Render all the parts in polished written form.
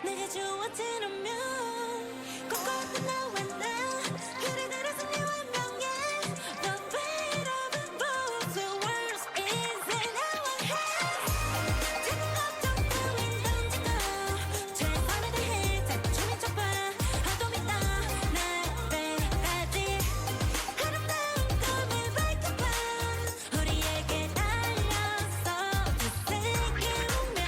내게 주어지라면 꿈꿔왔던 나와 나 그래 그래서 네 운명에 The fate of a fool The worst is in our hands 작은 걱정 따윈 던지고 최선을 다해 자충이 쳐봐 하도 믿다 날 때까지 아름다운 꿈을 밝혀봐 우리에게 알려서 두 세계 운명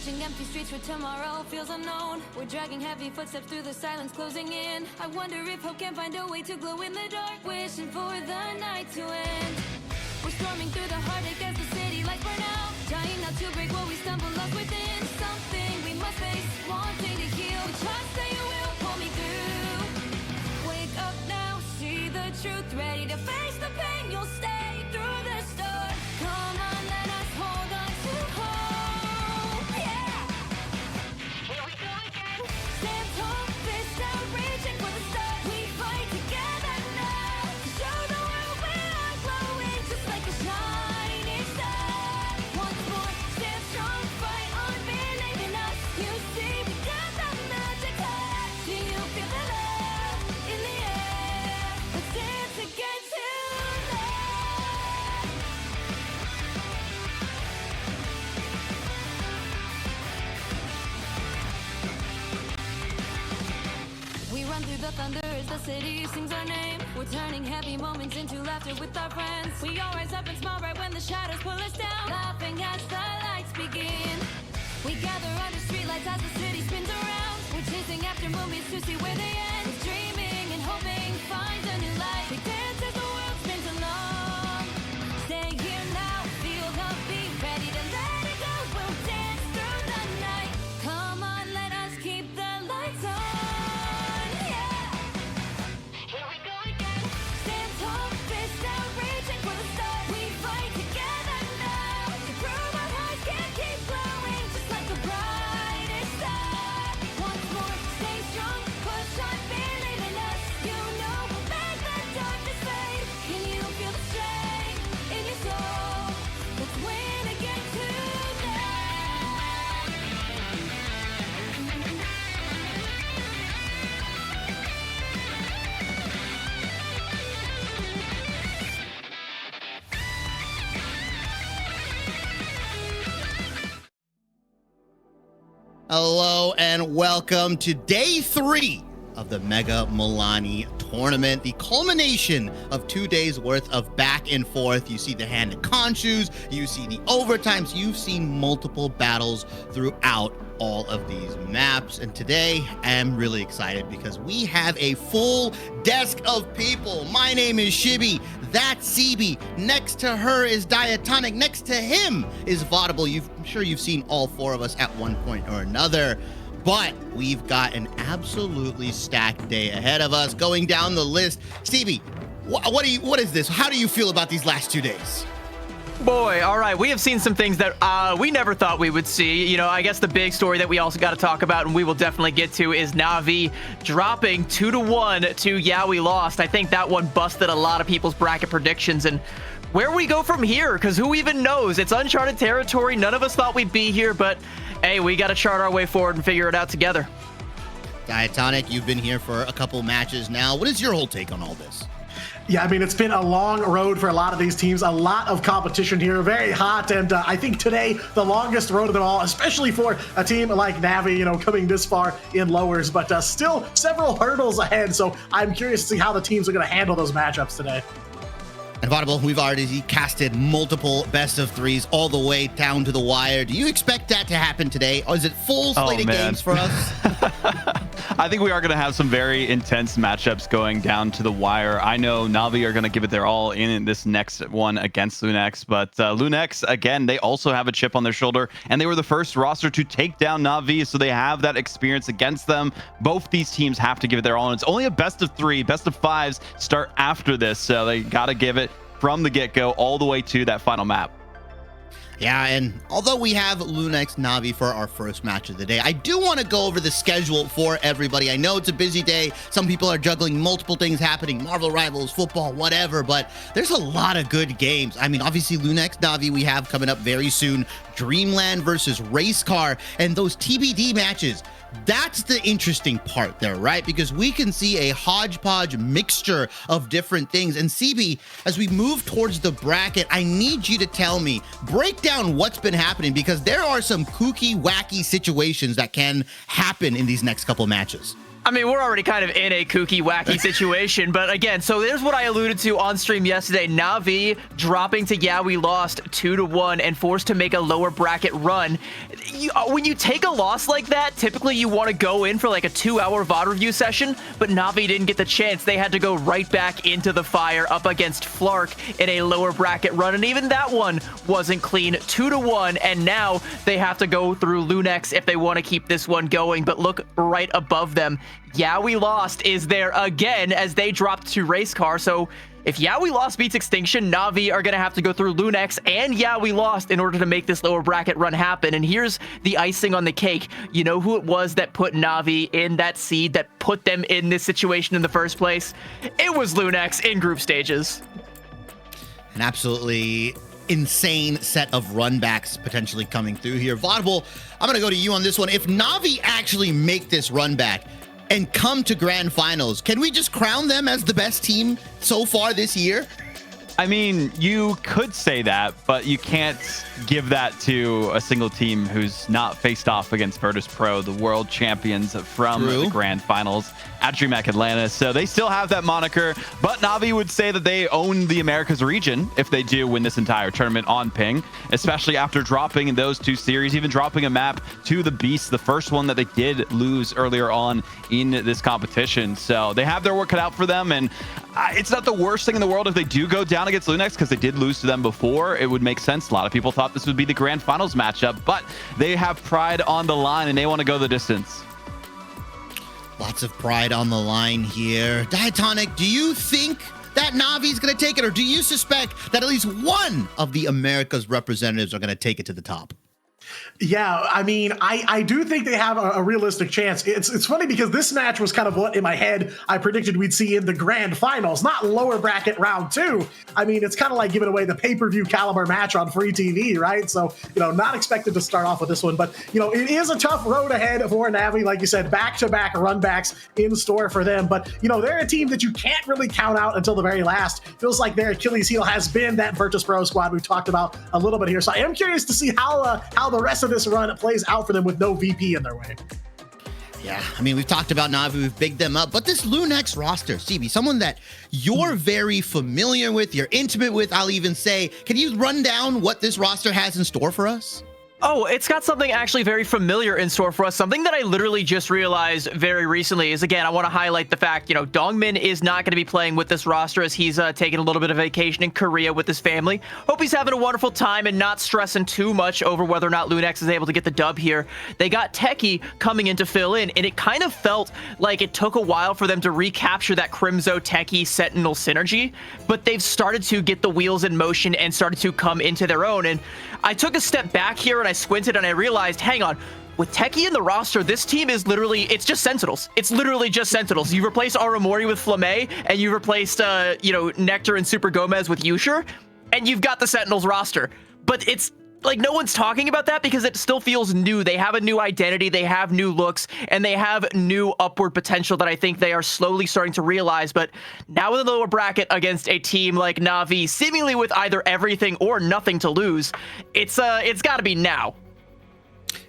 Searching empty streets for tomorrow feels unknown. We're dragging heavy footsteps through the silence closing in. I wonder if hope can find a way to glow in the dark, wishing for the night to end. We're storming through the heartache as the city lights burn out, trying not to break what we stumble lost within. Something we must face, wanting to heal. Trust that you will pull me through. Wake up now, see the truth, ready to face the pain. You'll stay through the storm. Come on, let us hold on to hope. Yeah. Here we go again. Stand tall, fist out, reaching for the stars. We fight together now to show the world we are glowing, just like a shining star. Once more, stand strong, fight on, believe in us. You see, we got the magic touch. Do you feel the love in the air? Let's dance again tonight. We run through the thunder as the city sings our name. We're turning heavy moments into laughter with our friends. We all rise up and smile right when the shadows pull us down, laughing as the lights begin. We gather under streetlights as the city spins around. We're chasing after moments to see where they end. Dreaming and hoping finds a new light. We dance as the world spins along. Stay here now, feel the beat, ready to let it go. We'll dance through the night. Come on, let us keep the lights on. Yeah. Here we go again. Stand tall, fist out, reaching for the stars. We fight together now to prove our hearts can keep glowing, just like the brightest star. Once more, stay strong, push on, believe in us. You know we'll make the darkness fade. Can you feel the strength in your soul? Let's win again tonight. Hello and welcome to day 3 of the Mega Milani tournament, the culmination of 2 days worth of back and forth. You see the hand of Khonshu's, you see the overtimes, you've seen multiple battles throughout all of these maps. And today I am really excited because we have a full desk of people. My name is Shibby, that's CB. Next to her is Diatonic. Next to him is Vaudable. I'm sure you've seen all 4 of us at one point or another. But we've got an absolutely stacked day ahead of us. Going down the list, Stevie, what is this? How do you feel about these last 2 days? Boy, all right, we have seen some things that we never thought we would see. You know, I guess the big story that we also got to talk about, and we will definitely get to, is Na'Vi dropping 2-1 to Yeah, We Lost. I think that one busted a lot of people's bracket predictions, and where we go from here, because who even knows? It's uncharted territory. None of us thought we'd be here, but hey, we got to chart our way forward and figure it out together. Diatonic, you've been here for a couple matches now. What is your whole take on all this? Yeah, I mean, it's been a long road for a lot of these teams, a lot of competition here, very hot, and I think today, the longest road of them all, especially for a team like Na'Vi, you know, coming this far in lowers, but still several hurdles ahead, so I'm curious to see how the teams are going to handle those matchups today. And Vaudable, we've already casted multiple best of 3s all the way down to the wire. Do you expect that to happen today? Or is it full slate of games for us? I think we are going to have some very intense matchups going down to the wire. I know Na'Vi are going to give it their all in this next one against Lunex, but Lunex, again, they also have a chip on their shoulder, and they were the first roster to take down Na'Vi, so they have that experience against them. Both these teams have to give it their all, and it's only a best of 3, best of 5s start after this, so they got to give it from the get-go all the way to that final map. Yeah, and although we have Lunex Na'Vi for our first match of the day, I do want to go over the schedule for everybody. I know it's a busy day. Some people are juggling multiple things happening, Marvel Rivals, football, whatever, but there's a lot of good games. I mean, obviously Lunex Na'Vi we have coming up very soon, Dreamland versus Race Car, and those TBD matches. That's the interesting part there, right? Because we can see a hodgepodge mixture of different things. And CB, as we move towards the bracket, I need you to tell me, break down what's been happening, because there are some kooky, wacky situations that can happen in these next couple matches. I mean, we're already kind of in a kooky, wacky situation, but again, so there's what I alluded to on stream yesterday. Na'Vi dropping to Yeah We Lost 2-1 and forced to make a lower bracket run. When you take a loss like that, typically you want to go in for like a 2-hour VOD review session, but Na'Vi didn't get the chance. They had to go right back into the fire up against Flark in a lower bracket run, and even that one wasn't clean. 2-1, and now they have to go through Lunex if they want to keep this one going, but look right above them. Yeah We Lost is there again as they dropped to Race Car. So if Yeah We Lost beats Extinction, Na'Vi are going to have to go through Lunex and Yeah We Lost in order to make this lower bracket run happen. And here's the icing on the cake. You know who it was that put Na'Vi in that seed, that put them in this situation in the first place? It was Lunex in group stages. An absolutely insane set of run backs potentially coming through here. Vaudable, I'm going to go to you on this one. If Na'Vi actually make this run back and come to grand finals, can we just crown them as the best team so far this year? I mean, you could say that, but you can't give that to a single team who's not faced off against Virtus Pro, the world champions from the grand finals at DreamHack Atlanta. So they still have that moniker, but Na'Vi would say that they own the Americas region if they do win this entire tournament on Ping, especially after dropping in those two series, even dropping a map to the Beast, the first one that they did lose earlier on in this competition. So they have their work cut out for them, and it's not the worst thing in the world if they do go down against Lunex, because they did lose to them before. It would make sense. A lot of people thought this would be the grand finals matchup, but they have pride on the line and they want to go the distance. Lots of pride on the line here. Diatonic, do you think that Na'Vi's going to take it, or do you suspect that at least one of the America's representatives are going to take it to the top? Yeah, I mean, I do think they have a realistic chance. It's funny because this match was kind of what in my head I predicted we'd see in the grand finals, not lower bracket round 2. I mean, it's kind of like giving away the pay-per-view caliber match on free TV, right? So, not expected to start off with this one, but, it is a tough road ahead for Na'Vi. Like you said, back-to-back run backs in store for them, but, they're a team that you can't really count out until the very last. Feels like their Achilles heel has been that Virtus Pro squad we've talked about a little bit here. So I am curious to see how the rest of this run plays out for them with no VP in their way. Yeah, I mean, we've talked about Na'Vi, we've bigged them up, but this Lunex roster, CB, someone that you're very familiar with, you're intimate with, I'll even say, can you run down what this roster has in store for us? Oh, it's got something actually very familiar in store for us. Something that I literally just realized very recently is, again, I want to highlight the fact, Dongmin is not going to be playing with this roster as he's taking a little bit of vacation in Korea with his family. Hope he's having a wonderful time and not stressing too much over whether or not Lunex is able to get the dub here. They got Techie coming in to fill in, and it kind of felt like it took a while for them to recapture that Crimzo Techie Sentinel synergy, but they've started to get the wheels in motion and started to come into their own. And I took a step back here and I squinted and I realized, hang on, with Techie in the roster, this team is literally, it's just Sentinels. It's literally just Sentinels. You replace Aramori with Flamme, and you replaced, Nectar and Super Gomez with Yusher, and you've got the Sentinels roster. But it's like no one's talking about that because it still feels new. They have a new identity, they have new looks, and they have new upward potential that I think they are slowly starting to realize. But now in the lower bracket against a team like Na'Vi, seemingly with either everything or nothing to lose, it's got to be now.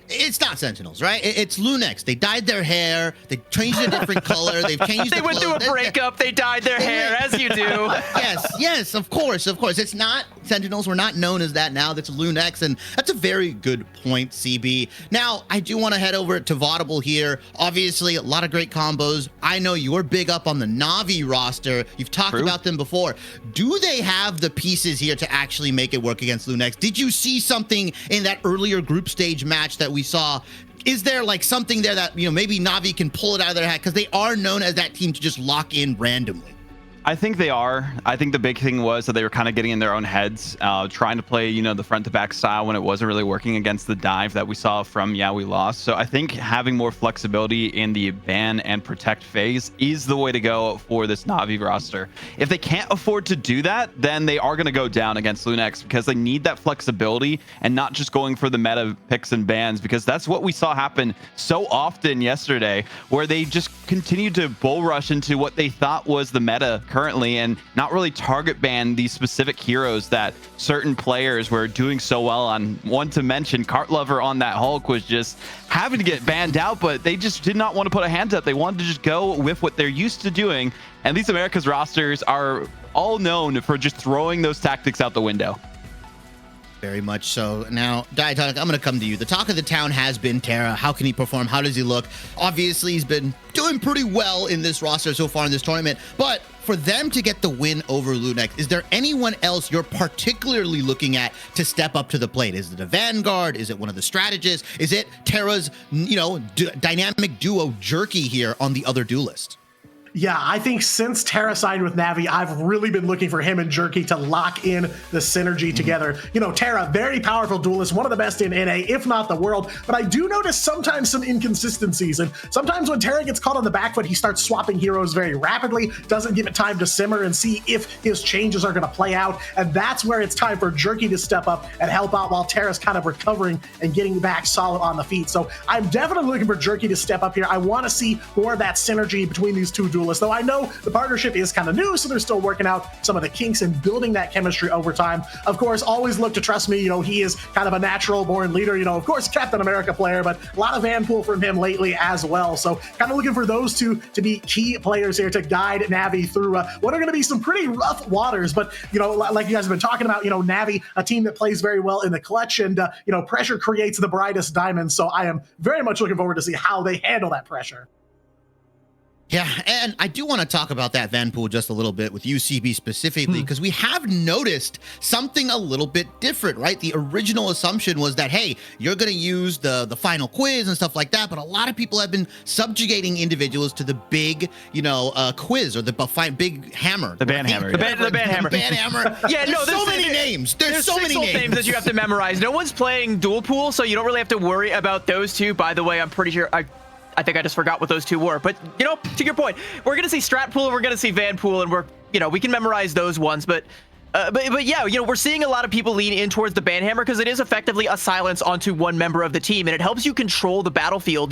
It's not Sentinels, right? It's Lunex. They dyed their hair. They changed a different color. They've changed They went through a breakup. They dyed their hair, as you do. Yes, of course. It's not Sentinels. We're not known as that now. That's Lunex, and that's a very good point, CB. Now, I do want to head over to Vaudable here. Obviously, a lot of great combos. I know you're big up on the Na'Vi roster. You've talked about them before. Do they have the pieces here to actually make it work against Lunex? Did you see something in that earlier group stage match that we saw? Is there like something there that, maybe Na'Vi can pull it out of their hat? Because they are known as that team to just lock in randomly. I think they are. I think the big thing was that they were kind of getting in their own heads, trying to play, the front to back style when it wasn't really working against the dive that we saw from Yeah We Lost. So I think having more flexibility in the ban and protect phase is the way to go for this Na'Vi roster. If they can't afford to do that, then they are going to go down against Lunex because they need that flexibility and not just going for the meta picks and bans, because that's what we saw happen so often yesterday, where they just continued to bull rush into what they thought was the meta currently and not really target ban these specific heroes that certain players were doing so well on. One to mention, Cartlover on that Hulk was just having to get banned out, but they just did not want to put a hand up. They wanted to just go with what they're used to doing. And these Americas rosters are all known for just throwing those tactics out the window. Very much so. Now, Diatonic, I'm going to come to you. The talk of the town has been Terra. How can he perform? How does he look? Obviously, he's been doing pretty well in this roster so far in this tournament. But for them to get the win over Lunex, is there anyone else you're particularly looking at to step up to the plate? Is it a Vanguard? Is it one of the strategists? Is it Terra's, dynamic duo Jerky here on the other duelist? Yeah, I think since Terra signed with Navi, I've really been looking for him and Jerky to lock in the synergy together. Terra, very powerful duelist, one of the best in NA, if not the world. But I do notice sometimes some inconsistencies. And sometimes when Terra gets caught on the back foot, he starts swapping heroes very rapidly, doesn't give it time to simmer and see if his changes are going to play out. And that's where it's time for Jerky to step up and help out while Terra's kind of recovering and getting back solid on the feet. So I'm definitely looking for Jerky to step up here. I want to see more of that synergy between these two duelists. Though I know the partnership is kind of new, so they're still working out some of the kinks and building that chemistry over time. Of course, always look to Trust Me. He is kind of a natural born leader. Of course, Captain America player, but a lot of Vanpool from him lately as well. So kind of looking for those two to be key players here to guide Navi through what are going to be some pretty rough waters. But, like you guys have been talking about, Navi, a team that plays very well in the clutch, and, pressure creates the brightest diamonds. So I am very much looking forward to see how they handle that pressure. Yeah, and I do want to talk about that Vanpool just a little bit with UCB specifically, because we have noticed something a little bit different, right? The original assumption was that, hey, you're going to use the final quiz and stuff like that, but a lot of people have been subjugating individuals to the big, quiz or the big hammer. The ban hammer. The ban hammer. The ban hammer. Yeah, no, there's so many names. There's so many names that you have to memorize. No one's playing dual pool, so you don't really have to worry about those two. By the way, I'm pretty sure I think I just forgot what those two were. But, to your point, we're going to see Strat Pool and we're going to see Vanpool, and we can memorize those ones. But yeah, we're seeing a lot of people lean in towards the Banhammer because it is effectively a silence onto one member of the team, and it helps you control the battlefield.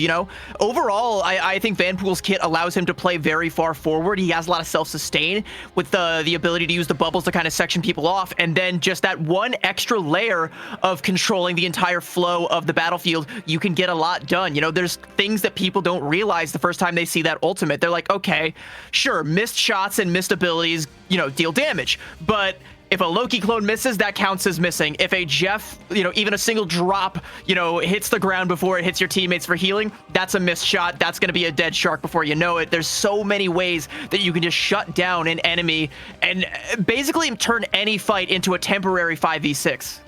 Overall, I think Vanpool's kit allows him to play very far forward. He has a lot of self-sustain with the ability to use the bubbles to kind of section people off, and then just that one extra layer of controlling the entire flow of the battlefield, you can get a lot done. There's things that people don't realize the first time they see that ultimate. They're like, okay, sure, missed shots and missed abilities, deal damage, but if a Loki clone misses, that counts as missing. If a Jeff, even a single drop, hits the ground before it hits your teammates for healing, that's a missed shot. That's going to be a dead shark before you know it. There's so many ways that you can just shut down an enemy and basically turn any fight into a temporary 5v6.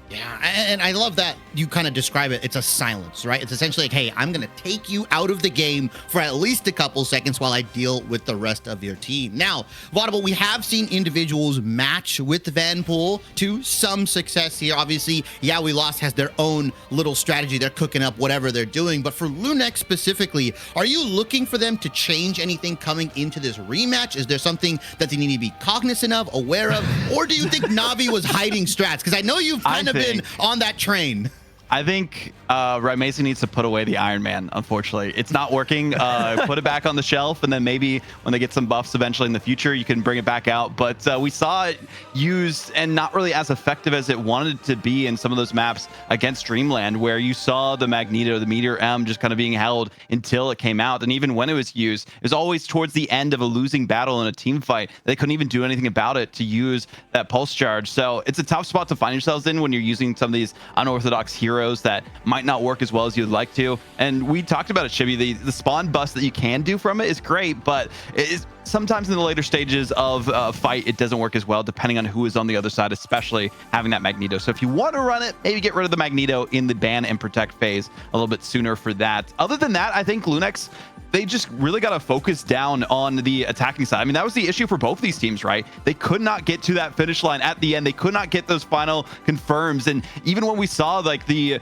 Yeah, and I love that you kind of describe it. It's a silence, right? It's essentially like, hey, I'm going to take you out of the game for at least a couple seconds while I deal with the rest of your team. Now, Vaudable, we have seen individuals match with Vanpool to some success here. Obviously, Yeah We Lost has their own little strategy. They're cooking up whatever they're doing. But for Lunex specifically, are you looking for them to change anything coming into this rematch? Is there something that they need to be cognizant of, aware of? Or do you think Navi was hiding strats? Because I know you've kind of been on that train. I think Mason needs to put away the Iron Man, unfortunately. It's not working. Put it back on the shelf, and then maybe when they get some buffs eventually in the future, you can bring it back out. But we saw it used and not really as effective as it wanted to be in some of those maps against Dreamland, where you saw the Magneto, the Meteor M just kind of being held until it came out. And even when it was used, it was always towards the end of a losing battle in a team fight. They couldn't even do anything about it to use that pulse charge. So it's a tough spot to find yourselves in when you're using some of these unorthodox heroes that might not work as well as you'd like to. And we talked about it, Chibi. The spawn bust that you can do from it is great, but it is sometimes in the later stages of a fight, it doesn't work as well, depending on who is on the other side, especially having that Magneto. So if you want to run it, maybe get rid of the Magneto in the ban and protect phase a little bit sooner for that. Other than that, I think Lunex, they just really got to focus down on the attacking side. I mean, that was the issue for both these teams, right? They could not get to that finish line at the end. They could not get those final confirms. And even when we saw like the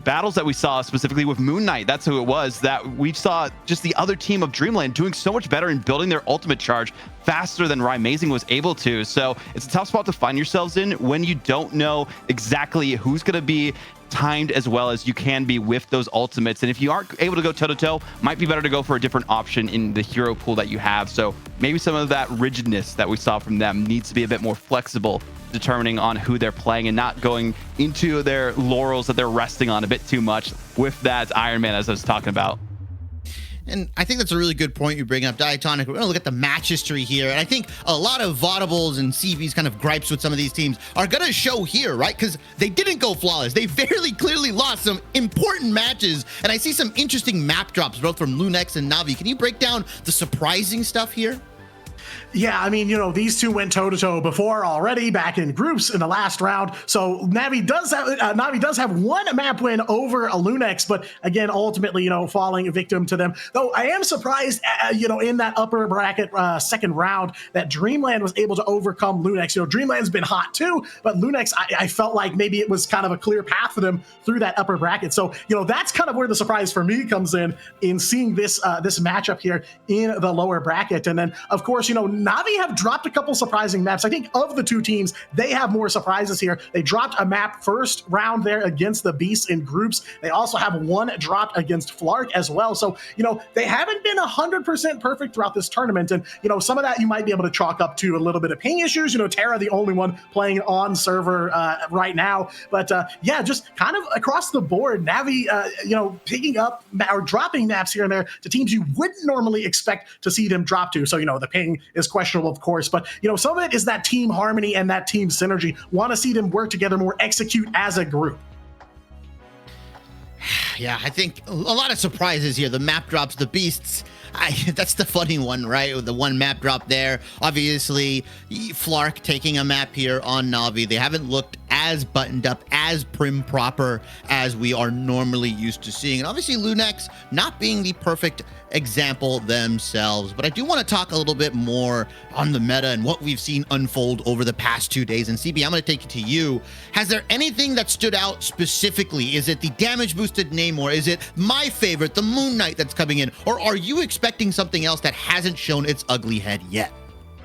battles that we saw specifically with Moon Knight, that's who it was, that we saw just the other team of Dreamland doing so much better in building their ultimate charge faster than Amazing was able to. So it's a tough spot to find yourselves in when you don't know exactly who's going to be timed as well as you can be with those ultimates. And if you aren't able to go toe-to-toe, might be better to go for a different option in the hero pool that you have. So maybe some of that rigidness that we saw from them needs to be a bit more flexible, determining on who they're playing and not going into their laurels that they're resting on a bit too much with that Iron Man, as I was talking about. And I think that's a really good point you bring up, Diatonic. We're going to look at the match history here. And I think a lot of Vaudibles and CV's kind of gripes with some of these teams are going to show here, right? Because they didn't go flawless. They fairly clearly lost some important matches. And I see some interesting map drops, both from Lunex and Na'Vi. Can you break down the surprising stuff here? Yeah, I mean, these two went toe-to-toe before already back in groups in the last round. So Na'Vi does have one map win over a Lunex, but again, ultimately, falling victim to them. Though I am surprised, in that upper bracket second round that Dreamland was able to overcome Lunex. Dreamland's been hot too, but Lunex, I felt like maybe it was kind of a clear path for them through that upper bracket. So, that's kind of where the surprise for me comes in seeing this matchup here in the lower bracket. And then, of course, Na'Vi have dropped a couple surprising maps. I think of the two teams, they have more surprises here. They dropped a map first round there against the Beasts in groups. They also have one dropped against Flark as well. So, they haven't been 100% perfect throughout this tournament. And, some of that you might be able to chalk up to a little bit of ping issues. Terra, the only one playing on server right now. But yeah, just kind of across the board, Na'Vi, picking up or dropping maps here and there to teams you wouldn't normally expect to see them drop to. So, the ping is questionable, of course, but some of it is that team harmony and that team synergy. Want to see them work together more, execute as a group. Yeah, I think a lot of surprises here. The map drops, the Beasts. That's the funny one, right? The one map drop there. Obviously, Flark taking a map here on Na'Vi. They haven't looked as buttoned up, as prim proper as we are normally used to seeing. And obviously, Lunex not being the perfect example themselves. But I do want to talk a little bit more on the meta and what we've seen unfold over the past 2 days. And CB, I'm going to take it to you. Has there anything that stood out specifically? Is it the damage boosted Namor? Is it my favorite, the Moon Knight that's coming in? Or are you expecting something else that hasn't shown its ugly head yet?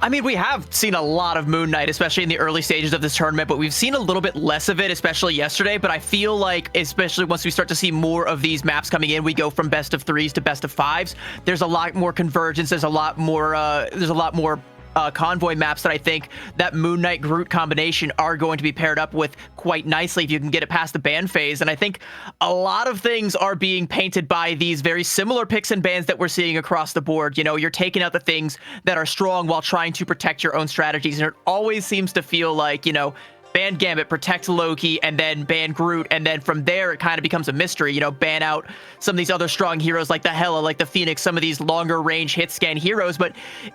I mean, we have seen a lot of Moon Knight, especially in the early stages of this tournament, but we've seen a little bit less of it, especially yesterday. But I feel like, especially once we start to see more of these maps coming in, we go from best of 3s to best of 5s. There's a lot more convergence. There's a lot more convoy maps that I think that Moon Knight Groot combination are going to be paired up with quite nicely if you can get it past the ban phase. And I think a lot of things are being painted by these very similar picks and bans that we're seeing across the board. You're taking out the things that are strong while trying to protect your own strategies. And it always seems to feel like, ban Gambit, protect Loki, and then ban Groot, and then from there it kind of becomes a mystery. Ban out some of these other strong heroes like the Hela, like the Phoenix, some of these longer range hit scan heroes, but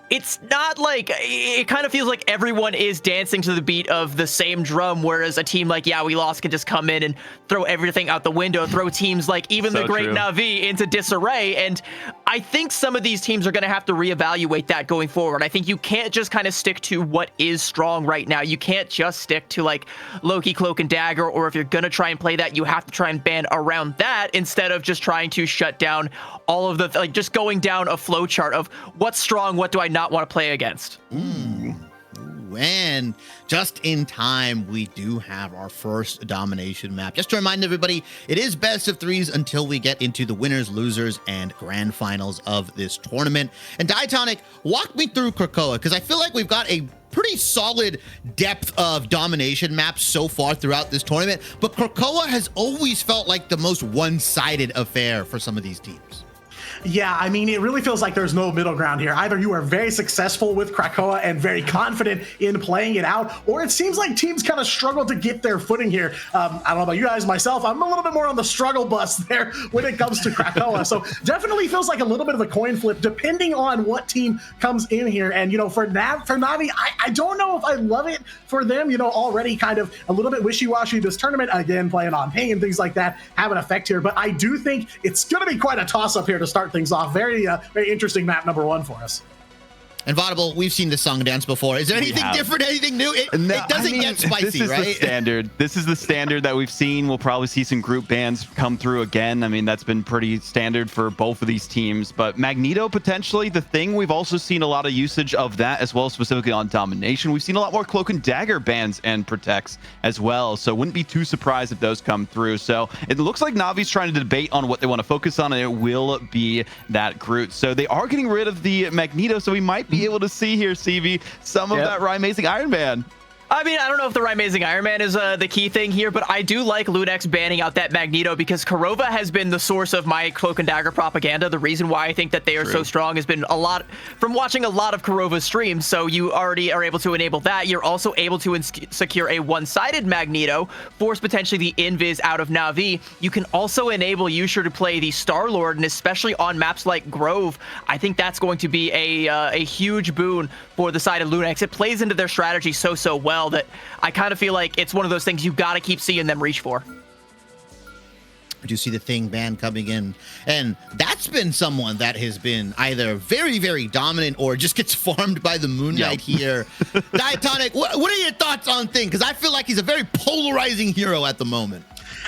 it's not like, it kind of feels like everyone is dancing to the beat of the same drum, whereas a team like Yeah We Lost can just come in and throw everything out the window, throw teams like even the great Na'Vi into disarray. And I think some of these teams are going to have to reevaluate that going forward. I think you can't just kind of stick to what is strong right now. You can't just stick to like Loki, Cloak, and Dagger, or if you're going to try and play that, you have to try and ban around that instead of just trying to shut down all of the, just going down a flow chart of what's strong, what do I not want to play against. And just in time, we do have our first domination map. Just to remind everybody, it is best of 3s until we get into the winners, losers, and grand finals of this tournament. And Diatonic, walk me through Krakoa, because I feel like we've got a pretty solid depth of domination maps so far throughout this tournament, but Krakoa has always felt like the most one-sided affair for some of these teams. Yeah, I mean, it really feels like there's no middle ground here. Either you are very successful with Krakoa and very confident in playing it out, or it seems like teams kind of struggle to get their footing here. I don't know about you guys, myself, I'm a little bit more on the struggle bus there when it comes to Krakoa. So definitely feels like a little bit of a coin flip depending on what team comes in here. And, for Na'Vi, I don't know if I love it for them, already kind of a little bit wishy-washy this tournament, again, playing on ping and things like that have an effect here. But I do think it's going to be quite a toss-up here to start things off. Very interesting map number 1 for us. And Vaudable, we've seen this song and dance before. Is there anything different, anything new? It doesn't get spicy, this is right? The standard. This is the standard that we've seen. We'll probably see some group bans come through again. I mean, that's been pretty standard for both of these teams. But Magneto, potentially, the thing, we've also seen a lot of usage of that as well, specifically on Domination. We've seen a lot more Cloak and Dagger bans and protects as well. So wouldn't be too surprised if those come through. So it looks like Navi's trying to debate on what they want to focus on, and it will be that Groot. So they are getting rid of the Magneto, so we might be able to see here, CV, some of that Amazing Iron Man. I mean, I don't know if the Amazing Iron Man is the key thing here, but I do like Lunex banning out that Magneto because Kurova has been the source of my Cloak and Dagger propaganda. The reason why I think that they are so strong has been a lot from watching a lot of Kurova's streams. So you already are able to enable that. You're also able to secure a one-sided Magneto, force potentially the Invis out of Na'Vi. You can also enable Yusher to play the Star-Lord, and especially on maps like Grove, I think that's going to be a huge boon for the side of Lunex. It plays into their strategy so well that I kind of feel like it's one of those things you got to keep seeing them reach for. I do see the Thing ban coming in, and that's been someone that has been either very, very dominant or just gets farmed by the Moon Knight here. Diatonic, what are your thoughts on Thing? Because I feel like he's a very polarizing hero at the moment.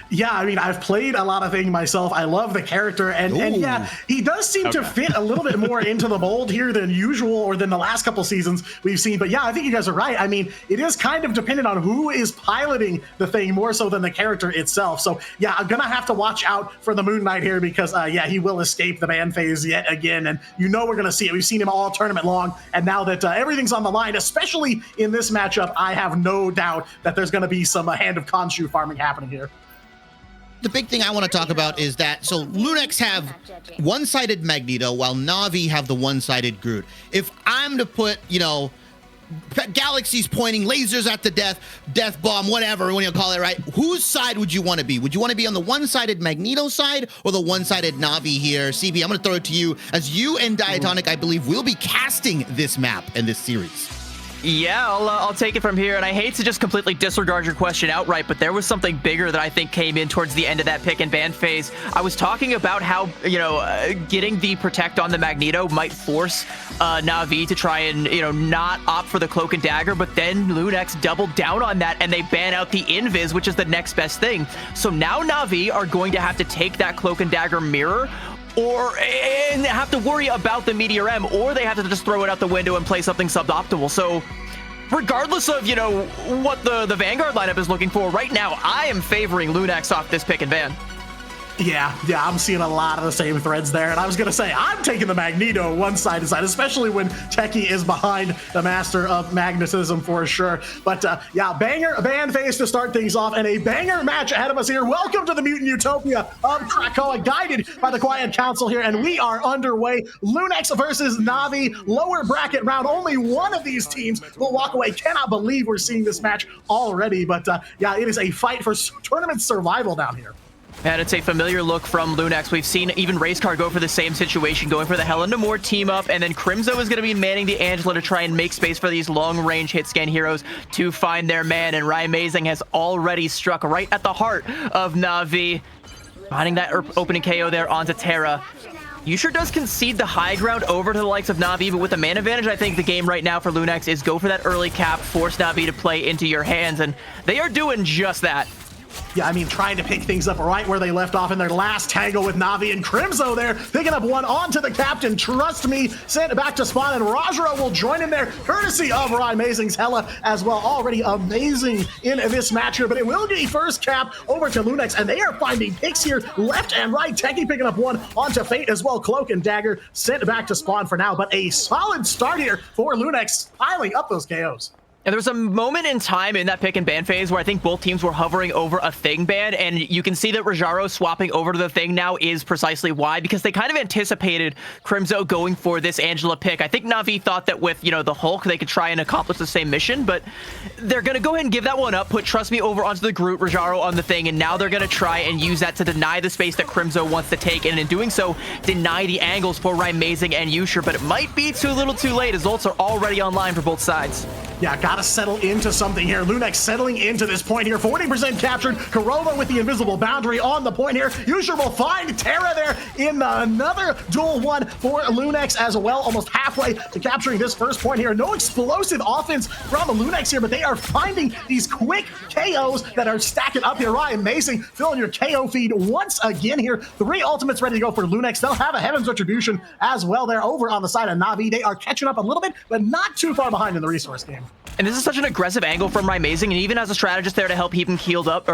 Yeah, I mean, I've played a lot of Thing myself. I love the character, and yeah, he does seem to fit a little bit more into the mold here than usual or than the last couple seasons we've seen. But yeah, I think you guys are right. I mean, it is kind of dependent on who is piloting the Thing more so than the character itself. So yeah, I'm gonna have to watch out for the Moon Knight here because yeah, he will escape the ban phase yet again, and you know we're gonna see it. We've seen him all tournament long, and now that everything's on the line, especially in this matchup, I have no doubt that there's gonna be some Hand of Khonshu farming happening here. The big thing I want to talk about is that, so Lunex have one-sided Magneto while Na'Vi have the one-sided Groot. If I'm to put, you know, galaxies pointing lasers at the death bomb, whatever, when you call it, right? Whose side would you want to be? Would you want to be on the one-sided Magneto side or the one-sided Na'Vi here? CB, I'm going to throw it to you. As you and Diatonic, I believe, will be casting this map and this series. Yeah, I'll take it from here, and I hate to just completely disregard your question outright, but there was something bigger that I think came in towards the end of that pick and ban phase. I was talking about how, you know, getting the Protect on the Magneto might force Na'Vi to try and, you know, not opt for the Cloak and Dagger, but then Lunex doubled down on that, and they ban out the Invis, which is the next best thing. So now Na'Vi are going to have to take that Cloak and Dagger mirror, and have to worry about the Meteor M, or they have to just throw it out the window and play something suboptimal. So regardless of, you know, what the Vanguard lineup is looking for right now, I am favoring Lunex off this pick and ban. Yeah, I'm seeing a lot of the same threads there, and I was gonna say I'm taking the Magneto one side to side, especially when Techie is behind the Master of Magnetism for sure. But yeah, banger ban phase to start things off, and a banger match ahead of us here. Welcome to the Mutant Utopia of Krakoa, guided by the Quiet Council here, and we are underway. Lunex versus Na'Vi, lower bracket round. Only one of these teams will walk away. Cannot believe we're seeing this match already, but yeah, it is a fight for tournament survival down here. And it's a familiar look from Lunex. We've seen even Racecar go for the same situation, going for the Helen Namor team up, and then Crimzo is going to be manning the Angela to try and make space for these long-range hit scan heroes to find their man, and Amazing has already struck right at the heart of Na'Vi, finding that opening KO there onto Terra. Yusher does concede the high ground over to the likes of Na'Vi, but with the man advantage, I think the game right now for Lunex is go for that early cap, force Na'Vi to play into your hands, and they are doing just that. Yeah, I mean, trying to pick things up right where they left off in their last tangle with Na'Vi, and Crimzo there, picking up one onto the captain. Trust me, sent it back to spawn, and Rajra will join in there, courtesy of Amazing's Hela as well. Already amazing in this match here, but it will be first cap over to Lunex, and they are finding picks here left and right. Techie picking up one onto Fate as well. Cloak and Dagger sent back to spawn for now, but a solid start here for Lunex, piling up those KOs. And there was a moment in time in that pick and ban phase where I think both teams were hovering over a Thing ban, and you can see that Rajaro swapping over to the Thing now is precisely why, because they kind of anticipated Crimzo going for this Angela pick. I think Na'Vi thought that with, you know, the Hulk, they could try and accomplish the same mission, but they're going to go ahead and give that one up, put Trust Me over onto the Groot, Rajaro on the Thing, and now they're going to try and use that to deny the space that Crimzo wants to take, and in doing so, deny the angles for Amazing and Yusher, but it might be too little too late as ults are already online for both sides. Yeah, gotta settle into something here. Lunex settling into this point here. 40% captured. Kurova with the invisible boundary on the point here. Usher will find Terra there in another duel one for Lunex as well. Almost halfway to capturing this first point here. No explosive offense from Lunex here, but they are finding these quick KOs that are stacking up here. Ryan Mason filling your KO feed once again here. 3 ultimates ready to go for Lunex. They'll have a Heaven's Retribution as well there over on the side of Na'Vi. They are catching up a little bit, but not too far behind in the resource game. And this is such an aggressive angle from Rymazing, and even as a strategist there to help keep him healed up,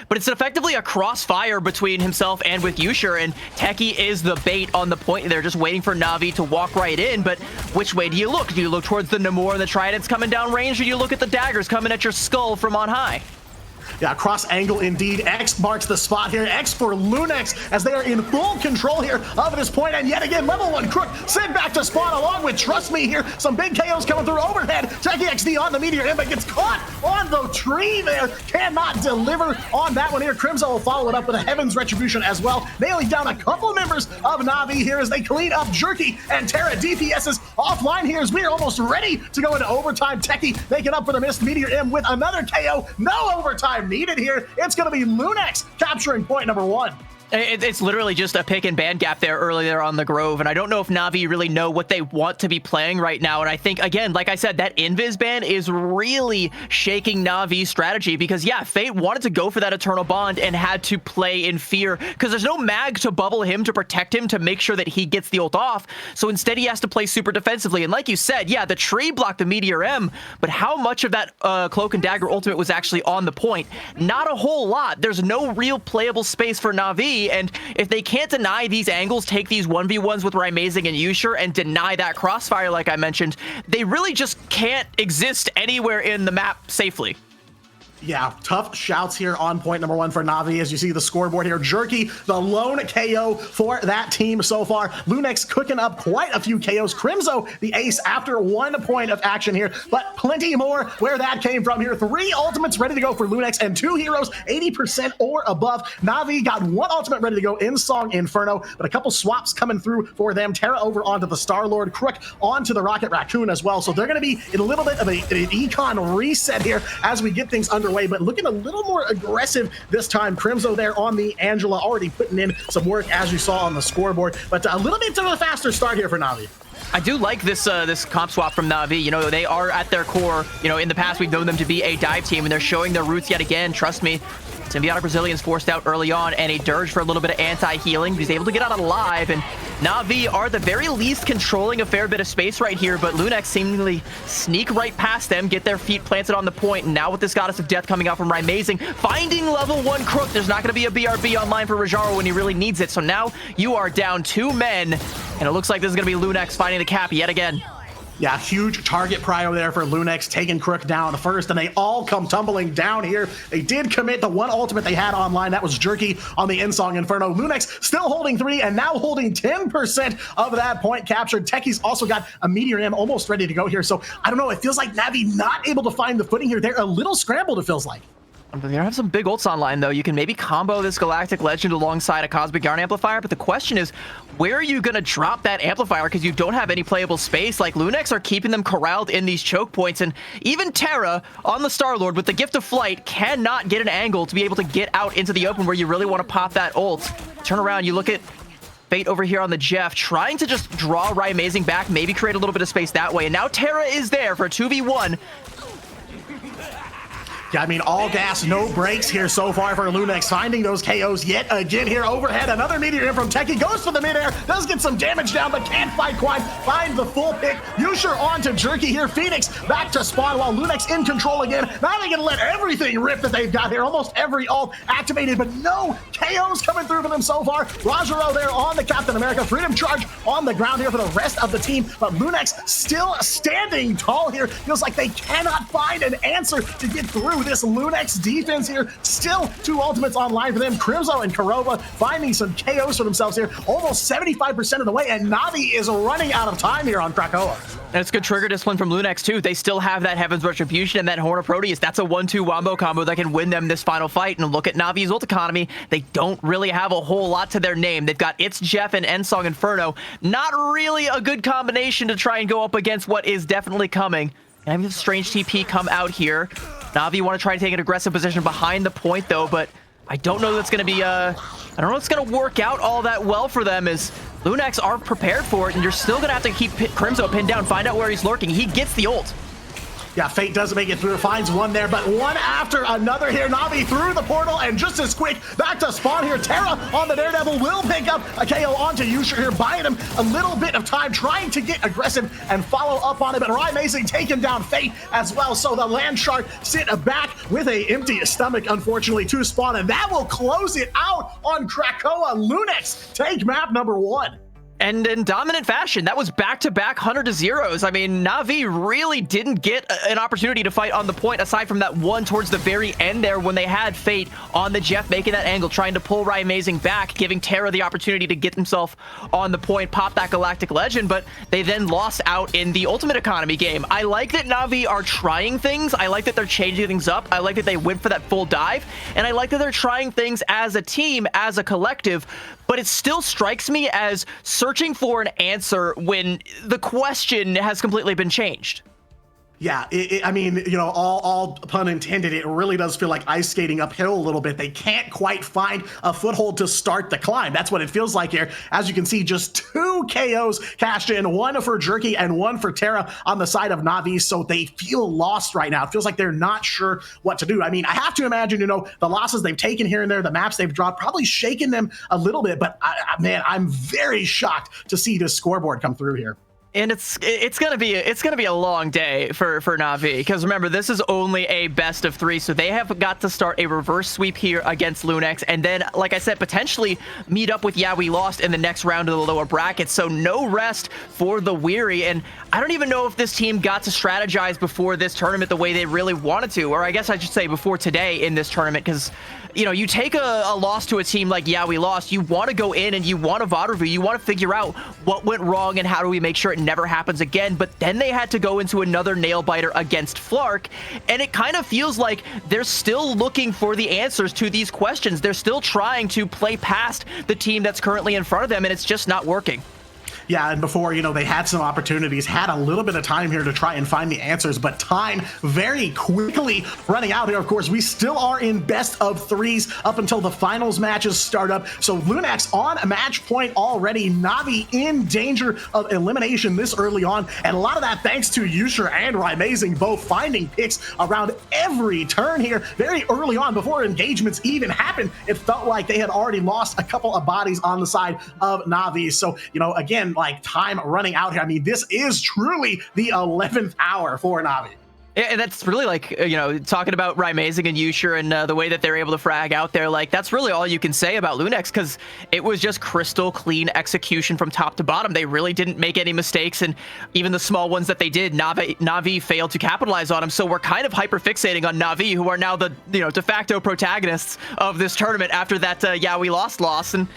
but it's effectively a crossfire between himself and with Usher, and Techie is the bait on the point. They're just waiting for Na'Vi to walk right in, but which way do you look? Do you look towards the Namor and the Tridents coming down range, or do you look at the daggers coming at your skull from on high? Yeah, cross angle indeed. X marks the spot here. X for Lunex as they are in full control here of this point. And yet again, level 1 Crook sent back to spawn along with Trust Me here. Some big KOs coming through overhead. Techie XD on the Meteor Imp, but gets caught on the tree there. Cannot deliver on that one here. Crimzo will follow it up with a Heaven's Retribution as well. Nailing down a couple members of Na'Vi here as they clean up Jerky and Terra. DPS is offline here as we are almost ready to go into overtime. Techie making up for the missed Meteor Imp with another KO. No overtime needed here. It's going to be Lunex capturing point number 1. It's literally just a pick and ban gap there earlier on the Grove, and I don't know if Na'Vi really know what they want to be playing right now. And I think, again, like I said, that Invis ban is really shaking Na'Vi's strategy because, yeah, Fate wanted to go for that Eternal Bond and had to play in fear because there's no mag to bubble him, to protect him, to make sure that he gets the ult off. So instead, he has to play super defensively. And like you said, yeah, the tree blocked the Meteor M, but how much of that Cloak and Dagger ultimate was actually on the point? Not a whole lot. There's no real playable space for Na'Vi. And if they can't deny these angles, take these 1v1s with Rymazing and Usher and deny that crossfire like I mentioned, they really just can't exist anywhere in the map safely. Yeah, tough shouts here on point number 1 for Na'Vi as you see the scoreboard here. Jerky, the lone KO for that team so far. Lunex cooking up quite a few KOs. Crimzo, the ace after 1 point of action here, but plenty more where that came from here. 3 ultimates ready to go for Lunex and 2 heroes, 80% or above. Na'Vi got 1 ultimate ready to go in Song Inferno, but a couple swaps coming through for them. Terra over onto the Star-Lord, Crook onto the Rocket Raccoon as well. So they're going to be in a little bit of an econ reset here as we get things underway. But looking a little more aggressive this time. Crimzo there on the Angela, already putting in some work as you saw on the scoreboard, but a little bit of a faster start here for Na'Vi. I do like this this comp swap from Na'Vi. You know, they are at their core, you know, in the past we've known them to be a dive team, and they're showing their roots yet again. Trust me. Symbiotic Brazilians forced out early on, and a Dirge for a little bit of anti-healing. He's able to get out alive, and Na'Vi are the very least controlling a fair bit of space right here, but Lunex seemingly sneak right past them, get their feet planted on the point, and now with this Goddess of Death coming out from Rymazing, finding level 1 Crook, there's not going to be a BRB online for Rajaro when he really needs it, so now you are down 2 men, and it looks like this is going to be Lunex finding the cap yet again. Yeah, huge target prio there for Lunex, taking Crook down first, and they all come tumbling down here. They did commit the 1 ultimate they had online. That was Jerky on the Insong Inferno. Lunex still holding 3 and now holding 10% of that point captured. Techie's also got a Meteor M almost ready to go here. So I don't know, it feels like Na'Vi not able to find the footing here. They're a little scrambled, it feels like. They have some big ults online, though. You can maybe combo this Galactic Legend alongside a Cosmic Yarn Amplifier, but the question is, where are you going to drop that Amplifier? Because you don't have any playable space. Like, Lunex are keeping them corralled in these choke points, and even Terra on the Star-Lord with the Gift of Flight cannot get an angle to be able to get out into the open where you really want to pop that ult. Turn around, you look at Fate over here on the Jeff, trying to just draw Rymazing back, maybe create a little bit of space that way, and now Terra is there for a 2v1. Yeah, I mean, all gas, no brakes here so far for Lunex, finding those KOs yet again here overhead. Another Meteor in from Techie, goes for the midair, does get some damage down, but can't fight quite. Find the full pick. Usher on to Jerky here. Phoenix back to spawn while Lunex in control again. Now they're going to let everything rip that they've got here. Almost every ult activated, but no KOs coming through for them so far. Rajaro there on the Captain America. Freedom Charge on the ground here for the rest of the team, but Lunex still standing tall here. Feels like they cannot find an answer to get through this Lunex defense here. Still 2 ultimates online for them. Crimzo and Kurova finding some KOs for themselves here. Almost 75% of the way, and Na'Vi is running out of time here on Krakoa. And it's good trigger discipline from Lunex, too. They still have that Heaven's Retribution and that Horn of Proteus. That's a 1-2 wombo combo that can win them this final fight. And look at Na'Vi's ult economy. They don't really have a whole lot to their name. They've got It's Jeff and Ensong Inferno. Not really a good combination to try and go up against what is definitely coming. And I have Strange TP come out here. Na'Vi want to try to take an aggressive position behind the point, though, but I don't know that's going to be, I don't know it's going to work out all that well for them, as Lunex are prepared for it, and you're still going to have to keep Crimzo pinned down, find out where he's lurking. He gets the ult. Yeah, Fate doesn't make it through, finds one there, but one after another here. Na'Vi through the portal, and just as quick, back to spawn here. Terra on the Daredevil will pick up a KO onto Yusha here, buying him a little bit of time, trying to get aggressive and follow up on it, but Ry-Mazing taking down Fate as well, so the Land Shark sit back with a empty stomach, unfortunately, to spawn, and that will close it out on Krakoa. Lunex take map number 1. And in dominant fashion, that was back-to-back 100 to 0s. I mean, Na'Vi really didn't get an opportunity to fight on the point, aside from that one towards the very end there when they had Fate on the Jeff, making that angle, trying to pull Ry-Mazing back, giving Terra the opportunity to get himself on the point, pop that Galactic Legend, but they then lost out in the Ultimate Economy game. I like that Na'Vi are trying things. I like that they're changing things up. I like that they went for that full dive, and I like that they're trying things as a team, as a collective, but it still strikes me as searching for an answer when the question has completely been changed. Yeah, I mean, you know, all pun intended, it really does feel like ice skating uphill a little bit. They can't quite find a foothold to start the climb. That's what it feels like here. As you can see, just 2 KOs cashed in, one for Jerky and one for Terra on the side of Na'Vi, so they feel lost right now. It feels like they're not sure what to do. I mean, I have to imagine, you know, the losses they've taken here and there, the maps they've dropped, probably shaken them a little bit, but man, I'm very shocked to see this scoreboard come through here. And it's gonna be a long day for Na'Vi, because remember, this is only a best of 3, so they have got to start a reverse sweep here against Lunex, and then, like I said, potentially meet up with Yeah We Lost in the next round of the lower bracket. So no rest for the Weary, and I don't even know if this team got to strategize before this tournament the way they really wanted to, or I guess I should say before today in this tournament, because you know, you take a loss to a team like Yeah We Lost, you want to go in and you want a VOD review, you want to figure out what went wrong and how do we make sure it never happens again. But then they had to go into another nail biter against Flark, and it kind of feels like they're still looking for the answers to these questions. They're still trying to play past the team that's currently in front of them, and it's just not working. Yeah, and before, you know, they had some opportunities, had a little bit of time here to try and find the answers, but time very quickly running out here. Of course, we still are in best of 3s up until the finals matches start up. So Lunex on a match point already. Na'Vi in danger of elimination this early on, and a lot of that thanks to Yusha and Ry-Mazing both finding picks around every turn here very early on. Before engagements even happened, it felt like they had already lost a couple of bodies on the side of Na'Vi. So, you know, again, like time running out here. I mean, this is truly the 11th hour for Na'Vi. And that's really like, you know, talking about Ry-Mazing and Yusha and the way that they're able to frag out there, like that's really all you can say about Lunex, because it was just crystal clean execution from top to bottom. They really didn't make any mistakes, and even the small ones that they did, Na'Vi failed to capitalize on them. So we're kind of hyper fixating on Na'Vi, who are now the, you know, de facto protagonists of this tournament after that Yeah We Lost loss. And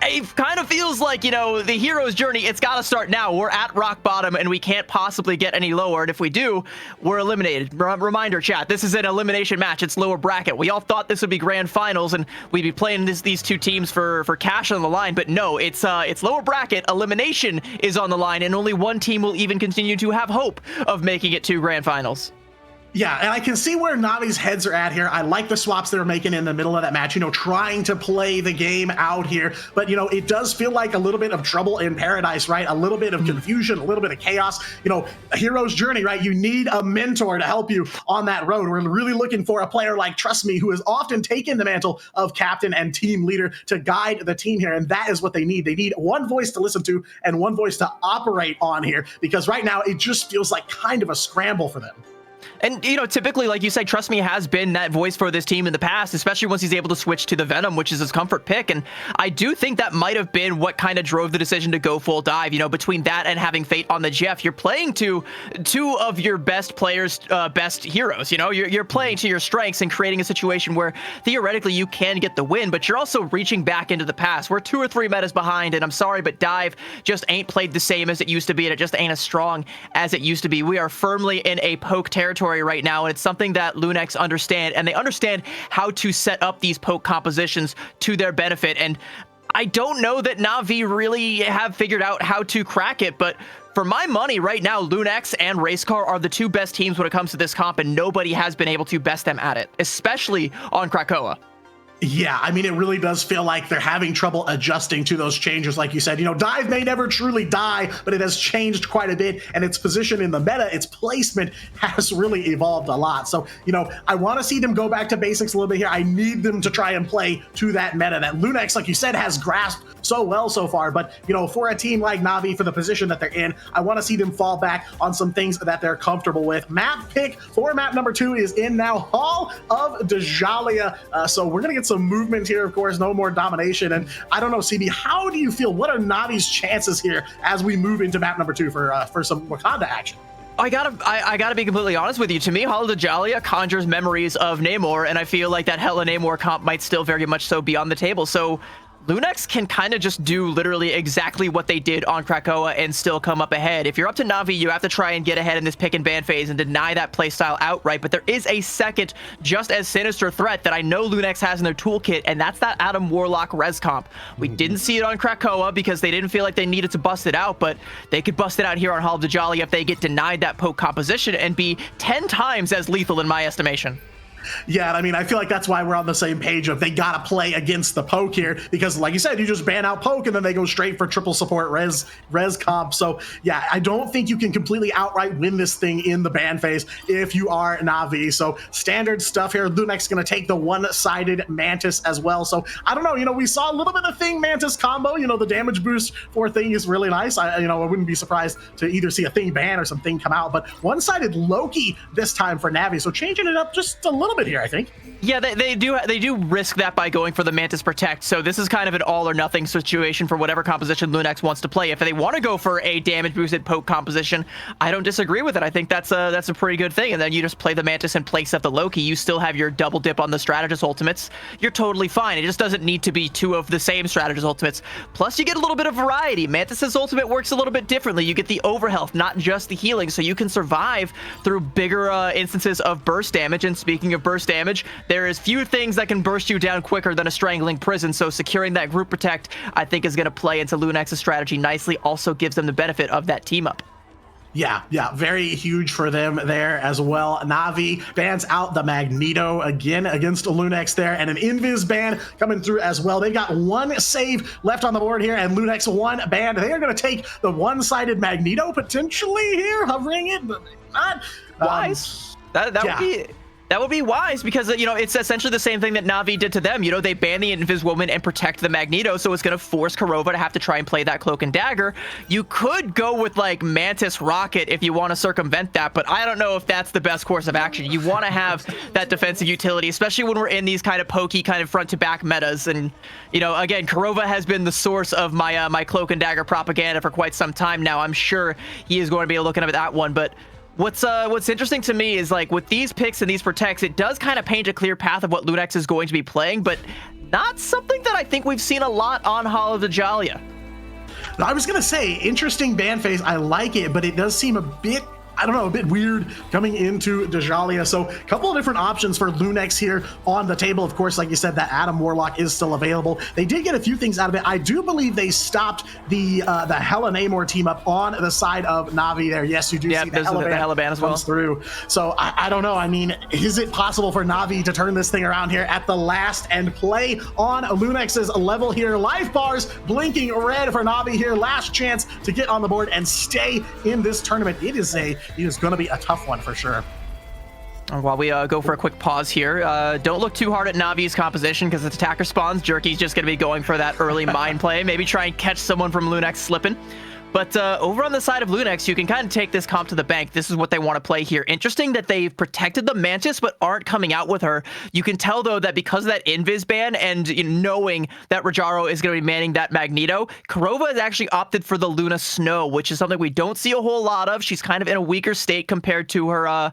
it kind of feels like, you know, the hero's journey, it's got to start now. We're at rock bottom, and we can't possibly get any lower. And if we do, we're eliminated. Reminder, chat, this is an elimination match. It's lower bracket. We all thought this would be grand finals, and we'd be playing these two teams for cash on the line. But no, it's lower bracket. Elimination is on the line, and only one team will even continue to have hope of making it to grand finals. Yeah, and I can see where Na'Vi's heads are at here. I like the swaps they're making in the middle of that match, you know, trying to play the game out here. But, you know, it does feel like a little bit of trouble in paradise, right? A little bit of confusion, a little bit of chaos. You know, a hero's journey, right? You need a mentor to help you on that road. We're really looking for a player like Trust Me, who has often taken the mantle of captain and team leader to guide the team here. And that is what they need. They need one voice to listen to and one voice to operate on here, because right now it just feels like kind of a scramble for them. And, you know, typically, like you said, Trust Me has been that voice for this team in the past, especially once he's able to switch to the Venom, which is his comfort pick. And I do think that might have been what kind of drove the decision to go full dive. You know, between that and having Fate on the Jeff, you're playing to two of your best players' best heroes. You know, you're playing to your strengths and creating a situation where theoretically you can get the win, but you're also reaching back into the past. We're 2 or 3 metas behind, and I'm sorry, but Dive just ain't played the same as it used to be, and it just ain't as strong as it used to be. We are firmly in a poke territory right now, and it's something that Lunex understand, and they understand how to set up these poke compositions to their benefit. And I don't know that Na'Vi really have figured out how to crack it, but for my money right now, Lunex and Racecar are the two best teams when it comes to this comp, and nobody has been able to best them at it, especially on Krakoa. Yeah, I mean, it really does feel like they're having trouble adjusting to those changes. Like you said, Dive may never truly die, but it has changed quite a bit, and its position in the meta, its placement has really evolved a lot. So, I want to see them go back to basics a little bit here. I need them to try and play to that meta that Lunex, like you said, has grasped so well so far. But, for a team like Na'Vi, for the position that they're in, I want to see them fall back on some things that they're comfortable with. Map pick for map number 2 is in now, Hall of Djalia. So we're going to get some movement here, of course, no more domination. And I don't know, CB, how do you feel? What are Na'Vi's chances here as we move into map number 2 for some Wakanda action? I gotta be completely honest with you. To me, Hall of Djalia conjures memories of Namor, and I feel like that Hela Namor comp might still very much so be on the table. So Lunex can kind of just do literally exactly what they did on Krakoa and still come up ahead. If you're up to Na'Vi, you have to try and get ahead in this pick and ban phase and deny that playstyle outright. But there is a second, just as sinister threat that I know Lunex has in their toolkit, and that's that Adam Warlock res comp. We didn't see it on Krakoa because they didn't feel like they needed to bust it out, but they could bust it out here on Hall of Djalia if they get denied that poke composition and be 10 times as lethal in my estimation. Yeah, I mean, I feel like that's why we're on the same page of they gotta play against the poke here, because like you said, you just ban out poke and then they go straight for triple support res comp. So yeah, I don't think you can completely outright win this thing in the ban phase if you are Na'Vi. So standard stuff here. Lunex gonna take the one-sided Mantis as well. So I don't know, we saw a little bit of Thing Mantis combo. The damage boost for Thing is really nice. I wouldn't be surprised to either see a Thing ban or some Thing come out, but one-sided Loki this time for Na'Vi. So changing it up just a little bit here, I think. Yeah, they do risk that by going for the Mantis Protect. So this is kind of an all or nothing situation for whatever composition Lunex wants to play. If they want to go for a damage boosted poke composition, I don't disagree with it. I think that's a pretty good thing. And then you just play the Mantis in place of the Loki. You still have your double dip on the Strategist ultimates. You're totally fine. It just doesn't need to be 2 of the same Strategist ultimates. Plus, you get a little bit of variety. Mantis's ultimate works a little bit differently. You get the overhealth, not just the healing, so you can survive through bigger instances of burst damage. And speaking of burst damage, there is few things that can burst you down quicker than a strangling prison, so securing that group protect, I think, is going to play into Lunex's strategy nicely. Also gives them the benefit of that team up. Yeah, very huge for them there as well. Na'Vi bans out the Magneto again against Lunex there, and an Invis ban coming through as well. They've got 1 save left on the board here, and Lunex 1 ban. They are going to take the one-sided Magneto potentially here, hovering it, but not. Wise. That would be wise, because it's essentially the same thing that Na'Vi did to them. They ban the Invis Woman and protect the Magneto, so it's going to force Kurova to have to try and play that Cloak and Dagger. You could go with like Mantis Rocket if you want to circumvent that, but I don't know if that's the best course of action. You want to have that defensive utility, especially when we're in these kind of pokey, kind of front to back metas. And again, Kurova has been the source of my my Cloak and Dagger propaganda for quite some time now. I'm sure he is going to be looking at that one, but what's interesting to me is, like, with these picks and these protects, it does kind of paint a clear path of what Lunex is going to be playing, but not something that I think we've seen a lot on Hall of Djalia. I was going to say, interesting ban phase. I like it, but it does seem a bit, a bit weird coming into Djalia. So a couple of different options for Lunex here on the table. Of course, like you said, that Adam Warlock is still available. They did get a few things out of it. I do believe they stopped the Hela Namor team up on the side of Na'Vi there. Yes, you do see the Hela ban as well comes through. So I don't know. I mean, is it possible for Na'Vi to turn this thing around here at the last and play on Lunex's level here? Life bars blinking red for Na'Vi here. Last chance to get on the board and stay in this tournament. It is going to be a tough one for sure. While we go for a quick pause here, don't look too hard at Na'Vi's composition, because its attacker spawns. Jerky's just going to be going for that early mind play. Maybe try and catch someone from Lunex slipping. But over on the side of Lunex, you can kind of take this comp to the bank. This is what they want to play here. Interesting that they've protected the Mantis, but aren't coming out with her. You can tell, though, that because of that Invis ban and knowing that Rajaro is going to be manning that Magneto, Kurova has actually opted for the Luna Snow, which is something we don't see a whole lot of. She's kind of in a weaker state compared to her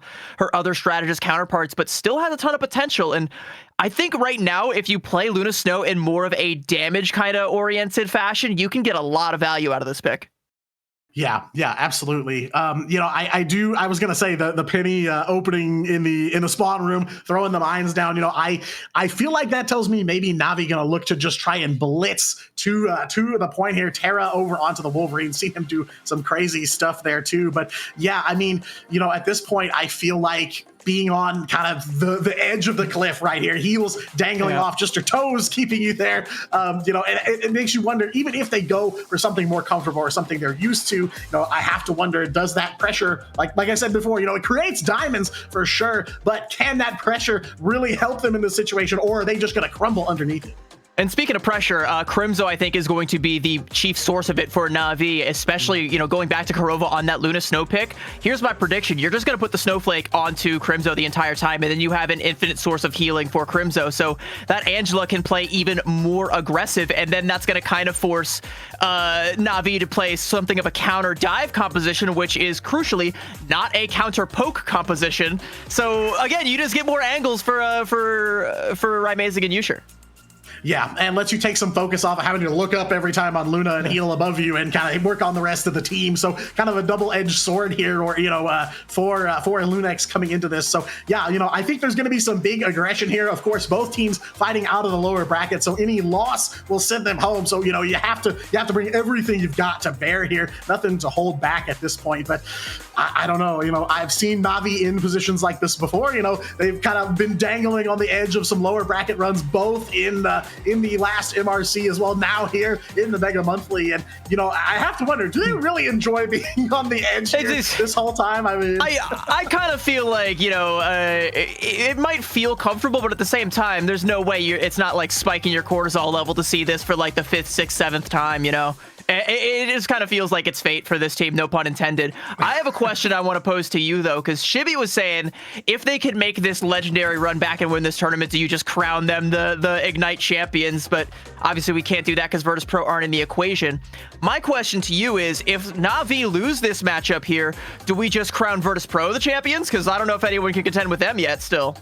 other strategist counterparts, but still has a ton of potential. And I think right now, if you play Luna Snow in more of a damage kind of oriented fashion, you can get a lot of value out of this pick. Yeah, absolutely. I was gonna say the Penny opening in the spawn room, throwing the mines down. I feel like that tells me maybe Na'Vi gonna look to just try and blitz to the point here. Terra over onto the Wolverine, see him do some crazy stuff there too. But yeah, I mean, at this point, I feel like being on kind of the edge of the cliff right here, heels dangling off, just your toes keeping you there. And it makes you wonder, even if they go for something more comfortable or something they're used to, I have to wonder, does that pressure, like I said before, it creates diamonds for sure, but can that pressure really help them in this situation, or are they just going to crumble underneath it? And speaking of pressure, Crimzo, I think, is going to be the chief source of it for Na'Vi, especially, going back to Korova on that Luna Snow pick. Here's my prediction. You're just going to put the Snowflake onto Crimzo the entire time, and then you have an infinite source of healing for Crimzo. So that Angela can play even more aggressive, and then that's going to kind of force Na'Vi to play something of a counter dive composition, which is crucially not a counter poke composition. So again, you just get more angles for Raimazing and Yusher. Yeah, and lets you take some focus off of having to look up every time on Luna and heal above you and kind of work on the rest of the team. So kind of a double-edged sword here, or for Lunex coming into this. So yeah, I think there's going to be some big aggression here. Of course, both teams fighting out of the lower bracket, so any loss will send them home. So you have to bring everything you've got to bear here. Nothing to hold back at this point. But I don't know. I've seen Na'Vi in positions like this before. They've kind of been dangling on the edge of some lower bracket runs, both in the last MRC as well, now here in the Mega Monthly. And I have to wonder, do they really enjoy being on the edge here this whole time? I mean, I kind of feel like it might feel comfortable, but at the same time, there's no way it's not like spiking your cortisol level to see this for like the 5th, 6th, 7th time. It just kind of feels like it's fate for this team, no pun intended. I have a question I want to pose to you, though, because Shibby was saying, if they could make this legendary run back and win this tournament, do you just crown them the Ignite champions? But obviously we can't do that because Virtus Pro aren't in the equation. My question to you is, if Na'Vi lose this matchup here, do we just crown Virtus Pro the champions? Because I don't know if anyone can contend with them yet still.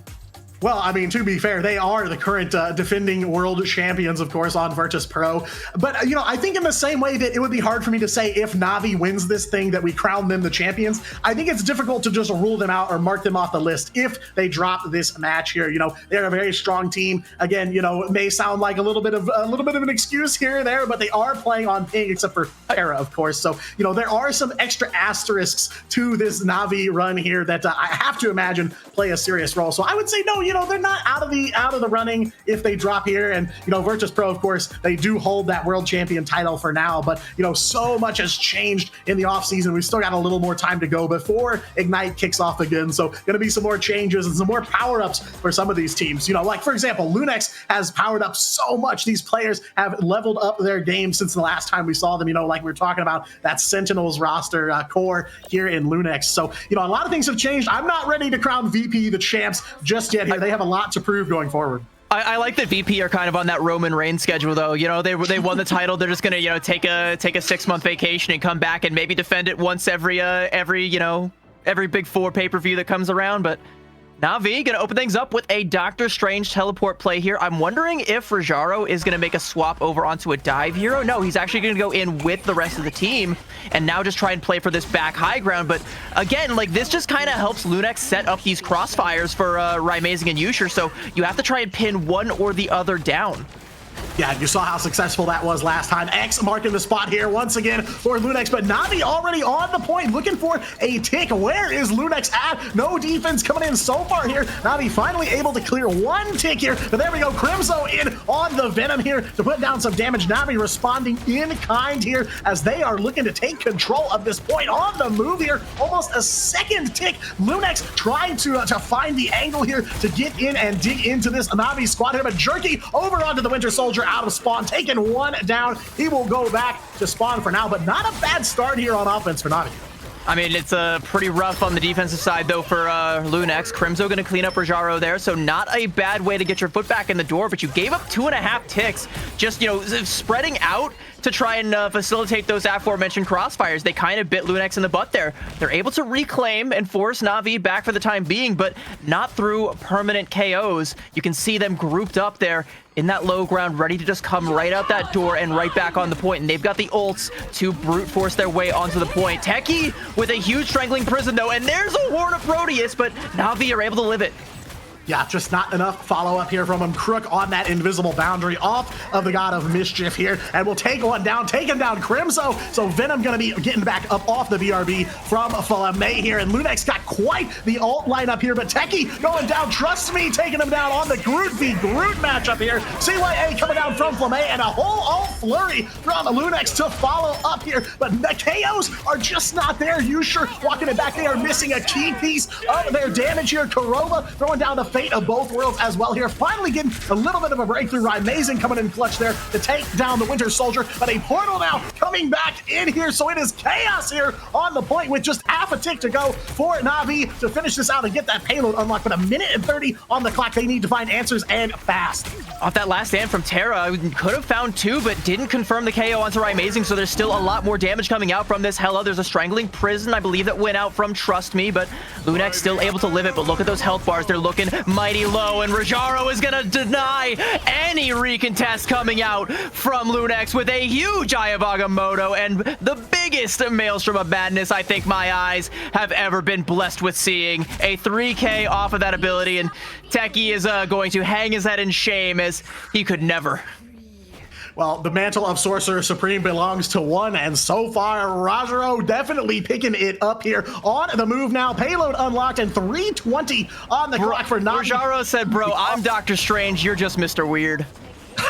Well, I mean, to be fair, they are the current defending world champions, of course, on Virtus Pro. But, I think in the same way that it would be hard for me to say if Na'Vi wins this thing that we crown them the champions, I think it's difficult to just rule them out or mark them off the list if they drop this match here. They're a very strong team. Again, it may sound like a little bit of an excuse here or there, but they are playing on ping, except for Terra, of course. So, there are some extra asterisks to this Na'Vi run here that I have to imagine play a serious role. So I would say no, they're not out of the running if they drop here. And Virtus Pro, of course, they do hold that world champion title for now, but so much has changed in the offseason. We've still got a little more time to go before Ignite kicks off again, so gonna be some more changes and some more power-ups for some of these teams. Like, for example, Lunex has powered up so much. These players have leveled up their game since the last time we saw them, like we were talking about that Sentinels roster core here in Lunex. So a lot of things have changed. I'm not ready to crown VP the champs just yet here. They have a lot to prove going forward. I like that VP are kind of on that Roman Reigns schedule, though. They won the title. They're just gonna take a 6-month vacation and come back and maybe defend it once every Big Four pay-per-view that comes around. But Na'Vi gonna open things up with a Doctor Strange teleport play here. I'm wondering if Rajaro is gonna make a swap over onto a dive hero. No, he's actually gonna go in with the rest of the team and now just try and play for this back high ground. But again, this just kind of helps Lunex set up these crossfires for Raimazing and Yusher. So you have to try and pin one or the other down. Yeah, you saw how successful that was last time. X marking the spot here once again for Lunex, but Na'Vi already on the point, looking for a tick. Where is Lunex at? No defense coming in so far here. Na'Vi finally able to clear one tick here, but there we go. Crimzo in on the Venom here to put down some damage. Na'Vi responding in kind here as they are looking to take control of this point. On the move here, almost a second tick. Lunex trying to find the angle here to get in and dig into this Na'Vi squad here, but Jerky over onto the Winter Soldier out of spawn, taking one down. He will go back to spawn for now, but not a bad start here on offense for Na'Vi. I mean, it's pretty rough on the defensive side, though, for Lunex. Crimzo going to clean up Rajaro there, so not a bad way to get your foot back in the door, but you gave up 2.5 ticks, just, spreading out to try and facilitate those aforementioned crossfires. They kind of bit Lunex in the butt there. They're able to reclaim and force Na'Vi back for the time being, but not through permanent KOs. You can see them grouped up there. in that low ground, ready to just come right out that door and right back on the point. And they've got the ults to brute force their way onto the point. Techie with a huge strangling prison though, and there's a Horn of Proteus, but Na'Vi are able to live it. Yeah, just not enough follow-up here from him. Crook on that invisible boundary off of the God of Mischief here, and we'll take one down, taking down Crimzo. So Venom gonna be getting back up off the BRB from Flamay here, and Lunex got quite the ult lineup here, but Techie going down, trust me, taking him down on the Groot v Groot matchup here. CYA coming down from Flamay, and a whole ult flurry from Lunex to follow up here, but the KOs are just not there. Yusher walking it back, they are missing a key piece of their damage here. Kurova throwing down the fate of both worlds as well here. Finally getting a little bit of a breakthrough. Amazing coming in clutch there to take down the Winter Soldier, but a portal now coming back in here, so it is chaos here on the point with just half a tick to go for Na'Vi to finish this out and get that payload unlocked. But a minute and 30 on the clock. They need to find answers and fast. Off that last stand from Terra, could have found two, but didn't confirm the KO onto Amazing, so there's still a lot more damage coming out from this Hela. There's a strangling prison, I believe, that went out from Trust Me, but Lunex still able to live it, but look at those health bars. They're looking mighty low, and Rajaro is gonna deny any recontest coming out from Lunex with a huge Eye of Agamotto and the biggest Maelstrom of Madness I think my eyes have ever been blessed with seeing. A 3K off of that ability, and Techie is going to hang his head in shame as he could never. Well, the mantle of Sorcerer Supreme belongs to one, and so far, Rajaro definitely picking it up here on the move now. Payload unlocked, and 3:20 on the clock for Na'Vi. Rajaro said, bro, I'm Doctor Strange, you're just Mr. Weird.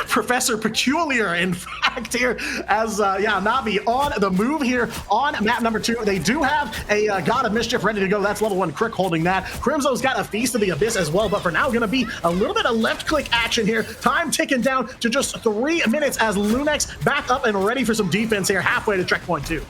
Professor Peculiar, in fact, here as Na'Vi on the move here on map number 2. They do have a God of Mischief ready to go. That's level 1 Crick holding that. Crimzo's got a Feast of the Abyss as well, but for now gonna be a little bit of left click action here. Time ticking down to just 3 minutes as Lunex back up and ready for some defense here halfway to checkpoint 2.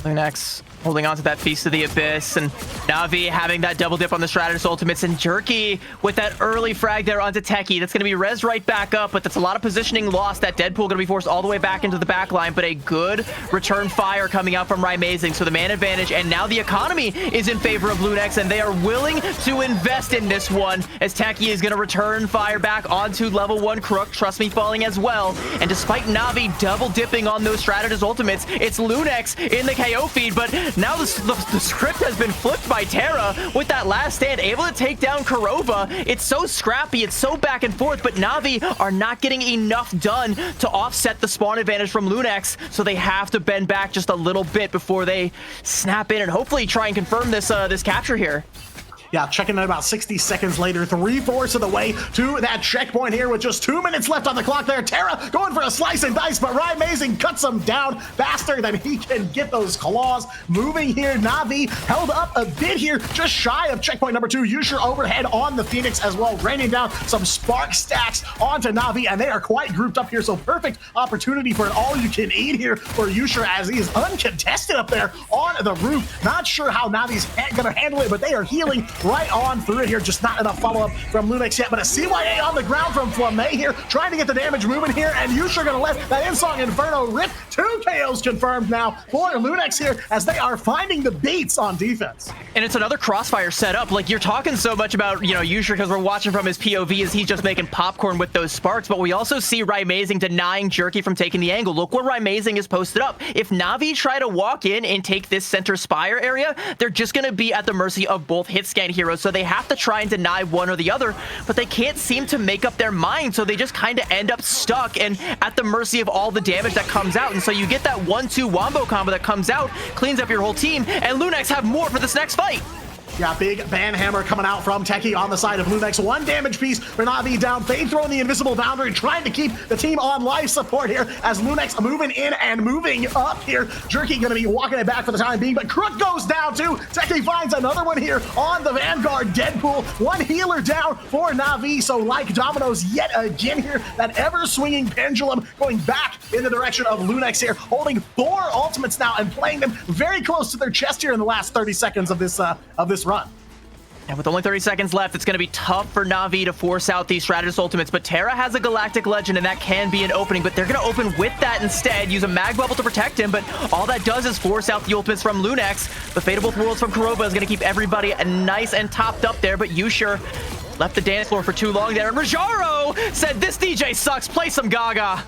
Lunex holding on to that Feast of the Abyss, and Na'Vi having that double dip on the Stratus ultimates, and Jerky with that early frag there onto Techie. That's going to be res right back up, but that's a lot of positioning lost. That Deadpool going to be forced all the way back into the back line, but a good return fire coming out from Amazing. So the man advantage, and now the economy is in favor of Lunex, and they are willing to invest in this one as Techie is going to return fire back onto level 1 Crook. Trust Me falling as well, and despite Na'Vi double dipping on those Stratus ultimates, it's Lunex in the KO feed, but now the script has been flipped by Terra with that last stand, able to take down Kurova. It's so scrappy, it's so back and forth, but Na'Vi are not getting enough done to offset the spawn advantage from Lunex, so they have to bend back just a little bit before they snap in and hopefully try and confirm this this capture here. Yeah, checking in about 60 seconds later, 3/4 of the way to that checkpoint here with just 2 minutes left on the clock there. Terra going for a slice and dice, but Amazing cuts him down faster than he can get those claws moving here. Na'Vi held up a bit here, just shy of checkpoint number 2. Yusher overhead on the Phoenix as well, raining down some spark stacks onto Na'Vi, and they are quite grouped up here, so perfect opportunity for an all-you-can-eat here for Yusher as he is uncontested up there on the roof. Not sure how Na'Vi's gonna handle it, but they are healing right on through it here. Just not enough follow-up from Lunex yet, but a CYA on the ground from Flamay here, trying to get the damage moving here, and Yusher gonna let that Insong Inferno rip. 2 KOs confirmed now for Lunex here as they are finding the beats on defense. And it's another crossfire setup. Like, you're talking so much about, you know, Yusher because we're watching from his POV as he's just making popcorn with those sparks, but we also see Amazing denying Jerky from taking the angle. Look where Amazing is posted up. If Na'Vi try to walk in and take this center spire area, they're just gonna be at the mercy of both hit scan heroes, so they have to try and deny one or the other, but they can't seem to make up their mind, so they just kind of end up stuck and at the mercy of all the damage that comes out. And so you get that 1-2 wombo combo that comes out, cleans up your whole team, and Lunex have more for this next fight. Yeah, big banhammer coming out from Techie on the side of Lunex. 1 damage piece for Na'Vi down. Fade throwing the invisible boundary, trying to keep the team on life support here as Lunex moving in and moving up here. Jerky going to be walking it back for the time being, but Crook goes down too. Techie finds another one here on the Vanguard. Deadpool, 1 healer down for Na'Vi. So like dominoes yet again here, that ever-swinging pendulum going back in the direction of Lunex here, holding 4 ultimates now and playing them very close to their chest here in the last 30 seconds of this run. And with only 30 seconds left, it's going to be tough for Na'Vi to force out these Stratus ultimates, but Terra has a Galactic Legend, and that can be an opening, but they're going to open with that instead, use a Mag Bubble to protect him, but all that does is force out the ultimates from Lunex. The Fate of Both Worlds from Kurova is going to keep everybody nice and topped up there, but Yusher left the dance floor for too long there. And Rajaro said, this DJ sucks, play some Gaga.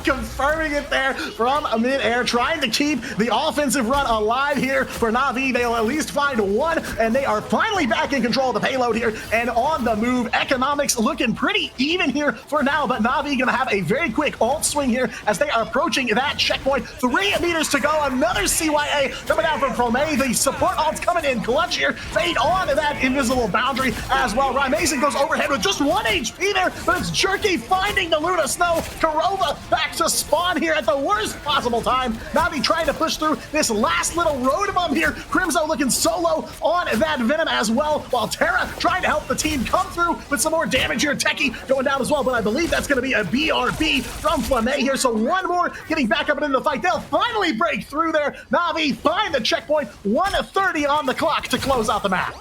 Confirming it there from mid-air, trying to keep the offensive run alive here for Na'Vi. They'll at least find one, and they are finally back in control of the payload here and on the move. Economics looking pretty even here for now, but Na'Vi gonna have a very quick ult swing here as they are approaching that checkpoint. 3 meters to go. Another CYA coming down from Promay. The support ult's coming in clutch here. Fade on to that invisible boundary as well. Mason goes overhead with just 1 HP there, but it's Jerky finding the Luna Snow. Karova back to spawn here at the worst possible time. Na'Vi trying to push through this last little road bump here. Crimzo looking solo on that Venom as well, while Terra trying to help the team come through with some more damage here. Techie going down as well, but I believe that's going to be a BRB from Flamme here. So one more getting back up into the fight. They'll finally break through there. Na'Vi find the checkpoint. 1:30 on the clock to close out the map.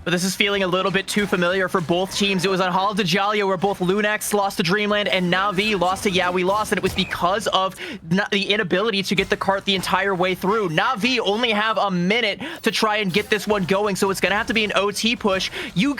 But this is feeling a little bit too familiar for both teams. It was on Hall of Dajalia where both Lunax lost to Dreamland and Na'Vi lost to Yeah We Lost, and it was because of the inability to get the cart the entire way through. Na'Vi only have a minute to try and get this one going, so it's going to have to be an OT push. You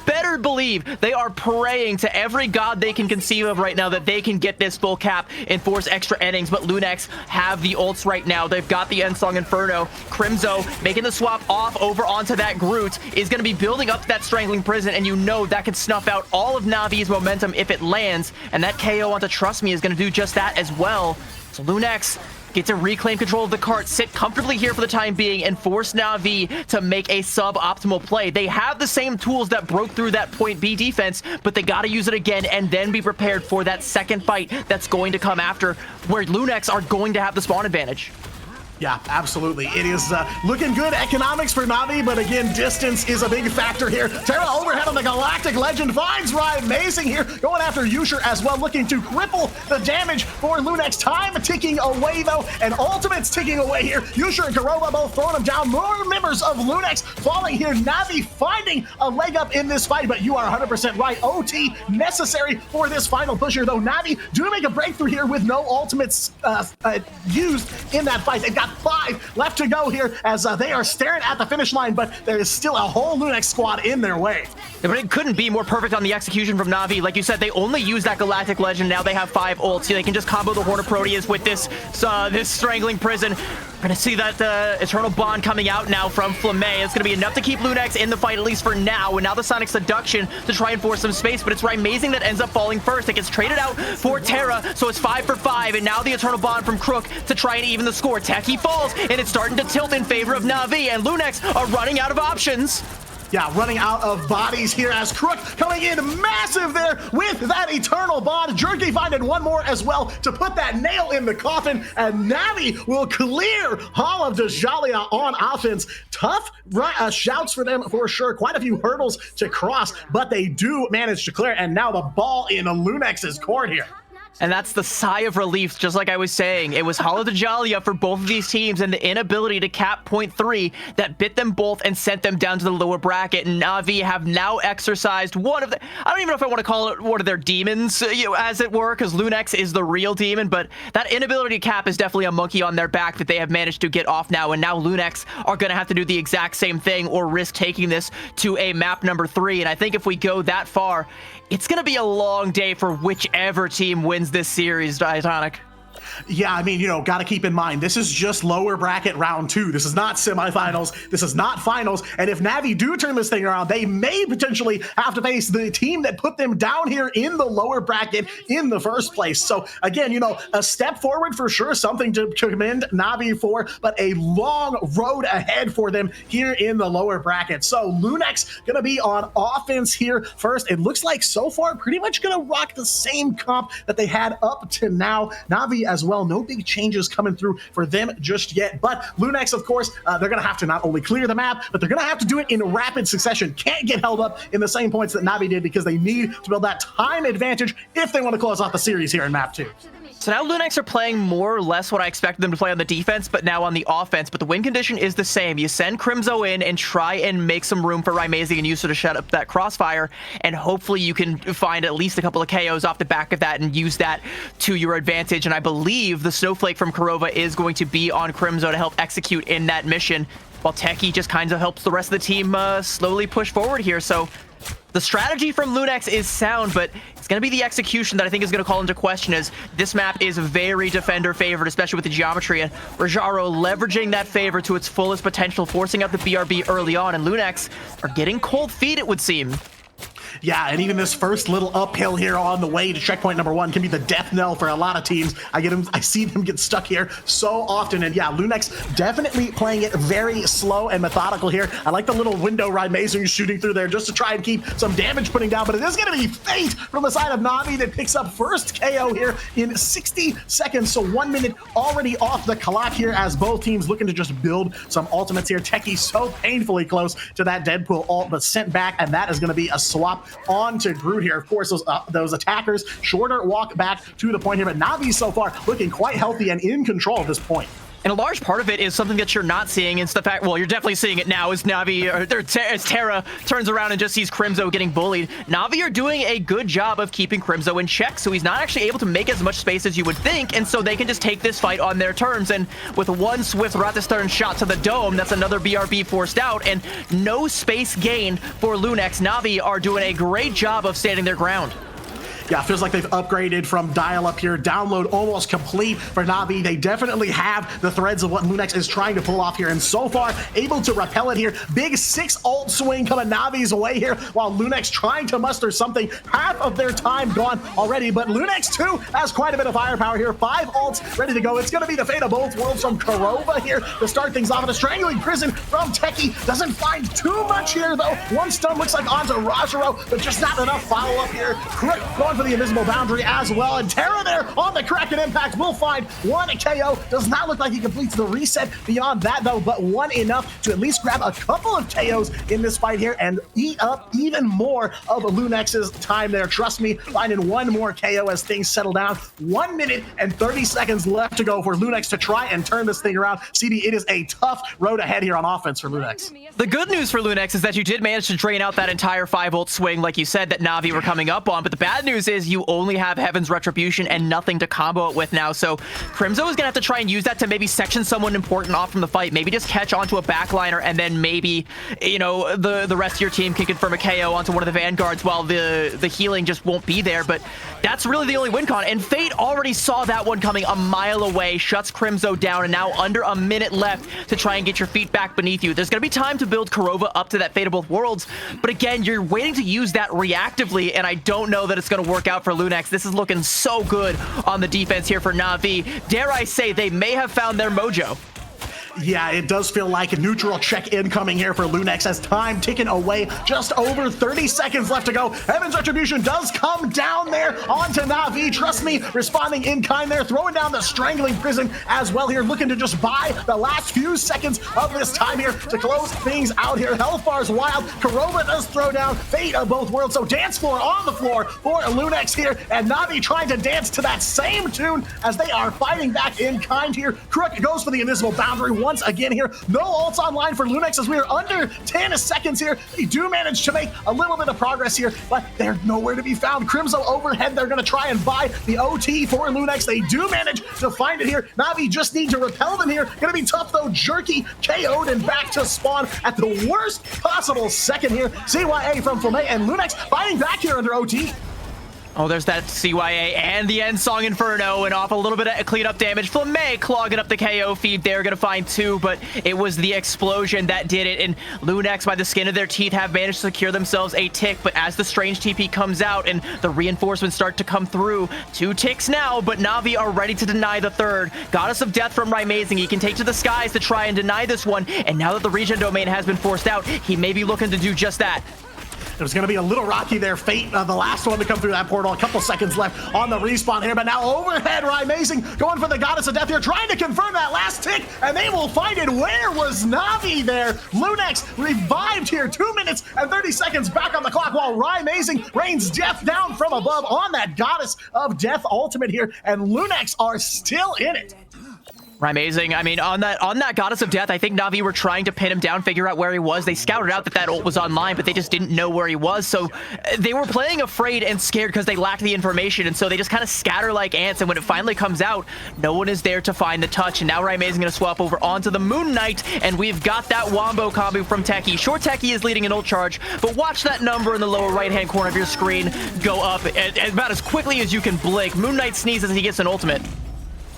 better believe they are praying to every god they can conceive of right now that they can get this full cap and force extra innings, but Lunax have the ults right now. They've got the Ensong Inferno. Crimzo making the swap off over onto that Groot is going to be building up that Strangling Prison, and you know that could snuff out all of Navi's momentum if it lands, and that KO onto Trust Me is going to do just that as well. So Lunax get to reclaim control of the cart, sit comfortably here for the time being, and force Na'Vi to make a sub-optimal play. They have the same tools that broke through that point B defense, but they got to use it again and then be prepared for that second fight that's going to come after, where Lunax are going to have the spawn advantage. Yeah, absolutely. It is looking good economics for Na'Vi, but again, distance is a big factor here. Terra overhead on the Galactic Legend finds Amazing here, going after Yusher as well, looking to cripple the damage for Lunax. Time ticking away though, and Ultimate's ticking away here. Yusher and Karova both throwing him down. More members of Lunax falling here. Na'Vi finding a leg up in this fight, but you are 100% right. OT necessary for this final push here, though. Na'Vi do make a breakthrough here with no ultimates used in that fight. They've got 5 left to go here as they are staring at the finish line, but there is still a whole Lunax squad in their way. But it couldn't be more perfect on the execution from Na'Vi. Like you said, they only use that Galactic Legend. Now they have 5 ults. They can just combo the Horn of Proteus with this Strangling Prison. We're going to see that Eternal Bond coming out now from Flamme. It's going to be enough to keep Lunax in the fight, at least for now. And now the Sonic Seduction to try and force some space, but it's Amazing that ends up falling first. It gets traded out for Terra, so it's 5 for 5. And now the Eternal Bond from Crook to try and even the score. Techie falls, and it's starting to tilt in favor of Na'Vi, and Lunax are running out of options. Yeah, running out of bodies here as Crook coming in massive there with that Eternal Bond. Jerky finding one more as well to put that nail in the coffin, and Na'Vi will clear Hall of Dajalia on offense. Tough shouts for them for sure. Quite a few hurdles to cross, but they do manage to clear, and now the ball in Lunax's court here. And that's the sigh of relief, just like I was saying. It was Hall of Dajalia for both of these teams and the inability to cap point 3 that bit them both and sent them down to the lower bracket. And Na'Vi have now exercised one of the, I don't even know if I want to call it one of their demons, as it were, because Lunax is the real demon, but that inability to cap is definitely a monkey on their back that they have managed to get off now. And now Lunax are going to have to do the exact same thing or risk taking this to a map number 3. And I think if we go that far, it's going to be a long day for whichever team wins this series, Diatonic. Yeah, I mean, got to keep in mind, this is just lower bracket round 2. This is not semifinals. This is not finals. And if Na'Vi do turn this thing around, they may potentially have to face the team that put them down here in the lower bracket in the first place. So again, a step forward for sure, something to commend Na'Vi for, but a long road ahead for them here in the lower bracket. So Lunax going to be on offense here first. It looks like so far pretty much going to rock the same comp that they had up to now. Na'Vi as well, no big changes coming through for them just yet, but Lunax, of course, they're gonna have to not only clear the map, but they're gonna have to do it in rapid succession. Can't get held up in the same points that Na'Vi did, because they need to build that time advantage if they want to close off the series here in map 2. So now Lunax are playing more or less what I expected them to play on the defense, but now on the offense. But the win condition is the same. You send Crimzo in and try and make some room for Amazing and Yusha to shut up that crossfire, and hopefully you can find at least a couple of KOs off the back of that and use that to your advantage. And I believe the Snowflake from Karova is going to be on Crimzo to help execute in that mission, while Techie just kind of helps the rest of the team slowly push forward here. So The strategy from Lunex is sound, but it's going to be the execution that I think is going to call into question, as this map is very defender favored, especially with the geometry, and Rajaro leveraging that favor to its fullest potential, forcing out the BRB early on, and Lunex are getting cold feet, it would seem. Yeah, and even this first little uphill here on the way to checkpoint number 1 can be the death knell for a lot of teams. I see them get stuck here so often, and yeah, Lunex definitely playing it very slow and methodical here. I like the little window Rymazer shooting through there just to try and keep some damage putting down, but it is going to be Fate from the side of Na'Vi that picks up first KO here in 60 seconds, so 1 minute already off the clock here as both teams looking to just build some ultimates here. Techie so painfully close to that Deadpool ult, but sent back, and that is going to be a swap on to Groot here. Of course, those attackers, shorter walk back to the point here, but Na'Vi so far looking quite healthy and in control at this point. And a large part of it is something that you're not seeing. It's the fact, well, you're definitely seeing it now as Na'Vi, as Terra turns around and just sees Crimzo getting bullied. Na'Vi are doing a good job of keeping Crimzo in check, so he's not actually able to make as much space as you would think, and so they can just take this fight on their terms. And with one swift Ratastern shot to the dome, that's another BRB forced out, and no space gained for Lunex. Na'Vi are doing a great job of standing their ground. Yeah, feels like they've upgraded from dial-up here. Download almost complete for Na'Vi. They definitely have the threads of what Lunex is trying to pull off here, and so far able to repel it here. Big 6 ult swing coming Na'Vi's way here, while Lunex trying to muster something. Half of their time gone already, but Lunex too has quite a bit of firepower here. 5 ults ready to go. It's going to be the fate of both worlds from Kurova here to start things off. And a strangling prison from Techie doesn't find too much here though. One stun looks like onto Rajaro, but just not enough follow-up here. Quick going for the invisible boundary as well, and Terra there on the Kraken impact will find 1 KO. Does not look like he completes the reset beyond that though, but 1 enough to at least grab a couple of KOs in this fight here and eat up even more of Lunex's time there. Trust me, finding 1 more KO as things settle down. 1 minute and 30 seconds left to go for Lunex to try and turn this thing around. CB, it is a tough road ahead here on offense for Lunex. The good news for Lunex is that you did manage to drain out that entire 5 ult swing, like you said, that Na'Vi were coming up on, but the bad news is you only have Heaven's Retribution and nothing to combo it with now, so Crimzo is gonna have to try and use that to maybe section someone important off from the fight, maybe just catch onto a backliner, and then maybe, you know, the rest of your team can confirm a KO onto one of the Vanguards while the healing just won't be there. But that's really the only win con, and Fate already saw that one coming a mile away, shuts Crimzo down, and now under a minute left to try and get your feet back beneath you. There's gonna be time to build Kurova up to that Fate of both worlds, but again, you're waiting to use that reactively, and I don't know that it's gonna work out for Lunex. This is looking so good on the defense here for Na'Vi. Dare I say, they may have found their mojo. Yeah, it does feel like a neutral check incoming here for Lunex as time ticking away. Just over 30 seconds left to go. Heaven's Retribution does come down there onto Na'Vi. Trust me, responding in kind there, throwing down the strangling prison as well here, looking to just buy the last few seconds of this time here to close things out here. Hellfar's wild. Kurova does throw down Fate of both worlds. So dance floor on the floor for Lunex here, and Na'Vi trying to dance to that same tune as they are fighting back in kind here. Crook goes for the invisible boundary once again here. No ults online for Lunex as we are under 10 seconds here. They do manage to make a little bit of progress here, but they're nowhere to be found. Crimzo overhead, they're going to try and buy the OT for Lunex. They do manage to find it here. Na'Vi just need to repel them here. Going to be tough though. Jerky KO'd and back to spawn at the worst possible second here. CYA from Flamme, and Lunex fighting back here under OT. Oh, there's that CYA and the End Song Inferno, and off a little bit of cleanup damage. Flamme clogging up the KO feed. They're going to find 2, but it was the explosion that did it. And Lunex, by the skin of their teeth, have managed to secure themselves a tick. But as the Strange TP comes out and the reinforcements start to come through, 2 ticks now, but Na'Vi are ready to deny the 3rd. Goddess of Death from Rymazing. He can take to the skies to try and deny this one. And now that the regen domain has been forced out, he may be looking to do just that. It was going to be a little rocky there. Fate, the last one to come through that portal. A couple seconds left on the respawn here, but now overhead, Rymazing going for the Goddess of Death here, trying to confirm that last tick, and they will find it. Where was Na'Vi there? Lunex revived here. 2 minutes and 30 seconds back on the clock, while Rymazing rains death down from above on that Goddess of Death ultimate here, and Lunex are still in it. Amazing. I mean, on that Goddess of Death, I think Na'Vi were trying to pin him down, figure out where he was. They scouted out that ult was online, but they just didn't know where he was. So they were playing afraid and scared because they lacked the information. And so they just kind of scatter like ants. And when it finally comes out, no one is there to find the touch. And now Amazing going to swap over onto the Moon Knight. And we've got that wombo combo from Techie. Sure, Techie is leading an ult charge, but watch that number in the lower right-hand corner of your screen go up about as quickly as you can blink. Moon Knight sneezes as he gets an ultimate.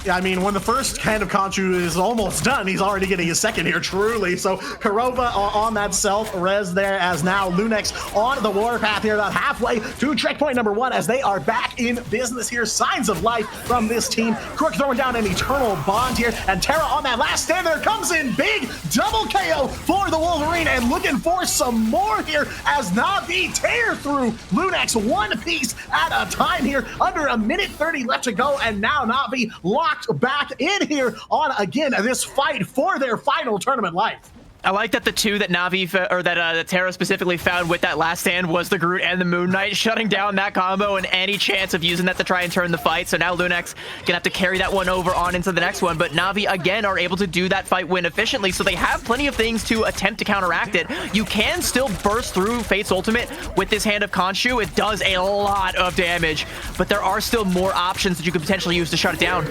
Yeah, I mean, when the first hand of Khonshu is almost done, he's already getting his second here, truly. So Korova on that self-res there, as now Lunex on the warpath here, about halfway to checkpoint number 1, as they are back in business here. Signs of life from this team. Crook throwing down an eternal bond here, and Terra on that last stand there comes in big, double KO for the Wolverine, and looking for some more here as Na'Vi tear through Lunex one piece at a time here. Under a minute 30 left to go, and now Na'Vi locked back in here on, again, this fight for their final tournament life. I like that the two that that Terra specifically found with that last stand was the Groot and the Moon Knight, shutting down that combo and any chance of using that to try and turn the fight. So now Lunex gonna have to carry that one over on into the next one, but Na'Vi again are able to do that fight win efficiently, so they have plenty of things to attempt to counteract it. You can still burst through Fate's ultimate with this Hand of Khonshu. It does a lot of damage, but there are still more options that you could potentially use to shut it down.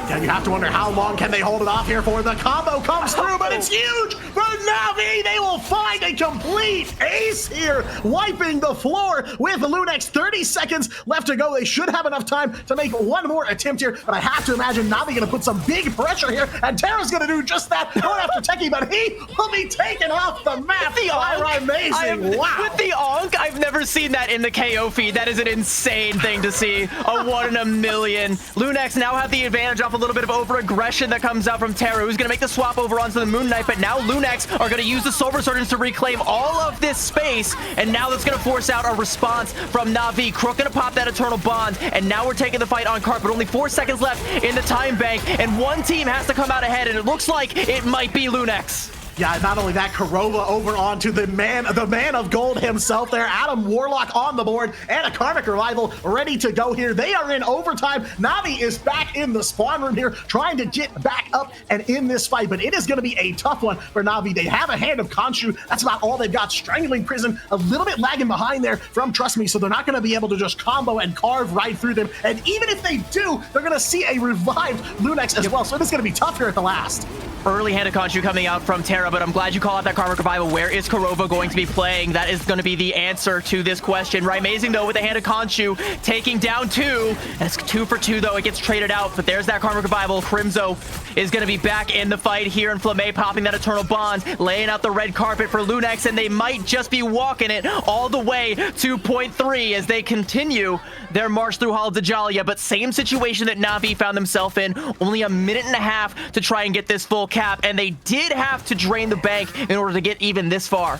Yeah, you have to wonder how long can they hold it off here for. The combo comes through, but it's huge for Na'Vi. They will find a complete ace here, wiping the floor with Lunex. 30 seconds left to go. They should have enough time to make one more attempt here, but I have to imagine Na'Vi going to put some big pressure here, and Terra's going to do just that, going after Techie, but he will be taken off the map by Amazing. Wow. With the Onk, I've never seen that in the KO feed. That is an insane thing to see. A 1 in a million. Lunex now have the advantage off a little bit of over-aggression that comes out from Terra, who's going to make the swap over onto the Moon Knight, but now Lunex are going to use the Soul Resurgence to reclaim all of this space, and now that's going to force out a response from Na'Vi. Crook going to pop that Eternal Bond, and now we're taking the fight on Carpet. Only 4 seconds left in the time bank, and one team has to come out ahead, and it looks like it might be Lunex. Yeah, not only that, Korova over onto the man of gold himself there. Adam Warlock on the board, and a Karmic Revival ready to go here. They are in overtime. Na'Vi is back in the spawn room here, trying to get back up and in this fight, but it is going to be a tough one for Na'Vi. They have a Hand of Khonshu. That's about all they've got. Strangling Prison, a little bit lagging behind there from Trust Me, so they're not going to be able to just combo and carve right through them. And even if they do, they're going to see a revived Lunex as well, so it is going to be tough here at the last. Early Hand of Khonshu coming out from Terra, but I'm glad you call out that Karmic Revival. Where is Korova going to be playing? That is going to be the answer to this question. Amazing, though, with the Hand of Khonshu taking down 2. And it's 2 for 2, though. It gets traded out, but there's that Karmic Revival. Crimzo is going to be back in the fight here, and Flamme popping that Eternal Bond, laying out the red carpet for Lunex, and they might just be walking it all the way to point 3 as they continue their march through Hall of Dajalia. But same situation that Na'Vi found themselves in. Only a minute and a half to try and get this full cap, and they did have to drain the bank in order to get even this far.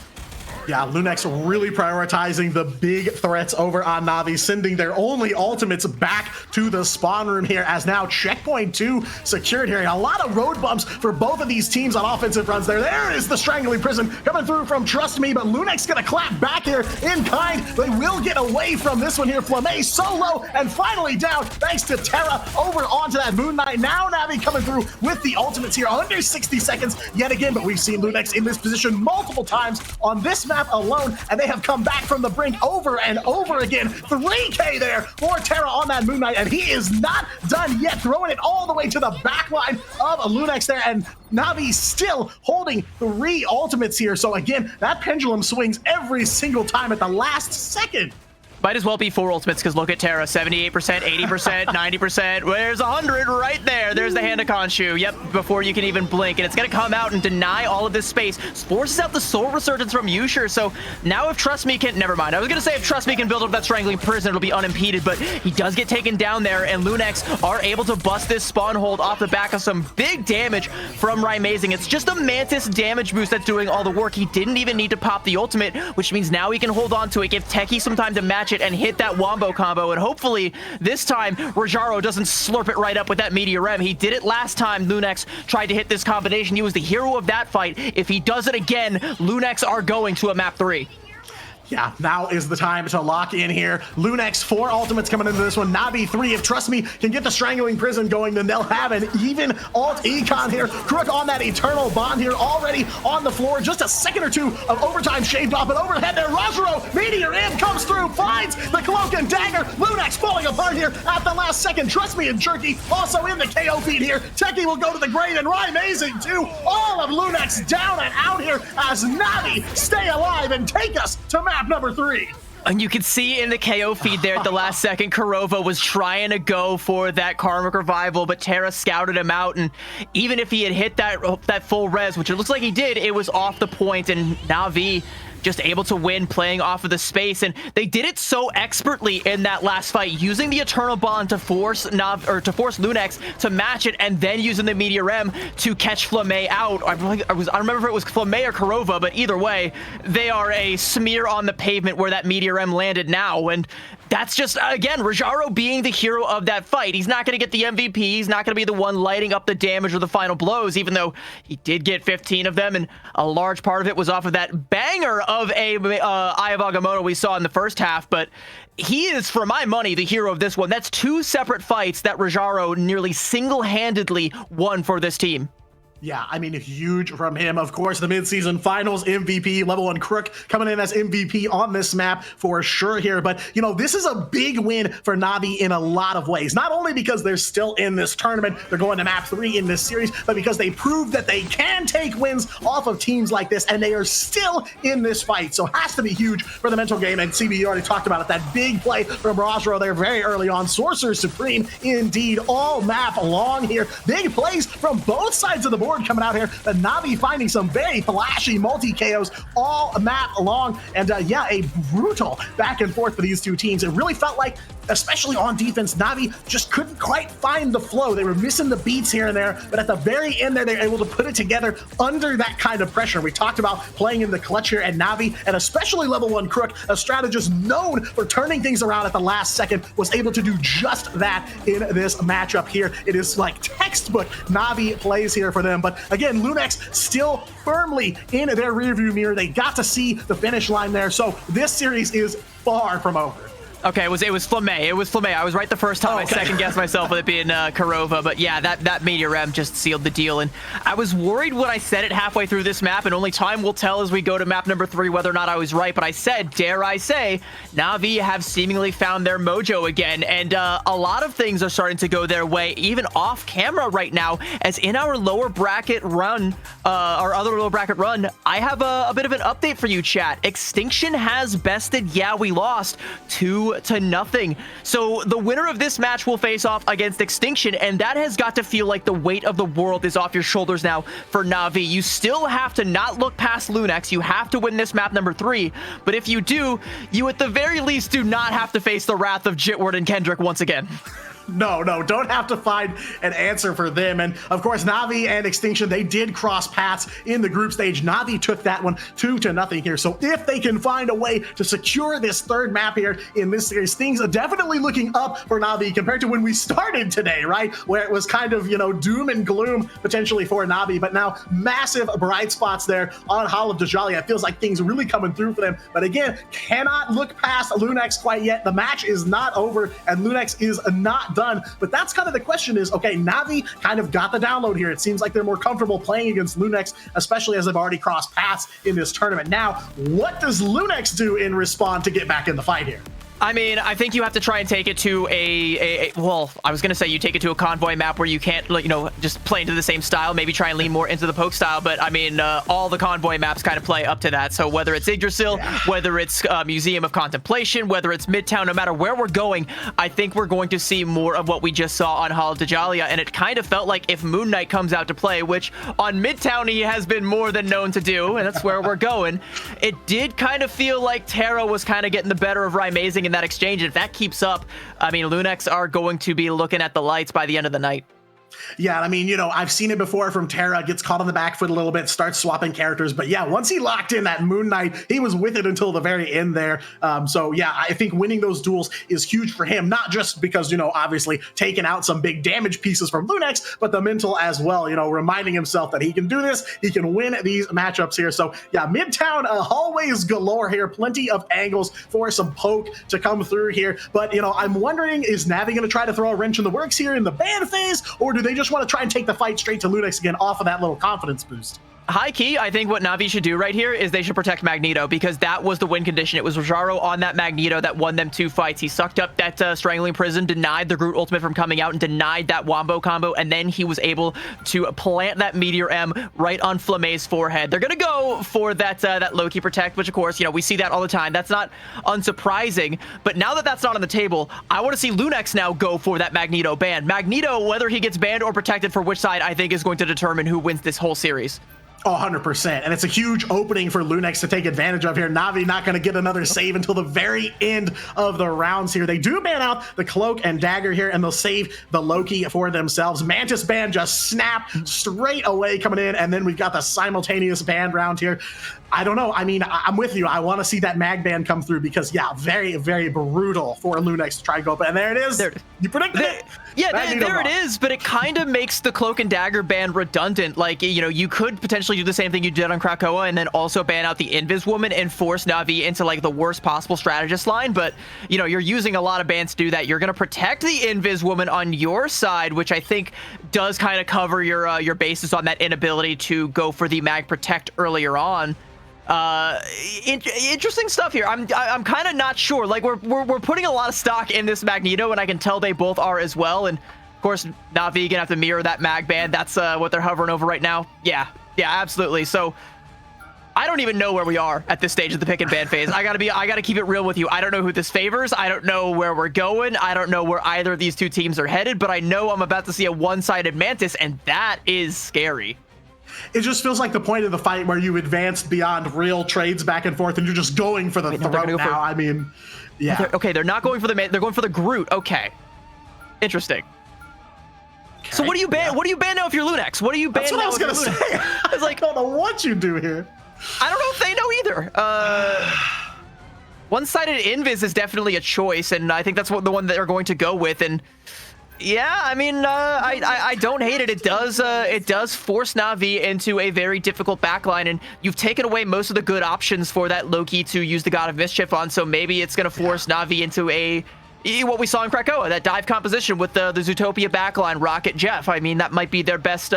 Yeah, Lunex really prioritizing the big threats over on Na'Vi, sending their only ultimates back to the spawn room here, as now checkpoint 2 secured here. A lot of road bumps for both of these teams on offensive runs there. There is the Strangling Prison coming through from Trust Me, but Lunex gonna clap back here in kind. They will get away from this one here. Flamme solo and finally down thanks to Terra over onto that Moon Knight. Now Na'Vi coming through with the ultimates here under 60 seconds yet again, but we've seen Lunex in this position multiple times on this map alone, and they have come back from the brink over and over again. 3K there for Terra on that Moon Knight, and he is not done yet, throwing it all the way to the back line of Lunex there, and Na'Vi still holding 3 ultimates here. So again, that pendulum swings every single time at the last second. Might as well be 4 ultimates, because look at Terra, 78%, 80%, 90%. There's 100 right there. There's the Hand of Khonshu. Yep, before you can even blink. And it's going to come out and deny all of this space. Forces out the Soul Resurgence from Yushir. So now if Trust Me can... Never mind. I was going to say if Trust Me can build up that Strangling Prison, it'll be unimpeded. But he does get taken down there. And Lunex are able to bust this spawn hold off the back of some big damage from Amazing. It's just a Mantis damage boost that's doing all the work. He didn't even need to pop the ultimate, which means now he can hold on to it, give Techie some time to match it, and hit that wombo combo. And hopefully this time Rajaro doesn't slurp it right up with that Meteor M. He did it last time Lunex tried to hit this combination. He was the hero of that fight. If he does it again, Lunex are going to a map 3. Yeah, now is the time to lock in here. Lunex, 4 ultimates coming into this one. Navi, 3. If Trust Me can get the Strangling Prison going, then they'll have an even alt econ here. Crook on that Eternal Bond here, already on the floor. Just a second or two of overtime shaved off, but overhead there, Rajaro, Meteor Imp comes through, finds the Cloak and Dagger. Lunex falling apart here at the last second. Trust Me and Jerky also in the KO feed here. Techie will go to the grave, and Rymazing too. All of Lunex down and out here as Navi stay alive and take us to map number 3. And you can see in the KO feed there at the last second, Kurova was trying to go for that Karmic Revival, but Terra scouted him out, and even if he had hit that full res, which it looks like he did, it was off the point, and Na'Vi just able to win playing off of the space. And they did it so expertly in that last fight, using the Eternal Bond to force Lunex to match it, and then using the Meteor M to catch Flamme out. I don't remember if it was Flamme or Kurova, but either way, they are a smear on the pavement where that Meteor M landed now. And that's just, again, Rajaro being the hero of that fight. He's not going to get the MVP. He's not going to be the one lighting up the damage or the final blows, even though he did get 15 of them, and a large part of it was off of that banger of a Eye of Agamotto we saw in the first half. But he is, for my money, the hero of this one. That's 2 separate fights that Rajaro nearly single-handedly won for this team. Yeah, I mean, huge from him. Of course, the midseason finals MVP, level 1 Crook coming in as MVP on this map for sure here. But, you know, this is a big win for Navi in a lot of ways. Not only because they're still in this tournament, they're going to map 3 in this series, but because they proved that they can take wins off of teams like this, and they are still in this fight. So it has to be huge for the mental game. And CB, you already talked about it, that big play from Rajaro there very early on. Sorcerer Supreme, indeed, all map long here. Big plays from both sides of the board coming out here. The Navi finding some very flashy multi-KOs all map long. And yeah, a brutal back and forth for these two teams. It really felt like, especially on defense, Navi just couldn't quite find the flow. They were missing the beats here and there, but at the very end there, they were able to put it together under that kind of pressure. We talked about playing in the clutch here, and Navi, and especially level 1 Crook, a strategist known for turning things around at the last second, was able to do just that in this matchup here. It is like textbook Navi plays here for them. But again, Lunex still firmly in their rearview mirror. They got to see the finish line there. So this series is far from over. Okay, it was Flamme. It was Flamme. I was right the first time. Oh, okay. I second-guessed myself with it being Kurova. But yeah, that Meteor M just sealed the deal. And I was worried when I said it halfway through this map, and only time will tell as we go to map number 3 whether or not I was right. But I said, dare I say, Na'Vi have seemingly found their mojo again. And a lot of things are starting to go their way, even off camera right now, as in our lower bracket run, our other lower bracket run, I have a bit of an update for you, chat. Extinction has bested Yeah We Lost 2-0. So the winner of this match will face off against Extinction, and that has got to feel like the weight of the world is off your shoulders now for Na'Vi. You still have to not look past Lunex. You have to win this map number 3, but if you do, you at the very least do not have to face the wrath of Jitward and Kendrick once again. No, don't have to find an answer for them. And of course, Na'Vi and Extinction, they did cross paths in the group stage. Na'Vi took that one 2-0 here. So if they can find a way to secure this third map here in this series, things are definitely looking up for Na'Vi compared to when we started today, right? Where it was kind of, you know, doom and gloom potentially for Na'Vi, but now massive bright spots there on Hall of Djalia. It feels like things are really coming through for them. But again, cannot look past Lunex quite yet. The match is not over, and Lunex is not done. But that's kind of the question is, okay, Na'Vi kind of got the download here. It seems like they're more comfortable playing against Lunex, especially as they've already crossed paths in this tournament. Now, what does Lunex do in response to get back in the fight here? I mean, I think you have to try and take it to well, I was going to say you take it to a convoy map where you can't, you know, just play into the same style, maybe try and lean more into the poke style. But I mean, all the convoy maps kind of play up to that. So whether it's Yggdrasil, whether it's Museum of Contemplation, whether it's Midtown, no matter where we're going, I think we're going to see more of what we just saw on Hall of Djalia. And it kind of felt like if Moon Knight comes out to play, which on Midtown he has been more than known to do, and that's where we're going, it did kind of feel like Terra was kind of getting the better of Rymazing in that exchange. And if that keeps up, I mean, Lunex are going to be looking at the lights by the end of the night. Yeah, I mean, I've seen it before from Terra, gets caught on the back foot a little bit, starts swapping characters. But yeah, once he locked in that Moon Knight, he was with it until the very end there. So yeah, I think winning those duels is huge for him, not just because, obviously taking out some big damage pieces from Lunex, but the mental as well, reminding himself that he can do this, he can win these matchups here. So yeah, Midtown hallways galore here, plenty of angles for some poke to come through here. But, I'm wondering, is Navi going to try to throw a wrench in the works here in the ban phase, or do they just want to try and take the fight straight to Lunex again off of that little confidence boost? High key, I think what Na'Vi should do right here is they should protect Magneto, because that was the win condition. It was Rojaro on that Magneto that won them 2 fights. He sucked up that Strangling Prison, denied the Groot ultimate from coming out, and denied that Wombo combo, and then he was able to plant that Meteor M right on Flame's forehead. They're going to go for that Loki protect, which of course, we see that all the time. That's not unsurprising, but now that that's not on the table, I want to see Lunex now go for that Magneto ban. Magneto, whether he gets banned or protected for which side, I think is going to determine who wins this whole series. Oh, 100%. And it's a huge opening for Lunex to take advantage of here. Na'Vi not going to get another save until the very end of the rounds here. They do ban out the Cloak and Dagger here, and they'll save the Loki for themselves. Mantis ban just snap straight away coming in, and then we've got the simultaneous ban round here. I don't know. I mean, I'm with you. I want to see that mag ban come through because, yeah, very, very brutal for Lunex to try and go up. And there it is. You predicted it. Yeah, there it is, but it kind of makes the Cloak and Dagger ban redundant. Like, you could potentially do the same thing you did on Krakoa and then also ban out the Invis Woman and force Na'Vi into, like, the worst possible strategist line. But, you're using a lot of bans to do that. You're going to protect the Invis Woman on your side, which I think does kind of cover your basis on that inability to go for the mag protect earlier on. Interesting stuff here. I'm kind of not sure. Like we're putting a lot of stock in this Magneto, and I can tell they both are as well. And of course, Na'Vi gonna have to mirror that mag ban. That's what they're hovering over right now. Yeah, absolutely. So I don't even know where we are at this stage of the pick and ban phase. I gotta keep it real with you. I don't know who this favors. I don't know where we're going. I don't know where either of these two teams are headed. But I know I'm about to see a one-sided Mantis, and that is scary. It just feels like the point of the fight where you advanced beyond real trades back and forth and you're just going for the throat now. I mean, yeah. They're not going for they're going for the Groot. Okay. Interesting. Okay, so what do you ban? Yeah. What do you ban now if you're Lunex? What do you ban now? That's what I was going to say. It's like, I don't know what you do here. I don't know if they know either. One-sided Invis is definitely a choice, and I think that's the one that they're going to go with. And yeah, I mean, I don't hate it. It does force Na'Vi into a very difficult backline, and you've taken away most of the good options for that Loki to use the God of Mischief on. So maybe it's going to force Na'Vi into what we saw in Krakoa, that dive composition with the Zootopia backline, Rocket Jeff. I mean, that might be their best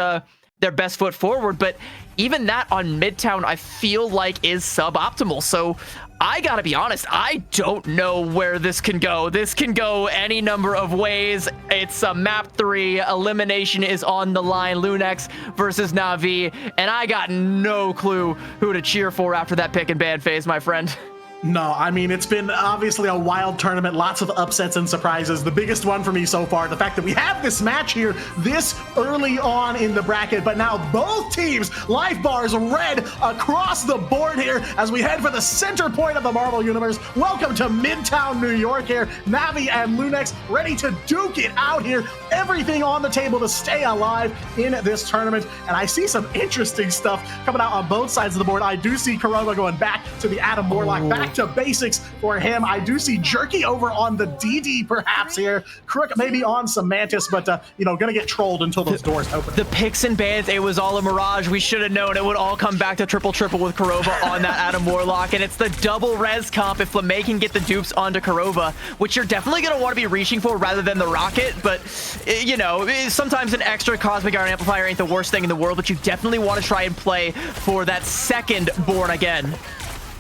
foot forward, but even that on Midtown, I feel like is suboptimal. So I gotta be honest, I don't know where this can go. This can go any number of ways. It's a map 3. Elimination is on the line. Lunex versus Na'Vi, and I got no clue who to cheer for after that pick and ban phase, my friend. No, I mean, it's been obviously a wild tournament, lots of upsets and surprises. The biggest one for me so far, the fact that we have this match here this early on in the bracket, but now both teams, life bars red across the board here as we head for the center point of the Marvel Universe. Welcome to Midtown, New York here. Na'Vi and Lunex ready to duke it out here. Everything on the table to stay alive in this tournament. And I see some interesting stuff coming out on both sides of the board. I do see Kurova going back to the Adam Warlock, back to basics for him. I do see Jerky over on the DD perhaps here. Crook maybe on some Mantis, but gonna get trolled until those doors open. The picks and bans, it was all a mirage. We should have known it would all come back to triple with Kurova on that Adam Warlock, and it's the double res comp if Flame can get the dupes onto Kurova, which you're definitely gonna want to be reaching for rather than the rocket. But sometimes an extra Cosmic Iron Amplifier ain't the worst thing in the world, but you definitely want to try and play for that second Born Again.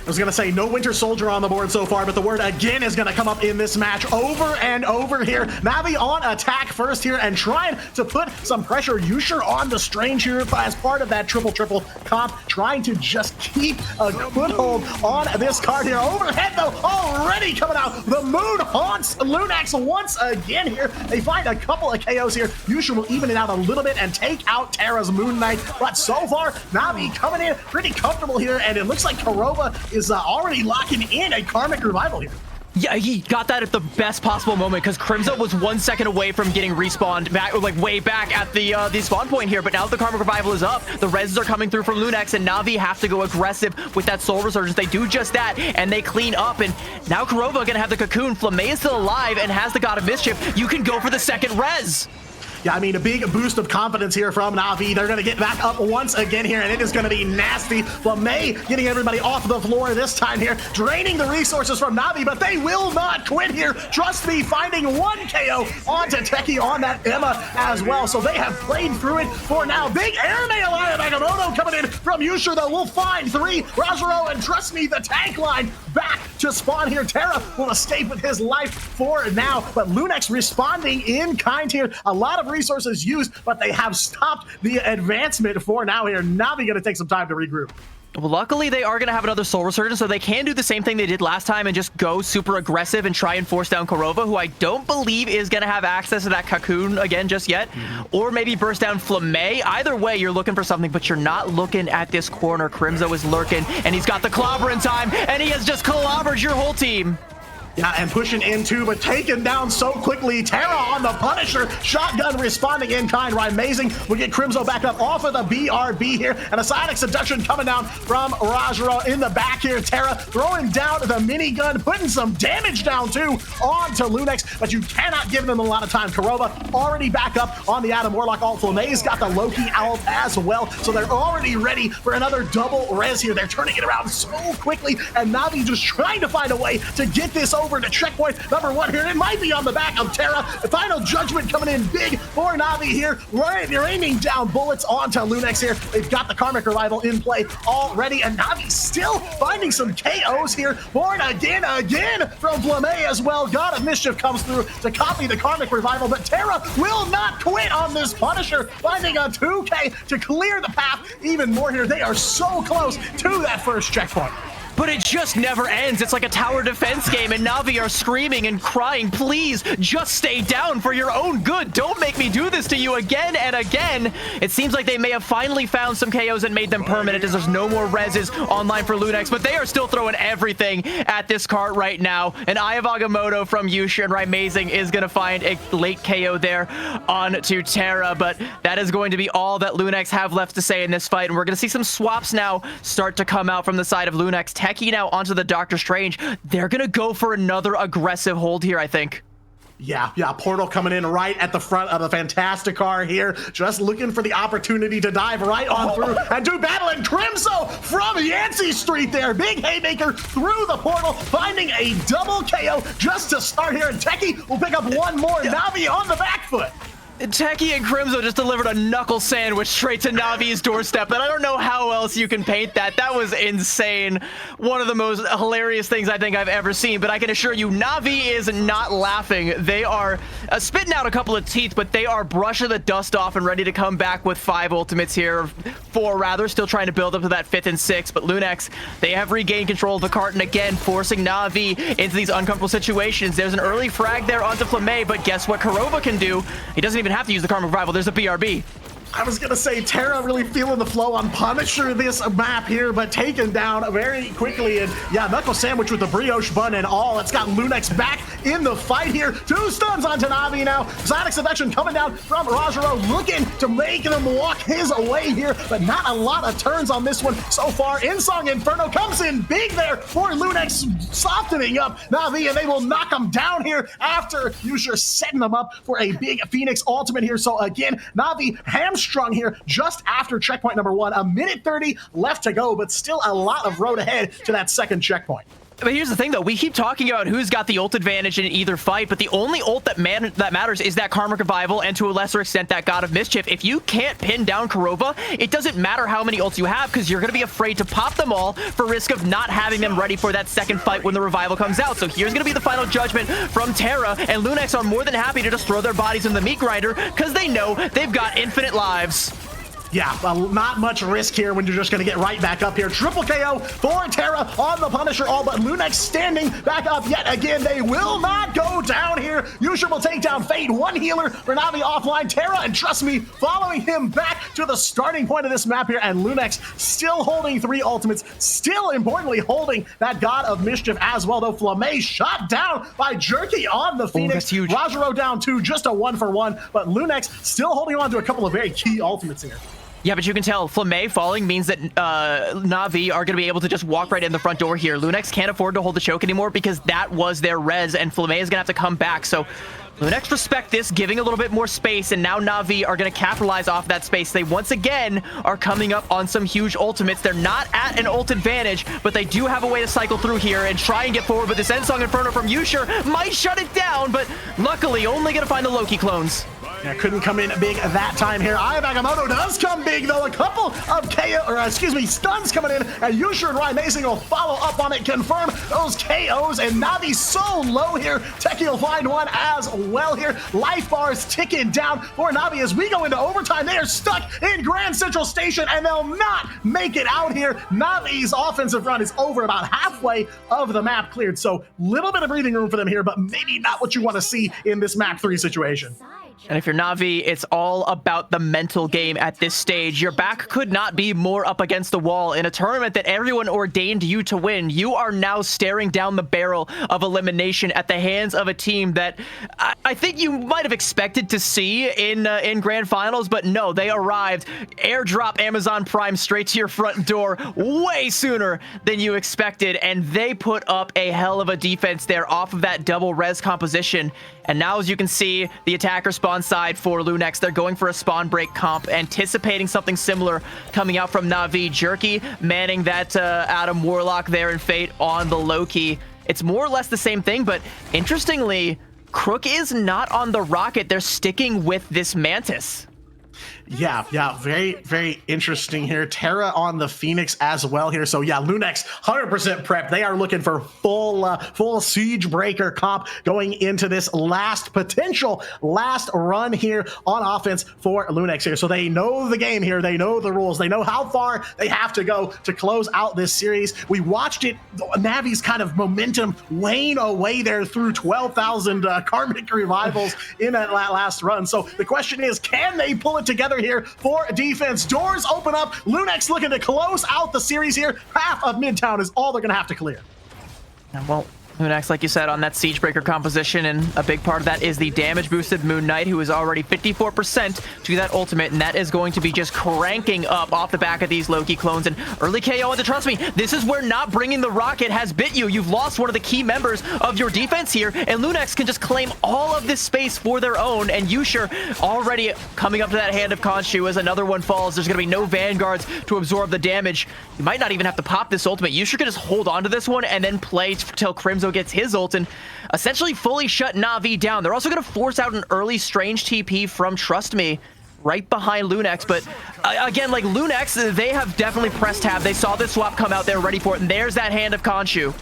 I was going to say no Winter Soldier on the board so far, but the word again is going to come up in this match over and over here. Na'Vi on attack first here and trying to put some pressure. Yusher on the Strange here as part of that triple comp, trying to just keep a foothold on this card here. Overhead, though, already coming out. The moon haunts Lunex once again here. They find a couple of KOs here. Yusher will even it out a little bit and take out Terra's Moon Knight. But so far, Na'Vi coming in pretty comfortable here, and it looks like Kurova is already locking in a Karmic Revival here. Yeah, he got that at the best possible moment because Crimzo was 1 second away from getting respawned back, like way back at the spawn point here. But now that the Karmic Revival is up, the reses are coming through from Lunex, and Na'Vi have to go aggressive with that Soul Resurgence. They do just that, and they clean up. And now Kurova gonna have the Cocoon. Flamme is still alive and has the God of Mischief. You can go for the second res. Yeah, I mean, a big boost of confidence here from Na'Vi. They're going to get back up once again here, and it is going to be nasty. Flamme getting everybody off the floor this time here, draining the resources from Na'Vi, but they will not quit here. Trust me, finding 1 KO onto Techie on that Emma as well. So they have played through it for now. Big air mail out of Agamotto coming in from Yusher, though. We'll find 3. Rajaro, and trust me, the tank line back to spawn here. Terra will escape with his life for now, but Lunex responding in kind here. A lot of resources used, but they have stopped the advancement for now here. Na'Vi gonna take some time to regroup. Well, luckily they are going to have another Soul Resurgence, so they can do the same thing they did last time and just go super aggressive and try and force down Kurova, who I don't believe is going to have access to that Cocoon again just yet, or maybe burst down Flamme. Either way, you're looking for something, but you're not looking at this corner. Crimzo is lurking, and he's got the clobber in time, and he has just clobbered your whole team. Yeah, and pushing in too, but taken down so quickly. Terra on the Punisher. Shotgun responding in kind. Right, amazing. We get Crimzo back up off of the BRB here. And a Psionic Seduction coming down from Rajaro in the back here. Terra throwing down the minigun, putting some damage down too onto Lunex, but you cannot give them a lot of time. Kurova already back up on the Adam Warlock ult. Flamme's got the Loki ult as well, so they're already ready for another double res here. They're turning it around so quickly, and Na'Vi just trying to find a way to get this over to checkpoint number 1 here. It might be on the back of Terra. The Final Judgment coming in big for Na'Vi here. They're aiming down bullets onto Lunex here. They've got the Karmic Revival in play already, and Na'Vi still finding some KOs here. Born again from Flamme as well. God of Mischief comes through to copy the Karmic Revival, but Terra will not quit on this Punisher, finding a 2K to clear the path even more here. They are so close to that first checkpoint. But it just never ends. It's like a tower defense game, and Na'Vi are screaming and crying, please, just stay down for your own good. Don't make me do this to you again and again. It seems like they may have finally found some KOs and made them permanent, as there's no more reses online for Lunex, but they are still throwing everything at this cart right now. And Eye of Agamotto from Yusha and Amazing is going to find a late KO there onto Terra, but that is going to be all that Lunex have left to say in this fight, and we're going to see some swaps now start to come out from the side of Lunex. Techie now onto the Doctor Strange. They're gonna go for another aggressive hold here, I think. Yeah, Portal coming in right at the front of the Fantasticar here, just looking for the opportunity to dive right on through and do battle. And Crimzo from Yancey Street there, big haymaker through the portal, finding a double KO just to start here. And Techie will pick up one more. Na'Vi on the back foot. Techie and Crimzo just delivered a knuckle sandwich straight to Na'Vi's doorstep, and I don't know how else you can paint that. That was insane. One of the most hilarious things I think I've ever seen, but I can assure you, Na'Vi is not laughing. They are spitting out a couple of teeth, but they are brushing the dust off and ready to come back with 5 ultimates here. 4 rather, still trying to build up to that 5th and 6th, but Lunex, they have regained control of the cart, and again, forcing Na'Vi into these uncomfortable situations. There's an early frag there onto Flamme, but guess what Kurova can do? He doesn't even have to use the Karmic Revival. There's a BRB. I was gonna say Terra really feeling the flow on Punisher this map here, but taken down very quickly. And yeah, knuckle sandwich with the brioche bun and all. It's got Lunex back in the fight here. 2 stuns onto Na'Vi now. Psionic Seduction coming down from Rajaro, looking to make them walk his way here, but not a lot of turns on this one so far. Insong Inferno comes in big there for Lunex, softening up Na'Vi, and they will knock him down here after Yusher setting them up for a big Phoenix ultimate here. So again, Na'Vi hamstrung here just after checkpoint number 1. A minute 30 left to go, but still a lot of road ahead to that second checkpoint. But here's the thing, though. We keep talking about who's got the ult advantage in either fight, but the only ult that matters is that Karmic Revival, and to a lesser extent, that God of Mischief. If you can't pin down Kurova, it doesn't matter how many ults you have, because you're going to be afraid to pop them all for risk of not having them ready for that second fight when the Revival comes out. So here's going to be the Final Judgment from Terra, and Lunex are more than happy to just throw their bodies in the meat grinder, because they know they've got infinite lives. Yeah, well, not much risk here when you're just going to get right back up here. Triple KO for Terra on the Punisher, all but Lunex standing back up yet again. They will not go down here here. Yusher will take down Fate. One healer for Na'Vi offline. Terra and Trust Me following him back to the starting point of this map here. And Lunex still holding 3 ultimates. Still importantly holding that God of Mischief as well, though. Flamme shot down by Jerky on the Phoenix. That's huge. Rajaro down 2, just a 1-for-1. But Lunex still holding on to a couple of very key ultimates here. Yeah, but you can tell Flamme falling means that Na'Vi are going to be able to just walk right in the front door here. Lunex can't afford to hold the choke anymore because that was their res, and Flamme is going to have to come back. So Lunex respect this, giving a little bit more space, and now Na'Vi are going to capitalize off that space. They once again are coming up on some huge ultimates. They're not at an ult advantage, but they do have a way to cycle through here and try and get forward. But this Endsong Inferno from Yusher might shut it down, but luckily only going to find the Loki clones. Yeah, couldn't come in big that time here. Aya Agamotto does come big, though. A couple of stuns coming in, and Yusher and Ryan Mason will follow up on it, confirm those KOs, and Na'Vi so low here. Techie will find one as well here. Life bars ticking down for Na'Vi as we go into overtime. They are stuck in Grand Central Station, and they'll not make it out here. Na'Vi's offensive run is over, about halfway of the map cleared, so little bit of breathing room for them here, but maybe not what you want to see in this map 3 situation. And if you're Na'Vi, it's all about the mental game at this stage. Your back could not be more up against the wall. In a tournament that everyone ordained you to win, you are now staring down the barrel of elimination at the hands of a team that I think you might have expected to see in Grand Finals, but no, they arrived. Airdrop Amazon Prime straight to your front door way sooner than you expected, and they put up a hell of a defense there off of that double res composition. And now, as you can see, the attacker spawn side for Lunex, they're going for a spawn break comp, anticipating something similar coming out from Na'Vi. Jerky manning that Adam Warlock there in Fate on the Loki. It's more or less the same thing, but interestingly, Crook is not on the Rocket. They're sticking with this Mantis. Yeah, very, very interesting here. Terra on the Phoenix as well here. So yeah, Lunex 100% prep. They are looking for full Siege Breaker comp going into this potential last run here on offense for Lunex here. So they know the game here. They know the rules. They know how far they have to go to close out this series. We watched it, Navi's kind of momentum wane away there through 12,000 Karmic Revivals in that last run. So the question is, can they pull it together here for defense? Doors open up. Lunex looking to close out the series here. Half of Midtown is all they're going to have to clear. Well, Lunex, like you said, on that Siege Breaker composition, and a big part of that is the damage boosted Moon Knight, who is already 54% to that ultimate, and that is going to be just cranking up off the back of these Loki clones. And early KO, and trust me, this is where not bringing the Rocket has bit you. You've lost one of the key members of your defense here, and Lunex can just claim all of this space for their own, and Yusher already coming up to that Hand of Khonshu as another one falls. There's going to be no Vanguards to absorb the damage. You might not even have to pop this ultimate. Yusher can just hold on to this one and then play till Crimzo gets his ult and essentially fully shut Na'Vi down. They're also going to force out an early strange TP from Trust Me right behind Lunex, but again, like Lunex, they have definitely pressed tab. They saw this swap come out, they're ready for it, and there's that Hand of Khonshu.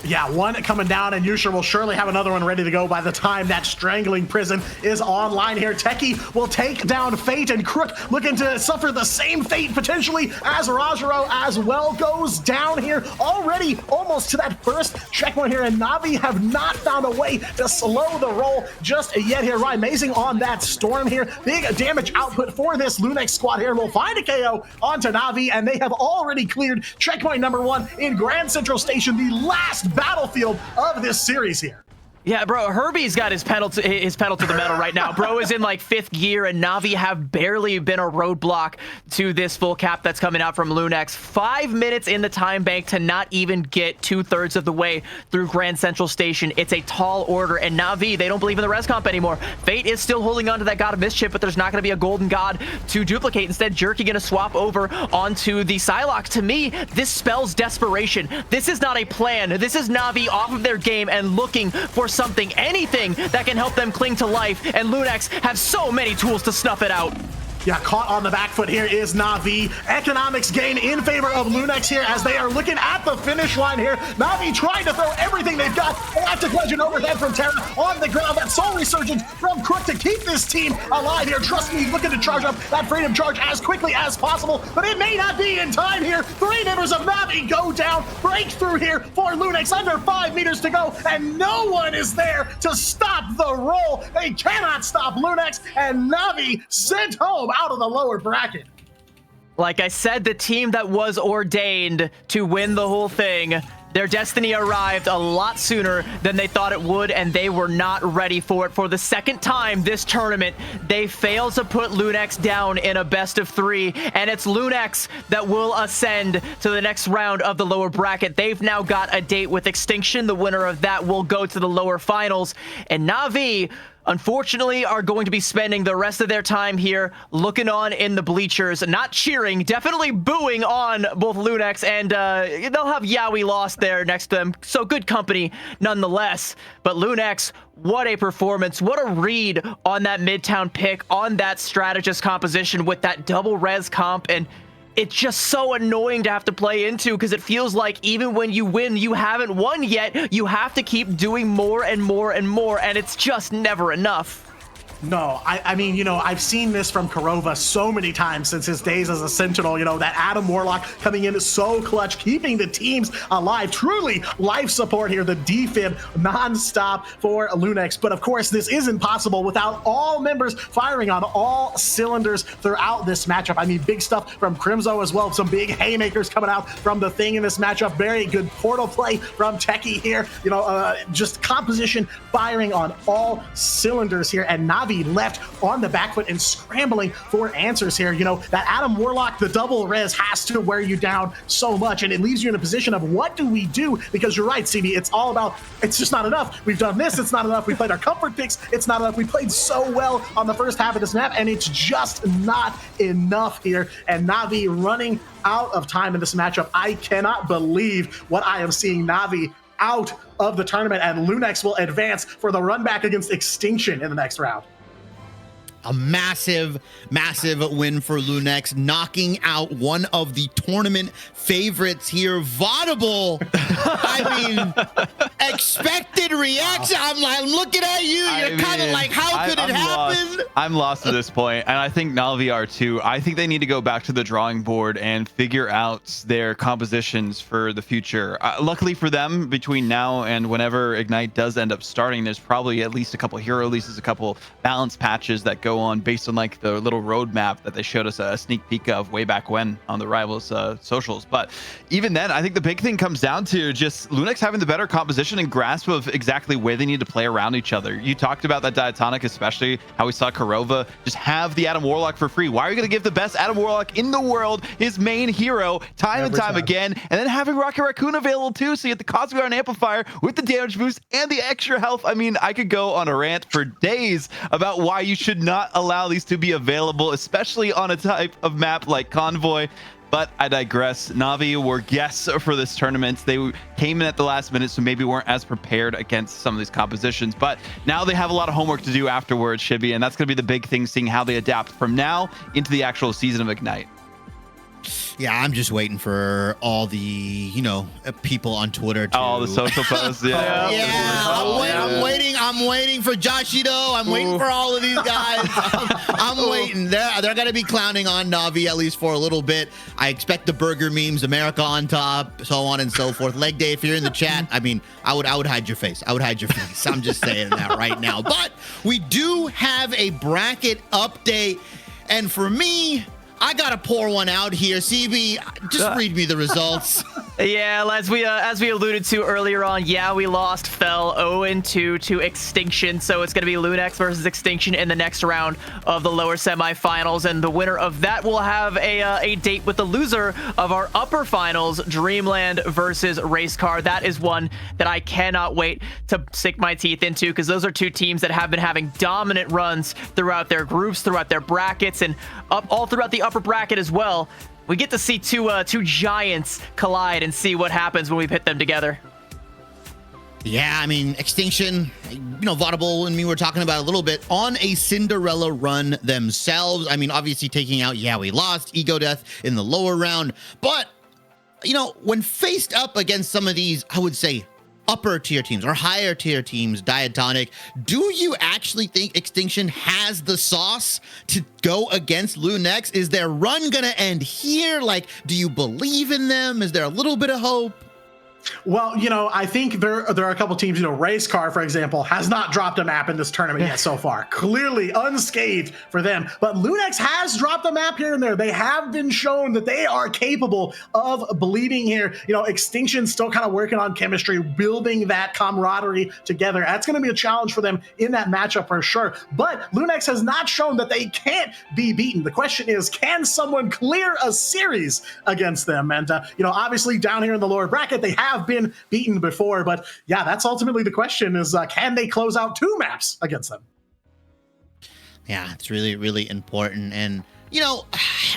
Yeah, one coming down, and Yusher will surely have another one ready to go by the time that Strangling Prison is online here. Techie will take down Fate, and Crook looking to suffer the same fate potentially as Rajaro as well goes down here. Already almost to that first checkpoint here, and Na'Vi have not found a way to slow the roll just yet here. Ryan Amazing on that Storm here. Big damage output for this Lunex squad here. Will find a KO onto Na'Vi, and they have already cleared checkpoint number 1 in Grand Central Station, the last battlefield of this series here. Yeah, bro, Herbie's got his pedal to the metal right now. Bro is in like 5th gear, and Na'Vi have barely been a roadblock to this full cap that's coming out from Lunex. 5 minutes in the time bank to not even get 2/3 of the way through Grand Central Station. It's a tall order, and Na'Vi, they don't believe in the res comp anymore. Fate is still holding on to that God of Mischief, but there's not going to be a golden god to duplicate. Instead, Jerky going to swap over onto the Psylocke. To me, this spells desperation. This is not a plan. This is Na'Vi off of their game and looking for something, anything that can help them cling to life, and Lunex have so many tools to snuff it out. Yeah, caught on the back foot here is Na'Vi. Economics gain in favor of Lunex here as they are looking at the finish line here. Na'Vi trying to throw everything they've got. Electric Legend overhead from Terra on the ground. That Soul Resurgence from Crook to keep this team alive here. Trust Me, looking to charge up that Freedom Charge as quickly as possible, but it may not be in time here. 3 members of Na'Vi go down. Breakthrough here for Lunex. Under 5 meters to go, and no one is there to stop the roll. They cannot stop Lunex, and Na'Vi sent home out of the lower bracket. Like I said, the team that was ordained to win the whole thing, their destiny arrived a lot sooner than they thought it would, and they were not ready for it. For the second time this tournament, they failed to put Lunex down in a best of 3, and it's Lunex that will ascend to the next round of the lower bracket. They've now got a date with Extinction. The winner of that will go to the lower finals, and Na'Vi, unfortunately, are going to be spending the rest of their time here looking on in the bleachers, not cheering, definitely booing on both Lunex, and they'll have Yeah We Lost there next to them, so good company nonetheless. But Lunex, what a performance, what a read on that Midtown pick, on that strategist composition with that double res comp, and it's just so annoying to have to play into because it feels like even when you win, you haven't won yet. You have to keep doing more and more and more, and it's just never enough. No, I mean, you know, I've seen this from Korova so many times since his days as a Sentinel, you know, that Adam Warlock coming in is so clutch, keeping the teams alive. Truly life support here, the defib nonstop for Lunex. But of course, this isn't possible without all members firing on all cylinders throughout this matchup. I mean, big stuff from Crimzo as well. Some big haymakers coming out from the Thing in this matchup. Very good portal play from Techie here. You know, just composition firing on all cylinders here. And Na'Vi left on the back foot and scrambling for answers here. You know, that Adam Warlock, the double res has to wear you down so much, and it leaves you in a position of what do we do? Because you're right, CB, it's all about, it's just not enough. We've done this, it's not enough. We played our comfort picks, it's not enough. We played so well on the first half of this map, and it's just not enough here. And Na'Vi running out of time in this matchup. I cannot believe what I am seeing. Na'Vi out of the tournament, and Lunex will advance for the run back against Extinction in the next round. A massive win for Lunex, knocking out one of the tournament favorites here, Vaudable. I mean, expected reaction. I'm looking at you. You're kind of like, how could it happen? I'm lost at this point, and I think Na'Vi are too. I think they need to go back to the drawing board and figure out their compositions for the future. Luckily for them, between now and whenever Ignite does end up starting, there's probably at least a couple hero releases, a couple balance patches that go on based on like the little roadmap that they showed us a sneak peek of way back when on the Rivals socials. But even then, I think the big thing comes down to just Lunex having the better composition and grasp of exactly where they need to play around each other. You talked about that Diatonic, especially how we saw Korova just have the Adam Warlock for free. Why are you going to give the best Adam Warlock in the world his main hero time and time again, and then having Rocket Raccoon available too, so you have the Cosmic Iron Amplifier with the damage boost and the extra health? I mean, I could go on a rant for days about why you should not allow these to be available, especially on a type of map like Convoy. But I digress. Na'Vi were guests for this tournament. They came in at the last minute, so maybe weren't as prepared against some of these compositions. But now they have a lot of homework to do afterwards, Shibby, and that's going to be the big thing, seeing how they adapt from now into the actual season of Ignite. Yeah, I'm just waiting for all the, you know, people on Twitter to... all the social posts. Yeah. Yeah, I'm waiting for Joshido. I'm waiting for all of these guys. I'm waiting. They're going to be clowning on Na'Vi at least for a little bit. I expect the burger memes, America on top, so on and so forth. Leg day, if you're in the chat, I mean, I would hide your face. I would hide your face. I'm just saying that right now. But we do have a bracket update, and for me, I gotta pour one out here. CB, just read me the results. Yeah, as we alluded to earlier on, Yeah We Lost fell 0-2 to Extinction, so it's going to be Lunex versus Extinction in the next round of the lower semifinals, and the winner of that will have a date with the loser of our upper finals, Dreamland versus Racecar. That is one that I cannot wait to sink my teeth into, because those are two teams that have been having dominant runs throughout their groups, throughout their brackets, and all throughout the upper bracket as well. We get to see two giants collide and see what happens when we pit them together. Yeah, I mean, Extinction, you know, Vaudable and me were talking about a little bit on a Cinderella run themselves. I mean, obviously taking out Yeah We Lost, Ego Death in the lower round. But, you know, when faced up against some of these, I would say, upper tier teams or higher tier teams, Diatonic, do you actually think Extinction has the sauce to go against Lunex? Is their run gonna end here? Like, do you believe in them? Is there a little bit of hope? Well, I think there are a couple teams. Race Car, for example, has not dropped a map in this tournament yet so far. Clearly unscathed for them. But Lunex has dropped a map here and there. They have been shown that they are capable of bleeding here. Extinction still kind of working on chemistry, building that camaraderie together. That's going to be a challenge for them in that matchup for sure. But Lunex has not shown that they can't be beaten. The question is, can someone clear a series against them? And, obviously down here in the lower bracket, they have been beaten before, but yeah, that's ultimately the question is, can they close out 2 maps against them? Yeah, it's really, really important. And,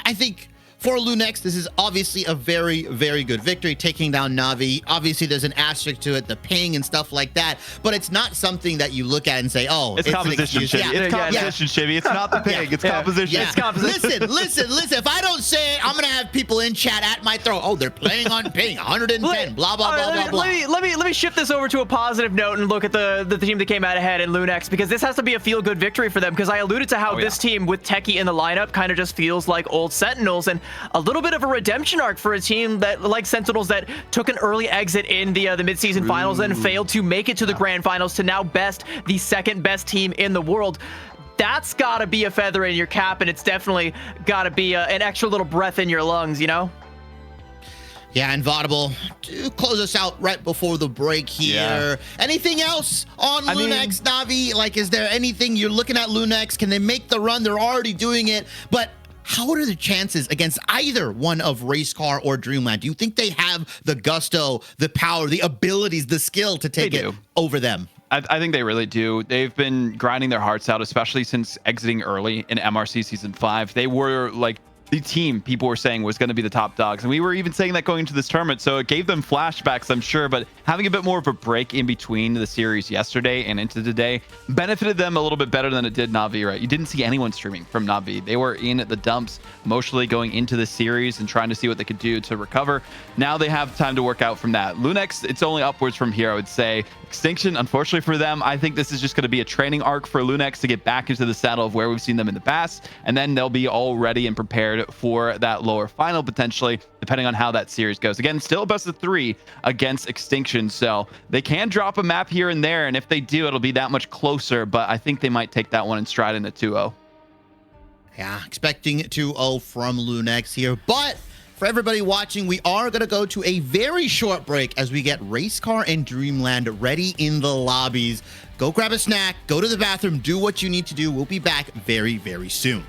I think for Lunex, this is obviously a very, very good victory, taking down Na'Vi. Obviously, there's an asterisk to it, the ping and stuff like that, but it's not something that you look at and say, oh, it's composition, Shibby. It's composition, Shibby. It's not the ping. It's composition. Yeah. It's composition. Listen. If I don't say it, I'm going to have people in chat at my throat. Oh, they're playing on ping, 110, blah, blah, blah, blah. Let me shift this over to a positive note and look at the team that came out ahead in Lunex, because this has to be a feel-good victory for them, because I alluded to how this team with Techie in the lineup kind of just feels like old Sentinels, and a little bit of a redemption arc for a team that, like Sentinels, that took an early exit in the midseason finals and failed to make it to the grand finals, to now best the second best team in the world. That's got to be a feather in your cap, and it's definitely got to be an extra little breath in your lungs, Yeah, and Vaudable, to close us out right before the break here. Yeah. Anything else on Lunex, Na'Vi? Like, is there anything you're looking at Lunex? Can they make the run? They're already doing it, but how are the chances against either one of Race Car or Dreamland? Do you think they have the gusto, the power, the abilities, the skill to take it over them? I think they really do. They've been grinding their hearts out, especially since exiting early in MRC Season 5. They were like the team people were saying was going to be the top dogs. And we were even saying that going into this tournament. So it gave them flashbacks, I'm sure. But having a bit more of a break in between the series yesterday and into today benefited them a little bit better than it did Na'Vi, right? You didn't see anyone streaming from Na'Vi. They were in the dumps emotionally going into the series and trying to see what they could do to recover. Now they have time to work out from that. Lunex, it's only upwards from here, I would say. Extinction, unfortunately for them, I think this is just going to be a training arc for Lunex to get back into the saddle of where we've seen them in the past, and then they'll be all ready and prepared for that lower final potentially, depending on how that series goes. Again, still a best of 3 against Extinction, so they can drop a map here and there, and if they do, it'll be that much closer, but I think they might take that one in stride in a 2-0. Yeah, expecting 2-0 from Lunex here, but for everybody watching, we are going to go to a very short break as we get Race Car and Dreamland ready in the lobbies. Go grab a snack, go to the bathroom, do what you need to do. We'll be back very, very soon.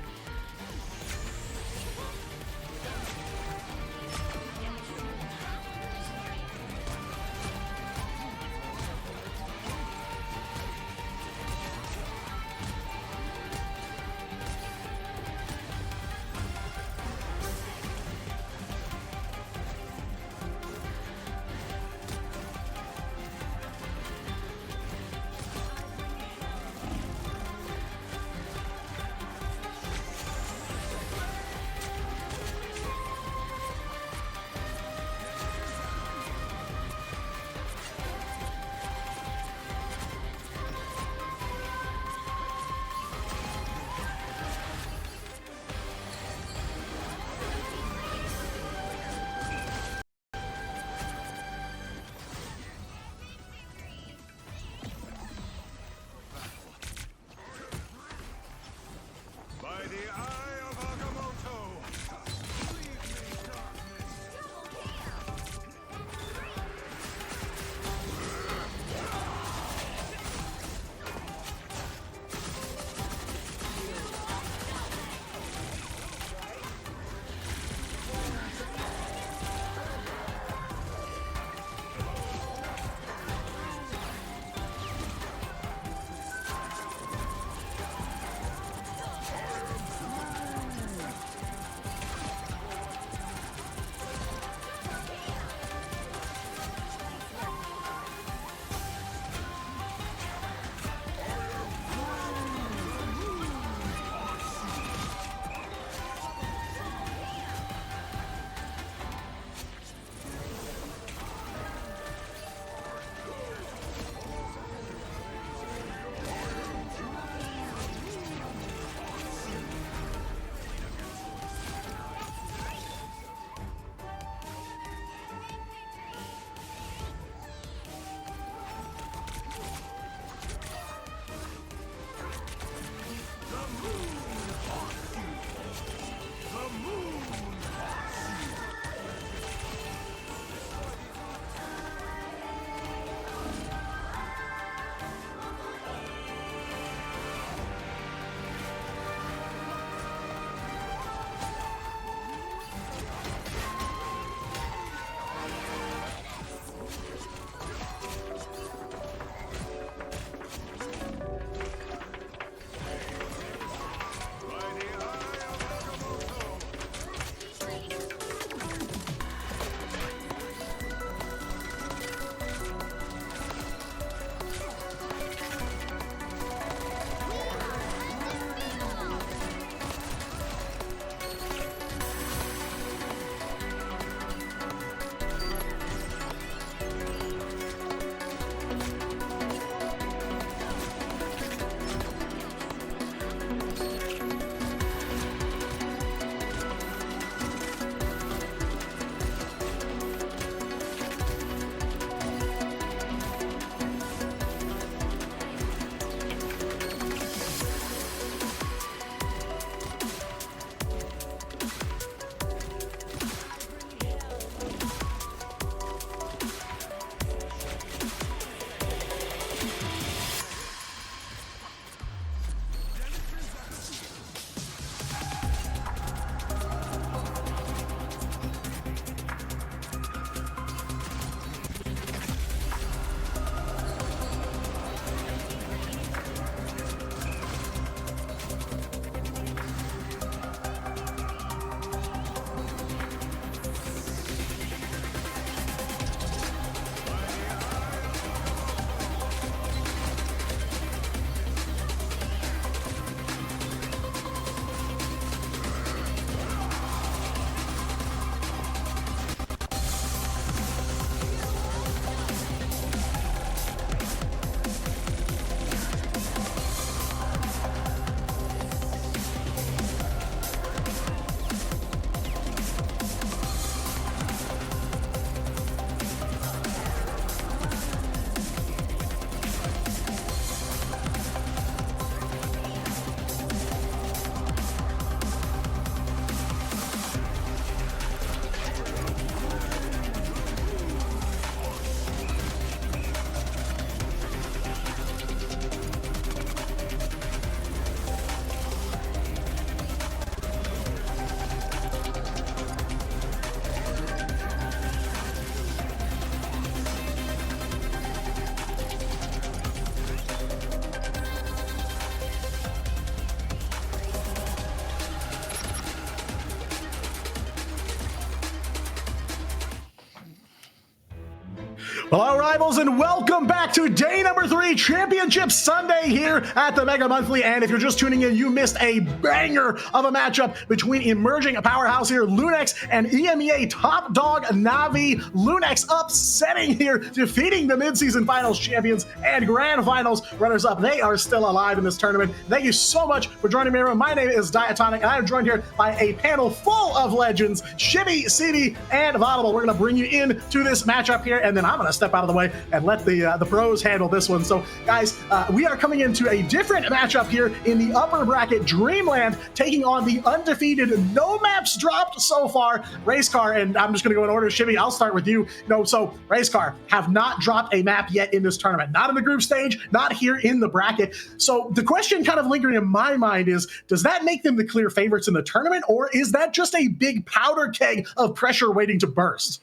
Hello, rivals, and welcome back to day number 3, Championship Sunday here at the Mega Monthly. And if you're just tuning in, you missed a banger of a matchup between emerging powerhouse here, Lunex, and EMEA top dog Na'Vi. Lunex upsetting here, defeating the midseason finals champions and grand finals runners-up. They are still alive in this tournament. Thank you so much for joining me, everyone. My name is Diatonic, and I am joined here by a panel full of legends, Shibby, CD, and Vaudable. We're going to bring you into this matchup here, and then I'm going to step out of the way and let the pros handle this one. So, guys, we are coming into a different matchup here in the upper bracket. Dreamland taking on the undefeated, no maps dropped so far, Racecar. And I'm just going to go in order. Shibby, I'll start with you. So Racecar have not dropped a map yet in this tournament, not in the group stage, not here in the bracket. So the question kind of lingering in my mind is, does that make them the clear favorites in the tournament, or is that just a big powder keg of pressure waiting to burst?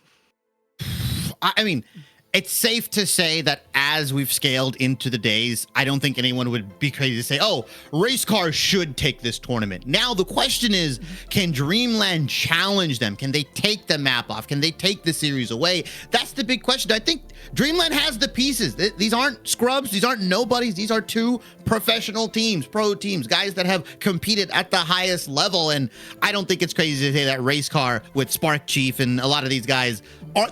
I mean, it's safe to say that as we've scaled into the days, I don't think anyone would be crazy to say, oh, Racecar should take this tournament. Now, the question is, can Dreamland challenge them? Can they take the map off? Can they take the series away? That's the big question. I think Dreamland has the pieces. These aren't scrubs. These aren't nobodies. These are two professional teams, pro teams, guys that have competed at the highest level. And I don't think it's crazy to say that Racecar with Spark Chief and a lot of these guys,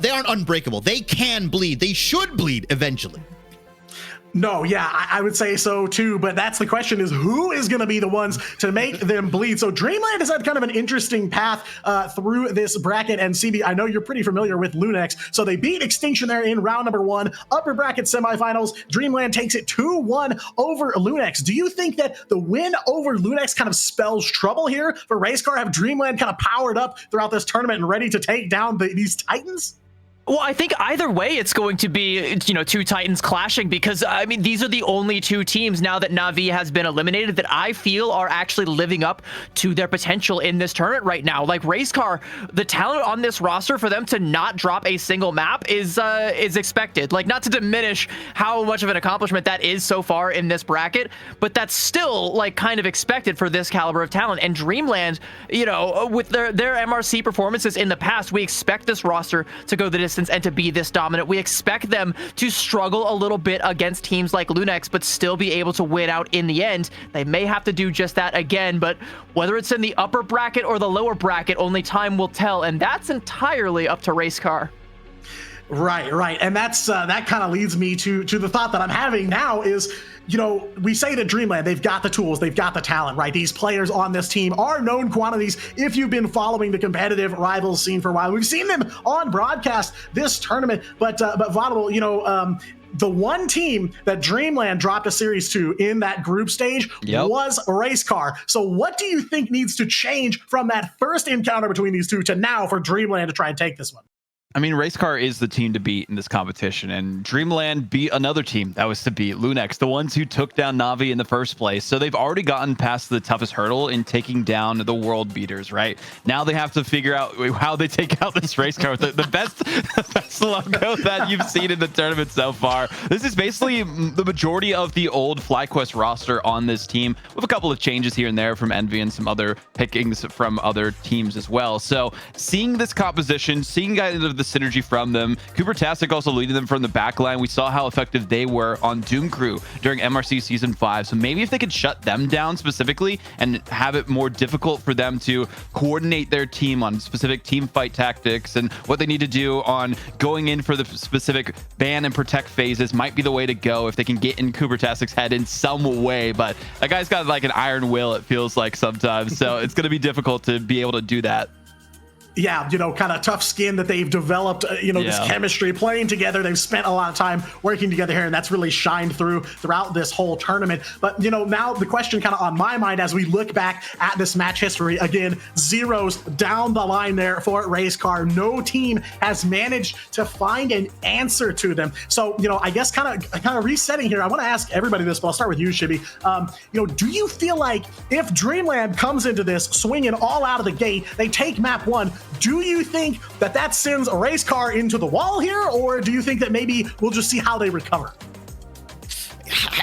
they aren't unbreakable. They can bleed. They should bleed eventually. No, yeah, I would say so too, but that's the question, is who is going to be the ones to make them bleed? So Dreamland has had kind of an interesting path through this bracket, and CB, I know you're pretty familiar with Lunex, so they beat Extinction there in round number 1, upper bracket semifinals. Dreamland takes it 2-1 over Lunex. Do you think that the win over Lunex kind of spells trouble here for Racecar? Have Dreamland kind of powered up throughout this tournament and ready to take down these Titans? Well, I think either way, it's going to be, two Titans clashing, because, I mean, these are the only two teams now that Na'Vi has been eliminated that I feel are actually living up to their potential in this tournament right now. Like Racecar, the talent on this roster for them to not drop a single map is expected. Like, not to diminish how much of an accomplishment that is so far in this bracket, but that's still, like, kind of expected for this caliber of talent. And Dreamland, with their MRC performances in the past, we expect this roster to go the distance and to be this dominant. We expect them to struggle a little bit against teams like Lunex, but still be able to win out in the end. They may have to do just that again, but whether it's in the upper bracket or the lower bracket, only time will tell, and that's entirely up to Racecar. Right. And that's that kind of leads me to the thought that I'm having now is, we say that Dreamland, they've got the tools, they've got the talent, right? These players on this team are known quantities if you've been following the competitive rivals scene for a while. We've seen them on broadcast this tournament, but Vaudable, the one team that Dreamland dropped a series to in that group stage was Racecar. So what do you think needs to change from that first encounter between these two to now for Dreamland to try and take this one? I mean, Racecar is the team to beat in this competition, and Dreamland beat another team that was to beat, Lunex, the ones who took down Na'Vi in the first place. So they've already gotten past the toughest hurdle in taking down the world beaters, right? Now they have to figure out how they take out this Racecar with the best logo that you've seen in the tournament so far. This is basically the majority of the old FlyQuest roster on this team, with a couple of changes here and there from Envy and some other pickings from other teams as well. So seeing this composition, seeing guys of the synergy from them, Coopertastic also leading them from the back line. We saw how effective they were on Doom Crew during MRC Season 5. So maybe if they could shut them down specifically and have it more difficult for them to coordinate their team on specific team fight tactics and what they need to do on going in for the specific ban and protect phases might be the way to go if they can get in Coopertastic's head in some way. But that guy's got like an iron will, it feels like sometimes. So it's going to be difficult to be able to do that. Yeah, kind of tough skin that they've developed, this chemistry playing together. They've spent a lot of time working together here, and that's really shined throughout this whole tournament. But, now the question kind of on my mind as we look back at this match history, again, zeros down the line there for Racecar. No team has managed to find an answer to them. So, I guess kind of resetting here, I want to ask everybody this, but I'll start with you, Shibby. Do you feel like if Dreamland comes into this swinging all out of the gate, they take map 1, do you think that sends a Racecar into the wall here, or do you think that maybe we'll just see how they recover?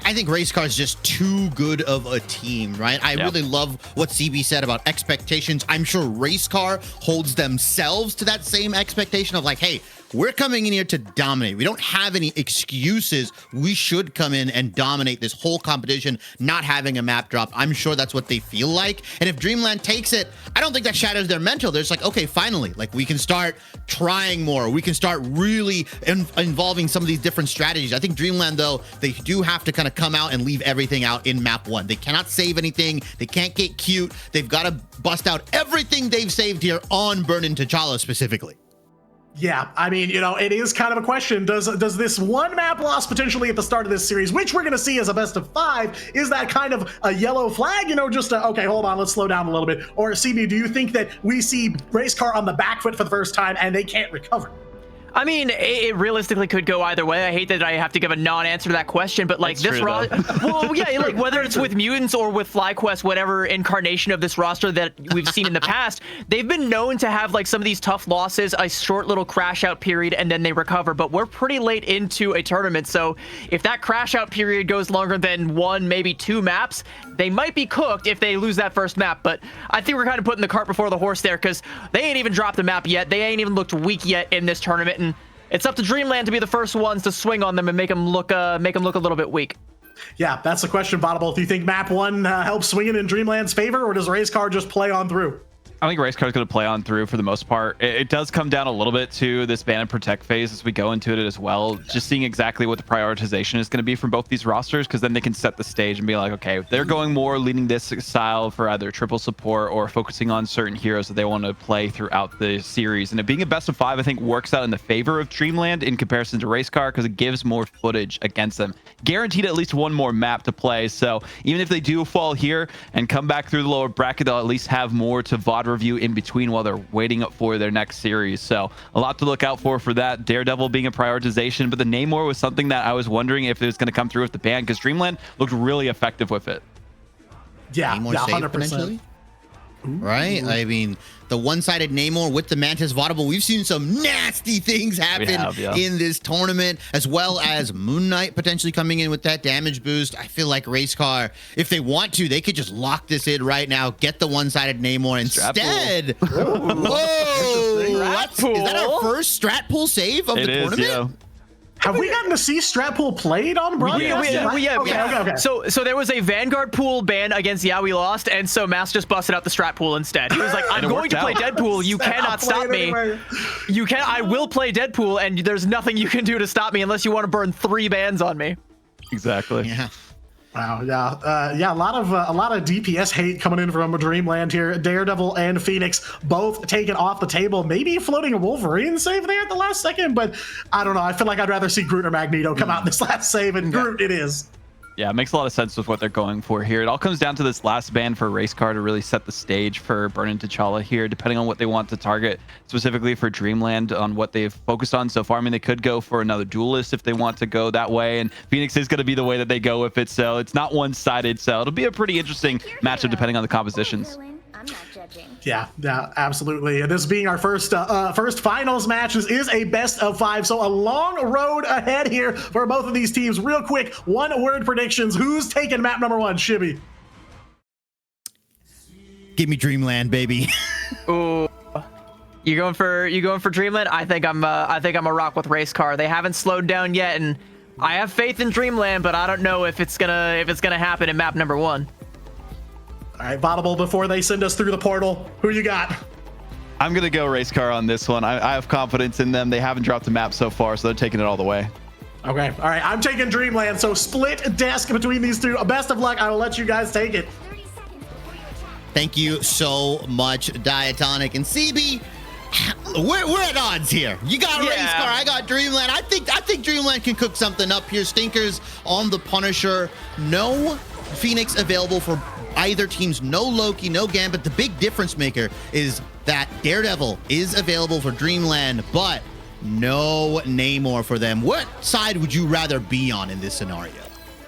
I think Racecar is just too good of a team, right? I really love what CB said about expectations. I'm sure Racecar holds themselves to that same expectation of like, hey, we're coming in here to dominate. We don't have any excuses. We should come in and dominate this whole competition, not having a map drop. I'm sure that's what they feel like. And if Dreamland takes it, I don't think that shatters their mental. They're just like, okay, finally, like we can start trying more. We can start really involving some of these different strategies. I think Dreamland, though, they do have to kind of come out and leave everything out in map 1. They cannot save anything. They can't get cute. They've got to bust out everything they've saved here on Burn in T'Challa specifically. Yeah, I mean, you know, it is kind of a question. Does this one map loss potentially at the start of this series, which we're going to see as a best of 5, is that kind of a yellow flag? You know, just okay, hold on, let's slow down a little bit. Or CB, do you think that we see Racecar on the back foot for the first time and they can't recover? I mean, it realistically could go either way. I hate that I have to give a non-answer to that question, but like That's this true, well, yeah, like whether it's with mutants or with FlyQuest, whatever incarnation of this roster that we've seen in the past, they've been known to have like some of these tough losses, a short little crash out period, and then they recover. But we're pretty late into a tournament, so if that crash out period goes longer than 1, maybe 2 maps, they might be cooked if they lose that first map. But I think we're kind of putting the cart before the horse there, because they ain't even dropped a map yet. They ain't even looked weak yet in this tournament, and it's up to Dreamland to be the first ones to swing on them and make them look a little bit weak. Yeah, that's the question, Bottle. Do you think map 1 helps swing it in Dreamland's favor, or does Racecar just play on through? I think Racecar is going to play on through for the most part. It does come down a little bit to this ban and protect phase as we go into it as well. Just seeing exactly what the prioritization is going to be from both these rosters, because then they can set the stage and be like, okay, they're going more leading this style for either triple support or focusing on certain heroes that they want to play throughout the series. And it being a best of 5, I think, works out in the favor of Dreamland in comparison to Racecar, because it gives more footage against them. Guaranteed at least one more map to play. So even if they do fall here and come back through the lower bracket, they'll at least have more to VOD review in between while they're waiting up for their next series. So a lot to look out for that. Daredevil being a prioritization, but the Namor was something that I was wondering if it was going to come through with the ban, because Dreamland looked really effective with it. Yeah, Namor yeah, save 100%. potentially? Right? I mean, the one-sided Namor with the Mantis Vaudable, we've seen some nasty things happen in this tournament, as well as Moon Knight potentially coming in with that damage boost. I feel like Racecar, if they want to, they could just lock this in right now, get the one-sided Namor instead. Whoa! Is that our first strat pool save of the tournament? Yeah. Have we gotten to see Strat Pool played on broadcast? Okay. So there was a Vanguard pool ban against Yeah We Lost, and so Mass just busted out the Strat pool instead. He was like, I'm going to play Deadpool. You cannot stop me. I will play Deadpool, and there's nothing you can do to stop me unless you want to burn 3 bans on me. Exactly. Yeah. Wow, yeah, a lot of DPS hate coming in from Dreamland here. Daredevil and Phoenix both taken off the table. Maybe floating a Wolverine save there at the last second, but I don't know. I feel like I'd rather see Groot or Magneto come out in this last save, and Groot it is. Yeah, it makes a lot of sense with what they're going for here. It all comes down to this last ban for Racecar to really set the stage for Burn in T'Challa here, depending on what they want to target, specifically for Dreamland on what they've focused on so far. I mean, they could go for another duelist if they want to go that way, and Phoenix is going to be the way that they go with it, so it's not one-sided, so it'll be a pretty interesting matchup depending on the compositions. I'm not judging. Yeah, absolutely. And this being our first finals match, this is a best of 5, so a long road ahead here for both of these teams. Real quick, 1-word predictions. Who's taking map number 1, Shibby? Give me Dreamland, baby. Ooh. You going for Dreamland? I think I'm a rock with Racecar. They haven't slowed down yet, and I have faith in Dreamland, but I don't know if it's gonna happen in map number 1. All right, Vaudable, before they send us through the portal, who you got? I'm going to go Racecar on this one. I have confidence in them. They haven't dropped the map so far, so they're taking it all the way. Okay, all right, I'm taking Dreamland, so split desk between these two. Best of luck. I will let you guys take it. Thank you so much, Diatonic. And CB, we're at odds here. You got Racecar, I got Dreamland. I think Dreamland can cook something up here. Stinkers on the Punisher. No Phoenix available for either teams. No Loki, no Gambit. The big difference maker is that Daredevil is available for Dreamland, but no Namor for them. What side would you rather be on in this scenario?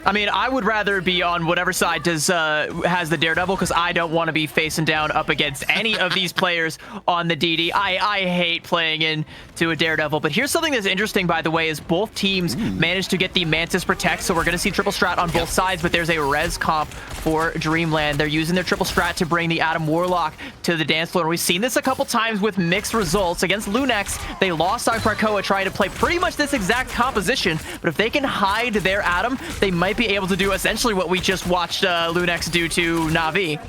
I mean, I would rather be on whatever side has the Daredevil, because I don't want to be facing down up against any of these players on the DD. I hate playing into a Daredevil. But here's something that's interesting, by the way, is both teams managed to get the Mantis Protect, so we're going to see triple strat on both sides, but there's a res comp for Dreamland. They're using their triple strat to bring the Adam Warlock to the dance floor. And we've seen this a couple times with mixed results. Against Lunex, they lost on Krakoa trying to play pretty much this exact composition, but if they can hide their Adam, they might be able to do essentially what we just watched Lunex do to Na'Vi.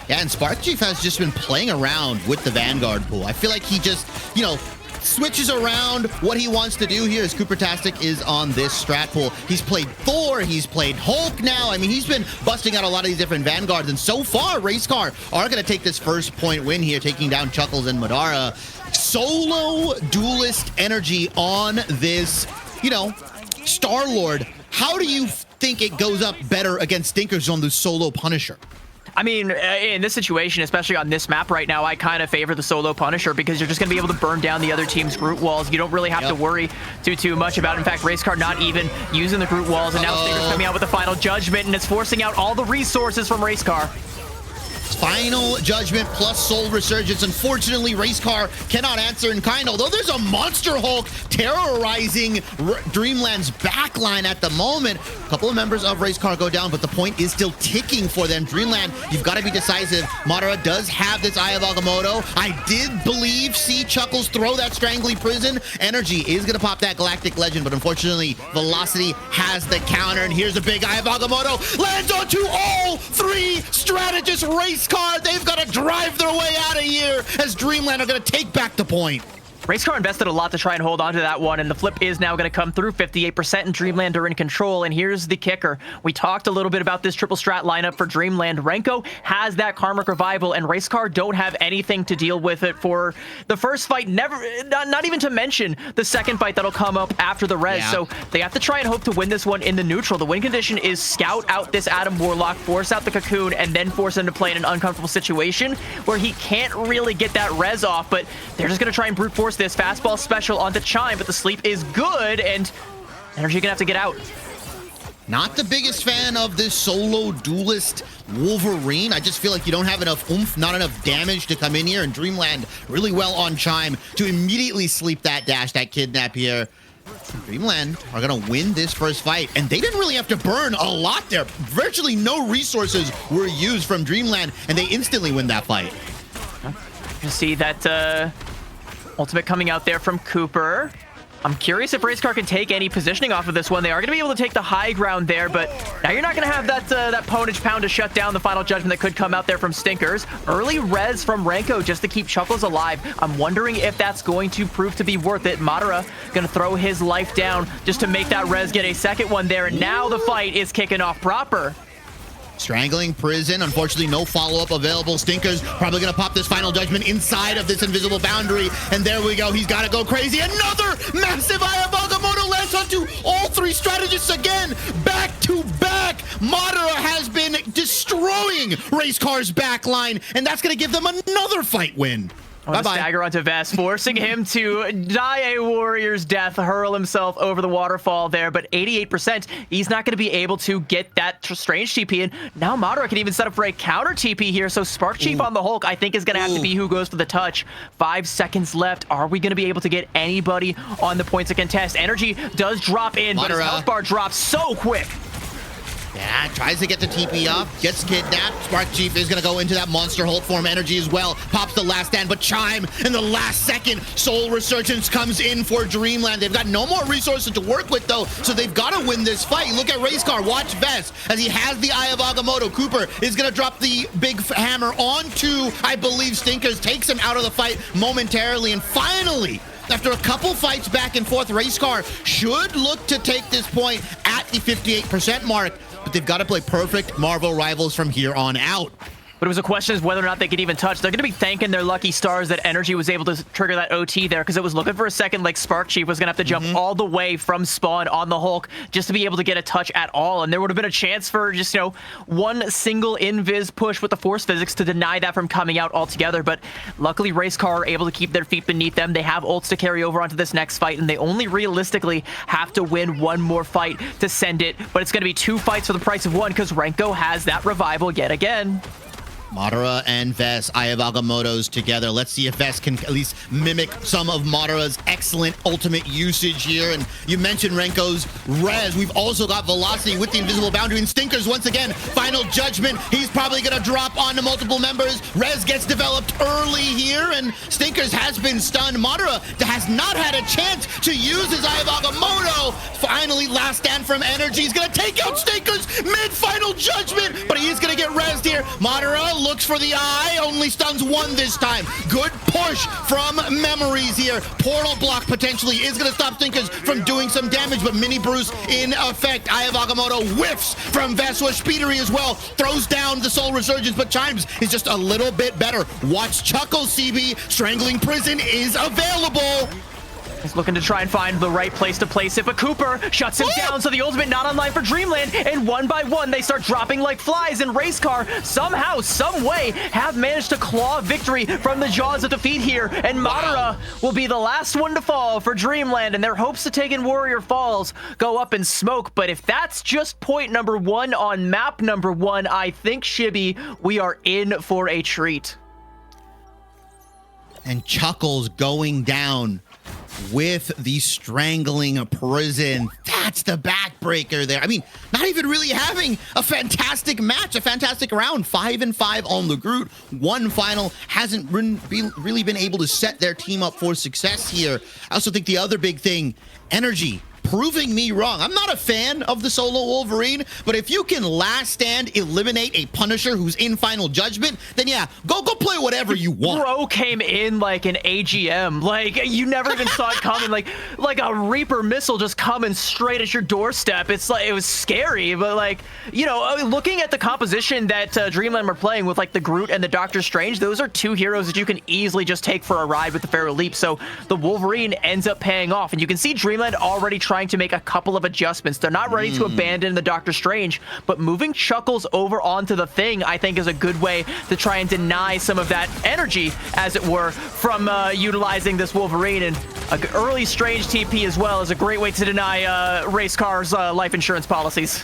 Yeah, and Spark Chief has just been playing around with the Vanguard pool. I feel like he just, switches around what he wants to do here as Coopertastic is on this strat pool. He's played Thor, he's played Hulk now. I mean, he's been busting out a lot of these different Vanguards, and so far, Racecar are going to take this first point win here, taking down Chuckles and Madara. Solo duelist energy on this, Star-Lord. How do you think it goes up better against Stinkers on the solo Punisher? I mean, in this situation, especially on this map right now, I kind of favor the solo Punisher because you're just going to be able to burn down the other team's Groot walls. You don't really have to worry too much about it. In fact, Racecar not even using the Groot walls, and now Stinkers coming out with the Final Judgment, and it's forcing out all the resources from Racecar. Final Judgment plus Soul Resurgence. Unfortunately, Racecar cannot answer in kind, although there's a Monster Hulk terrorizing Dreamland's backline at the moment. A couple of members of Racecar go down, but the point is still ticking for them. Dreamland, you've got to be decisive. Madara does have this Eye of Agamotto. I did see Chuckles throw that Strangly Prison. Energy is going to pop that Galactic Legend, but unfortunately, Velocity has the counter, and here's a big Eye of Agamotto. Lands onto all three strategists. Racecar, they've got to drive their way out of here as Dreamland are going to take back the point. Racecar invested a lot to try and hold on to that one, and the flip is now going to come through. 58% and Dreamland are in control, and here's the kicker. We talked a little bit about this triple strat lineup for Dreamland. Renko has that Karmic Revival, and Racecar don't have anything to deal with it for the first fight, not even to mention the second fight that'll come up after the res. So they have to try and hope to win this one in the neutral. The win condition is scout out this Adam Warlock, force out the Cocoon, and then force him to play in an uncomfortable situation where he can't really get that res off, but they're just going to try and brute force this fastball special onto Chime, but the sleep is good, and Energy gonna have to get out. Not the biggest fan of this solo duelist Wolverine. I just feel like you don't have enough oomph, not enough damage to come in here, and Dreamland really well on Chime to immediately sleep that dash, that kidnap here. Dreamland are going to win this first fight, and they didn't really have to burn a lot there. Virtually no resources were used from Dreamland, and they instantly win that fight. You can see that ultimate coming out there from Cooper. I'm curious if Racecar can take any positioning off of this one. They are going to be able to take the high ground there, but now you're not going to have that ponage pound to shut down the Final Judgment that could come out there from Stinkers. Early res from Renko just to keep Chuckles alive. I'm wondering if that's going to prove to be worth it. Madara going to throw his life down just to make that res get a second one there, and now the fight is kicking off proper. Strangling Prison. Unfortunately, no follow-up available. Stinkers probably going to pop this Final Judgment inside of this invisible boundary. And there we go. He's got to go crazy. Another massive Eye of Agamotto lands onto all three strategists again. Back to back. Madara has been destroying Racecar's backline. And that's going to give them another fight win. Bye-bye. Stagger onto Vest, forcing him to die a warrior's death, hurl himself over the waterfall there, but 88%, he's not going to be able to get that strange TP in. Now Madara can even set up for a counter TP here, so Spark Chief on the Hulk, I think, is going to have to be who goes for the touch. 5 seconds left. Are we going to be able to get anybody on the points of contest? Energy does drop in, but his health bar drops so quick. Yeah, tries to get the TP off, gets kidnapped. Spark Chief is going to go into that Monster Hulk form Energy as well. Pops the last stand, but Chime in the last second. Soul Resurgence comes in for Dreamland. They've got no more resources to work with, though, so they've got to win this fight. Look at Racecar. Watch Vest as he has the Eye of Agamotto. Cooper is going to drop the big hammer onto, I believe, Stinkers. Takes him out of the fight momentarily, and finally, after a couple fights back and forth, Racecar should look to take this point at the 58% mark, but they've got to play perfect Marvel Rivals from here on out. But it was a question of whether or not they could even touch. They're going to be thanking their lucky stars that Energy was able to trigger that OT there, because it was looking for a second like Spark Chief was going to have to jump all the way from spawn on the Hulk just to be able to get a touch at all. And there would have been a chance for just, one single invis push with the force physics to deny that from coming out altogether. But luckily, Racecar are able to keep their feet beneath them. They have ults to carry over onto this next fight, and they only realistically have to win one more fight to send it. But it's going to be 2 fights for the price of 1, because Renko has that revival yet again. Madara and Vess, Eye of Agamotto's together. Let's see if Vess can at least mimic some of Madara's excellent ultimate usage here. And you mentioned Renko's res. We've also got Velocity with the invisible boundary, and Stinkers once again, final judgment. He's probably gonna drop onto multiple members. Res gets developed early here, and Stinkers has been stunned. Madara has not had a chance to use his Eye of Agamotto. Finally, last stand from Energy. He's gonna take out Stinkers mid-final judgment, but he is gonna get resed here. Madara looks for the eye, only stuns 1 this time. Good push from Memories here. Portal block potentially is going to stop Stinkers from doing some damage, but Mini Bruce in effect. Eye of Agamotto whiffs from Veswa. Speedery as well throws down the Soul Resurgence, but Chimes is just a little bit better. Watch Chuckle, CB. Strangling Prison is available. He's looking to try and find the right place to place it, but Cooper shuts him down, so the ultimate not online for Dreamland, and one by one they start dropping like flies, and Racecar somehow, some way, have managed to claw victory from the jaws of defeat here, and Madara will be the last one to fall for Dreamland, and their hopes to take in Warrior Falls go up in smoke. But if that's just point number 1 on map number 1, I think, Shibby, we are in for a treat. And Chuckles going down with the Strangling Prison. That's the backbreaker there. I mean, not even really having a fantastic match, a fantastic round. 5-5 on the Groot. 1 final. Hasn't really been able to set their team up for success here. I also think the other big thing, Energy proving me wrong. I'm not a fan of the solo Wolverine, but if you can last stand eliminate a Punisher who's in final judgment, then yeah, go play whatever you want. Bro came in like an AGM. Like, you never even saw it coming. Like a Reaper missile just coming straight at your doorstep. It's like, it was scary, but looking at the composition that Dreamland were playing with, like the Groot and the Doctor Strange, those are 2 heroes that you can easily just take for a ride with the Pharaoh Leap. So the Wolverine ends up paying off, and you can see Dreamland already trying to make a couple of adjustments. They're not ready to abandon the Doctor Strange, but moving Chuckles over onto the Thing, I think, is a good way to try and deny some of that energy, as it were, from utilizing this Wolverine. And an early Strange TP as well is a great way to deny Racecar's life insurance policies.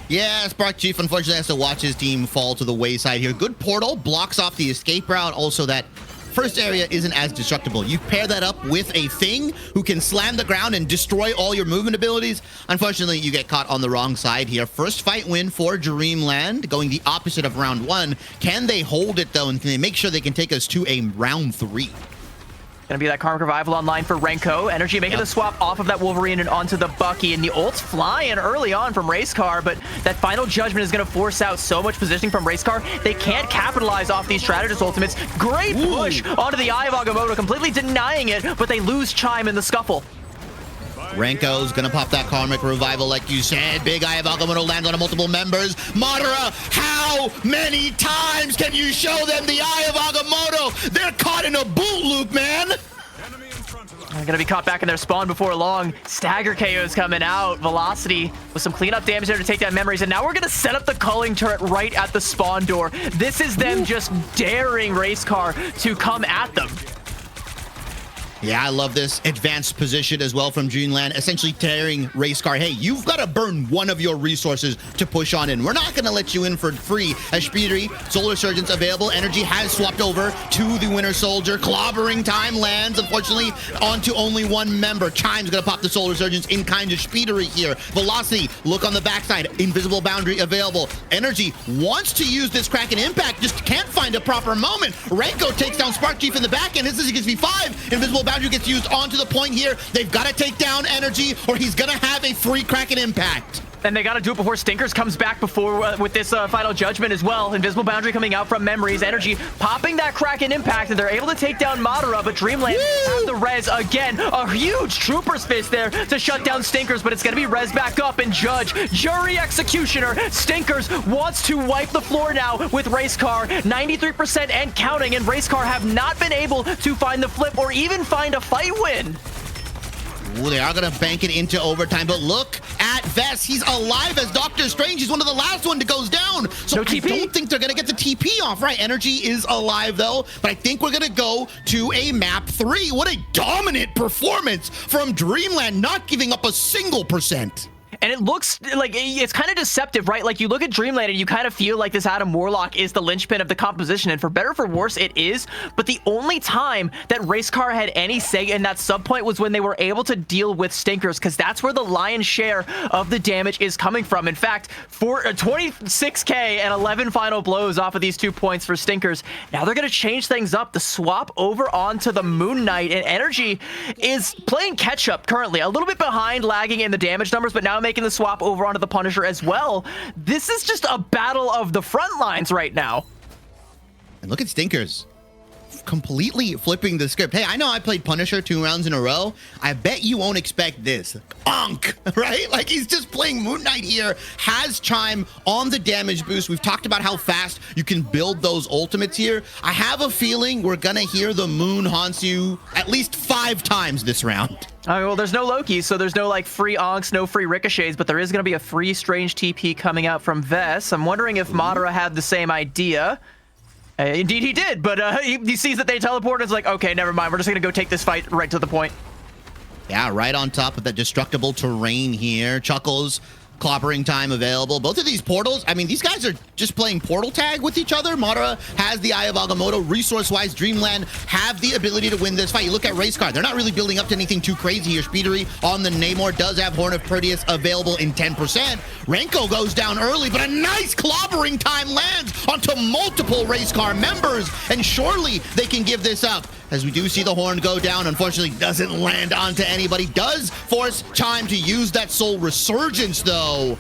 Yeah, Spark Chief unfortunately has to watch his team fall to the wayside here. Good portal, blocks off the escape route. Also, that first area isn't as destructible. You pair that up with a Thing who can slam the ground and destroy all your movement abilities. Unfortunately, you get caught on the wrong side here. First fight win for Dreamland, going the opposite of round 1. Can they hold it, though, and can they make sure they can take us to a round 3? Gonna be that Karmic Revival online for Renko. Energy making the swap off of that Wolverine and onto the Bucky, and the ult's flying early on from Racecar, but that final judgment is gonna force out so much positioning from Racecar. They can't capitalize off these strategist ultimates. Great push onto the Eye of Agamotto, completely denying it, but they lose Chime in the scuffle. Renko's gonna pop that Karmic Revival, like you said. Big Eye of Agamotto lands on multiple members. Madara, how many times can you show them the Eye of Agamotto? They're caught in a boot loop, man. They're gonna be caught back in their spawn before long. Stagger KO's coming out. Velocity with some cleanup damage there to take down Memories. And now we're gonna set up the culling turret right at the spawn door. This is them just daring Racecar to come at them. Yeah, I love this advanced position as well from Dreamland, essentially tearing Racecar. Hey, you've got to burn one of your resources to push on in. We're not going to let you in for free. As Speedery, Soul Resurgence available. Energy has swapped over to the Winter Soldier. Clobbering time lands, unfortunately, onto only 1 member. Chime's going to pop the Soul Resurgence in kind of Speedery here. Velocity, look on the backside. Invisible Boundary available. Energy wants to use this Kraken Impact, just can't find a proper moment. Renko takes down Spark Chief in the back end. This is gets V5. Invisible Boundary gets used onto the point here. They've got to take down Energy, or he's going to have a free Kraken Impact. And they got to do it before Stinkers comes back before with this final judgment as well. Invisible Boundary coming out from Memories. Energy popping that Kraken Impact, and they're able to take down Madara, but Dreamland have the res again. A huge Trooper's Fist there to shut down Stinkers, but it's going to be res back up, and Judge, Jury Executioner, Stinkers wants to wipe the floor now with Racecar. 93% and counting, and Racecar have not been able to find the flip or even find a fight win. Ooh, they are going to bank it into overtime, but look at Vess. He's alive as Doctor Strange. He's one of the last one that goes down. So No I TP. don't think they're going to get the TP off, right? Energy is alive, though, but I think we're going to go to a map 3. What a dominant performance from Dreamland, not giving up a single percent. And it looks like it's kind of deceptive, right? Like you look at Dreamland and you kind of feel like this Adam Warlock is the linchpin of the composition, and for better or for worse, it is. But the only time that Racecar had any say in that subpoint was when they were able to deal with Stinkers, because that's where the lion's share of the damage is coming from. In fact, for 26k and 11 final blows off of these 2 points for Stinkers, now they're going to change things up. The swap over onto the Moon Knight, and Energy is playing catch up currently, a little bit behind, lagging in the damage numbers, but now making the swap over onto the Punisher as well. This is just a battle of the front lines right now. And look at Stinkers. Completely flipping the script. Hey, I know I played Punisher 2 rounds in a row. I bet you won't expect this. Onk, right? Like he's just playing Moon Knight here. Has Chime on the damage boost. We've talked about how fast you can build those ultimates here. I have a feeling we're gonna hear the Moon haunts you at least 5 times this round. Well, there's no Loki, so there's no like free Onks, no free Ricochets, but there is going to be a free Strange TP coming out from Vess. I'm wondering if Madara had the same idea. Indeed he did, but he sees that they teleport and is like, okay, never mind. We're just going to go take this fight right to the point. Yeah, right on top of that destructible terrain here. Chuckles, clobbering time available. Both of these portals, I mean, these guys are just playing portal tag with each other. Madara has the Eye of Agamotto. Resource-wise, Dreamland have the ability to win this fight. You look at Racecar, they're not really building up to anything too crazy here. Speedery on the Namor does have Horn of Proteus available in 10%. Renko goes down early, but a nice clobbering time lands onto multiple Racecar members, and surely they can give this up. As we do see the Horn go down, unfortunately doesn't land onto anybody. Does force Chime to use that Soul Resurgence, though.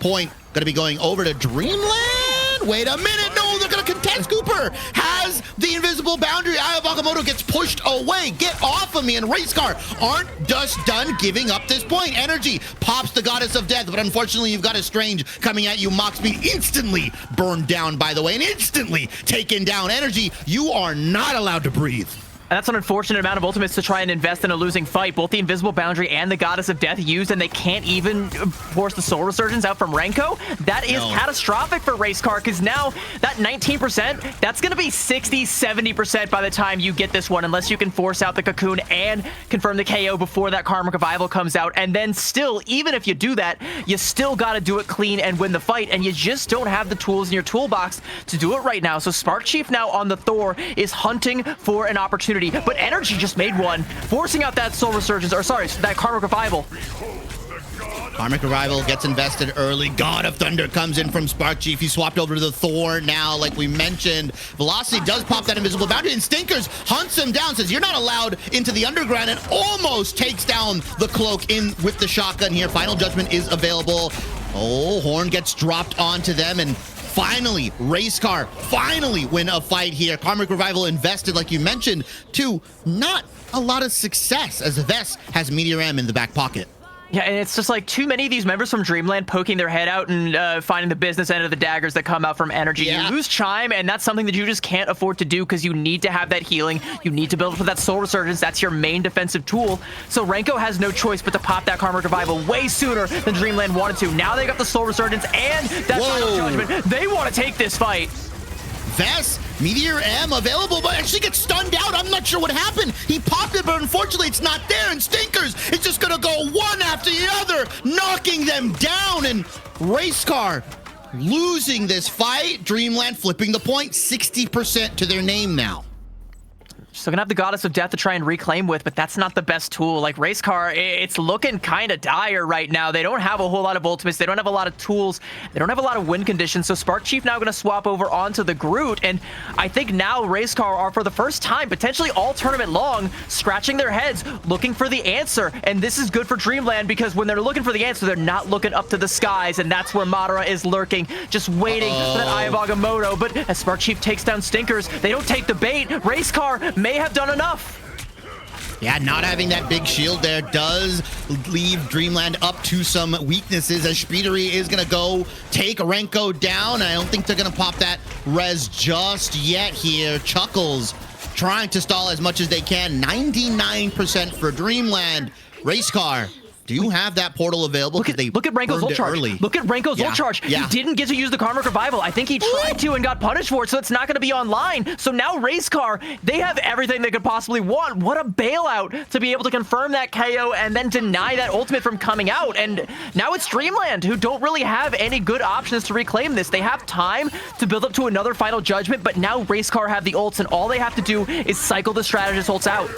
Point gonna be going over to Dreamland. Wait a minute, no, they're gonna contest. Cooper has the invisible boundary. Eye of Agamotto gets pushed away. Get off of me, and Racecar aren't just done giving up this point. Energy pops the Goddess of Death, but unfortunately you've got a Strange coming at you. Mock Speed instantly burned down, by the way, and instantly taken down. Energy, you are not allowed to breathe. And that's an unfortunate amount of ultimates to try and invest in a losing fight. Both the Invisible Boundary and the Goddess of Death used, and they can't even force the Soul Resurgence out from Renko. That is catastrophic for Racecar, because now that 19%, that's going to be 60, 70% by the time you get this one, unless you can force out the Cocoon and confirm the KO before that Karmic Revival comes out. And then still, even if you do that, you still got to do it clean and win the fight, and you just don't have the tools in your toolbox to do it right now. So Spark Chief now on the Thor is hunting for an opportunity. But Energy just made one, forcing out that Soul Resurgence, or sorry, that Karmic Revival. Karmic Revival gets invested early. God of Thunder comes in from Spark Chief. He swapped over to the Thor now, like we mentioned. Velocity does pop that invisible boundary, and Stinkers hunts him down, says, you're not allowed into the underground, and almost takes down the Cloak in with the shotgun here. Final Judgment is available. Oh, Horn gets dropped onto them, and finally, Racecar finally win a fight here. Karmic Revival invested, like you mentioned, to not a lot of success, as Vess has Meteor M in the back pocket. Yeah, and it's just like too many of these members from Dreamland poking their head out and finding the business end of the daggers that come out from Energy. Yeah. You lose Chime, and that's something that you just can't afford to do, because you need to have that healing. You need to build up with that Soul Resurgence. That's your main defensive tool. So Renko has no choice but to pop that Karmic Revival way sooner than Dreamland wanted to. Now they got the Soul Resurgence and that Final Judgment. They want to take this fight. Vess, Meteor M available, but actually gets stunned out. I'm not sure what happened. He popped it, but unfortunately it's not there, and Stinkers is just gonna go one after the other, knocking them down, and Racecar losing this fight. Dreamland flipping the point, 60% to their name now. Still gonna have the Goddess of Death to try and reclaim with, but that's not the best tool. Like, Racecar, it's looking kind of dire right now. They don't have a whole lot of ultimates. They don't have a lot of tools. They don't have a lot of win conditions. So Spark Chief now gonna swap over onto the Groot. And I think now Racecar are, for the first time, potentially all tournament long, scratching their heads, looking for the answer. And this is good for Dreamland, because when they're looking for the answer, they're not looking up to the skies. And that's where Madara is lurking, just waiting for that Eye of Agamotto. But as Spark Chief takes down Stinkers, they don't take the bait. Racecar may have done enough. Yeah, not having that big shield there does leave Dreamland up to some weaknesses, as Speedery is going to go take Renko down. I don't think they're going to pop that res just yet here. Chuckles trying to stall as much as they can. 99% for Dreamland. Racecar, do you have that portal available? Look at Renko's ult charge. Look at Renko's ult charge. He didn't get to use the Karmic Revival. I think he tried to and got punished for it, so it's not going to be online. So now Racecar, they have everything they could possibly want. What a bailout to be able to confirm that KO and then deny that ultimate from coming out. And now it's Dreamland, who don't really have any good options to reclaim this. They have time to build up to another final judgment, but now Racecar have the ults, and all they have to do is cycle the strategist ults out.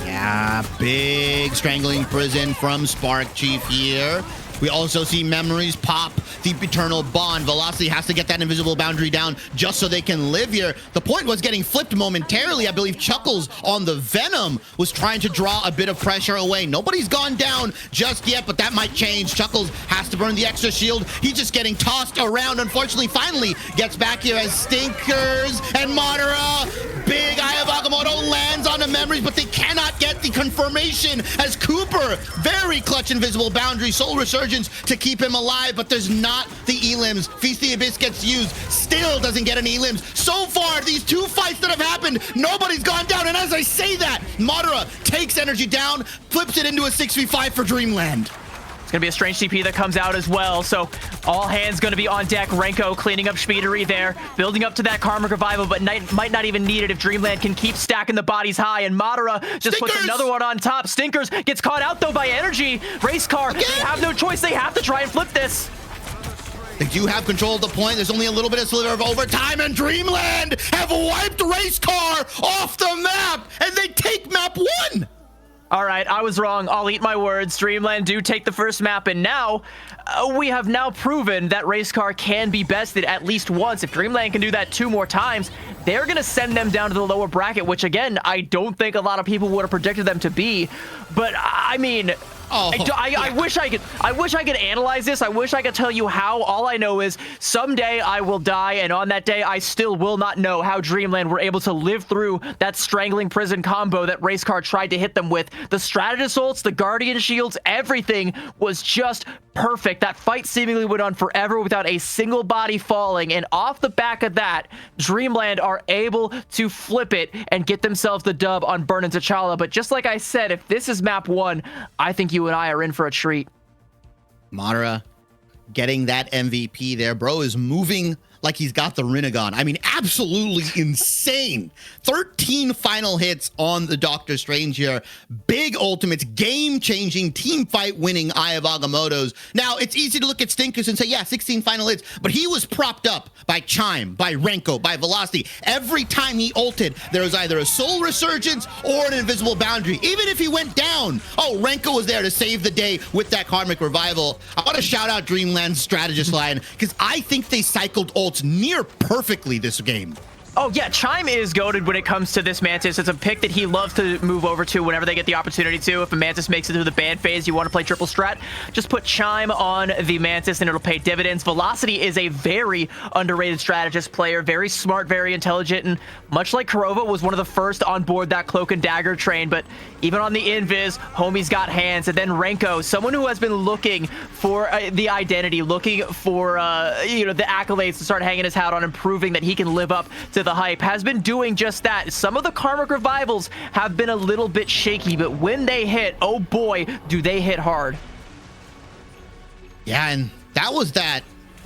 Yeah, big strangling prison from Spark Chief here. We also see Memories pop Deep Eternal Bond. Velocity has to get that invisible boundary down just so they can live here. The point was getting flipped momentarily. I believe Chuckles on the Venom was trying to draw a bit of pressure away. Nobody's gone down just yet, but that might change. Chuckles has to burn the extra shield. He's just getting tossed around. Unfortunately, finally gets back here as Stinkers and Madara. Big Eye of Agamotto lands on the Memories, but they cannot get the confirmation as Cooper, very clutch invisible boundary, Soul Resurgence to keep him alive, but there's not the elims. Feast the Abyss gets used, still doesn't get any elims. So far, these two fights that have happened, nobody's gone down, and as I say that, Madara takes energy down, flips it into a 6v5 for Dreamland. It's going to be a strange CP that comes out as well, so all hands going to be on deck. Renko cleaning up Speedery there, building up to that Karmic Revival, but might not even need it if Dreamland can keep stacking the bodies high, and Madara just puts another one on top. Stinkers gets caught out, though, by energy. Racecar, they have no choice. They have to try and flip this. They do have control of the point. There's only a little bit of sliver of overtime, and Dreamland have wiped Racecar off the map, and they take map 1. All right, I was wrong. I'll eat my words. Dreamland do take the first map, and now we have now proven that Racecar can be bested at least once. If Dreamland can do that 2 more times, they're going to send them down to the lower bracket, which, again, I don't think a lot of people would have predicted them to be. But, I mean... I wish I could analyze this. I wish I could tell you how. All I know is someday I will die, and on that day I still will not know how Dreamland were able to live through that strangling prison combo that Racecar tried to hit them with. The strategist ults, the guardian shields, everything was just perfect. That fight seemingly went on forever without a single body falling, and off the back of that, Dreamland are able to flip it and get themselves the dub on Burn and T'Challa. But just like I said, if this is map 1, I think you and I are in for a treat. Madara getting that MVP there. Bro is moving like he's got the Rinnegan. I mean, absolutely insane. 13 final hits on the Doctor Strange here. Big ultimates, game-changing, team fight winning Eye of Agamotto's. Now, it's easy to look at Stinkers and say, yeah, 16 final hits, but he was propped up by Chime, by Renko, by Velocity. Every time he ulted, there was either a Soul Resurgence or an invisible boundary. Even if he went down, Renko was there to save the day with that Karmic Revival. I want to shout out Dreamland's strategist line, because I think they cycled ults near perfectly this game. Oh, yeah, Chime is goated when it comes to this Mantis. It's a pick that he loves to move over to whenever they get the opportunity to. If a Mantis makes it through the ban phase, you want to play triple strat, just put Chime on the Mantis and it'll pay dividends. Velocity is a very underrated strategist player, very smart, very intelligent, and much like Kurova was one of the first on board that Cloak and Dagger train, but even on the invis, homie's got hands. And then Renko, someone who has been looking for the identity, looking for the accolades to start hanging his hat on and proving that he can live up to the hype, has been doing just that. Some of the Karmic Revivals have been a little bit shaky, but when they hit, oh boy, do they hit hard. Yeah, and that was that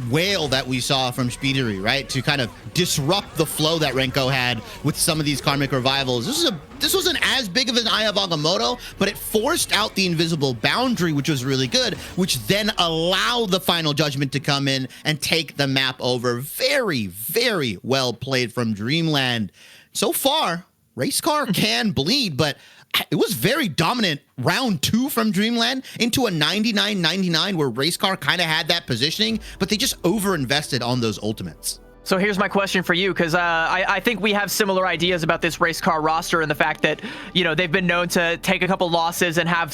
whale that we saw from Speedery, right? To kind of disrupt the flow that Renko had with some of these Karmic Revivals. This wasn't as big of an Eye of Agamotto, but it forced out the invisible boundary, which was really good, which then allowed the final judgment to come in and take the map over. Very, very well played from Dreamland. So far, Racecar can bleed, but it was very dominant round 2 from Dreamland into a 99-99 where Racecar kind of had that positioning, but they just overinvested on those ultimates. So here's my question for you, because I think we have similar ideas about this Racecar roster and the fact that, you know, they've been known to take a couple losses and have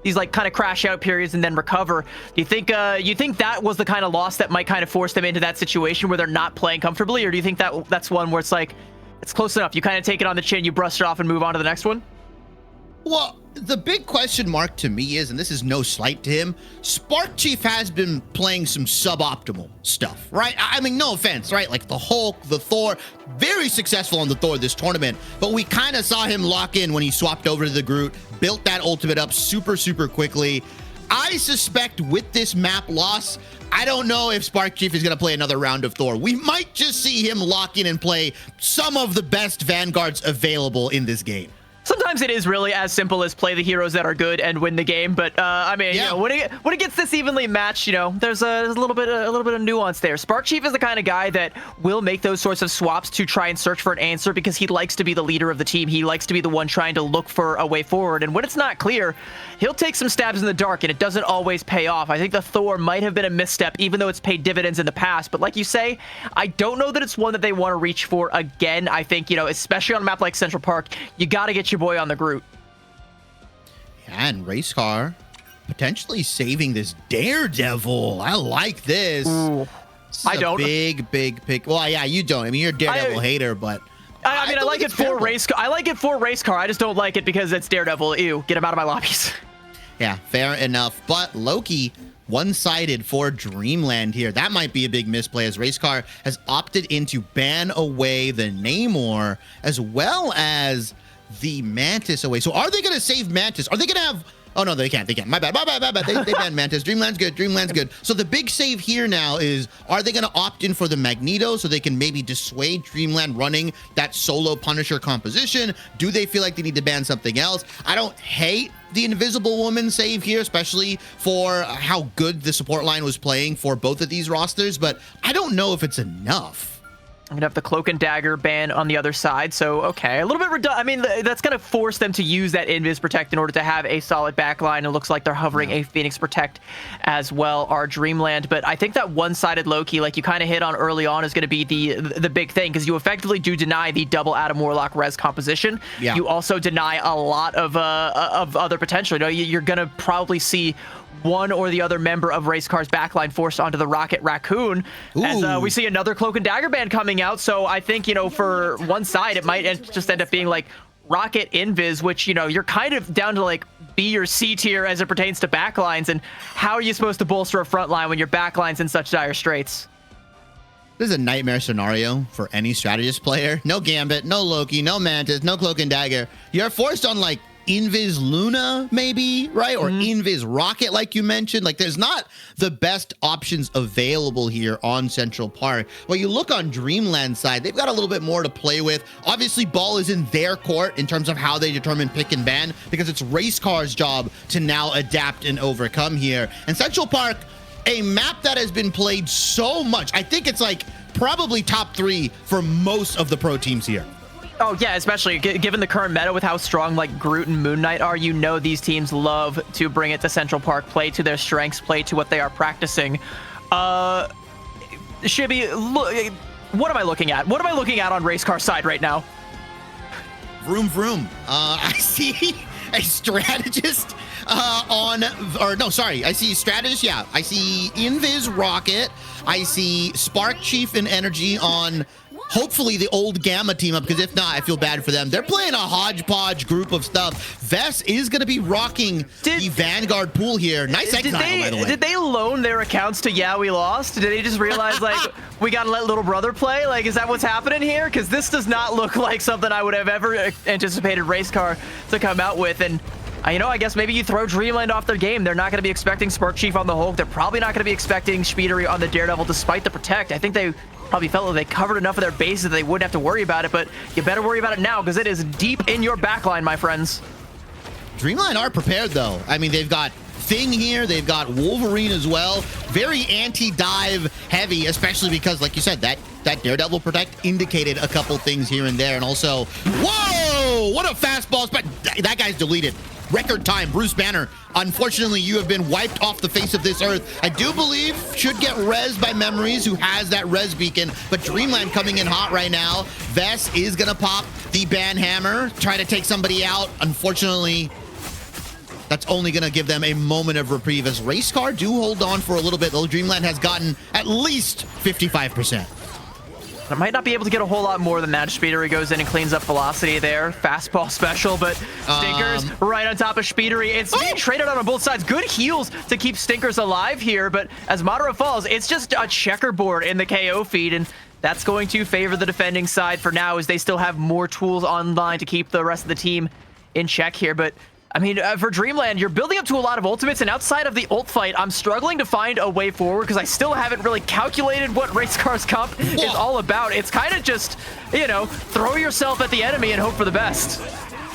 these like kind of crash out periods and then recover. Do you think that was the kind of loss that might kind of force them into that situation where they're not playing comfortably, or do you think that that's one where it's like it's close enough, you kind of take it on the chin, you brush it off and move on to the next one? Well, the big question mark to me is, and this is no slight to him, Spark Chief has been playing some suboptimal stuff, right? I mean, no offense, right? Like the Hulk, the Thor, very successful on the Thor this tournament, but we kind of saw him lock in when he swapped over to the Groot, built that ultimate up super, super quickly. I suspect with this map loss, I don't know if Spark Chief is going to play another round of Thor. We might just see him lock in and play some of the best Vanguards available in this game. Sometimes it is really as simple as play the heroes that are good and win the game, but I mean, yeah. you know, when it gets this evenly matched, you know, there's a little bit of nuance there. Spark Chief is the kind of guy that will make those sorts of swaps to try and search for an answer because he likes to be the leader of the team. He likes to be the one trying to look for a way forward, and when it's not clear, he'll take some stabs in the dark, and it doesn't always pay off. I think the Thor might have been a misstep, even though it's paid dividends in the past, but like you say, I don't know that it's one that they want to reach for again. I think, you know, especially on a map like Central Park, you got to get your boy on the Groot. Yeah, and Racecar potentially saving this Daredevil. I like this. Ooh, I don't. Big pick. Well, yeah, you don't. I mean, you're a Daredevil hater, but I mean, I like it for Racecar. I like it for Racecar. I just don't like it because it's Daredevil. Ew, get him out of my lobbies. Yeah, fair enough. But Loki, one-sided for Dreamland here. That might be a big misplay as Racecar has opted in to ban away the Namor as well as the Mantis away. So are they going to save Mantis? Are they going to have... Oh, no, they can't. They can't. My bad. They banned Mantis. Dreamland's good. So the big save here now is, are they going to opt in for the Magneto so they can maybe dissuade Dreamland running that solo Punisher composition? Do they feel like they need to ban something else? I don't hate the Invisible Woman save here, especially for how good the support line was playing for both of these rosters, but I don't know if it's enough. I'm gonna have the Cloak and Dagger ban on the other side, so okay, a little bit redundant. I mean, that's gonna force them to use that Invis Protect in order to have a solid backline. It looks like they're hovering a Phoenix Protect as well, our Dreamland. But I think that one-sided Loki, like you kind of hit on early on, is gonna be the big thing, because you effectively do deny the double Adam Warlock res composition. Yeah. You also deny a lot of other potential. You know, you're gonna probably see one or the other member of Racecar's backline forced onto the Rocket Raccoon. Ooh. As we see another Cloak and Dagger band coming out. So I think, you know, for one side, it might just end up being like Rocket Invis, which, you know, you're kind of down to like B or C tier as it pertains to backlines. And how are you supposed to bolster a front line when your backline's in such dire straits? This is a nightmare scenario for any strategist player. No Gambit, no Loki, no Mantis, no Cloak and Dagger. You're forced on like Invis Luna, maybe, right? Or Invis Rocket, like you mentioned. Like, there's not the best options available here on Central Park. Well, you look on Dreamland side, they've got a little bit more to play with. Obviously, ball is in their court in terms of how they determine pick and ban, because it's Racecar's job to now adapt and overcome here. And Central Park, a map that has been played so much. I think it's like probably top 3 for most of the pro teams here. Oh, yeah, especially given the current meta with how strong like Groot and Moon Knight are, you know these teams love to bring it to Central Park, play to their strengths, play to what they are practicing. Shibby, look, what am I looking at? What am I looking at on Racecar's side right now? Vroom, vroom. I see a strategist I see strategist, yeah. I see Invis Rocket. I see Spark Chief and Energy on hopefully the old Gamma team up, because if not, I feel bad for them. They're playing a hodgepodge group of stuff. Vess is going to be rocking the Vanguard pool here. Nice exile, by the way. Did they loan their accounts to Yeah We Lost? Did they just realize, like, we got to let little brother play? Like, is that what's happening here? Because this does not look like something I would have ever anticipated Racecar to come out with. And you know, I guess maybe you throw Dreamland off their game. They're not going to be expecting Spark Chief on the Hulk. They're probably not going to be expecting Speedery on the Daredevil, despite the Protect. I think they probably felt that they covered enough of their bases that they wouldn't have to worry about it, but you better worry about it now because it is deep in your backline, my friends. Dreamland are prepared, though. I mean, they've got Thing here. They've got Wolverine as well. Very anti-dive heavy, especially because, like you said, that Daredevil Protect indicated a couple things here and there. And also, whoa! Oh, what a fastball. But that guy's deleted. Record time, Bruce Banner. Unfortunately, you have been wiped off the face of this earth. I do believe should get rezzed by Memories, who has that res beacon, but Dreamland coming in hot right now. Vess is gonna pop the ban hammer, try to take somebody out. Unfortunately, that's only gonna give them a moment of reprieve as Racecar do hold on for a little bit, though Dreamland has gotten at least 55%. I might not be able to get a whole lot more than that. Speedery goes in and cleans up Velocity there. Fastball special, but Stinkers right on top of Speedery. It's being traded out on both sides. Good heals to keep Stinkers alive here, but as Madara falls, it's just a checkerboard in the KO feed, and that's going to favor the defending side for now as they still have more tools online to keep the rest of the team in check here. But I mean, for Dreamland, you're building up to a lot of ultimates, and outside of the ult fight, I'm struggling to find a way forward because I still haven't really calculated what Racecar's comp is all about. It's kind of just, you know, throw yourself at the enemy and hope for the best.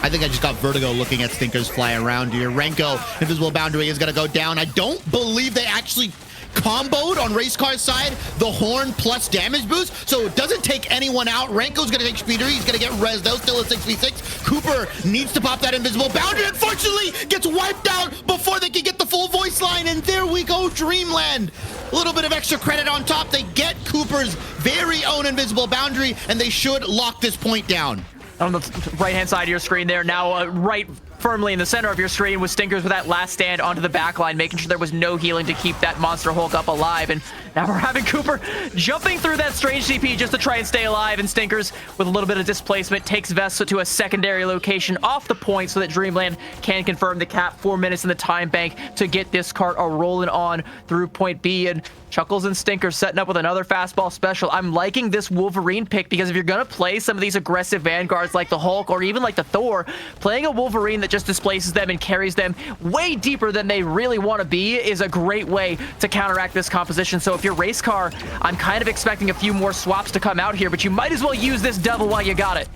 I think I just got vertigo looking at Stinkers fly around here. Renko, Invisible Boundary is going to go down. I don't believe they actually comboed on Racecar's side the horn plus damage boost, so it doesn't take anyone out. Renko's gonna take Speedery, he's gonna get res though, still a 6v6. Cooper needs to pop that Invisible Boundary, unfortunately gets wiped out before they can get the full voice line, and there we go, Dreamland. A little bit of extra credit on top. They get Cooper's very own Invisible Boundary, and they should lock this point down. On the right-hand side of your screen there, now right firmly in the center of your screen with Stinkers with that last stand onto the back line, making sure there was no healing to keep that Monster Hulk up alive. And now we're having Cooper jumping through that strange CP just to try and stay alive, and Stinkers with a little bit of displacement takes Vess to a secondary location off the point so that Dreamland can confirm the cap. 4 minutes in the time bank to get this cart rolling on through point B, and Chuckles and Stinkers setting up with another fastball special. I'm liking this Wolverine pick because if you're gonna play some of these aggressive vanguards like the Hulk or even like the Thor, playing a Wolverine that just displaces them and carries them way deeper than they really want to be is a great way to counteract this composition. So if you're Racecar, I'm kind of expecting a few more swaps to come out here, but you might as well use this devil while you got it.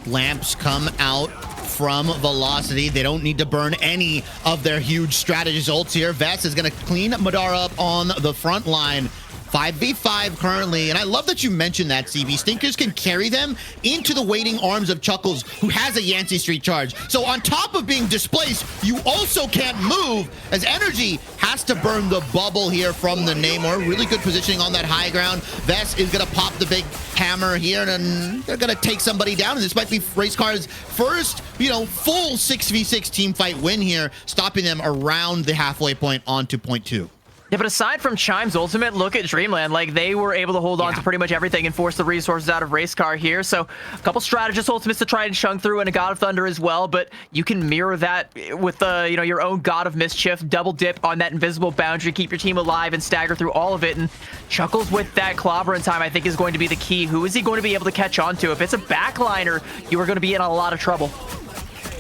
Lamps come out from Velocity. They don't need to burn any of their huge strategist ults here. Vess is going to clean Madara up on the front line. 5v5 currently, and I love that you mentioned that, CB. Stinkers can carry them into the waiting arms of Chuckles, who has a Yancey Street charge. So on top of being displaced, you also can't move, as Energy has to burn the bubble here from the Namor. Really good positioning on that high ground. Vess is gonna pop the big hammer here, and they're gonna take somebody down, and this might be Racecar's first, you know, full 6v6 team fight win here, stopping them around the halfway point onto point 2. Yeah, but aside from Chime's ultimate, look at Dreamland. Like, they were able to hold on to pretty much everything and force the resources out of Racecar here. So a couple strategist ultimates to try and chunk through, and a God of Thunder as well. But you can mirror that with you know, your own God of Mischief, double dip on that Invisible Boundary, keep your team alive and stagger through all of it. And Chuckles with that clobber in time, I think, is going to be the key. Who is he going to be able to catch on to? If it's a backliner, you are going to be in a lot of trouble.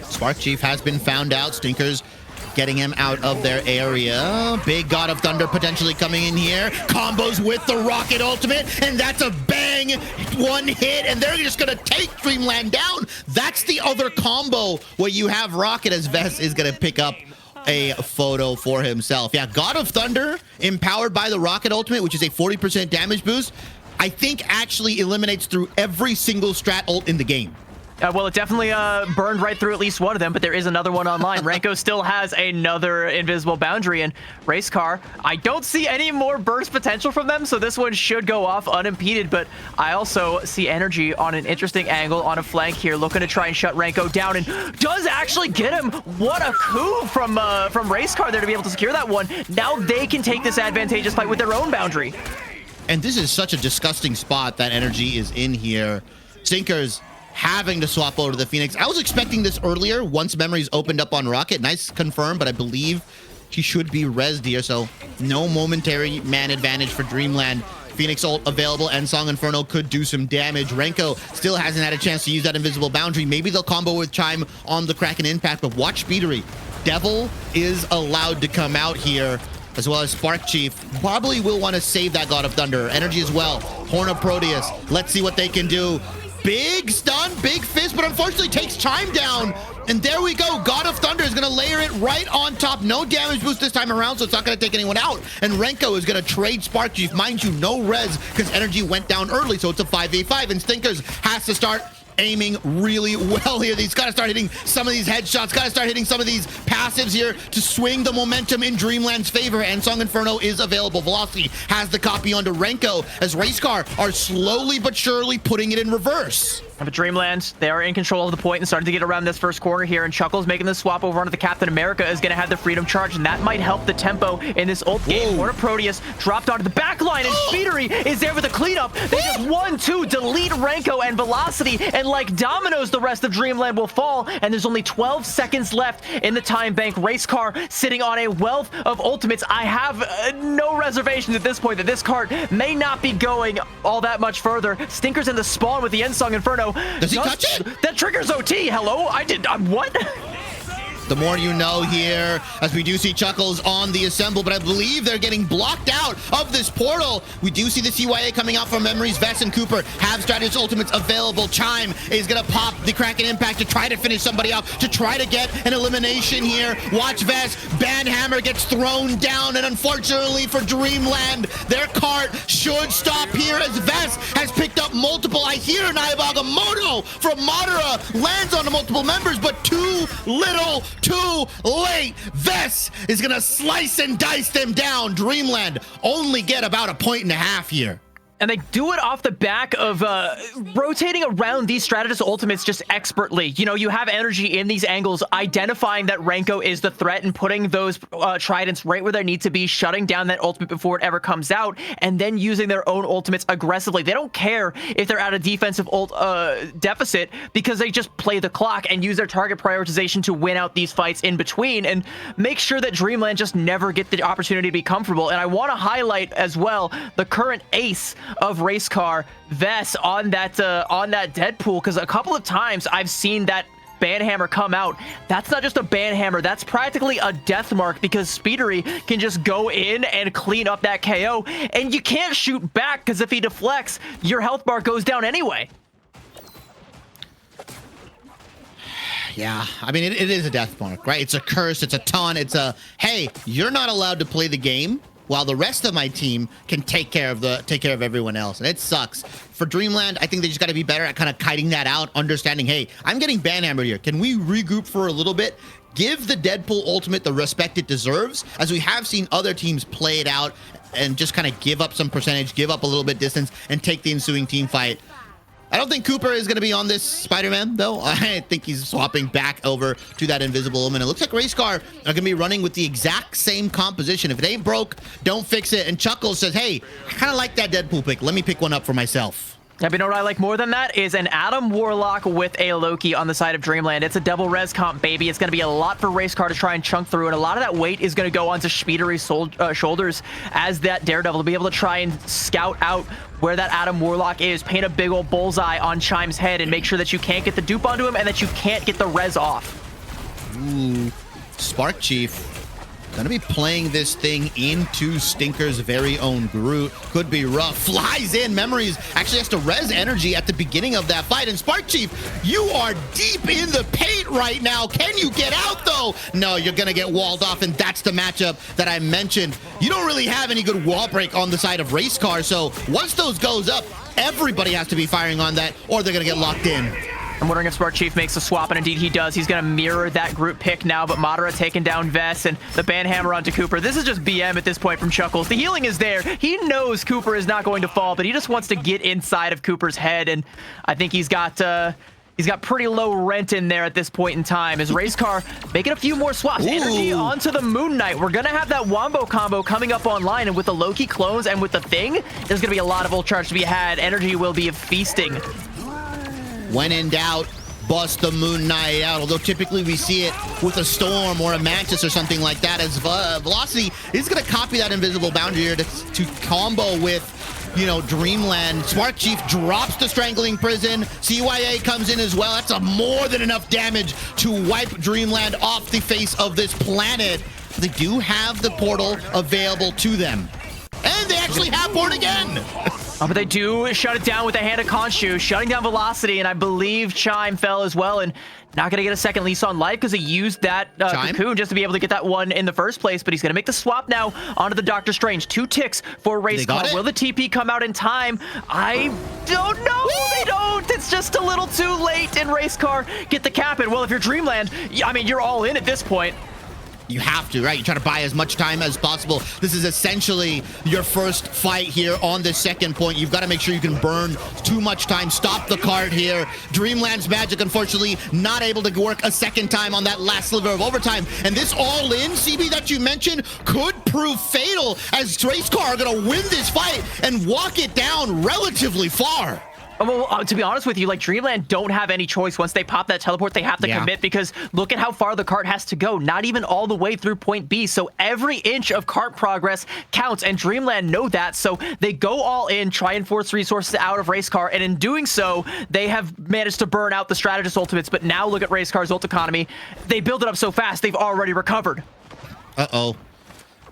Spark Chief has been found out. Stinkers getting him out of their area. Big God of Thunder potentially coming in here. Combos with the Rocket ultimate, and that's a bang one hit, and they're just gonna take Dreamland down. That's the other combo where you have Rocket, as Vess is gonna pick up a photo for himself. Yeah, God of Thunder empowered by the Rocket ultimate, which is a 40% damage boost, I think actually eliminates through every single strat ult in the game. Well, it definitely burned right through at least one of them, but there is another one online. Renko still has another Invisible Boundary, and Racecar, I don't see any more burst potential from them, so this one should go off unimpeded, but I also see Energy on an interesting angle on a flank here, looking to try and shut Renko down, and does actually get him. What a coup from Racecar there to be able to secure that one. Now they can take this advantageous fight with their own boundary. And this is such a disgusting spot that Energy is in here. Stinkers having to swap over to the Phoenix. I was expecting this earlier once Memories opened up on Rocket. Nice confirm, but I believe he should be rezzed here, so no momentary man advantage for Dreamland. Phoenix ult available, and Song Inferno could do some damage. Renko still hasn't had a chance to use that Invisible Boundary. Maybe they'll combo with Chime on the Kraken Impact, but watch Speedery. Devil is allowed to come out here, as well as Spark Chief. Probably will want to save that God of Thunder. Energy as well. Horn of Proteus. Let's see what they can do. Big stun, big fist, but unfortunately takes Chime down. And there we go. God of Thunder is going to layer it right on top. No damage boost this time around, so it's not going to take anyone out. And Renko is going to trade Spark Chief. Mind you, no res, because Energy went down early, so it's a 5v5. And Stinkers has to start aiming really well here. He's got to start hitting some of these headshots, got to start hitting some of these passives here to swing the momentum in Dreamland's favor, and Song Inferno is available. Velocity has the copy onto Renko as Racecar are slowly but surely putting it in reverse. But Dreamland, they are in control of the point and starting to get around this first corner here, and Chuckles making the swap over onto the Captain America is going to have the Freedom Charge, and that might help the tempo in this ult game. Corner Proteus dropped onto the back line, and Speedery is there with a cleanup. They just 1-2 delete Renko and Velocity, and like dominoes, the rest of Dreamland will fall, and there's only 12 seconds left in the time bank. Racecar sitting on a wealth of ultimates. I have no reservations at this point that this card may not be going all that much further. Stinker's in the spawn with the Ensong Inferno. Does he touch it? That triggers OT. Hello? What? The more you know here, as we do see Chuckles on the assemble, but I believe they're getting blocked out of this portal. We do see the CYA coming out from Memories. Vess and Cooper have Stratus ultimates available. Chime is going to pop the Kraken Impact to try to finish somebody off, to try to get an elimination here. Watch Vess. Banhammer gets thrown down, and unfortunately for Dreamland, their cart should stop here as Vess has picked up multiple. I hear Naibaga from Madara lands on multiple members, but too little, too late. Vess is gonna slice and dice them down. Dreamland only get about 1.5 points here. And they do it off the back of rotating around these Stratus ultimates just expertly. You know, you have energy in these angles, identifying that Renko is the threat and putting those tridents right where they need to be, shutting down that ultimate before it ever comes out, and then using their own ultimates aggressively. They don't care if they're at a defensive ult deficit, because they just play the clock and use their target prioritization to win out these fights in between and make sure that Dreamland just never get the opportunity to be comfortable. And I want to highlight as well the current ace of Racecar, Vess, on that Deadpool, because a couple of times I've seen that Banhammer come out. That's not just a Banhammer, that's practically a death mark, because Speedery can just go in and clean up that KO, and you can't shoot back because if he deflects, your health bar goes down anyway. Yeah, I mean, it is a death mark, right? It's a curse, it's a taunt, it's a, hey, you're not allowed to play the game while the rest of my team can take care of everyone else, and it sucks. For Dreamland, I think they just got to be better at kind of kiting that out, understanding, hey, I'm getting banhammered here. Can we regroup for a little bit? Give the Deadpool ultimate the respect it deserves, as we have seen other teams play it out and just kind of give up some percentage, give up a little bit distance, and take the ensuing team fight. I don't think Cooper is going to be on this Spider-Man, though. I think he's swapping back over to that invisible element. It looks like Racecar are going to be running with the exact same composition. If it ain't broke, don't fix it. And Chuckles says, hey, I kind of like that Deadpool pick. Let me pick one up for myself. Yeah, but you know what I like more than that is an Adam Warlock with a Loki on the side of Dreamland. It's a double res comp, baby. It's going to be a lot for Racecar to try and chunk through, and a lot of that weight is going to go onto Speedery's shoulders as that Daredevil to be able to try and scout out where that Adam Warlock is, paint a big old bullseye on Chime's head, and make sure that you can't get the dupe onto him and that you can't get the res off. Ooh, Spark Chief gonna be playing this thing into Stinker's very own Groot. Could be rough. Flies in. Memories actually has to res energy at the beginning of that fight. And Spark Chief, you are deep in the paint right now. Can you get out, though? No, you're gonna get walled off, and that's the matchup that I mentioned. You don't really have any good wall break on the side of Racecar, so once those goes up, everybody has to be firing on that, or they're gonna get locked in. I'm wondering if Spark Chief makes a swap, and indeed he does. He's going to mirror that group pick now, but Madara taking down Vess and the Banhammer onto Cooper. This is just BM at this point from Chuckles. The healing is there. He knows Cooper is not going to fall, but he just wants to get inside of Cooper's head, and I think he's got pretty low rent in there at this point in time as Racecar making a few more swaps. Ooh. Energy onto the Moon Knight. We're going to have that Wombo combo coming up online, and with the Loki clones and with the Thing, there's going to be a lot of ult charge to be had. Energy will be feasting. When in doubt, bust the Moon Knight out. Although typically we see it with a Storm or a Mantis or something like that, as Velocity is going to copy that invisible boundary here to combo with, you know, Dreamland. Spark Chief drops the Strangling Prison. CYA comes in as well. That's a more than enough damage to wipe Dreamland off the face of this planet. They do have the portal available to them. And they actually have Born Again. Oh, but they do shut it down with the Hand of Khonshu, shutting down Velocity, and I believe Chime fell as well, and not going to get a second lease on life because he used that cocoon just to be able to get that one in the first place, but he's going to make the swap now onto the Doctor Strange. 2 ticks for Racecar. Will the TP come out in time? I don't know. They don't. It's just a little too late, and Racecar get the cap in. Well, if you're Dreamland, I mean, you're all in at this point. You have to, right? You try to buy as much time as possible. This is essentially your first fight here on the second point. You've got to make sure you can burn too much time. Stop the card here. Dreamland's Magic, unfortunately, not able to work a second time on that last sliver of overtime. And this all-in, CB, that you mentioned, could prove fatal as Racecar are going to win this fight and walk it down relatively far. Well, to be honest with you, like, Dreamland don't have any choice. Once they pop that teleport, they have to commit, because look at how far the cart has to go. Not even all the way through point B. So every inch of cart progress counts, and Dreamland know that. So they go all in, try and force resources out of Racecar, and in doing so, they have managed to burn out the Strategist ultimates. But now look at Racecar's ult economy. They build it up so fast, they've already recovered. Uh-oh.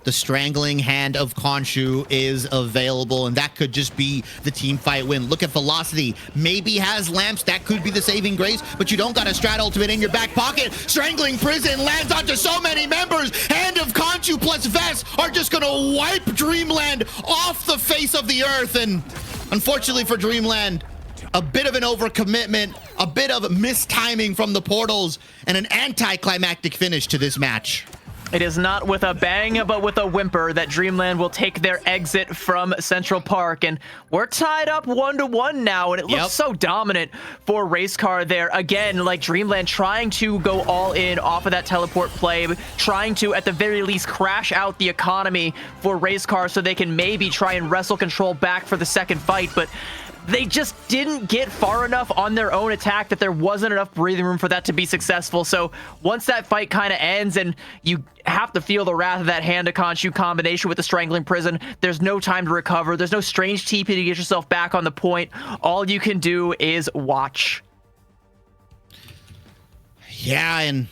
The Strangling Hand of Khonshu is available, and that could just be the team fight win. Look at Velocity. Maybe has lamps. That could be the saving grace, but you don't got a Strat ultimate in your back pocket. Strangling Prison lands onto so many members. Hand of Khonshu plus Vest are just going to wipe Dreamland off the face of the earth, and unfortunately for Dreamland, a bit of an overcommitment, a bit of mistiming from the portals, and an anticlimactic finish to this match. It is not with a bang, but with a whimper that Dreamland will take their exit from Central Park. And we're tied up 1-1 now, and it looks so dominant for Racecar there. Again, like, Dreamland trying to go all in off of that teleport play, trying to, at the very least, crash out the economy for Racecar so they can maybe try and wrestle control back for the second fight. But they just didn't get far enough on their own attack that there wasn't enough breathing room for that to be successful. So once that fight kind of ends and you have to feel the wrath of that Hand of Khonshu combination with the Strangling Prison, there's no time to recover. There's no strange TP to get yourself back on the point. All you can do is watch. Yeah, and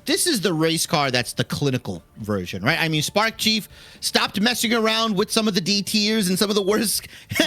this is the Racecar that's the clinical version, right? I mean, Spark Chief stopped messing around with some of the D tiers and some of the worst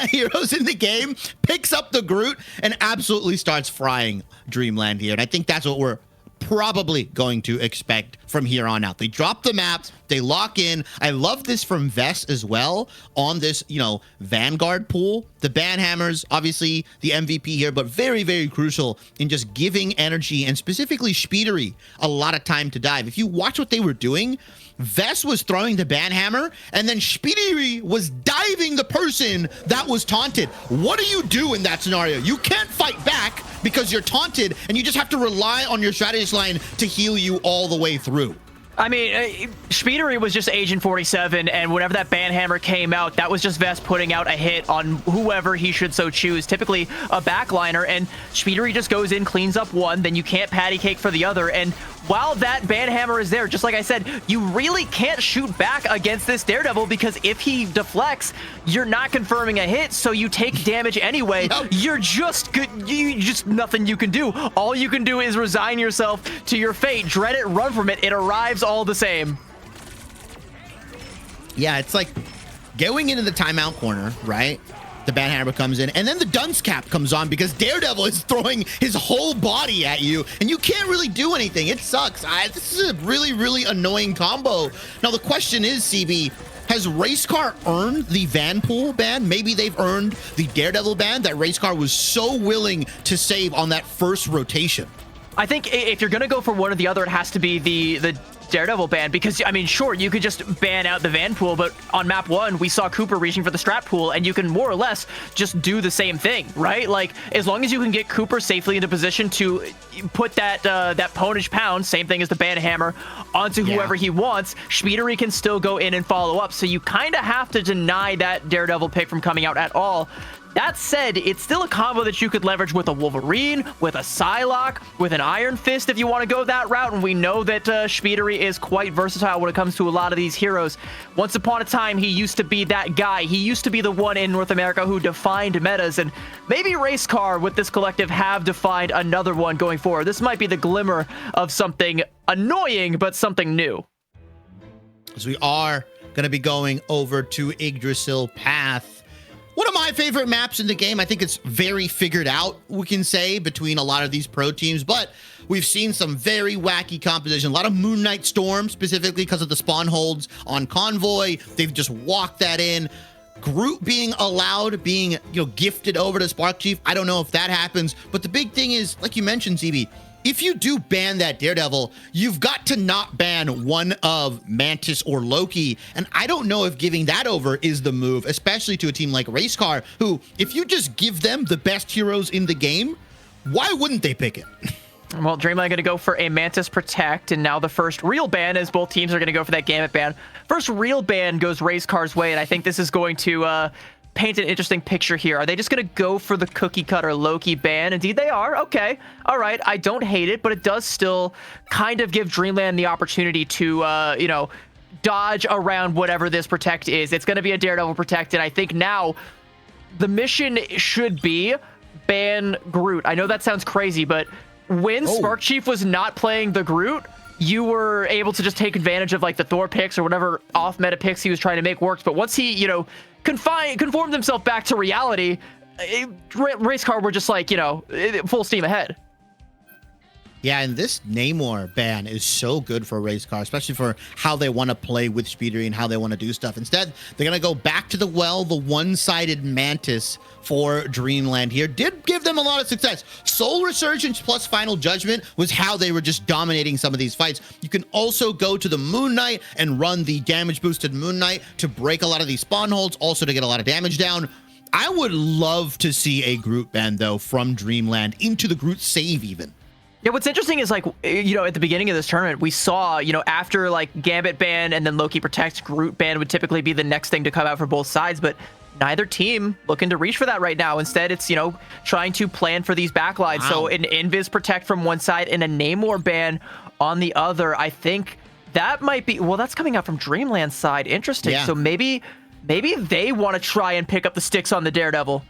heroes in the game, picks up the Groot, and absolutely starts frying Dreamland here. And I think that's what we're probably going to expect from here on out. They drop the map, they lock in. I love this from Vest as well on this, you know, Vanguard pool. The Banhammers, obviously the MVP here, but very, very crucial in just giving energy, and specifically Speedery, a lot of time to dive. If you watch what they were doing, Vest was throwing the Banhammer, and then Speedery was diving the person that was taunted. What do you do in that scenario? You can't fight back because you're taunted, and you just have to rely on your strategist line to heal you all the way through. I mean, Speedery was just Agent 47, and whenever that Banhammer came out, that was just Vest putting out a hit on whoever he should so choose, typically a backliner, and Speedery just goes in, cleans up one, then you can't patty cake for the other, and while that Banhammer is there, just like I said, you really can't shoot back against this Daredevil, because if he deflects, you're not confirming a hit, so you take damage anyway. You're just good. Just nothing you can do. All you can do is resign yourself to your fate. Dread it, run from it. It arrives all the same. Yeah, it's like going into the timeout corner, right? The Banhammer comes in, and then the dunce cap comes on because Daredevil is throwing his whole body at you, and you can't really do anything. It sucks. This is a really, really annoying combo. Now, the question is, CB, has Racecar earned the Vanpool ban? Maybe they've earned the Daredevil ban that Racecar was so willing to save on that first rotation. I think if you're going to go for one or the other, it has to be the Daredevil ban, because, I mean, sure, you could just ban out the Vanpool, but on map 1, we saw Cooper reaching for the Strat pool, and you can more or less just do the same thing, right? Like, as long as you can get Cooper safely into position to put that Ponage Pound, same thing as the Banhammer, onto whoever he wants, Speedery can still go in and follow up, so you kind of have to deny that Daredevil pick from coming out at all. That said, it's still a combo that you could leverage with a Wolverine, with a Psylocke, with an Iron Fist if you want to go that route, and we know that Speedery is quite versatile when it comes to a lot of these heroes. Once upon a time, he used to be that guy. He used to be the one in North America who defined metas, and maybe Racecar with this collective have defined another one going forward. This might be the glimmer of something annoying, but something new. So we are going to be going over to Yggdrasil Path. One of my favorite maps in the game. I think it's very figured out, we can say, between a lot of these pro teams, but we've seen some very wacky composition. A lot of Moon Knight Storm, specifically because of the spawn holds on Convoy. They've just walked that in. Groot being allowed, being gifted over to Spark Chief. I don't know if that happens, but the big thing is, like you mentioned, ZB, if you do ban that Daredevil, you've got to not ban one of Mantis or Loki. And I don't know if giving that over is the move, especially to a team like Racecar, who, if you just give them the best heroes in the game, why wouldn't they pick it? Well, Dreamland going to go for a Mantis Protect, and now the first real ban, as both teams are going to go for that Gambit ban. First real ban goes Racecar's way, and I think this is going to paint an interesting picture here. Are they just going to go for the cookie cutter Loki ban? Indeed they are. Okay. All right. I don't hate it, but it does still kind of give Dreamland the opportunity to, dodge around whatever this Protect is. It's going to be a Daredevil Protect, and I think now the mission should be ban Groot. I know that sounds crazy, but when Spark Chief was not playing the Groot, you were able to just take advantage of like the Thor picks or whatever off-meta picks he was trying to make work. But once he, conformed himself back to reality, Racecar were just like, full steam ahead. Yeah, and this Namor ban is so good for Racecar, especially for how they want to play with Speedery and how they want to do stuff. Instead, they're going to go back to the one-sided Mantis for Dreamland here. Did give them a lot of success. Soul Resurgence plus Final Judgment was how they were just dominating some of these fights. You can also go to the Moon Knight and run the damage-boosted Moon Knight to break a lot of these spawn holds, also to get a lot of damage down. I would love to see a Groot ban, though, from Dreamland into the Groot save even. Yeah, what's interesting is, like, at the beginning of this tournament, we saw, after, like, Gambit ban and then Loki Protects, Groot ban would typically be the next thing to come out for both sides, but neither team looking to reach for that right now. Instead, it's, trying to plan for these backlines. Wow. So an Invis Protect from one side and a Namor ban on the other. I think that might be, well, that's coming out from Dreamland's side. Interesting. Yeah. So maybe they want to try and pick up the sticks on the Daredevil.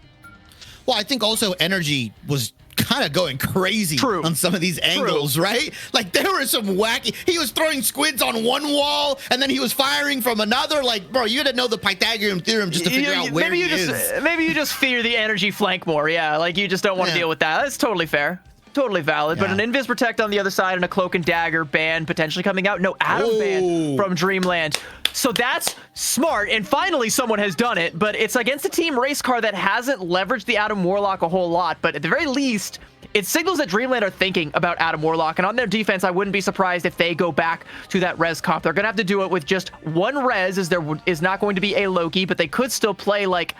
Well, I think also Energy was kind of going crazy on some of these angles, right? Like, there were some wacky, he was throwing squids on one wall and then he was firing from another. Like, bro, you had to know the Pythagorean theorem just to figure out where he is. Maybe you just fear the Energy flank more. Yeah, like you just don't want to deal with that. That's totally fair. Totally valid. Yeah. But an Invis Protect on the other side and a Cloak and Dagger ban potentially coming out. No Atom ban from Dreamland. So that's smart, and finally someone has done it, but it's against a team Racecar that hasn't leveraged the Adam Warlock a whole lot, but at the very least, it signals that Dreamland are thinking about Adam Warlock, and on their defense, I wouldn't be surprised if they go back to that res comp. They're going to have to do it with just one res, as there is not going to be a Loki, but they could still play like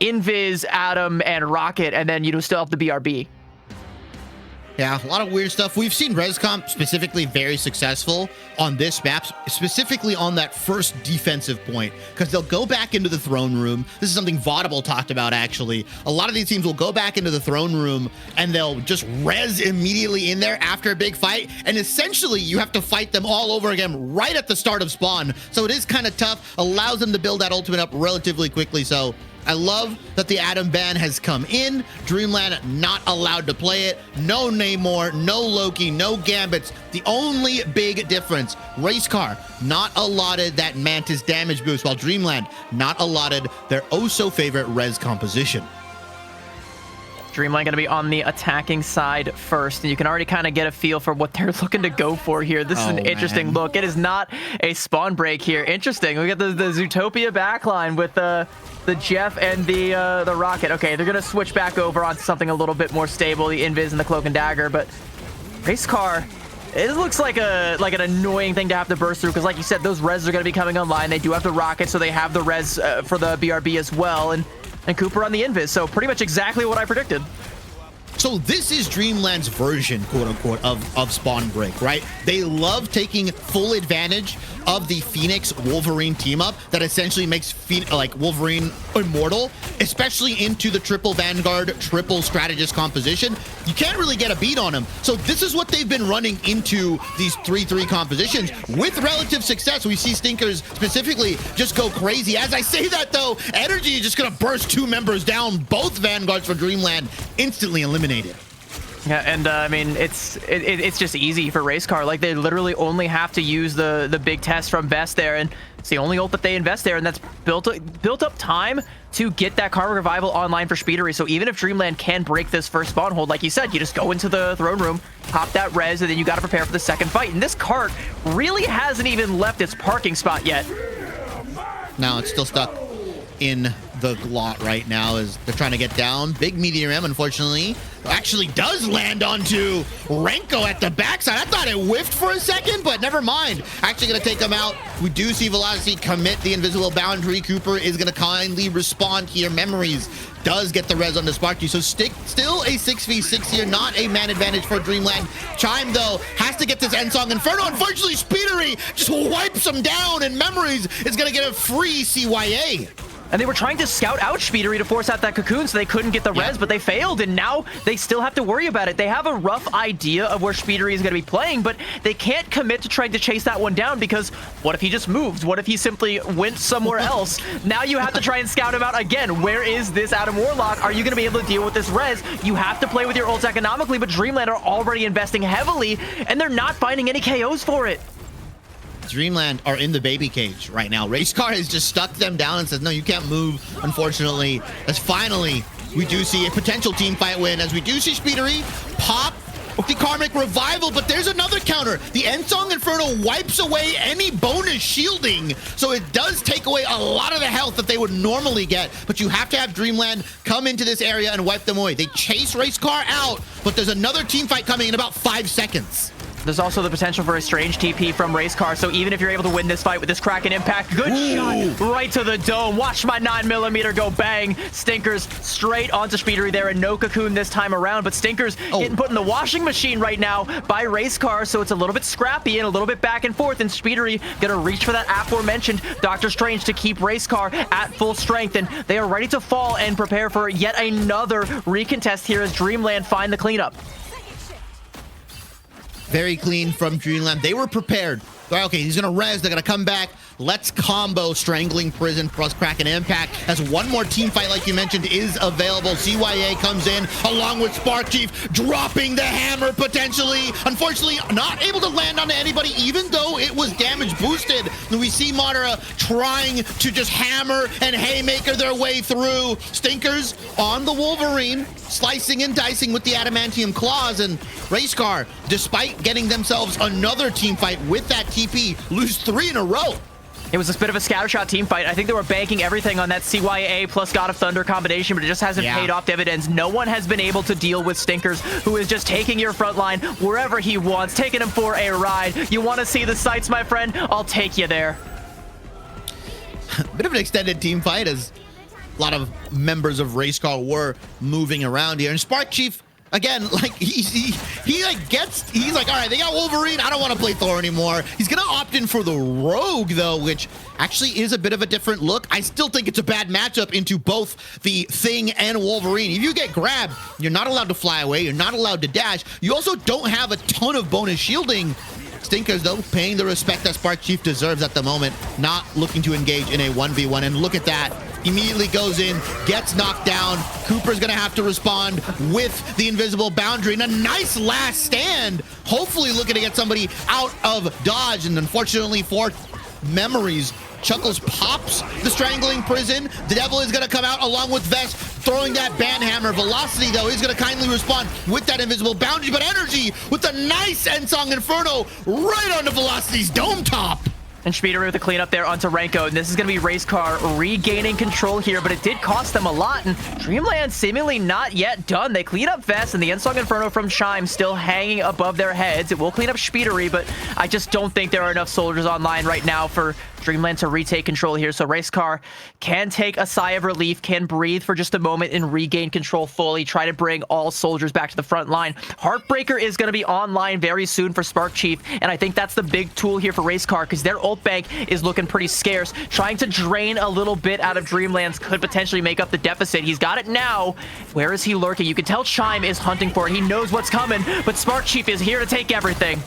Invis, Adam, and Rocket, and then, still have the BRB. Yeah, a lot of weird stuff. We've seen ResComp specifically very successful on this map, specifically on that first defensive point, because they'll go back into the throne room. This is something Vaudable talked about, actually. A lot of these teams will go back into the throne room and they'll just res immediately in there after a big fight. And essentially, you have to fight them all over again right at the start of spawn. So it is kind of tough, allows them to build that ultimate up relatively quickly. So I love that the Adam ban has come in. Dreamland not allowed to play it. No Namor, no Loki, no Gambits. The only big difference, Racecar not allotted that Mantis damage boost, while Dreamland not allotted their oh-so-favorite res composition. Dreamland going to be on the attacking side first, and you can already kind of get a feel for what they're looking to go for here. This is an interesting look. It is not a spawn break here. Interesting. We got the Zootopia backline with the Jeff and the Rocket. Okay, they're going to switch back over onto something a little bit more stable, the Invis and the Cloak and Dagger, but Racecar, it looks like an annoying thing to have to burst through, because like you said, those res are going to be coming online. They do have the Rocket, so they have the res for the BRB as well, and Cooper on the Invis, so pretty much exactly what I predicted. So this is Dreamland's version, quote unquote, of spawn break, right? They love taking full advantage of the Phoenix Wolverine team up that essentially makes Wolverine immortal, especially into the triple Vanguard, triple strategist composition. You can't really get a beat on him. So this is what they've been running into these 3-3 compositions with relative success. We see Stinkers specifically just go crazy. As I say that though, Energy is just gonna burst two members down, both Vanguards for Dreamland instantly eliminated. Yeah, and I mean, it's just easy for Racecar. Like, they literally only have to use the big test from Best there, and it's the only ult that they invest there, and that's built up time to get that Karma Revival online for Speedery. So even if Dreamland can break this first spawn hold, like you said, you just go into the throne room, pop that res, and then you got to prepare for the second fight. And this cart really hasn't even left its parking spot yet. Now it's still stuck in the glot right now as they're trying to get down. Big Meteor M, unfortunately, actually does land onto Renko at the backside. I thought it whiffed for a second, but never mind. Actually going to take him out. We do see Velocity commit the invisible boundary. Cooper is going to kindly respond here. Memories does get the res on the Sparky, so still a 6v6 here, not a man advantage for Dreamland. Chime, though, has to get this Endsong Inferno. Unfortunately, Speedery just wipes him down, and Memories is going to get a free CYA. And they were trying to scout out Speedery to force out that cocoon so they couldn't get the res, but they failed, and now they still have to worry about it. They have a rough idea of where Speedery is going to be playing, but they can't commit to trying to chase that one down because what if he just moved? What if he simply went somewhere else? Now you have to try and scout him out again. Where is this Adam Warlock? Are you going to be able to deal with this res? You have to play with your ults economically, but Dreamland are already investing heavily, and they're not finding any KOs for it. Dreamland are in the baby cage right now. Racecar has just stuck them down and says, no, you can't move, unfortunately. As finally, we do see a potential team fight win, as we do see Speedery pop the Karmic Revival, but there's another counter. The Endsong Inferno wipes away any bonus shielding, so it does take away a lot of the health that they would normally get, but you have to have Dreamland come into this area and wipe them away. They chase Racecar out, but there's another team fight coming in about 5 seconds. There's also the potential for a strange TP from Racecar, so even if you're able to win this fight with this Kraken impact, good shot right to the dome. Watch my 9mm go bang. Stinkers straight onto Speedery there, and no cocoon this time around, but Stinkers getting put in the washing machine right now by Racecar, so it's a little bit scrappy and a little bit back and forth, and Speedery gonna reach for that aforementioned Doctor Strange to keep Racecar at full strength, and they are ready to fall and prepare for yet another recontest here as Dreamland find the cleanup. Very clean from Dreamland. They were prepared. Okay, he's gonna res, they're gonna come back. Let's combo Strangling Prison plus Kraken Impact, as one more team fight, like you mentioned, is available. CYA comes in along with Spark Chief, dropping the hammer potentially. Unfortunately, not able to land onto anybody, even though it was damage boosted. We see Madara trying to just hammer and haymaker their way through. Stinkers on the Wolverine, slicing and dicing with the Adamantium Claws, and Racecar, despite getting themselves another team fight with that TP, lose 3 in a row. It was a bit of a scattershot team fight. I think they were banking everything on that CYA plus God of Thunder combination, but it just hasn't paid off dividends. No one has been able to deal with Stinkers, who is just taking your front line wherever he wants, taking him for a ride. You want to see the sights, my friend? I'll take you there. Bit of an extended team fight, as a lot of members of Racecar were moving around here. And Spark Chief, again, like he's like, all right, they got Wolverine, I don't want to play Thor anymore. He's gonna opt in for the Rogue, though, which actually is a bit of a different look. I still think it's a bad matchup into both the Thing and Wolverine. If you get grabbed, you're not allowed to fly away, you're not allowed to dash. You also don't have a ton of bonus shielding. Stinkers, though, paying the respect that Spark Chief deserves at the moment, not looking to engage in a 1v1. And look at that. Immediately goes in, gets knocked down. Cooper's going to have to respond with the invisible boundary. And a nice last stand, hopefully looking to get somebody out of dodge. And unfortunately for Memories, Chuckles pops the Strangling Prison. The Devil is going to come out along with Vest, throwing that Banhammer. Velocity, though, is going to kindly respond with that invisible boundary, but Energy with a nice Endsong Inferno right onto Velocity's dome top. And Speedery with the cleanup there onto Renko. And this is going to be Racecar regaining control here, but it did cost them a lot. And Dreamland seemingly not yet done. They clean up Vest, and the Endsong Inferno from Chime still hanging above their heads. It will clean up Speedery, but I just don't think there are enough soldiers online right now for Dreamland to retake control here. So Racecar can take a sigh of relief, can breathe for just a moment and regain control fully, try to bring all soldiers back to the front line. Heartbreaker is going to be online very soon for Spark Chief, and I think that's the big tool here for Racecar, because their ult bank is looking pretty scarce. Trying to drain a little bit out of Dreamland's could potentially make up the deficit. He's got it now. Where is he lurking? You can tell Chime is hunting for it. He knows what's coming, but Spark Chief is here to take everything.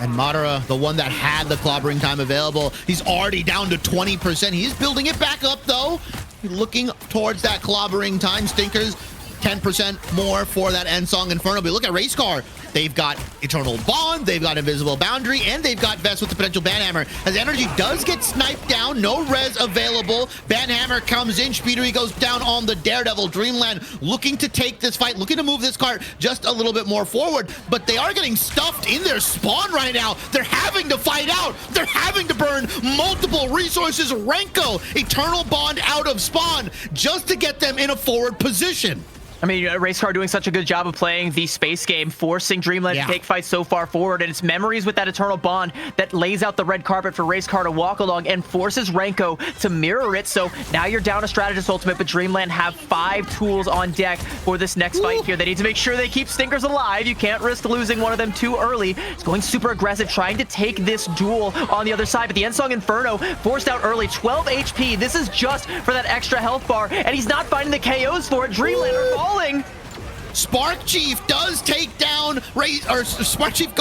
And Madara, the one that had the clobbering time available, he's already down to 20%. He's building it back up, though. Looking towards that clobbering time. Stinkers 10% more for that Ensong Inferno. But look at Racecar. They've got Eternal Bond, they've got Invisible Boundary, and they've got Vest with the potential Banhammer. As Energy does get sniped down, no res available. Banhammer comes in, Speedery goes down on the Daredevil. Dreamland looking to take this fight, looking to move this cart just a little bit more forward, but they are getting stuffed in their spawn right now. They're having to fight out. They're having to burn multiple resources. Renko, Eternal Bond out of spawn just to get them in a forward position. I mean, Racecar doing such a good job of playing the space game, forcing Dreamland to take fights so far forward, and it's Memories with that Eternal Bond that lays out the red carpet for Racecar to walk along and forces Renko to mirror it. So now you're down a Strategist ultimate, but Dreamland have 5 tools on deck for this next fight here. They need to make sure they keep Stinkers alive. You can't risk losing one of them too early. It's going super aggressive, trying to take this duel on the other side, but the Ensong Inferno forced out early, 12 HP. This is just for that extra health bar, and he's not finding the KOs for it. Dreamland are falling. Spark Chief does take down Spark Chief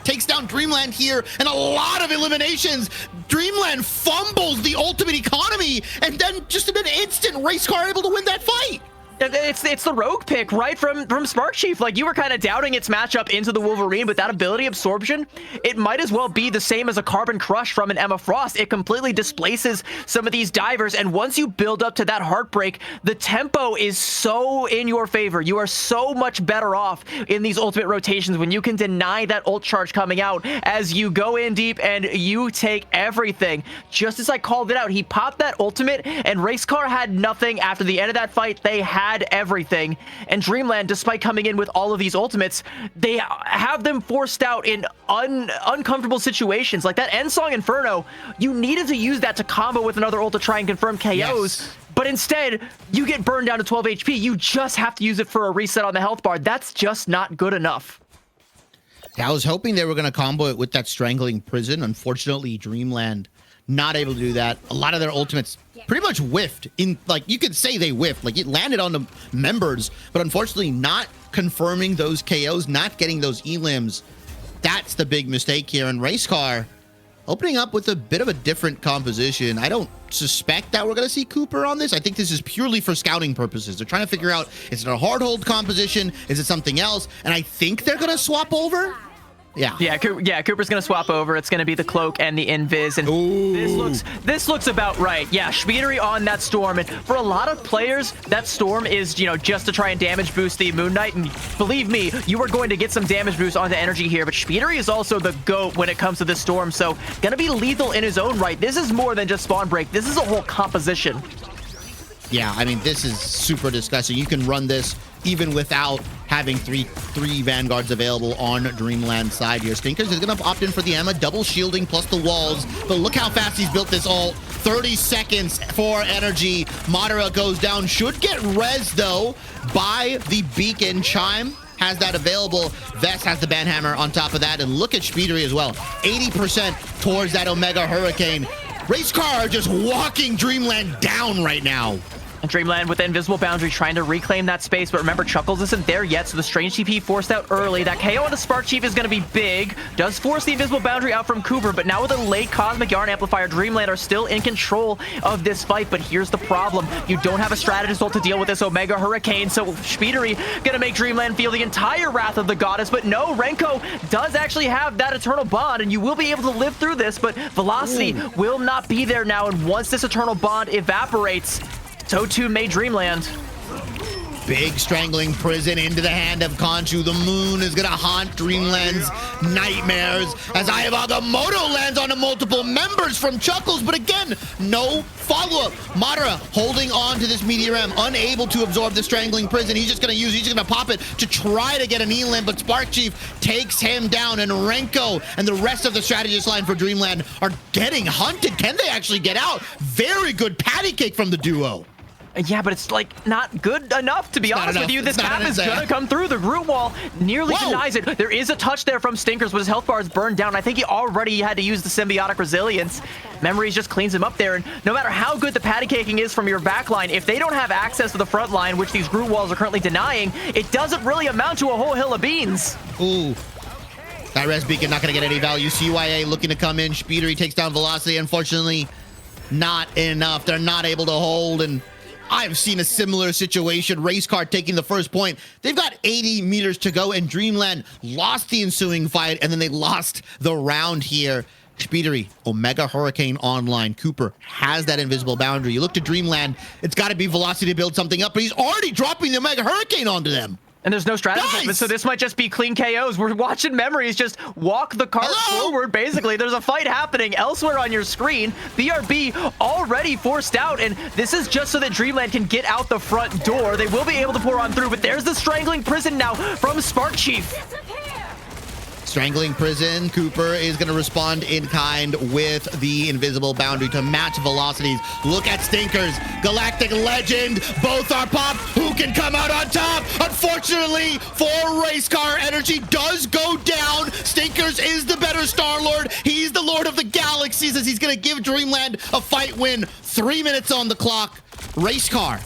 takes down Dreamland here, and a lot of eliminations. Dreamland fumbles the ultimate economy, and then just in an instant, Racecar able to win that fight. It's the rogue pick, right, from Spark Chief. Like, you were kind of doubting its matchup into the Wolverine, but that ability absorption, it might as well be the same as a Carbon Crush from an Emma Frost. It completely displaces some of these divers, and once you build up to that Heartbreak, the tempo is so in your favor. You are so much better off in these ultimate rotations when you can deny that ult charge coming out as you go in deep and you take everything. Just as I called it out, he popped that ultimate, and Racecar had nothing. After the end of that fight, they had everything, and Dreamland, despite coming in with all of these ultimates, they have them forced out in uncomfortable situations. Like that Ensong Inferno, you needed to use that to combo with another ult to try and confirm KOs, but instead you get burned down to 12 HP. You just have to use it for a reset on the health bar. That's just not good enough. I was hoping they were going to combo it with that Strangling Prison. Unfortunately, Dreamland not able to do that. A lot of their ultimates pretty much whiffed. Like, you could say they whiffed. Like, it landed on the members, but unfortunately not confirming those KOs, not getting those elims. That's the big mistake here. And Racecar opening up with a bit of a different composition. I don't suspect that we're going to see Cooper on this. I think this is purely for scouting purposes. They're trying to figure out, is it a hard hold composition? Is it something else? And I think they're going to swap over. Yeah, Cooper's gonna swap over. It's gonna be the cloak and the invis, and this looks about right. Yeah, Speedery on that storm, and for a lot of players, that storm is, you know, just to try and damage boost the Moon Knight. And believe me, you are going to get some damage boost onto energy here. But Speedery is also the GOAT when it comes to this storm, so gonna be lethal in his own right. This is more than just spawn break. This is a whole composition. Yeah, I mean, this is super disgusting. You can run this even without having three Vanguards available on Dreamland's side here. Stinkers is going to opt in for the Emma, double shielding plus the walls. But look how fast he's built this ult. 30 seconds for energy. Madara goes down. Should get res, though, by the beacon. Chime has that available. Vest has the Banhammer on top of that. And look at Speedery as well. 80% towards that Omega Hurricane. Racecar are just walking Dreamland down right now. And Dreamland with the Invisible Boundary trying to reclaim that space, but remember, Chuckles isn't there yet, so the Strange TP forced out early. That KO on the Spark Chief is going to be big. Does force the Invisible Boundary out from Cooper, but now with a late Cosmic Yarn Amplifier, Dreamland are still in control of this fight, but here's the problem. You don't have a Strategist ult to deal with this Omega Hurricane, so Speedery going to make Dreamland feel the entire wrath of the Goddess, but no, Renko does actually have that Eternal Bond, and you will be able to live through this, but Velocity will not be there now, and once this Eternal Bond evaporates, so too may Dreamland. Big Strangling Prison into the hand of Khonshu. The moon is going to haunt Dreamland's nightmares as Eye of Agamotto lands onto multiple members from Chuckles, but again, no follow-up. Madara holding on to this Meteor M, unable to absorb the Strangling Prison. He's just going to pop it to try to get an elim, but Spark Chief takes him down, and Renko and the rest of the strategist line for Dreamland are getting hunted. Can they actually get out? Very good patty cake from the duo. Yeah, but it's like not good enough, to be honest with you. This cap is gonna come through. The Groot Wall nearly denies it. There is a touch there from Stinkers, but his health bar is burned down. I think he already had to use the Symbiotic Resilience. Memories just cleans him up there, and no matter how good the patty caking is from your backline, if they don't have access to the front line, which these Groot Walls are currently denying, it doesn't really amount to a whole hill of beans. Ooh. That res beacon not going to get any value. CYA looking to come in. Speedery takes down Velocity. Unfortunately, not enough. They're not able to hold, and I've seen a similar situation. Race Car taking the first point. They've got 80 meters to go, and Dreamland lost the ensuing fight, and then they lost the round here. Speedery, Omega Hurricane online. Cooper has that invisible boundary. You look to Dreamland, it's got to be Velocity to build something up, but he's already dropping the Omega Hurricane onto them. And there's no strategy, Nice! so this might just be clean KOs. We're watching Memories just walk the cart forward, basically. There's a fight happening elsewhere on your screen. BRB already forced out, and this is just so that Dreamland can get out the front door. They will be able to pour on through, but there's the Strangling Prison now from Spark Chief. Strangling Prison. Cooper is going to respond in kind with the invisible boundary to match Velocities. Look at Stinkers. Galactic Legend. Both are popped. Who can come out on top? Unfortunately for Race Car, Energy does go down. Stinkers is the better Star-Lord. He's the Lord of the Galaxies as he's going to give Dreamland a fight win. 3 minutes on the clock. Race Car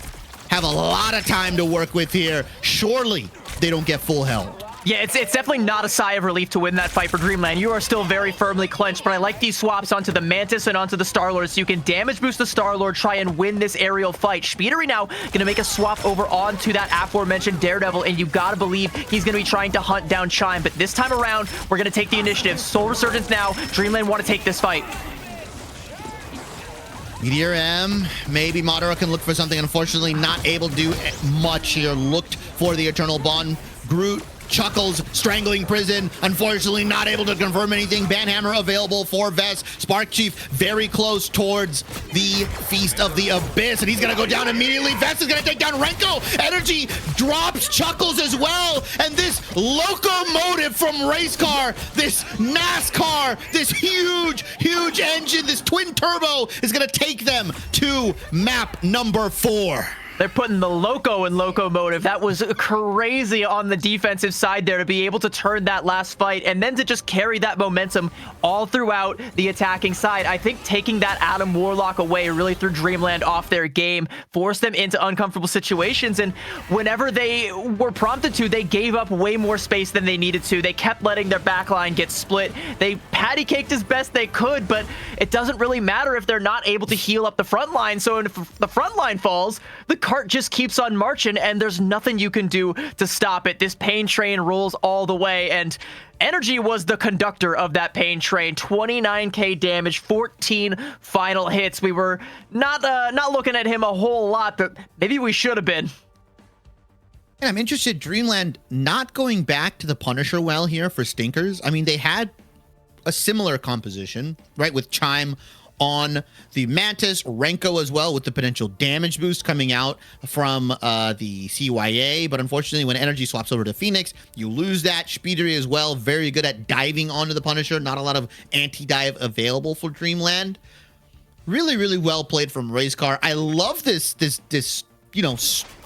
have a lot of time to work with here. Surely they don't get full held. Yeah, it's definitely not a sigh of relief to win that fight for Dreamland. You are still very firmly clenched, but I like these swaps onto the Mantis and onto the Star-Lord so you can damage boost the Star-Lord, try and win this aerial fight. Speedery now going to make a swap over onto that aforementioned Daredevil, and you got to believe he's going to be trying to hunt down Chime, but this time around, we're going to take the initiative. Soul Resurgence now. Dreamland want to take this fight. Meteor M, maybe Madara can look for something. Unfortunately, not able to do much here. Looked for the Eternal Bond. Groot, Chuckles, Strangling Prison. Unfortunately, not able to confirm anything. Banhammer available for Vest. Spark Chief very close towards the Feast of the Abyss, and he's going to go down immediately. Vest is going to take down Renko. Energy drops Chuckles as well, and this locomotive from Race Car, this NASCAR, this huge engine, this twin turbo is going to take them to map number 4. They're putting the Loco in Locomotive. That was crazy on the defensive side there to be able to turn that last fight and then to just carry that momentum all throughout the attacking side. I think taking that Adam Warlock away really threw Dreamland off their game, forced them into uncomfortable situations, and whenever they were prompted to, they gave up way more space than they needed to. They kept letting their backline get split. They patty caked as best they could, but it doesn't really matter if they're not able to heal up the front line. So if the front line falls, the cart just keeps on marching, and there's nothing you can do to stop it. This pain train rolls all the way, and Energy was the conductor of that pain train. 29k damage, 14 final hits. We were not looking at him a whole lot, but maybe we should have been. And I'm interested, Dreamland not going back to the Punisher well here for Stinkers. I mean, they had a similar composition, right, with Chime on the Mantis, Renko as well with the potential damage boost coming out from the CYA, but unfortunately when Energy swaps over to Phoenix, you lose that. Speedery as well, very good at diving onto the Punisher, not a lot of anti-dive available for Dreamland. Really well played from Race Car. I love this you know,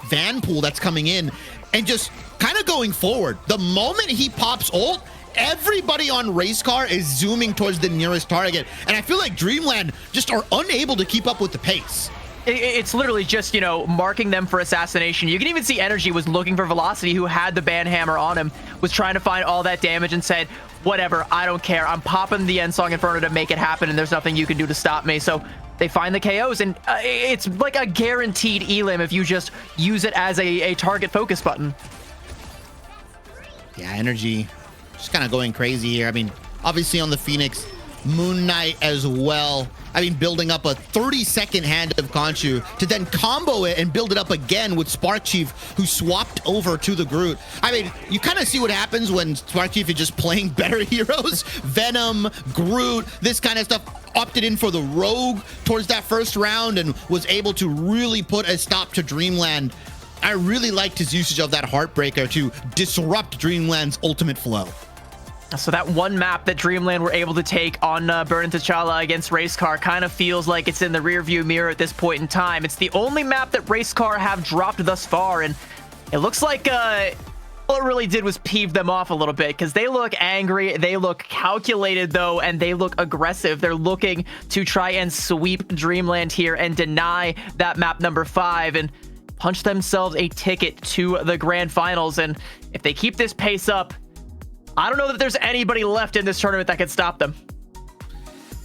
van pool that's coming in and just kind of going forward. The moment he pops ult, everybody on Race Car is zooming towards the nearest target, and I feel like Dreamland just are unable to keep up with the pace. It's literally just, you know, marking them for assassination. You can even see Energy was looking for Velocity, who had the Banhammer on him, was trying to find all that damage and said, whatever, I don't care. I'm popping the Ensong Inferno to make it happen, and there's nothing you can do to stop me. So they find the KOs, and it's like a guaranteed elim if you just use it as a target focus button. Yeah, Energy just kind of going crazy here. I mean, obviously on the Phoenix, Moon Knight as well. I mean, building up a 30-second hand of Khonshu to then combo it and build it up again with Spark Chief, who swapped over to the Groot. I mean, you kind of see what happens when Spark Chief is just playing better heroes. Venom, Groot, this kind of stuff. Opted in for the Rogue towards that first round and was able to really put a stop to Dreamland. I really liked his usage of that Heartbreaker to disrupt Dreamland's ultimate flow. So that one map that Dreamland were able to take on Burn T'Challa against Race Car kind of feels like it's in the rearview mirror at this point in time. It's the only map that Race Car have dropped thus far, and it looks like all it really did was peeve them off a little bit, because they look angry, they look calculated though, and they look aggressive. They're looking to try and sweep Dreamland here and deny that map number 5 and punch themselves a ticket to the grand finals. And if they keep this pace up, I don't know that there's anybody left in this tournament that can stop them.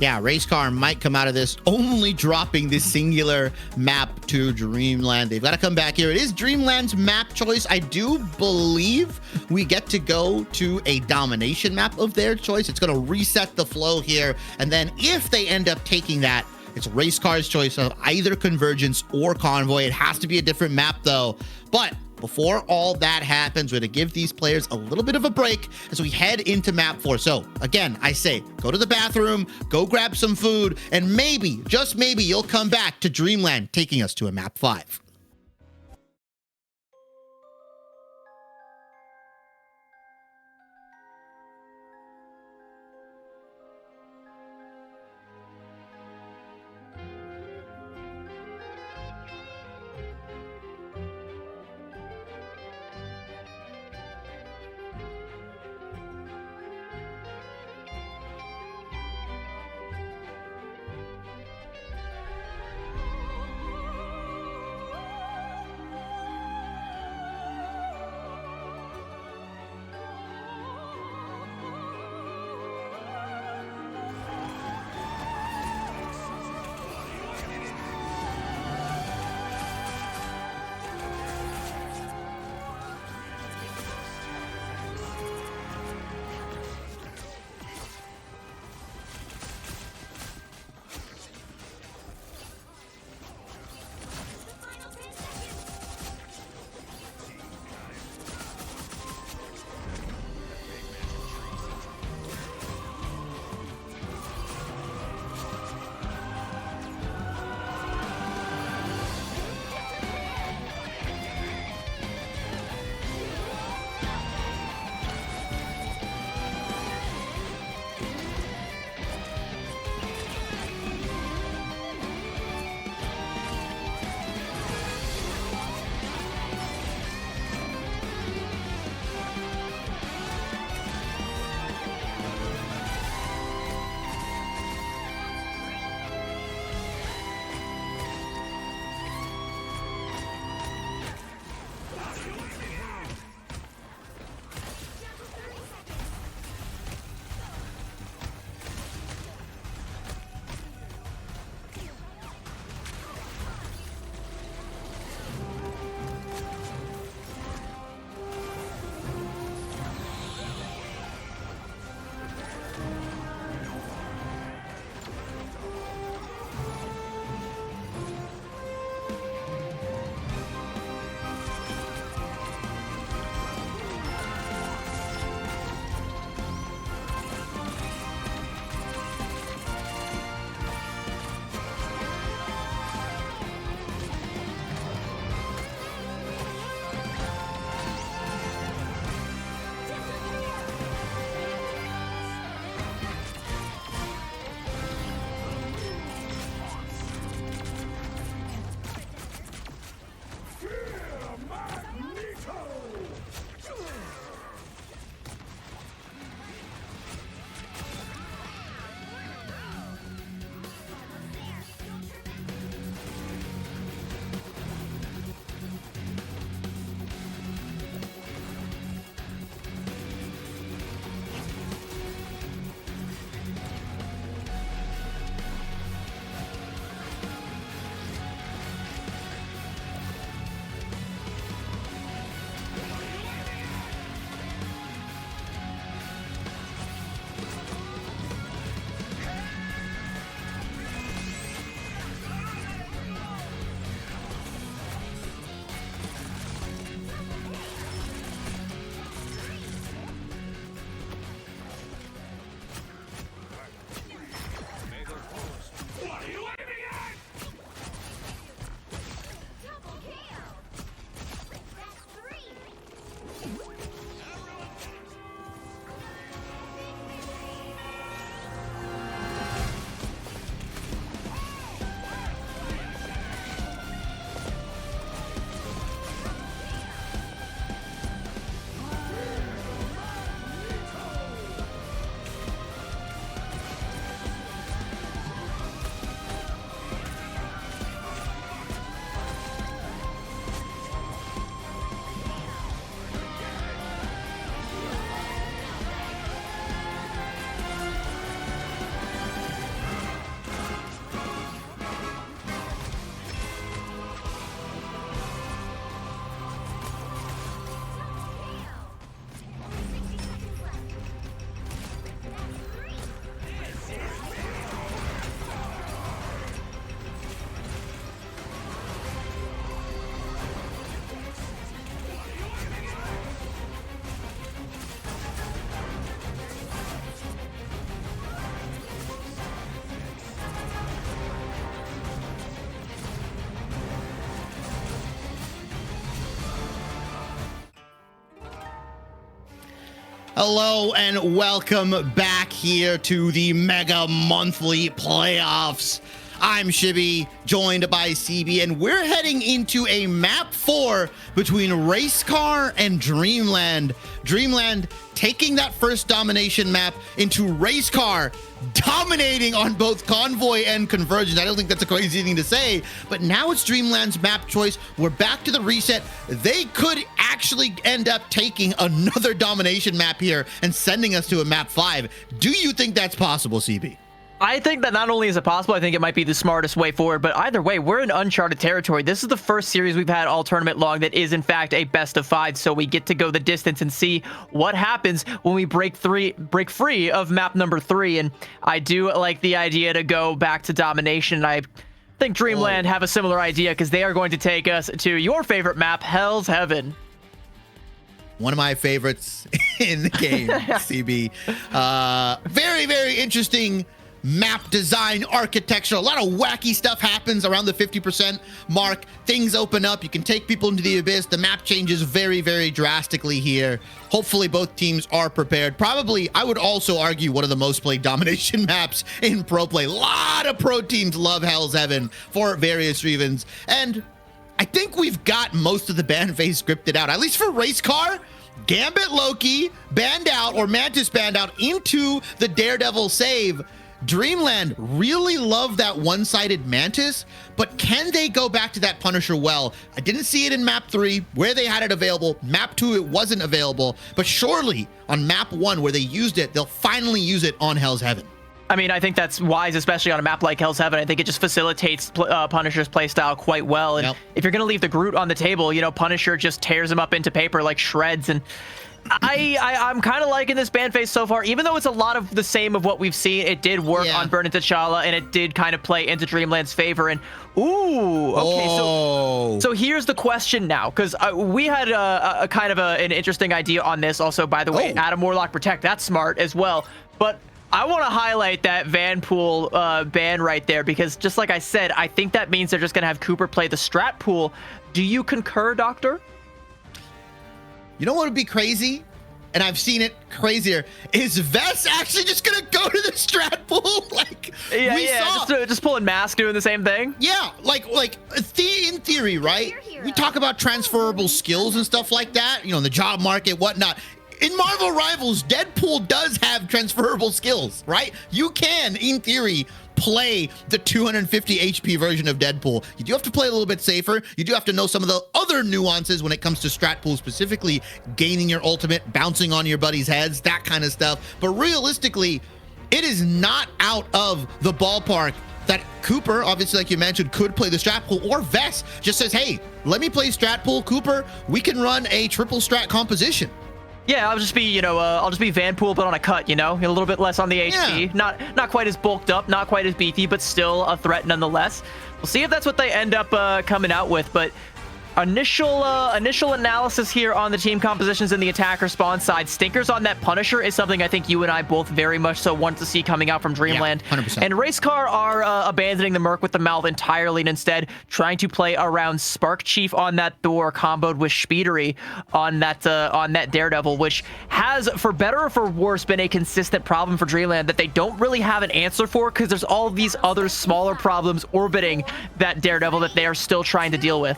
Yeah, Race Car might come out of this only dropping this singular map to Dreamland. They've got to come back here. It is Dreamland's map choice. I do believe we get to go to a domination map of their choice. It's going to reset the flow here. And then if they end up taking that, it's Race Car's choice of either Convergence or Convoy. It has to be a different map, though. But before all that happens, we're going to give these players a little bit of a break as we head into map 4. So again, I say go to the bathroom, go grab some food, and maybe, just maybe, you'll come back to Dreamland, taking us to a map 5. Hello and welcome back here to the Mega Monthly Playoffs. I'm Shibby, joined by CB, and we're heading into a map 4 between Racecar and Dreamland. Dreamland taking that first domination map into Racecar, dominating on both Convoy and Convergence. I don't think that's a crazy thing to say, but now it's Dreamland's map choice. We're back to the reset. They could actually end up taking another domination map here and sending us to a map 5. Do you think that's possible, CB? I think that not only is it possible, I think it might be the smartest way forward, but either way, we're in uncharted territory. This is the first series we've had all tournament long that is in fact a best of 5, so we get to go the distance and see what happens when we break free of map number 3. And I do like the idea to go back to domination. I think Dreamland have a similar idea because they are going to take us to your favorite map, Hell's Heaven. One of my favorites in the game, CB. Very, very interesting map design, architecture. A lot of wacky stuff happens around the 50% mark. Things open up. You can take people into the abyss. The map changes very, very drastically here. Hopefully both teams are prepared. Probably, I would also argue, one of the most played domination maps in pro play. A lot of pro teams love Hell's Heaven for various reasons. And I think we've got most of the ban phase scripted out, at least for Racecar. Gambit Loki banned out, or Mantis banned out into the Daredevil save. Dreamland really love that one-sided Mantis, but can they go back to that Punisher well? I didn't see it in map 3 where they had it available. Map 2 it wasn't available, but surely on map 1 where they used it, they'll finally use it on Hell's Heaven. I mean, I think that's wise, especially on a map like Hell's Heaven. I think it just facilitates Punisher's playstyle quite well. And if you're going to leave the Groot on the table, you know, Punisher just tears him up into paper like shreds. And I'm kind of liking this ban phase so far, even though it's a lot of the same of what we've seen. It did work on Burn It T'Challa, and it did kind of play into Dreamland's favor. And so here's the question now, because we had a kind of an interesting idea on this. Also, by the way, Adam Warlock Protect, that's smart as well. But I want to highlight that Vanpool ban right there, because just like I said, I think that means they're just going to have Cooper play the strat pool. Do you concur, Doctor? You know what would be crazy? And I've seen it crazier. Is Vess actually just gonna go to the strat pool? Like, we saw just pulling Mask doing the same thing. Yeah, like in theory, right? We talk about transferable skills and stuff like that. You know, in the job market, whatnot. In Marvel Rivals, Deadpool does have transferable skills, right? You can, in theory, play the 250 HP version of Deadpool. You do have to play a little bit safer. You do have to know some of the other nuances when it comes to strat pool, specifically gaining your ultimate, bouncing on your buddies' heads, that kind of stuff. But realistically, it is not out of the ballpark that Cooper, obviously, like you mentioned, could play the strat pool, or Vess just says, hey, let me play strat pool, Cooper. We can run a triple strat composition. Yeah, I'll just be, you know, I'll just be Vanpool, but on a cut, you know, a little bit less on the HP. Not quite as bulked up, not quite as beefy, but still a threat nonetheless. We'll see if that's what they end up coming out with, but initial analysis here on the team compositions in the attacker spawn side. Stinkers on that Punisher is something I think you and I both very much so want to see coming out from Dreamland. Yeah, 100%. And Racecar are abandoning the Merc with the mouth entirely and instead trying to play around Spark Chief on that Thor comboed with Speedery on that Daredevil, which has, for better or for worse, been a consistent problem for Dreamland that they don't really have an answer for, because there's all these other smaller problems orbiting that Daredevil that they are still trying to deal with.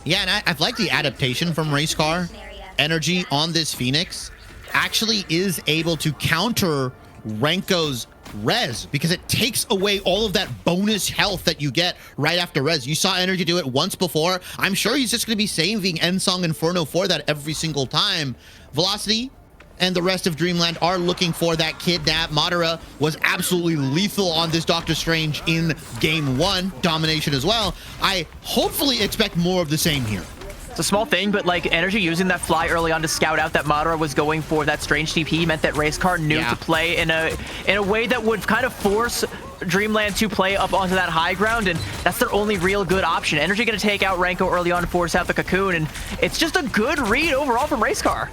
Yeah, and I've liked the adaptation from Racecar. Energy on this Phoenix actually is able to counter Renko's res, because it takes away all of that bonus health that you get right after res. You saw Energy do it once before. I'm sure he's just going to be saving Ensong Inferno for that every single time. Velocity and the rest of Dreamland are looking for that kidnap. Madara was absolutely lethal on this Doctor Strange in game 1. Domination as well. I hopefully expect more of the same here. It's a small thing, but like Energy using that fly early on to scout out that Madara was going for that Strange TP meant that Racecar knew to play in a way that would kind of force Dreamland to play up onto that high ground, and that's their only real good option. Energy going to take out Renko early on to force out the Cocoon, and it's just a good read overall from Racecar.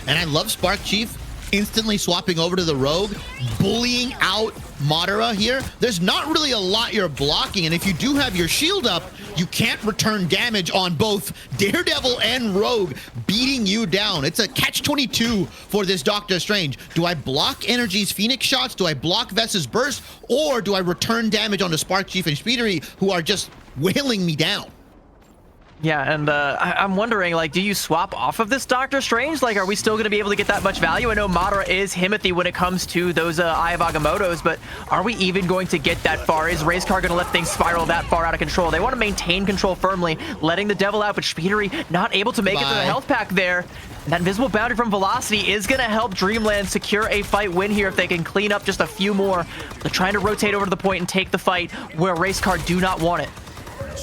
And I love Spark Chief instantly swapping over to the Rogue, bullying out Madara here, there's not really a lot you're blocking, and if you do have your shield up, you can't return damage on both Daredevil and Rogue beating you down. It's a catch-22 for this Doctor Strange. Do I block Energy's Phoenix shots? Do I block Vess's burst? Or do I return damage onto Spark Chief and Speedery, who are just wailing me down? Yeah, and I'm wondering, like, do you swap off of this Doctor Strange? Like, are we still going to be able to get that much value? I know Madara is Himothy when it comes to those Eye of Agamottos, but are we even going to get that far? Is Razecar going to let things spiral that far out of control? They want to maintain control firmly, letting the devil out, but Speedery not able to make it to the health pack there. And that invisible boundary from Velocity is going to help Dreamland secure a fight win here if they can clean up just a few more. They're trying to rotate over to the point and take the fight where Razecar do not want it.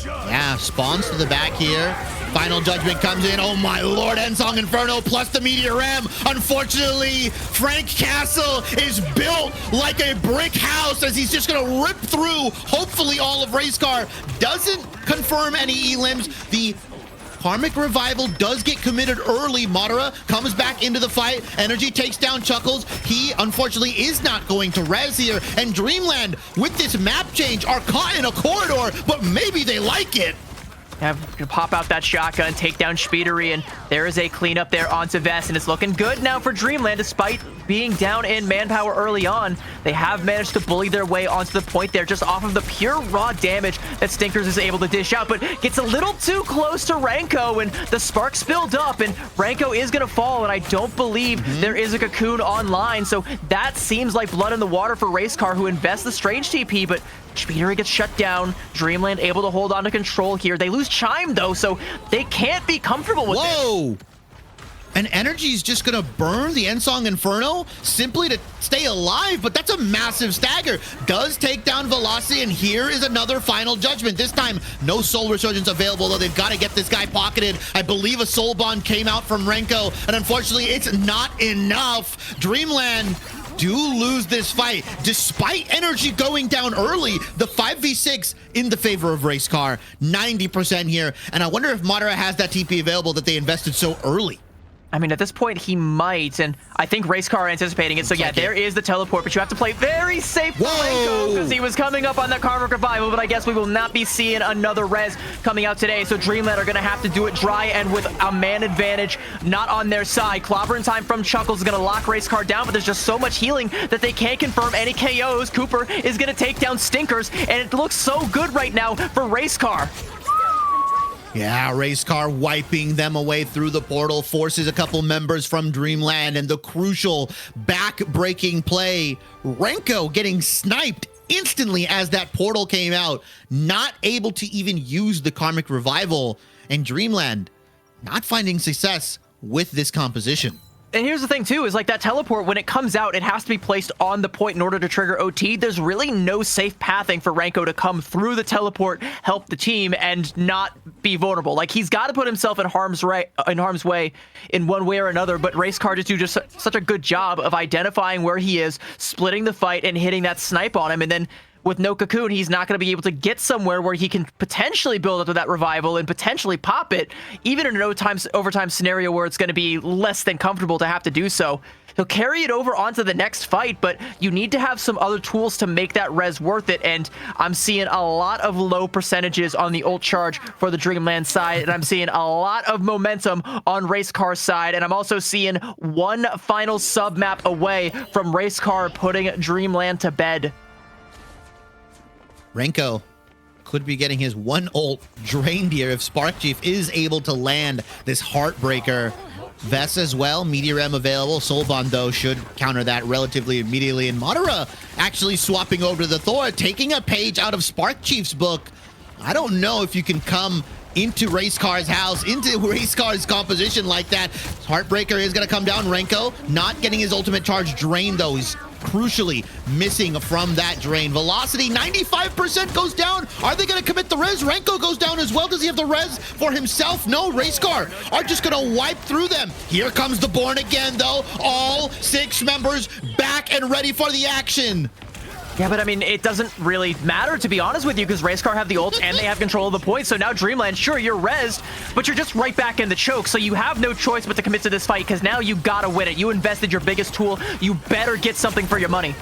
Yeah, spawns to the back here. Final Judgment comes in. Oh my lord, Ensong Inferno plus the Meteor Ram. Unfortunately, Frank Castle is built like a brick house as he's just gonna rip through, hopefully, all of Razecar. Doesn't confirm any elims. The Karmic Revival does get committed early. Madara comes back into the fight. Energy takes down Chuckles. He, unfortunately, is not going to res here. And Dreamland, with this map change, are caught in a corridor, but maybe they like it. Gonna pop out that shotgun, take down Speedery, and there is a cleanup there onto Vess, and it's looking good now for Dreamland. Despite being down in manpower early on, they have managed to bully their way onto the point there just off of the pure raw damage that Stinkers is able to dish out, but gets a little too close to Ranko, and the sparks build up, and Ranko is gonna fall, and I don't believe there is a Cocoon online, so that seems like blood in the water for Razecar, who invests the Strange TP, but Speedery gets shut down. Dreamland able to hold on to control here. They lose Chime, though, so they can't be comfortable with Whoa! And Energy's just gonna burn the Ensong Inferno simply to stay alive, but that's a massive stagger. Does take down Velocity, and here is another Final Judgment. This time, no Soul Resurgence available, though they've got to get this guy pocketed. I believe a Soul Bond came out from Renko, and unfortunately, it's not enough. Dreamland do lose this fight. Despite Energy going down early, the 5v6 in the favor of Razecar, 90% here. And I wonder if Madara has that TP available that they invested so early. I mean, at this point, he might, and I think Razecar are anticipating it. So, yeah, there is the teleport, but you have to play very safe for Ranko because he was coming up on that Karmic Revival, but I guess we will not be seeing another res coming out today. So, Dreamland are going to have to do it dry and with a man advantage not on their side. Clobbering time from Chuckles is going to lock Razecar down, but there's just so much healing that they can't confirm any KOs. Cooper is going to take down Stinkers, and it looks so good right now for Razecar. Yeah, Razecar wiping them away through the portal, forces a couple members from Dreamland, and the crucial back-breaking play. Renko getting sniped instantly as that portal came out, not able to even use the Karmic Revival, and Dreamland not finding success with this composition. And here's the thing, too, is like that teleport, when it comes out, it has to be placed on the point in order to trigger OT. There's really no safe pathing for Ranko to come through the teleport, help the team, and not be vulnerable. Like, he's got to put himself in harm's way in one way or another, but Razecar just do such a good job of identifying where he is, splitting the fight, and hitting that snipe on him, and then with no Cocoon, he's not going to be able to get somewhere where he can potentially build up to that revival and potentially pop it, even in an overtime scenario where it's going to be less than comfortable to have to do so. He'll carry it over onto the next fight, but you need to have some other tools to make that res worth it, and I'm seeing a lot of low percentages on the ult charge for the Dreamland side, and I'm seeing a lot of momentum on Razecar's side, and I'm also seeing one final sub-map away from Razecar putting Dreamland to bed. Renko could be getting his one ult drained here if Spark Chief is able to land this Heartbreaker. Vess as well, Meteor M available. Soul Bond, though, should counter that relatively immediately. And Madara actually swapping over to the Thor, taking a page out of Spark Chief's book. I don't know if you can come into Razecar's house, into Razecar's composition like that. Heartbreaker is going to come down. Renko not getting his ultimate charge drained, though. He's crucially missing from that drain. Velocity, 95% goes down. Are they going to commit the res? Renko goes down as well. Does he have the res for himself? No, Razecar are just going to wipe through them. Here comes the Born again, though. All 6 members back and ready for the action. Yeah, but I mean, it doesn't really matter, to be honest with you, because Razecar have the ult and they have control of the point. So now Dreamland, sure, you're rezzed, but you're just right back in the choke. So you have no choice but to commit to this fight, because now you gotta win it. You invested your biggest tool. You better get something for your money.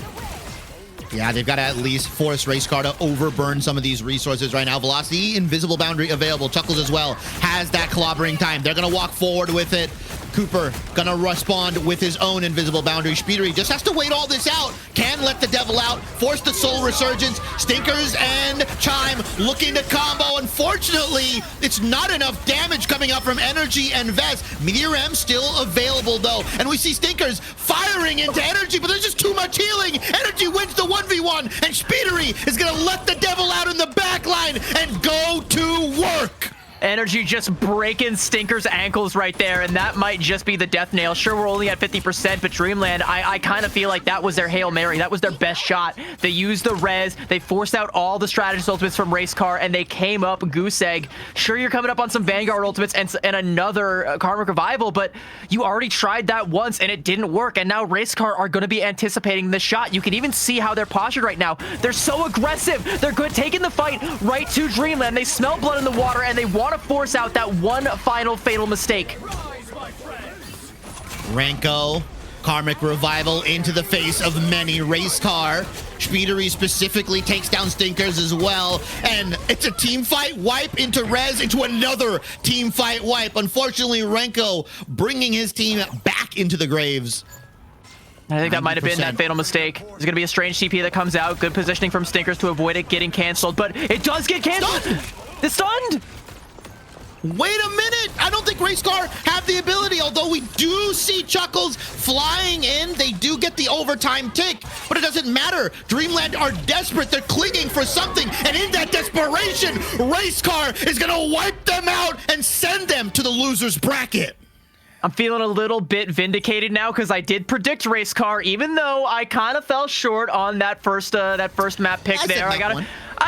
Yeah, they've got to at least force Racecar to overburn some of these resources right now. Velocity, invisible boundary available. Chuckles as well has that clobbering time. They're going to walk forward with it. Cooper gonna respond with his own invisible boundary. Speedery just has to wait all this out. Can let the devil out, force the soul resurgence. Stinkers and Chime looking to combo. Unfortunately, it's not enough damage coming up from Energy and Vest. Meteor M still available though. And we see Stinkers firing into Energy, but there's just too much healing. Energy wins the 1v1, and Speedery is gonna let the devil out in the back line and go to work. Energy just breaking Stinker's ankles right there, and that might just be the death nail. Sure, we're only at 50%, but Dreamland, I kind of feel like that was their Hail Mary. That was their best shot. They used the res, they forced out all the strategist ultimates from Racecar, and they came up goose egg. Sure, you're coming up on some Vanguard ultimates and another Karmic Revival, but you already tried that once, and it didn't work, and now Racecar are going to be anticipating the shot. You can even see how they're postured right now. They're so aggressive. They're good, taking the fight right to Dreamland. They smell blood in the water, and they want to force out that one final fatal mistake. Renko, Karmic Revival into the face of many. Racecar, Speedery specifically takes down Stinkers as well, and it's a team fight wipe into Rez, into another team fight wipe. Unfortunately, Renko bringing his team back into the graves. I think that might have been that fatal mistake. There's going to be a strange CP that comes out. Good positioning from Stinkers to avoid it getting canceled, but it does get canceled. It's stunned. Wait a minute! I don't think Racecar have the ability, although we do see Chuckles flying in. They do get the overtime tick, but it doesn't matter. Dreamland are desperate. They're clinging for something, and in that desperation, Racecar is gonna wipe them out and send them to the loser's bracket. I'm feeling a little bit vindicated now because I did predict Racecar, even though I kind of fell short on that first map pick there.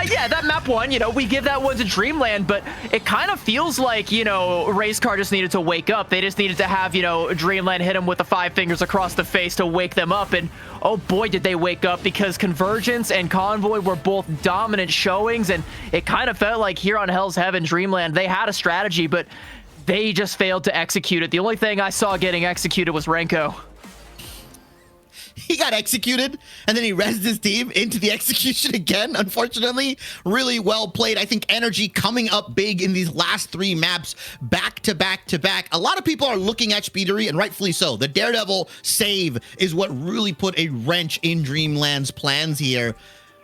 Yeah, that map one, you know, we give that one to Dreamland, but it kind of feels like, you know, Racecar just needed to wake up. They just needed to have, you know, Dreamland hit him with the 5 fingers across the face to wake them up. And oh boy, did they wake up, because Convergence and Convoy were both dominant showings. And it kind of felt like here on Hell's Heaven, Dreamland, they had a strategy, but they just failed to execute it. The only thing I saw getting executed was Renko. He got executed, and then he rezzed his team into the execution again, unfortunately. Really well played. I think Energy coming up big in these last 3 maps, back to back to back. A lot of people are looking at Speedery, and rightfully so. The Daredevil save is what really put a wrench in Dreamland's plans here.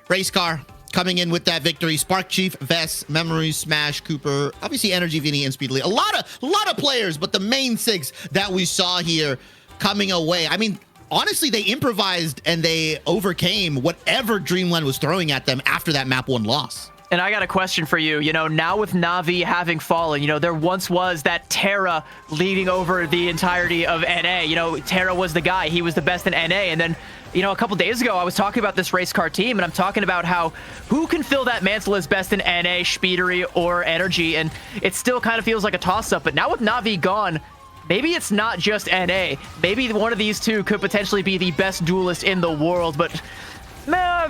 Racecar coming in with that victory. Spark Chief, Vest, Memories, Smash, Cooper, obviously Energy, Vinny, and Speedily. A lot of players, but the main 6 that we saw here coming away. I mean, honestly, they improvised and they overcame whatever Dreamland was throwing at them after that map 1 loss. And I got a question for you. You know, now with Na'Vi having fallen, you know, there once was that Terra leading over the entirety of NA. You know, Terra was the guy. He was the best in NA. And then, you know, a couple days ago, I was talking about this Racecar team, and I'm talking about how who can fill that mantle as best in NA, Speedery, or Energy. And it still kind of feels like a toss-up. But now with Na'Vi gone, maybe it's not just NA. Maybe one of these two could potentially be the best duelist in the world, but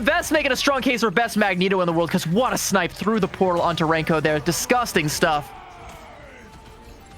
Vest making a strong case for best Magneto in the world, because what a snipe through the portal onto Renko there. Disgusting stuff.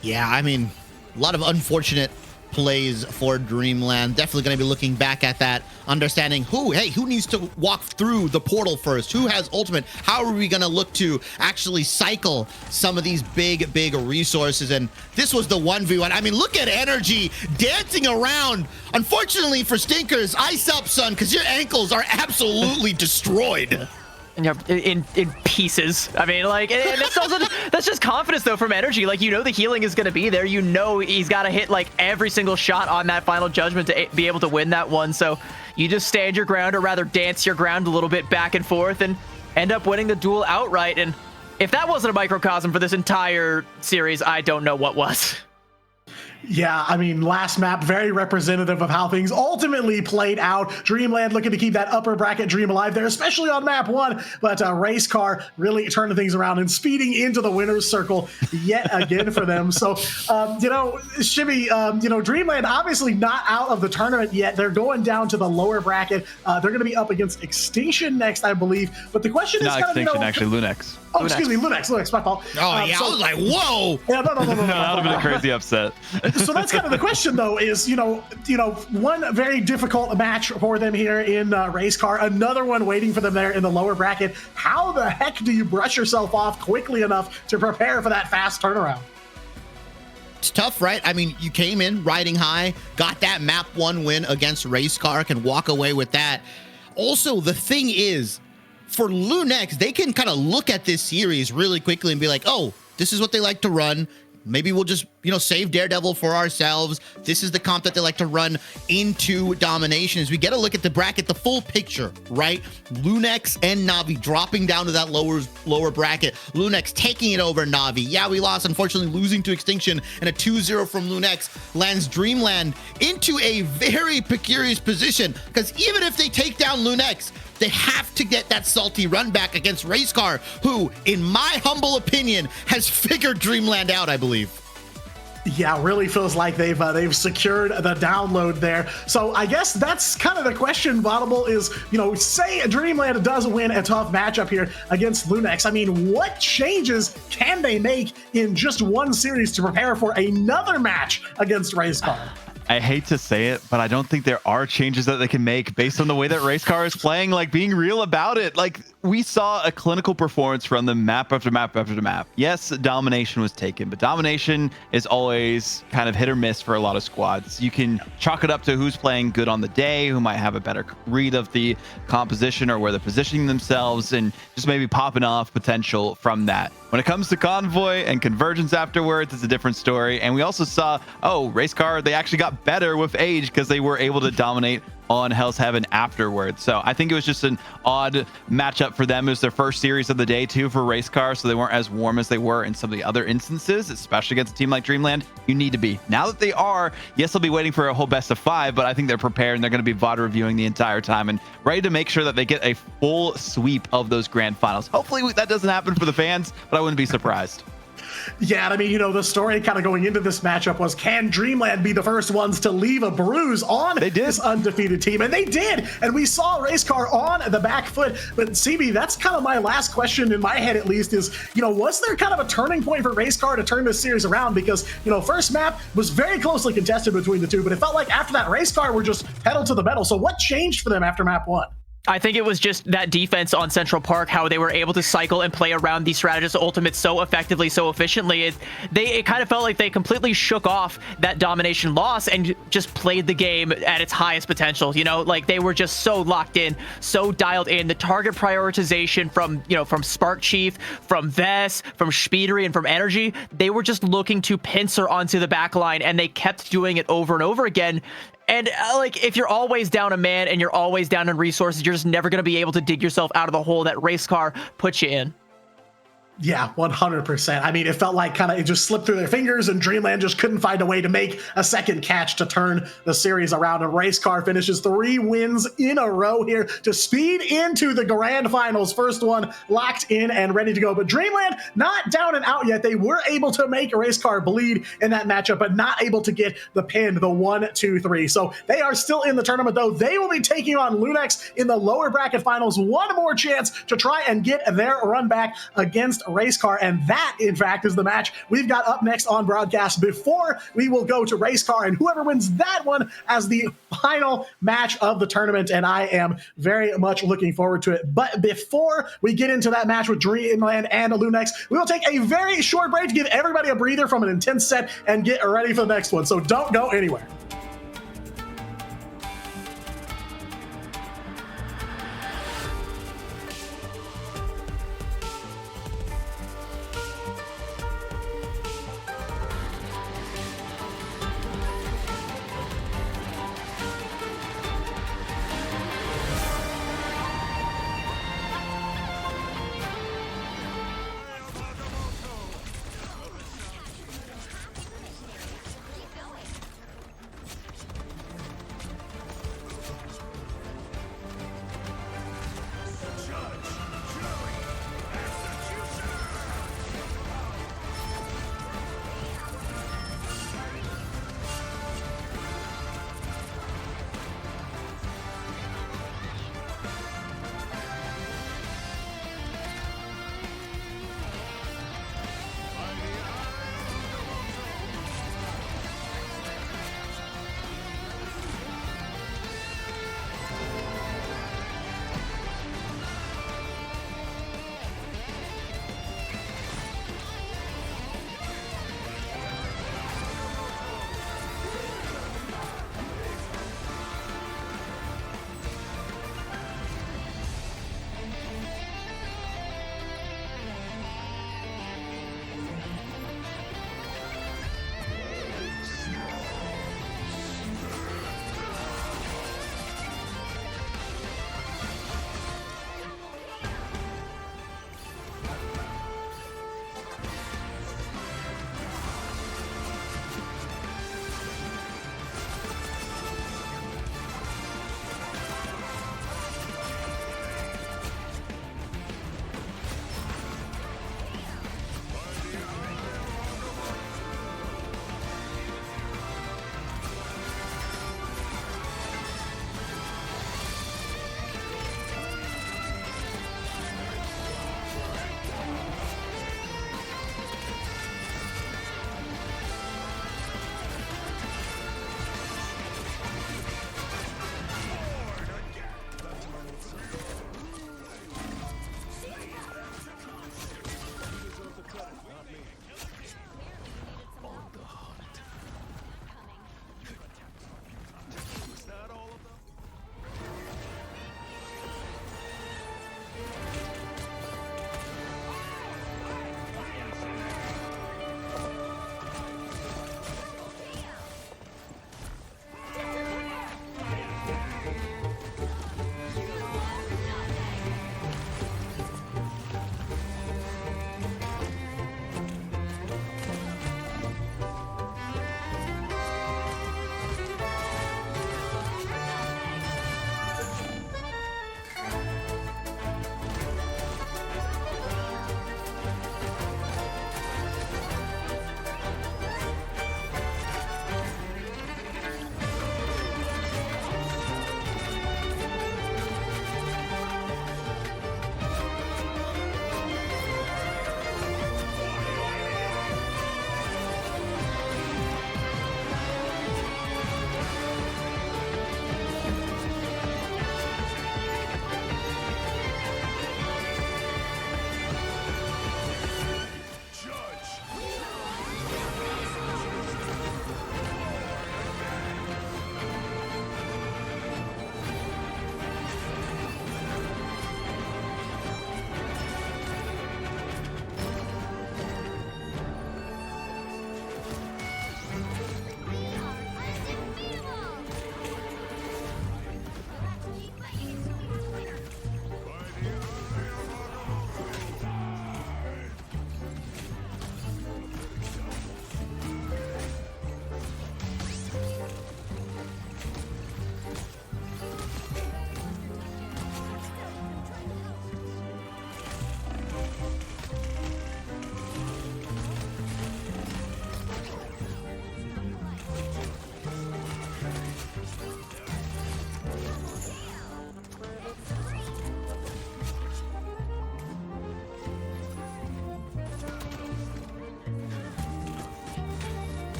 Yeah, I mean, a lot of unfortunate plays for Dreamland. Definitely going to be looking back at that, understanding who needs to walk through the portal first? Who has ultimate? How are we going to look to actually cycle some of these big resources? And this was the 1v1. I mean, look at Energy dancing around. Unfortunately for Stinkers, ice up, son, because your ankles are absolutely destroyed. And you're in pieces. I mean, like, that's just confidence, though, from Energy. Like, you know the healing is going to be there. You know he's got to hit, like, every single shot on that final judgment to be able to win that one. So you just stand your ground, or rather dance your ground a little bit back and forth, and end up winning the duel outright. And if that wasn't a microcosm for this entire series, I don't know what was. Yeah, I mean, last map, very representative of how things ultimately played out. Dreamland looking to keep that upper bracket dream alive there, especially on map 1, but Racecar really turning things around and speeding into the winner's circle yet again for them. So, you know, Shimmy, you know, Dreamland obviously not out of the tournament yet. They're going down to the lower bracket. They're going to be up against Extinction next, I believe. But the question is, not Extinction, actually, Lunex. Oh, excuse me, Lunex, my fault. Oh, yeah, I was like, whoa! Yeah, no. That would have been a crazy upset. So that's kind of the question, though, is, one very difficult match for them here in Race Car, another one waiting for them there in the lower bracket. How the heck do you brush yourself off quickly enough to prepare for that fast turnaround? It's tough, right? I mean, you came in riding high, got that map 1 win against Race Car, can walk away with that. Also, the thing is, for Lunex, they can kind of look at this series really quickly and be like, oh, this is what they like to run. Maybe we'll just, save Daredevil for ourselves. This is the comp that they like to run into domination. As we get a look at the bracket, the full picture, right? Lunex and Na'Vi dropping down to that lower bracket. Lunex taking it over Na'Vi. Yeah, we lost, unfortunately, losing to Extinction, and a 2-0 from Lunex lands Dreamland into a very precarious position, because even if they take down Lunex, they have to get that salty run back against Racecar, who, in my humble opinion, has figured Dreamland out, I believe. Yeah, really feels like they've secured the download there. So I guess that's kind of the question, Vaudable, is, say Dreamland does win a tough matchup here against Lunex. I mean, what changes can they make in just one series to prepare for another match against Racecar? I hate to say it, but I don't think there are changes that they can make based on the way that Racecar is playing, like being real about it. Like, we saw a clinical performance from them map after map after map. Yes, domination was taken, but domination is always kind of hit or miss for a lot of squads. You can chalk it up to who's playing good on the day, who might have a better read of the composition or where they're positioning themselves, and just maybe popping off potential from that. When it comes to Convoy and Convergence afterwards, it's a different story. And we also saw, Racecar, they actually got better with age because they were able to dominate on Hell's Heaven afterwards. So I think it was just an odd matchup for them. It was their first series of the day too for Racecar, so they weren't as warm as they were in some of the other instances, especially against a team like Dreamland. You need to be. Now that they are, yes, they'll be waiting for a whole best of 5, but I think they're prepared and they're going to be VOD reviewing the entire time and ready to make sure that they get a full sweep of those grand finals. Hopefully that doesn't happen for the fans, but I wouldn't be surprised. Yeah, I mean, the story kind of going into this matchup was, can Dreamland be the first ones to leave a bruise on this undefeated team? And they did. And we saw Racecar on the back foot. But CB, that's kind of my last question in my head, at least, is, was there kind of a turning point for Racecar to turn this series around? Because, first map was very closely contested between the two, but it felt like after that, Racecar were just pedal to the metal. So what changed for them after map 1? I think it was just that defense on Central Park, how they were able to cycle and play around these strategist ultimates so effectively, so efficiently. It kind of felt like they completely shook off that domination loss and just played the game at its highest potential. Like they were just so locked in, so dialed in. The target prioritization from Spark Chief, from Vess, from Speedery, and from Energy, they were just looking to pincer onto the back line, and they kept doing it over and over again. And if you're always down a man and you're always down in resources, you're just never going to be able to dig yourself out of the hole that Racecar puts you in. Yeah, 100%. I mean, it felt like it just slipped through their fingers, and Dreamland just couldn't find a way to make a second catch to turn the series around. And Racecar finishes 3 wins in a row here to speed into the grand finals. First one locked in and ready to go. But Dreamland not down and out yet. They were able to make Racecar bleed in that matchup, but not able to get the pin, the 1-2-3. So they are still in the tournament, though. They will be taking on Lunex in the lower bracket finals. One more chance to try and get their run back against Racecar, and that, in fact, is the match we've got up next on broadcast before we will go to Racecar, and whoever wins that one as the final match of the tournament, and I am very much looking forward to it. But before we get into that match with Dreamland and Lunex, we will take a very short break to give everybody a breather from an intense set and get ready for the next one, so don't go anywhere.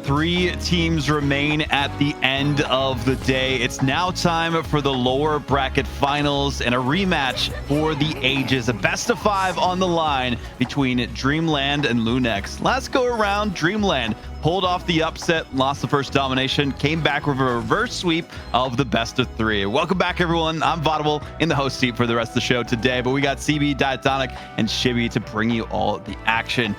3 teams remain at the end of the day. It's now time for the lower bracket finals and a rematch for the ages. A best of 5 on the line between Dreamland and Lunex. Last go around, Dreamland pulled off the upset, lost the first domination, came back with a reverse sweep of the best of 3. Welcome back, everyone. I'm Vaudible in the host seat for the rest of the show today, but we got CB, Diatonic, and Shibby to bring you all the action.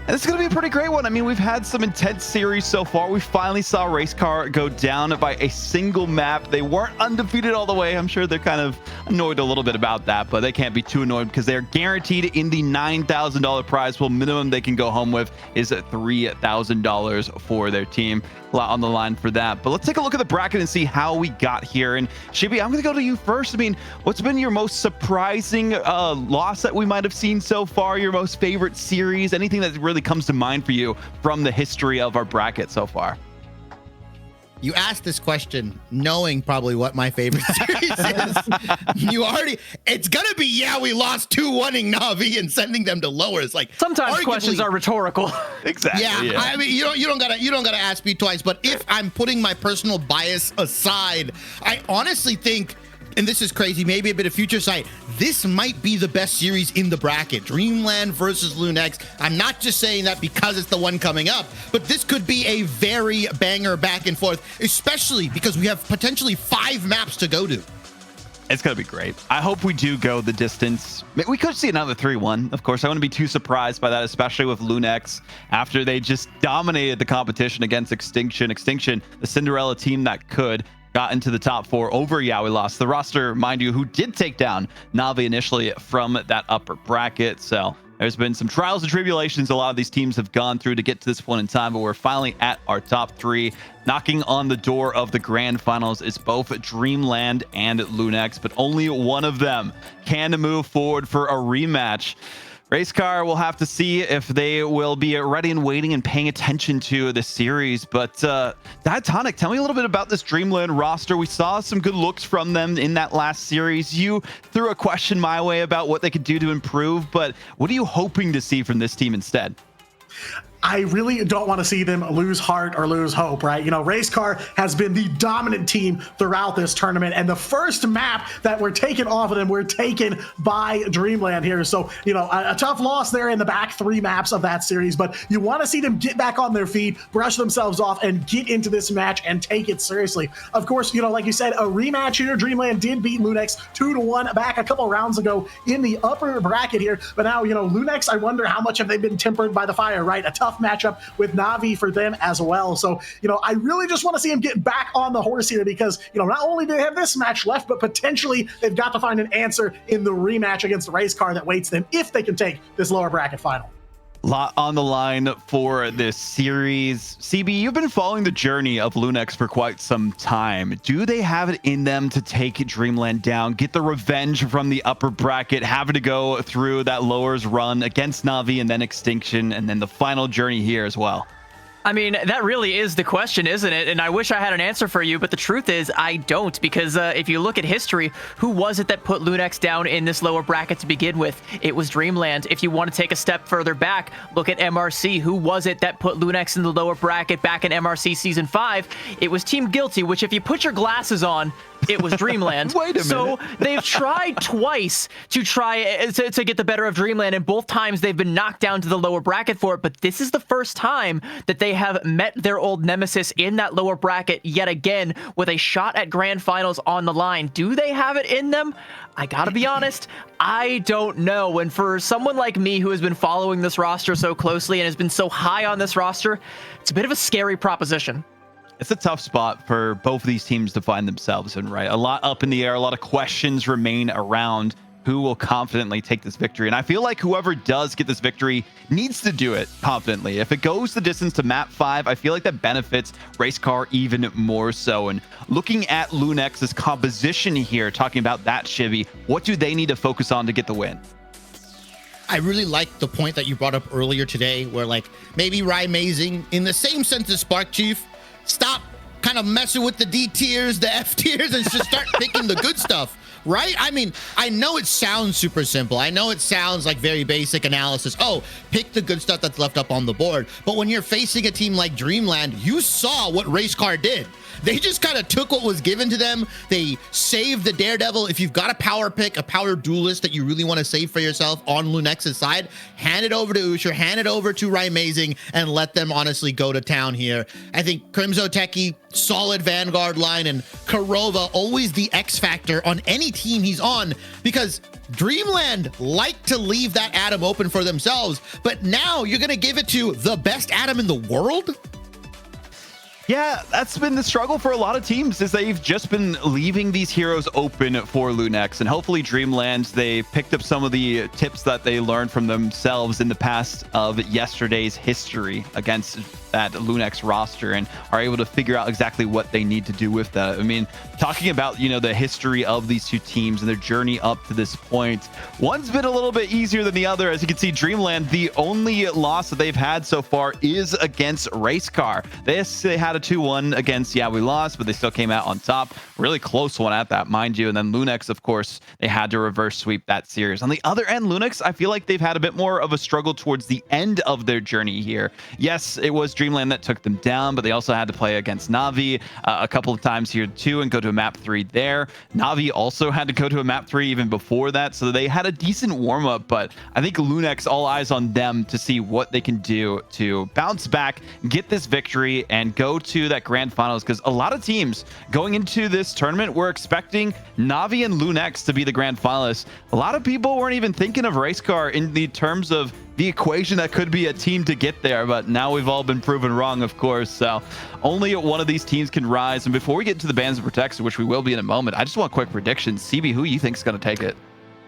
And this is going to be a pretty great one. I mean, we've had some intense series so far. We finally saw Race Car go down by a single map. They weren't undefeated all the way. I'm sure they're kind of annoyed a little bit about that, but they can't be too annoyed because they're guaranteed in the $9,000 prize pool. Minimum they can go home with is $3,000 for their team. A lot on the line for that. But let's take a look at the bracket and see how we got here. And Shibby, I'm going to go to you first. I mean, what's been your most surprising loss that we might have seen so far? Your most favorite series? Anything that really comes to mind for you from the history of our bracket so far? You asked this question knowing probably what my favorite series is. It's going to be, yeah, we lost 2-1ing Na'Vi and sending them to lowers. Like, sometimes questions are rhetorical. Exactly. Yeah, I mean, you don't gotta ask me twice. But if I'm putting my personal bias aside, I honestly think, and this is crazy, maybe a bit of future sight, this might be the best series in the bracket. Dreamland versus Lunex. I'm not just saying that because it's the one coming up, but this could be a very banger back and forth, especially because we have potentially 5 maps to go to. It's going to be great. I hope we do go the distance. We could see another 3-1. Of course, I wouldn't be too surprised by that, especially with Lunex after they just dominated the competition against Extinction. Extinction, the Cinderella team that could, got into the top 4 over Yaoi Lost. The roster, mind you, who did take down Na'Vi initially from that upper bracket. So there's been some trials and tribulations a lot of these teams have gone through to get to this point in time, but we're finally at our top 3. Knocking on the door of the grand finals is both Dreamland and Lunex, but only one of them can move forward for a rematch. Race Car will have to see if they will be ready and waiting and paying attention to the series. But Diatonic, tell me a little bit about this Dreamland roster. We saw some good looks from them in that last series. You threw a question my way about what they could do to improve, but what are you hoping to see from this team instead? I really don't want to see them lose heart or lose hope, right? You know, Race Car has been the dominant team throughout this tournament, and the first map that we're taken off of them, we're taken by Dreamland here. So, you know, a tough loss there in the back 3 maps of that series, but you want to see them get back on their feet, brush themselves off, and get into this match and take it seriously. Of course, you know, like you said, a rematch here. Dreamland did beat Lunex 2-1 back a couple rounds ago in the upper bracket here, but now, you know, Lunex, I wonder how much have they been tempered by the fire, right? A tough matchup with Na'Vi for them as well. So, you know, I really just want to see them get back on the horse here because, you know, not only do they have this match left, but potentially they've got to find an answer in the rematch against the Race Car that waits them if they can take this lower bracket final. Lot on the line for this series. CB, you've been following the journey of Lunex for quite some time. Do they have it in them to take Dreamland down, get the revenge from the upper bracket, having to go through that lowers run against Na'Vi and then Extinction, and then the final journey here as well? I mean, that really is the question, isn't it? And I wish I had an answer for you, but the truth is I don't, because if you look at history, who was it that put Lunex down in this lower bracket to begin with? It was Dreamland. If you want to take a step further back, look at MRC. Who was it that put Lunex in the lower bracket back in MRC Season 5? It was Team Guilty, which if you put your glasses on, it was Dreamland. Wait a minute. So they've tried twice to get the better of Dreamland, and both times they've been knocked down to the lower bracket for it, but this is the first time that they have met their old nemesis in that lower bracket yet again with a shot at grand finals on the line. Do they have it in them? I gotta be honest, I don't know. And for someone like me who has been following this roster so closely and has been so high on this roster, it's a bit of a scary proposition. It's a tough spot for both of these teams to find themselves in, right? A lot up in the air, a lot of questions remain around who will confidently take this victory. And I feel like whoever does get this victory needs to do it confidently. If it goes the distance to map 5, I feel like that benefits Race Car even more so. And looking at Lunex's composition here, talking about that, Shivy, what do they need to focus on to get the win? I really like the point that you brought up earlier today where, like, maybe Rymazing, in the same sense as Spark Chief, stop kind of messing with the D tiers, the F tiers, and just start picking the good stuff. right? I mean, I know it sounds super simple. I know it sounds like very basic analysis. Oh, pick the good stuff that's left up on the board. But when you're facing a team like Dreamland, you saw what Racecar did. They just kind of took what was given to them. They saved the Daredevil. If you've got a power pick, a power duelist that you really want to save for yourself on Lunex's side, hand it over to Usher, hand it over to Rymazing, and let them honestly go to town here. I think Crimzoteki, solid Vanguard line, and Kurova, always the X factor on any team he's on, because Dreamland like to leave that Atom open for themselves, but now you're going to give it to the best Atom in the world? Yeah, that's been the struggle for a lot of teams, is they've just been leaving these heroes open for Lunex. And hopefully Dreamland, they picked up some of the tips that they learned from themselves in the past of yesterday's history against that Lunex roster, and are able to figure out exactly what they need to do with that. I mean, talking about, you know, the history of these two teams and their journey up to this point, one's been a little bit easier than the other. As you can see, Dreamland, the only loss that they've had so far is against Racecar. They had a 2-1 against Yeah We Lost, but they still came out on top. Really close one at that, mind you. And then Lunex, of course, they had to reverse sweep that series. On the other end, Lunex, I feel like they've had a bit more of a struggle towards the end of their journey here. Yes, it was Dreamland that took them down, but they also had to play against Na'Vi a couple of times here too and go to a map 3 there. Na'Vi also had to go to a map 3 even before that, so they had a decent warm-up, but I think Lunex, all eyes on them to see what they can do to bounce back, get this victory, and go to that grand finals, because a lot of teams going into this tournament were expecting Na'Vi and Lunex to be the grand finalists. A lot of people weren't even thinking of Racecar in the terms of the equation that could be a team to get there, but now we've all been proven wrong, of course. So only one of these teams can rise. And before we get to the Bands of Protection, which we will be in a moment, I just want a quick prediction. CB, who you think is going to take it?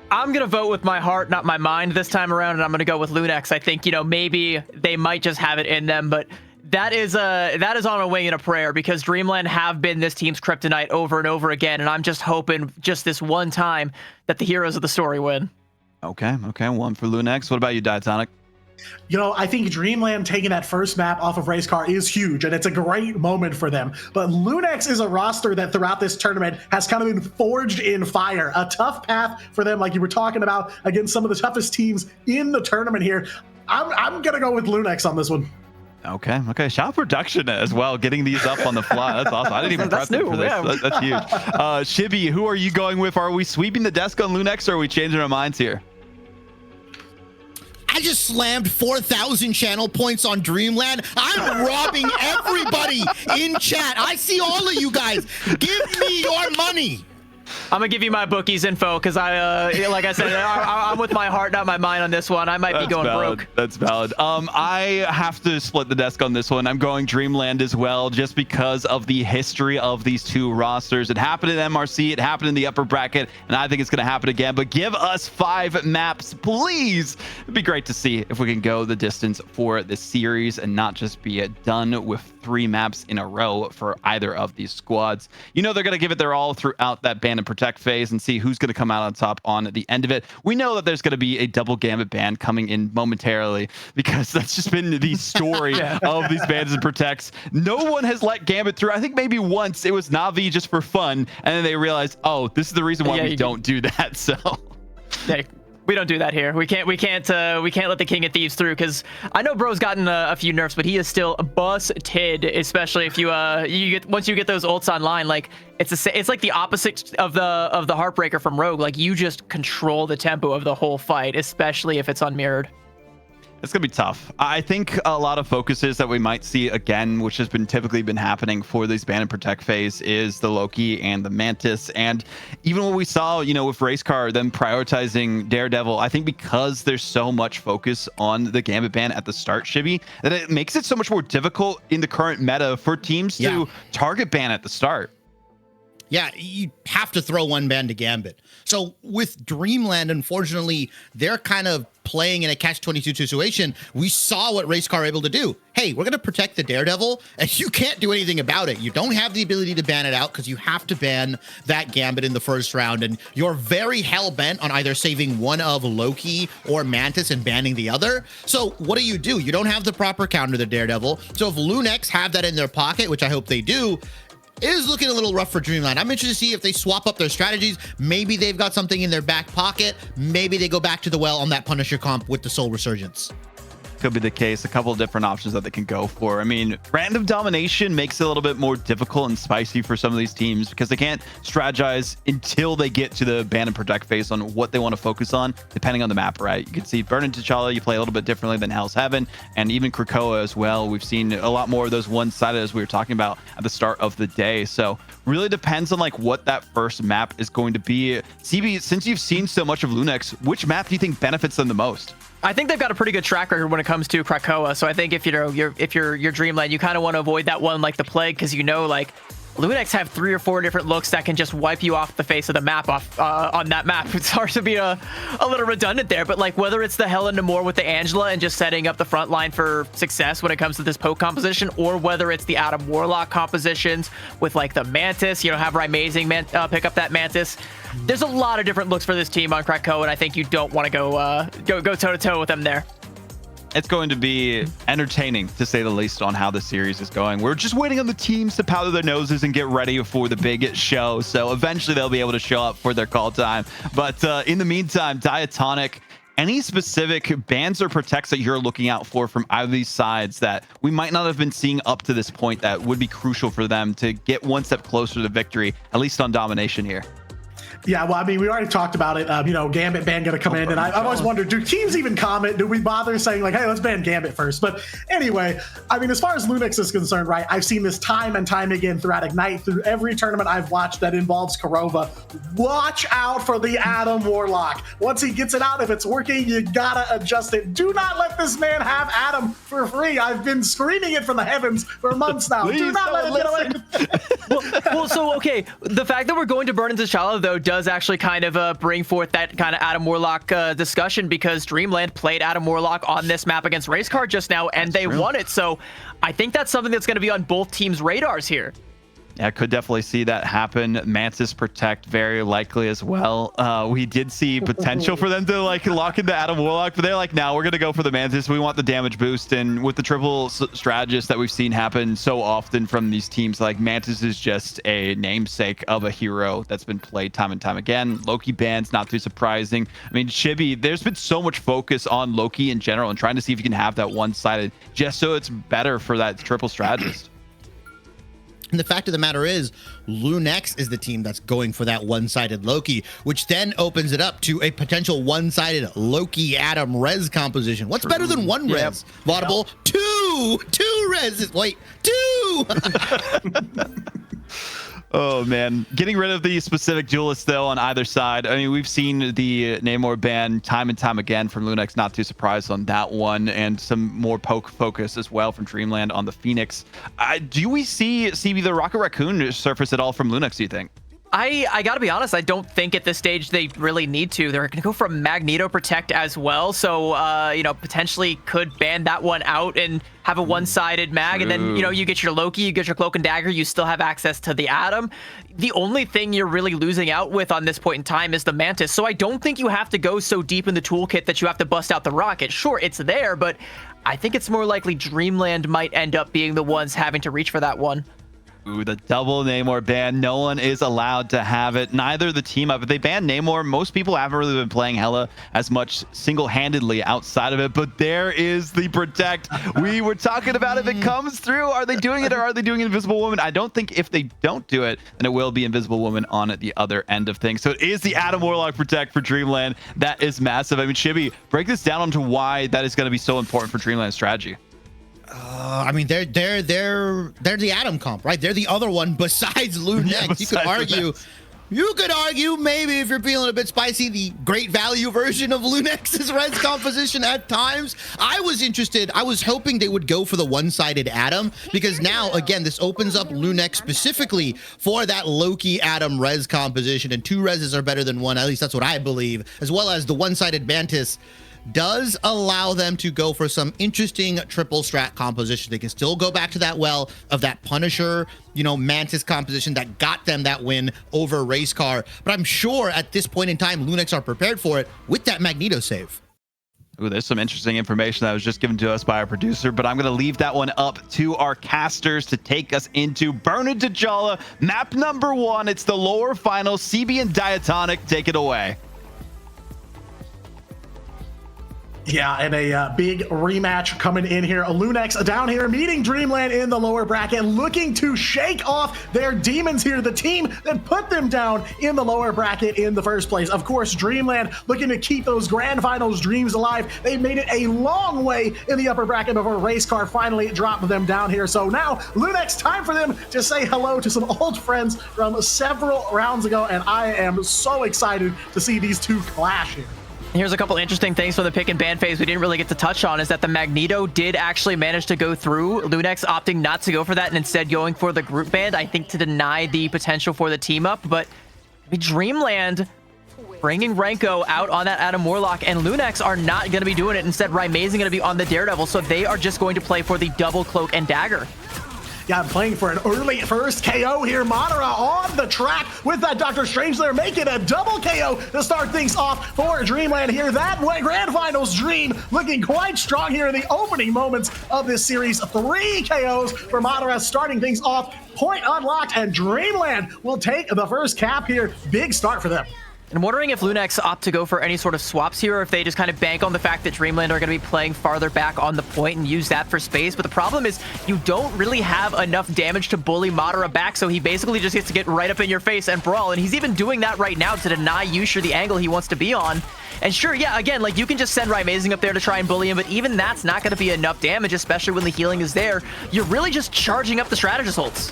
I'm going to vote with my heart, not my mind this time around, and I'm going to go with Lunex. I think, you know, maybe they might just have it in them, but that is on a wing and a prayer, because Dreamland have been this team's kryptonite over and over again, and I'm just hoping just this one time that the heroes of the story win. Okay, one for Lunex. What about you, Diatonic? You know, I think Dreamland taking that first map off of Racecar is huge, and it's a great moment for them. But Lunex is a roster that throughout this tournament has kind of been forged in fire. A tough path for them, like you were talking about, against some of the toughest teams in the tournament here. I'm going to go with Lunex on this one. Okay. Shop production as well, getting these up on the fly. That's awesome. I didn't even prep them for this. Yeah. That's huge. Shibby, who are you going with? Are we sweeping the desk on Lunex, or are we changing our minds here? I just slammed 4,000 channel points on Dreamland. I'm robbing everybody in chat. I see all of you guys. Give me your money. I'm gonna give you my bookies info, because like I said, I'm with my heart, not my mind on this one. I might be going broke. That's valid. I have to split the desk on this one. I'm going Dreamland as well, just because of the history of these two rosters. It happened in MRC, it happened in the upper bracket, and I think it's gonna happen again. But give us 5 maps, please. It'd be great to see if we can go the distance for this series and not just be done with 3 maps in a row for either of these squads. You know they're gonna give it their all throughout that ban and protect phase and see who's going to come out on top on the end of it. We know that there's going to be a double Gambit ban coming in momentarily, because that's just been the story of these bans and protects. No one has let Gambit through. I think maybe once it was Na'Vi just for fun, and then they realized, oh, this is the reason why we don't do that. So we don't do that here. We can't let the King of Thieves through, because I know bro's gotten a few nerfs, but he is still busted, especially if once you get those ults online. Like it's like the opposite of the Heartbreaker from Rogue. Like you just control the tempo of the whole fight, especially if it's unmirrored. It's going to be tough. I think a lot of focuses that we might see again, which has been typically been happening for these ban and protect phase, is the Loki and the Mantis. And even what we saw, you know, with Racecar, them prioritizing Daredevil, I think because there's so much focus on the Gambit ban at the start, Shibby, that it makes it so much more difficult in the current meta for teams to target ban at the start. Yeah, you have to throw one ban to Gambit. So with Dreamland, unfortunately, they're kind of playing in a catch-22 situation. We saw what Racecar are able to do. Hey, we're going to protect the Daredevil, and you can't do anything about it. You don't have the ability to ban it out, because you have to ban that Gambit in the first round, and you're very hell-bent on either saving one of Loki or Mantis and banning the other. So what do? You don't have the proper counter to the Daredevil. So if Lunex have that in their pocket, which I hope they do, is looking a little rough for Dreamland. I'm interested to see if they swap up their strategies. Maybe they've got something in their back pocket. Maybe they go back to the well on that Punisher comp with the Soul Resurgence. Could be the case. A couple of different options that they can go for. I mean, random domination makes it a little bit more difficult and spicy for some of these teams because they can't strategize until they get to the ban and protect phase on what they want to focus on, depending on the map, right? You can see Burn and T'Challa, you play a little bit differently than Hell's Heaven, and even Krakoa as well. We've seen a lot more of those one-sided as we were talking about at the start of the day. So really depends on like what that first map is going to be. CB, since you've seen so much of Lunex, which map do you think benefits them the most? I think they've got a pretty good track record when it comes to Krakoa. So I think if you're Dreamland, you kind of want to avoid that one like the plague, because like Lunex have 3 or 4 different looks that can just wipe you off the face of the map on that map. It's hard to be a little redundant there, but like whether it's the Helen Namor with the Angela and just setting up the front line for success when it comes to this poke composition, or whether it's the Adam Warlock compositions with like the Mantis, have Amazing pick up that Mantis. There's a lot of different looks for this team on Krakoa, and I think you don't want to go toe-to-toe with them there. It's going to be entertaining, to say the least, on how the series is going. We're just waiting on the teams to powder their noses and get ready for the big show. So eventually they'll be able to show up for their call time. But in the meantime, Diatonic, any specific bans or protects that you're looking out for from either of these sides that we might not have been seeing up to this point that would be crucial for them to get one step closer to victory, at least on domination here? Yeah, well, I mean, we already talked about it. Gambit ban going to come in, and I've always wondered, do teams even comment? Do we bother saying like, hey, let's ban Gambit first? But anyway, I mean, as far as Lunex is concerned, right, I've seen this time and time again throughout Ignite, through every tournament I've watched that involves Korova. Watch out for the Adam Warlock. Once he gets it out, if it's working, you gotta adjust it. Do not let this man have Adam for free. I've been screaming it from the heavens for months now. Do not let him get away. So okay, the fact that we're going to Burn into T'Challa though does actually kind of bring forth that kind of Adam Warlock discussion, because Dreamland played Adam Warlock on this map against Racecard just now, and they won it. So I think that's something that's going to be on both teams' radars here. Yeah, could definitely see that happen. Mantis Protect very likely as well. We did see potential for them to like lock into Adam Warlock, but they're like, no, we're going to go for the Mantis. We want the damage boost. And with the triple strategist that we've seen happen so often from these teams, like Mantis is just a namesake of a hero that's been played time and time again. Loki bans, not too surprising. I mean, Chibi, there's been so much focus on Loki in general and trying to see if you can have that one-sided just so it's better for that triple strategist. And the fact of the matter is, Lunex is the team that's going for that one-sided Loki, which then opens it up to a potential one-sided Loki Adam Res composition. What's better than one Res? Vaudable, two Reses. Wait, two. Oh, man. Getting rid of the specific duelists, though, on either side. I mean, we've seen the Namor ban time and time again from Lunex. Not too surprised on that one. And some more poke focus as well from Dreamland on the Phoenix. Do we see CB the Rocket Raccoon surface at all from Lunex, do you think? I gotta be honest, I don't think at this stage they really need to. They're gonna go for Magneto Protect as well, so potentially could ban that one out and have a one-sided mag. True. And then you get your Loki, you get your Cloak and Dagger, you still have access to the Atom. The only thing you're really losing out with on this point in time is the Mantis, so I don't think you have to go so deep in the toolkit that you have to bust out the rocket. Sure, it's there, but I think it's more likely Dreamland might end up being the ones having to reach for that one. Ooh, the double Namor ban. No one is allowed to have it. Neither the team up. If they ban Namor, most people haven't really been playing Hela as much single-handedly outside of it. But there is the Protect. We were talking about if it comes through. Are they doing it or are they doing Invisible Woman? I don't think if they don't do it, then it will be Invisible Woman on the other end of things. So it is the Adam Warlock Protect for Dreamland. That is massive. I mean, Chibi, break this down onto why that is going to be so important for Dreamland's strategy. I mean, they're the Atom comp, right? They're the other one besides Lunex. You could argue maybe if you're feeling a bit spicy, the great value version of Lunex's res composition at times. I was hoping they would go for the one-sided Atom, because now, again, this opens up Lunex specifically for that Loki Atom res composition, and 2 reses are better than 1, at least that's what I believe, as well as the one-sided Mantis does allow them to go for some interesting triple strat composition. They can still go back to that well of that Punisher, Mantis composition that got them that win over Racecar. But I'm sure at this point in time, Lunex are prepared for it with that Magneto save. Ooh, there's some interesting information that was just given to us by our producer, but I'm going to leave that one up to our casters to take us into Burn to Jala, map number 1. It's the lower final. CB and Diatonic, take it away. Yeah, and a big rematch coming in here. Lunex down here meeting Dreamland in the lower bracket, looking to shake off their demons here, the team that put them down in the lower bracket in the first place. Of course, Dreamland looking to keep those grand finals dreams alive. They made it a long way in the upper bracket before Racecar finally dropped them down here. So now, Lunex, time for them to say hello to some old friends from several rounds ago, and I am so excited to see these two clash here. Here's a couple interesting things from the pick and ban phase we didn't really get to touch on, is that the Magneto did actually manage to go through. Lunex opting not to go for that and instead going for the group ban, I think to deny the potential for the team up. But Dreamland bringing Renko out on that Adam Warlock, and Lunex are not going to be doing it. Instead, Rymazing going to be on the Daredevil, so they are just going to play for the double cloak and dagger. Yeah, I'm playing for an early first KO here. Madara on the track with that Doctor Strange there, making a double KO to start things off for Dreamland here. That way, Grand Finals Dream looking quite strong here in the opening moments of this series. 3 KOs for Madara starting things off. Point unlocked, and Dreamland will take the first cap here. Big start for them. I'm wondering if Lunex opt to go for any sort of swaps here, or if they just kind of bank on the fact that Dreamland are going to be playing farther back on the point and use that for space. But the problem is you don't really have enough damage to bully Madara back, so he basically just gets to get right up in your face and brawl. And he's even doing that right now to deny Yusher the angle he wants to be on. And sure, yeah, again, like you can just send Rymazing up there to try and bully him, but even that's not going to be enough damage, especially when the healing is there. You're really just charging up the strategist ults.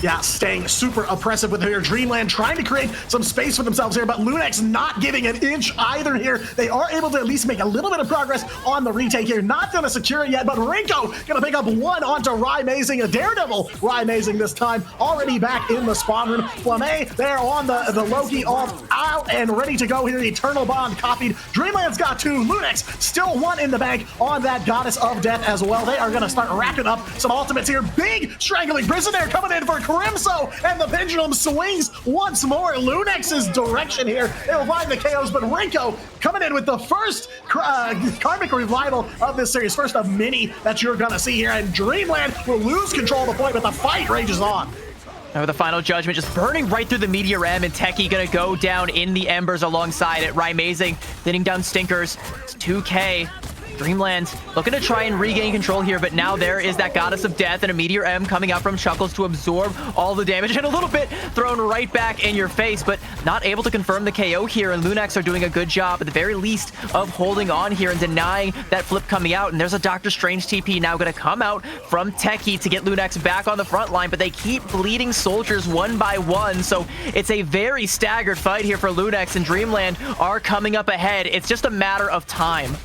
Yeah, staying super oppressive with here. Dreamland trying to create some space for themselves here, but Lunex not giving an inch either here. They are able to at least make a little bit of progress on the retake here. Not going to secure it yet, but Renko going to pick up one onto Rymazing, a Daredevil Rymazing this time, already back in the spawn room. Flamme there on the Loki off out and ready to go here. Eternal Bond copied. Dreamland's got 2. Lunex still 1 in the bank on that Goddess of Death as well. They are going to start racking up some ultimates here. Big Strangling Prison there coming in for Crimso, and the pendulum swings once more Lunex's direction here. They'll find the KOs, but Renko coming in with the first Karmic Revival of this series, first of many that you're gonna see here, and Dreamland will lose control of the point, but the fight rages on. Now with the final judgment just burning right through the Meteor M, and Techie gonna go down in the embers alongside it. Rymazing thinning down Stinkers. It's 2K. Dreamland looking to try and regain control here, but now there is that Goddess of Death and a Meteor M coming out from Chuckles to absorb all the damage, and a little bit thrown right back in your face, but not able to confirm the KO here. And Lunex are doing a good job at the very least of holding on here and denying that flip coming out. And there's a Doctor Strange TP now going to come out from Techie to get Lunex back on the front line, but they keep bleeding soldiers one by one, so it's a very staggered fight here for Lunex, and Dreamland are coming up ahead. It's just a matter of time.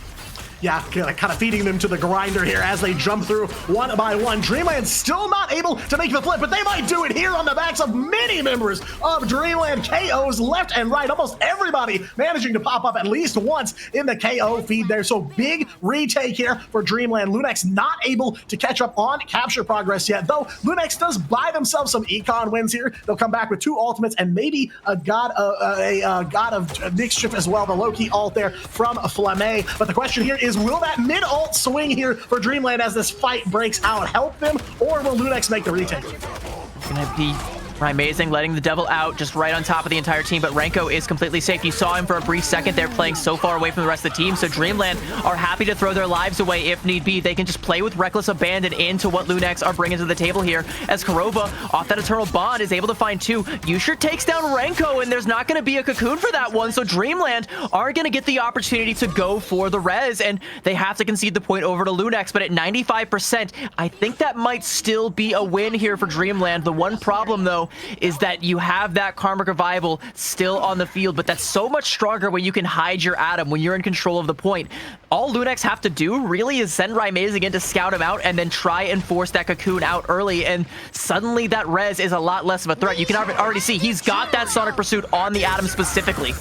Yeah, kind of feeding them to the grinder here as they jump through one by one. Dreamland still not able to make the flip, but they might do it here on the backs of many members of Dreamland. KOs left and right. Almost everybody managing to pop up at least once in the KO feed there. So big retake here for Dreamland. Lunex not able to catch up on capture progress yet, though Lunex does buy themselves some econ wins here. They'll come back with 2 ultimates and maybe a God of Mischief as well, the Loki ult there from Flamme. But the question here is, will that mid ult swing here for Dreamland as this fight breaks out help them, or will Lunex make the retake? It's gonna be Rymazing letting the devil out just right on top of the entire team, but Renko is completely safe. You saw him for a brief second there playing so far away from the rest of the team, so Dreamland are happy to throw their lives away if need be. They can just play with Reckless Abandon into what Lunex are bringing to the table here, as Kurova off that Eternal Bond is able to find 2. Yusher takes down Renko, and there's not going to be a cocoon for that one, so Dreamland are going to get the opportunity to go for the res, and they have to concede the point over to Lunex, but at 95%, I think that might still be a win here for Dreamland. The one problem, though, is that you have that Karmic Revival still on the field, but that's so much stronger when you can hide your Atom, when you're in control of the point. All Lunex have to do really is send Rymazing in to scout him out and then try and force that cocoon out early, and suddenly that res is a lot less of a threat. You can already see he's got that Sonic Pursuit on the Atom specifically.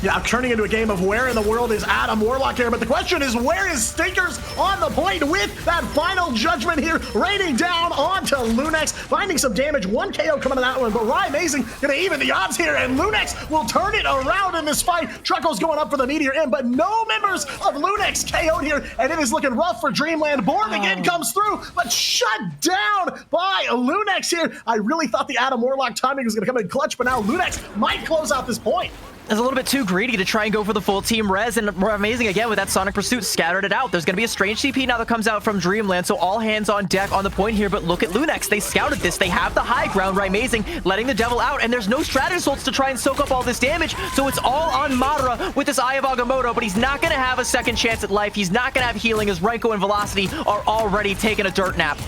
Yeah, turning into a game of where in the world is Adam Warlock here, but the question is, where is Stinkers on the point with that final judgment here, raining down onto Lunex, finding some damage, 1 KO coming out of that one, but Amazing gonna even the odds here, and Lunex will turn it around in this fight. Truckle's going up for the Meteor M, but no members of Lunex KO'd here, and it is looking rough for Dreamland. Born again comes through, but shut down by Lunex here. I really thought the Adam Warlock timing was gonna come in clutch, but now Lunex might close out this point. Is a little bit too greedy to try and go for the full team res, and Amazing again with that Sonic Pursuit scattered it out. There's going to be a strange CP now that comes out from Dreamland, so all hands on deck on the point here, but look at Lunex. They scouted this. They have the high ground, Amazing letting the Devil out, and there's no Stratus to try and soak up all this damage, so it's all on Madara with this Eye of Agamotto, but he's not going to have a second chance at life. He's not going to have healing as Renko and Velocity are already taking a dirt nap.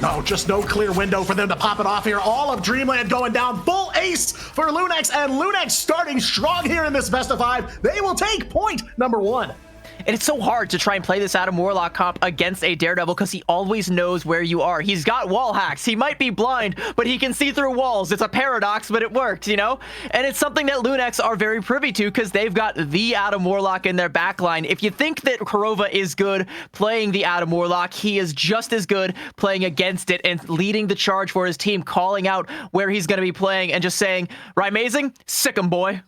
No, just no clear window for them to pop it off here. All of Dreamland going down. Full ace for Lunex, and Lunex starting strong here in this best of 5. They will take point number 1. And it's so hard to try and play this Adam Warlock comp against a Daredevil because he always knows where you are. He's got wall hacks. He might be blind, but he can see through walls. It's a paradox, but it works, you know? And it's something that Lunex are very privy to because they've got the Adam Warlock in their backline. If you think that Kurova is good playing the Adam Warlock, he is just as good playing against it and leading the charge for his team, calling out where he's going to be playing and just saying, Amazing, sick 'em, boy.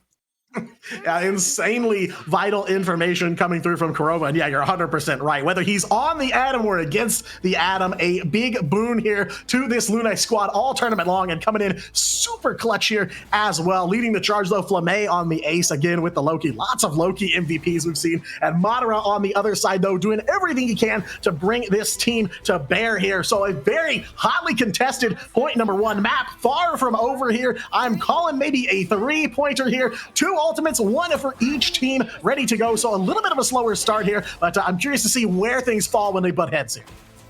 Yeah, insanely vital information coming through from Kurova, and yeah, you're 100% right. Whether he's on the Adam or against the Adam, a big boon here to this Lunex squad all tournament long, and coming in super clutch here as well. Leading the charge though, Flamme on the ace again with the Loki. Lots of Loki MVPs we've seen, and Madara on the other side though, doing everything he can to bring this team to bear here. So a very hotly contested point number 1 map, far from over here. I'm calling maybe a 3-pointer here. 2 ultimates, 1 for each team ready to go. So a little bit of a slower start here, but I'm curious to see where things fall when they butt heads here.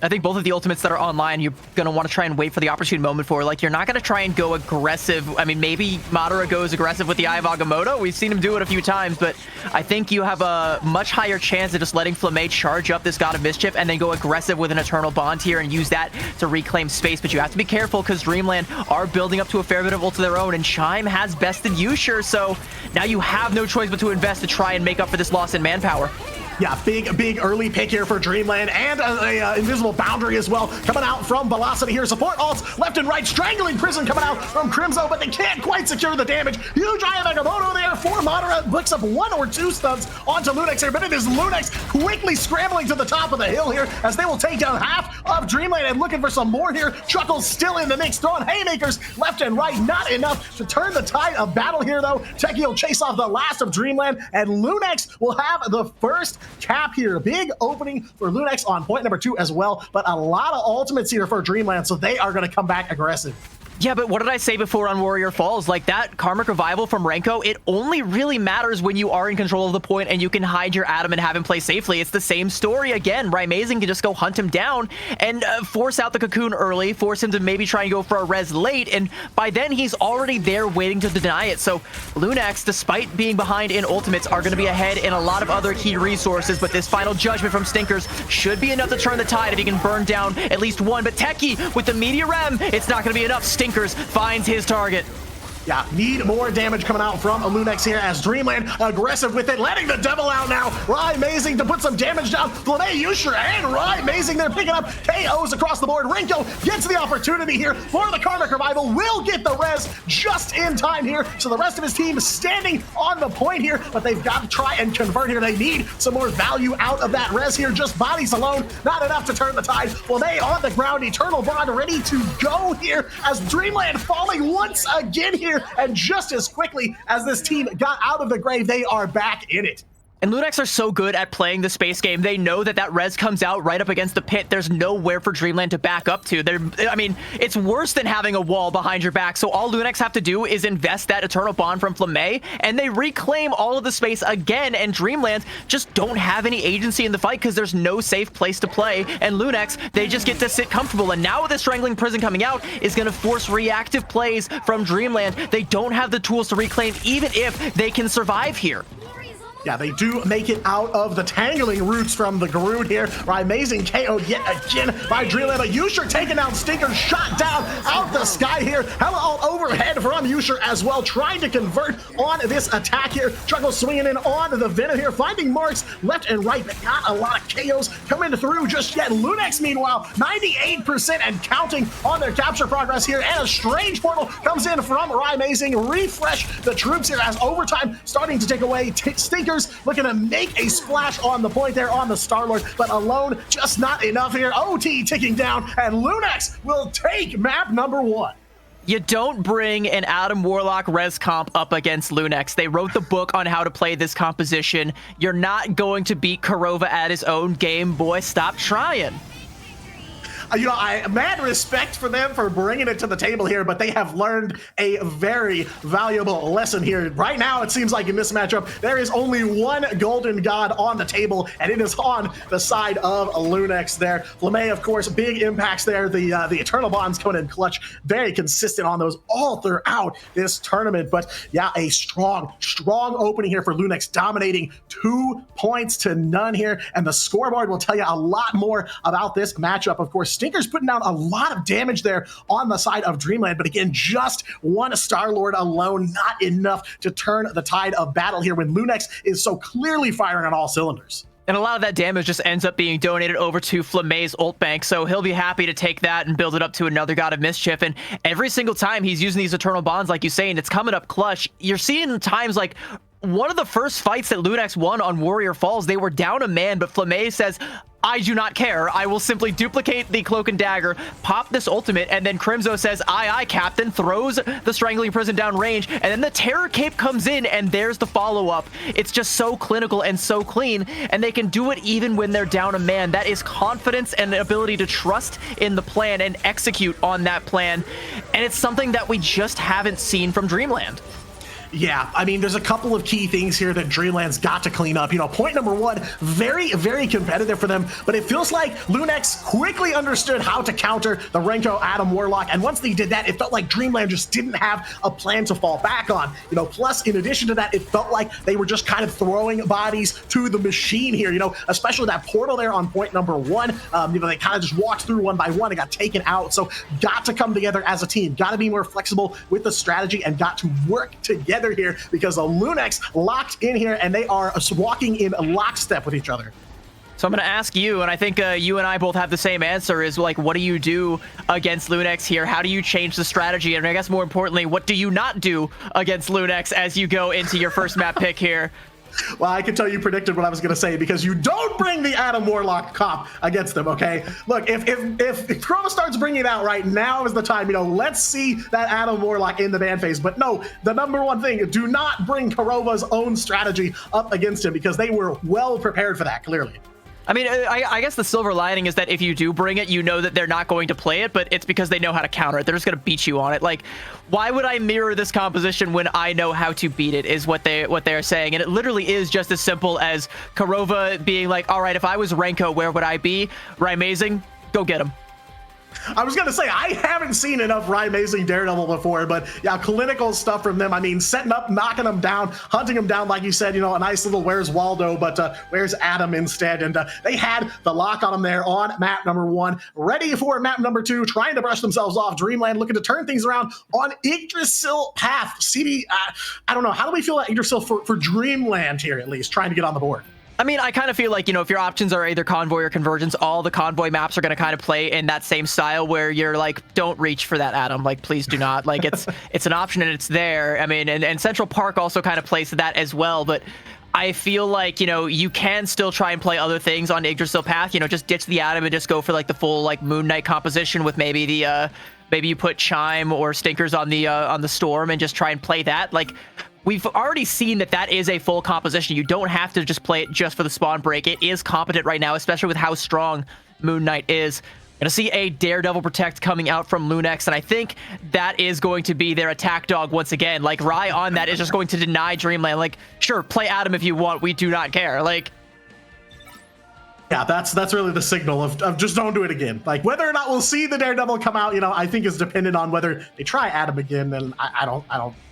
I think both of the ultimates that are online, you're going to want to try and wait for the opportune moment for. Like, you're not going to try and go aggressive. I mean, maybe Madara goes aggressive with the Eye of Agamotto. We've seen him do it a few times, but I think you have a much higher chance of just letting Flamme charge up this God of Mischief and then go aggressive with an Eternal Bond here and use that to reclaim space. But you have to be careful because Dreamland are building up to a fair bit of ult of their own, and Chime has bested Usher, so now you have no choice but to invest to try and make up for this loss in manpower. Yeah, big early pick here for Dreamland, and a invisible boundary as well coming out from Velocity here. Support ults left and right, strangling Prison coming out from Crimzo, but they can't quite secure the damage. Huge Eye of Agamotto there for Madara. Books up 1 or 2 stuns onto Lunex here, but it is Lunex quickly scrambling to the top of the hill here as they will take down half of Dreamland, and looking for some more here. Chuckle's still in the mix, throwing haymakers left and right. Not enough to turn the tide of battle here though. Techie will chase off the last of Dreamland, and Lunex will have the first cap here. Big opening for Lunex on point number 2 as well, but a lot of ultimates here for Dreamland, so they are going to come back aggressive. Yeah, but what did I say before on Warrior Falls? Like, that Karmic Revival from Renko, it only really matters when you are in control of the point and you can hide your Adam and have him play safely. It's the same story again. Amazing can just go hunt him down and force out the cocoon early, force him to maybe try and go for a res late, and by then he's already there waiting to deny it. So Lunex, despite being behind in ultimates, are going to be ahead in a lot of other key resources, but this final judgment from Stinkers should be enough to turn the tide if he can burn down at least 1. But Techie with the Meteor M, it's not going to be enough. Stinkers finds his target. Yeah, need more damage coming out from Lunex here as Dreamland aggressive with it, letting the Devil out now. Amazing to put some damage down. Flamme, Usher, and Amazing, they're picking up KOs across the board. Renko gets the opportunity here for the Karmic Revival, will get the res just in time here. So the rest of his team standing on the point here, but they've got to try and convert here. They need some more value out of that res here. Just bodies alone, not enough to turn the tide. Flamme on the ground, Eternal Bond ready to go here as Dreamland falling once again here. And just as quickly as this team got out of the grave, they are back in it. And Lunex are so good at playing the space game. They know that that res comes out right up against the pit. There's nowhere for Dreamland to back up to. I mean, it's worse than having a wall behind your back. So all Lunex have to do is invest that Eternal Bond from Flamme, and they reclaim all of the space again. And Dreamland just don't have any agency in the fight because there's no safe place to play. And Lunex, they just get to sit comfortable. And now with the Strangling Prison coming out, is going to force reactive plays from Dreamland. They don't have the tools to reclaim, even if they can survive here. Yeah, they do make it out of the tangling roots from the Garud here. Amazing KO yet again by Dreamland. But Usher taking down Stinker, shot down out the sky here. Hella all overhead from Yusher as well, trying to convert on this attack here. Chuckle swinging in on the Venom here, finding marks left and right, but not a lot of KOs coming through just yet. Lunex, meanwhile, 98% and counting on their capture progress here, and a strange portal comes in from Rymazing. Refresh the troops here as overtime starting to take away. Stinkers looking to make a splash on the point there on the Star-Lord, but alone just not enough here. OT ticking down, and Lunex will take map number 1. You don't bring an Adam Warlock res comp up against Lunex. They wrote the book on how to play this composition. You're not going to beat Korova at his own game, boy. Stop trying. You know, I mad respect for them for bringing it to the table here, but they have learned a very valuable lesson here. Right now, it seems like in this matchup, there is only one golden god on the table, and it is on the side of Lunex there. Flamme, of course, big impacts there. The Eternal Bonds coming in clutch, very consistent on those all throughout this tournament. But yeah, a strong opening here for Lunex, dominating 2 points to none here, and the scoreboard will tell you a lot more about this matchup. Of course, Stinker's putting down a lot of damage there on the side of Dreamland, but again, just one Star-Lord alone, not enough to turn the tide of battle here when Lunex is so clearly firing on all cylinders. And a lot of that damage just ends up being donated over to Flamme's ult bank, so he'll be happy to take that and build it up to another God of Mischief. And every single time he's using these Eternal Bonds, like you say, and it's coming up clutch, you're seeing times like one of the first fights that Lunex won on Warrior Falls, they were down a man, but Flamme says, I do not care. I will simply duplicate the Cloak and Dagger, pop this ultimate, and then Crimzo says, aye, Captain, throws the Strangling Prison down range, and then the Terror Cape comes in, and there's the follow-up. It's just so clinical and so clean, and they can do it even when they're down a man. That is confidence and ability to trust in the plan and execute on that plan, and it's something that we just haven't seen from Dreamland. Yeah, I mean, there's a couple of key things here that Dreamland's got to clean up. You know, point number 1, very, very competitive for them, but it feels like Lunex quickly understood how to counter the Renko Adam Warlock, and once they did that, it felt like Dreamland just didn't have a plan to fall back on. You know, plus, in addition to that, it felt like they were just kind of throwing bodies to the machine here, you know, especially that portal there on point number 1. You know, they kind of just walked through one by one and got taken out, so got to come together as a team, got to be more flexible with the strategy, and got to work together here because the Lunex locked in here and they are walking in lockstep with each other. So I'm going to ask you, and I think you and I both have the same answer, is like, what do you do against Lunex here? How do you change the strategy? And I guess more importantly, what do you not do against Lunex as you go into your first map pick here? Well, I can tell you predicted what I was going to say because you don't bring the Adam Warlock comp against them, okay? Look, if Korova starts bringing it out right now is the time, you know, let's see that Adam Warlock in the ban phase. But no, the number one thing, do not bring Korova's own strategy up against him because they were well prepared for that, clearly. I mean, I guess the silver lining is that if you do bring it, you know that they're not going to play it, but it's because they know how to counter it. They're just going to beat you on it. Like, why would I mirror this composition when I know how to beat it is what they're saying. And it literally is just as simple as Korova being like, all right, if I was Renko, where would I be? Rymazing, go get him. I was going to say, I haven't seen enough Rymazing Daredevil before, but yeah, clinical stuff from them. I mean, setting up, knocking them down, hunting them down, like you said, you know, a nice little where's Waldo, but where's Adam instead? And they had the lock on them there on map number 1, ready for map number 2, trying to brush themselves off. Dreamland looking to turn things around on Yggdrasil path. CD, I don't know, how do we feel about Yggdrasil for Dreamland here, at least, trying to get on the board? I mean, I kind of feel like, you know, if your options are either Convoy or Convergence, all the Convoy maps are going to kind of play in that same style where you're like, don't reach for that, Adam. Like, please do not. Like, it's an option and it's there. I mean, and Central Park also kind of plays to that as well. But I feel like, you know, you can still try and play other things on Yggdrasil path. You know, just ditch the Adam and just go for like the full like Moon Knight composition with maybe the maybe you put Chime or Stinkers on the Storm and just try and play that. Like, we've already seen that is a full composition. You don't have to just play it just for the spawn break. It is competent right now, especially with how strong Moon Knight is. Gonna see a Daredevil Protect coming out from Lunex, and I think that is going to be their attack dog once again. Like, Rai on that is just going to deny Dreamland. Like, sure, play Adam if you want. We do not care. Like, yeah, that's really the signal of just don't do it again. Like, whether or not we'll see the Daredevil come out, you know, I think is dependent on whether they try Adam again. And I don't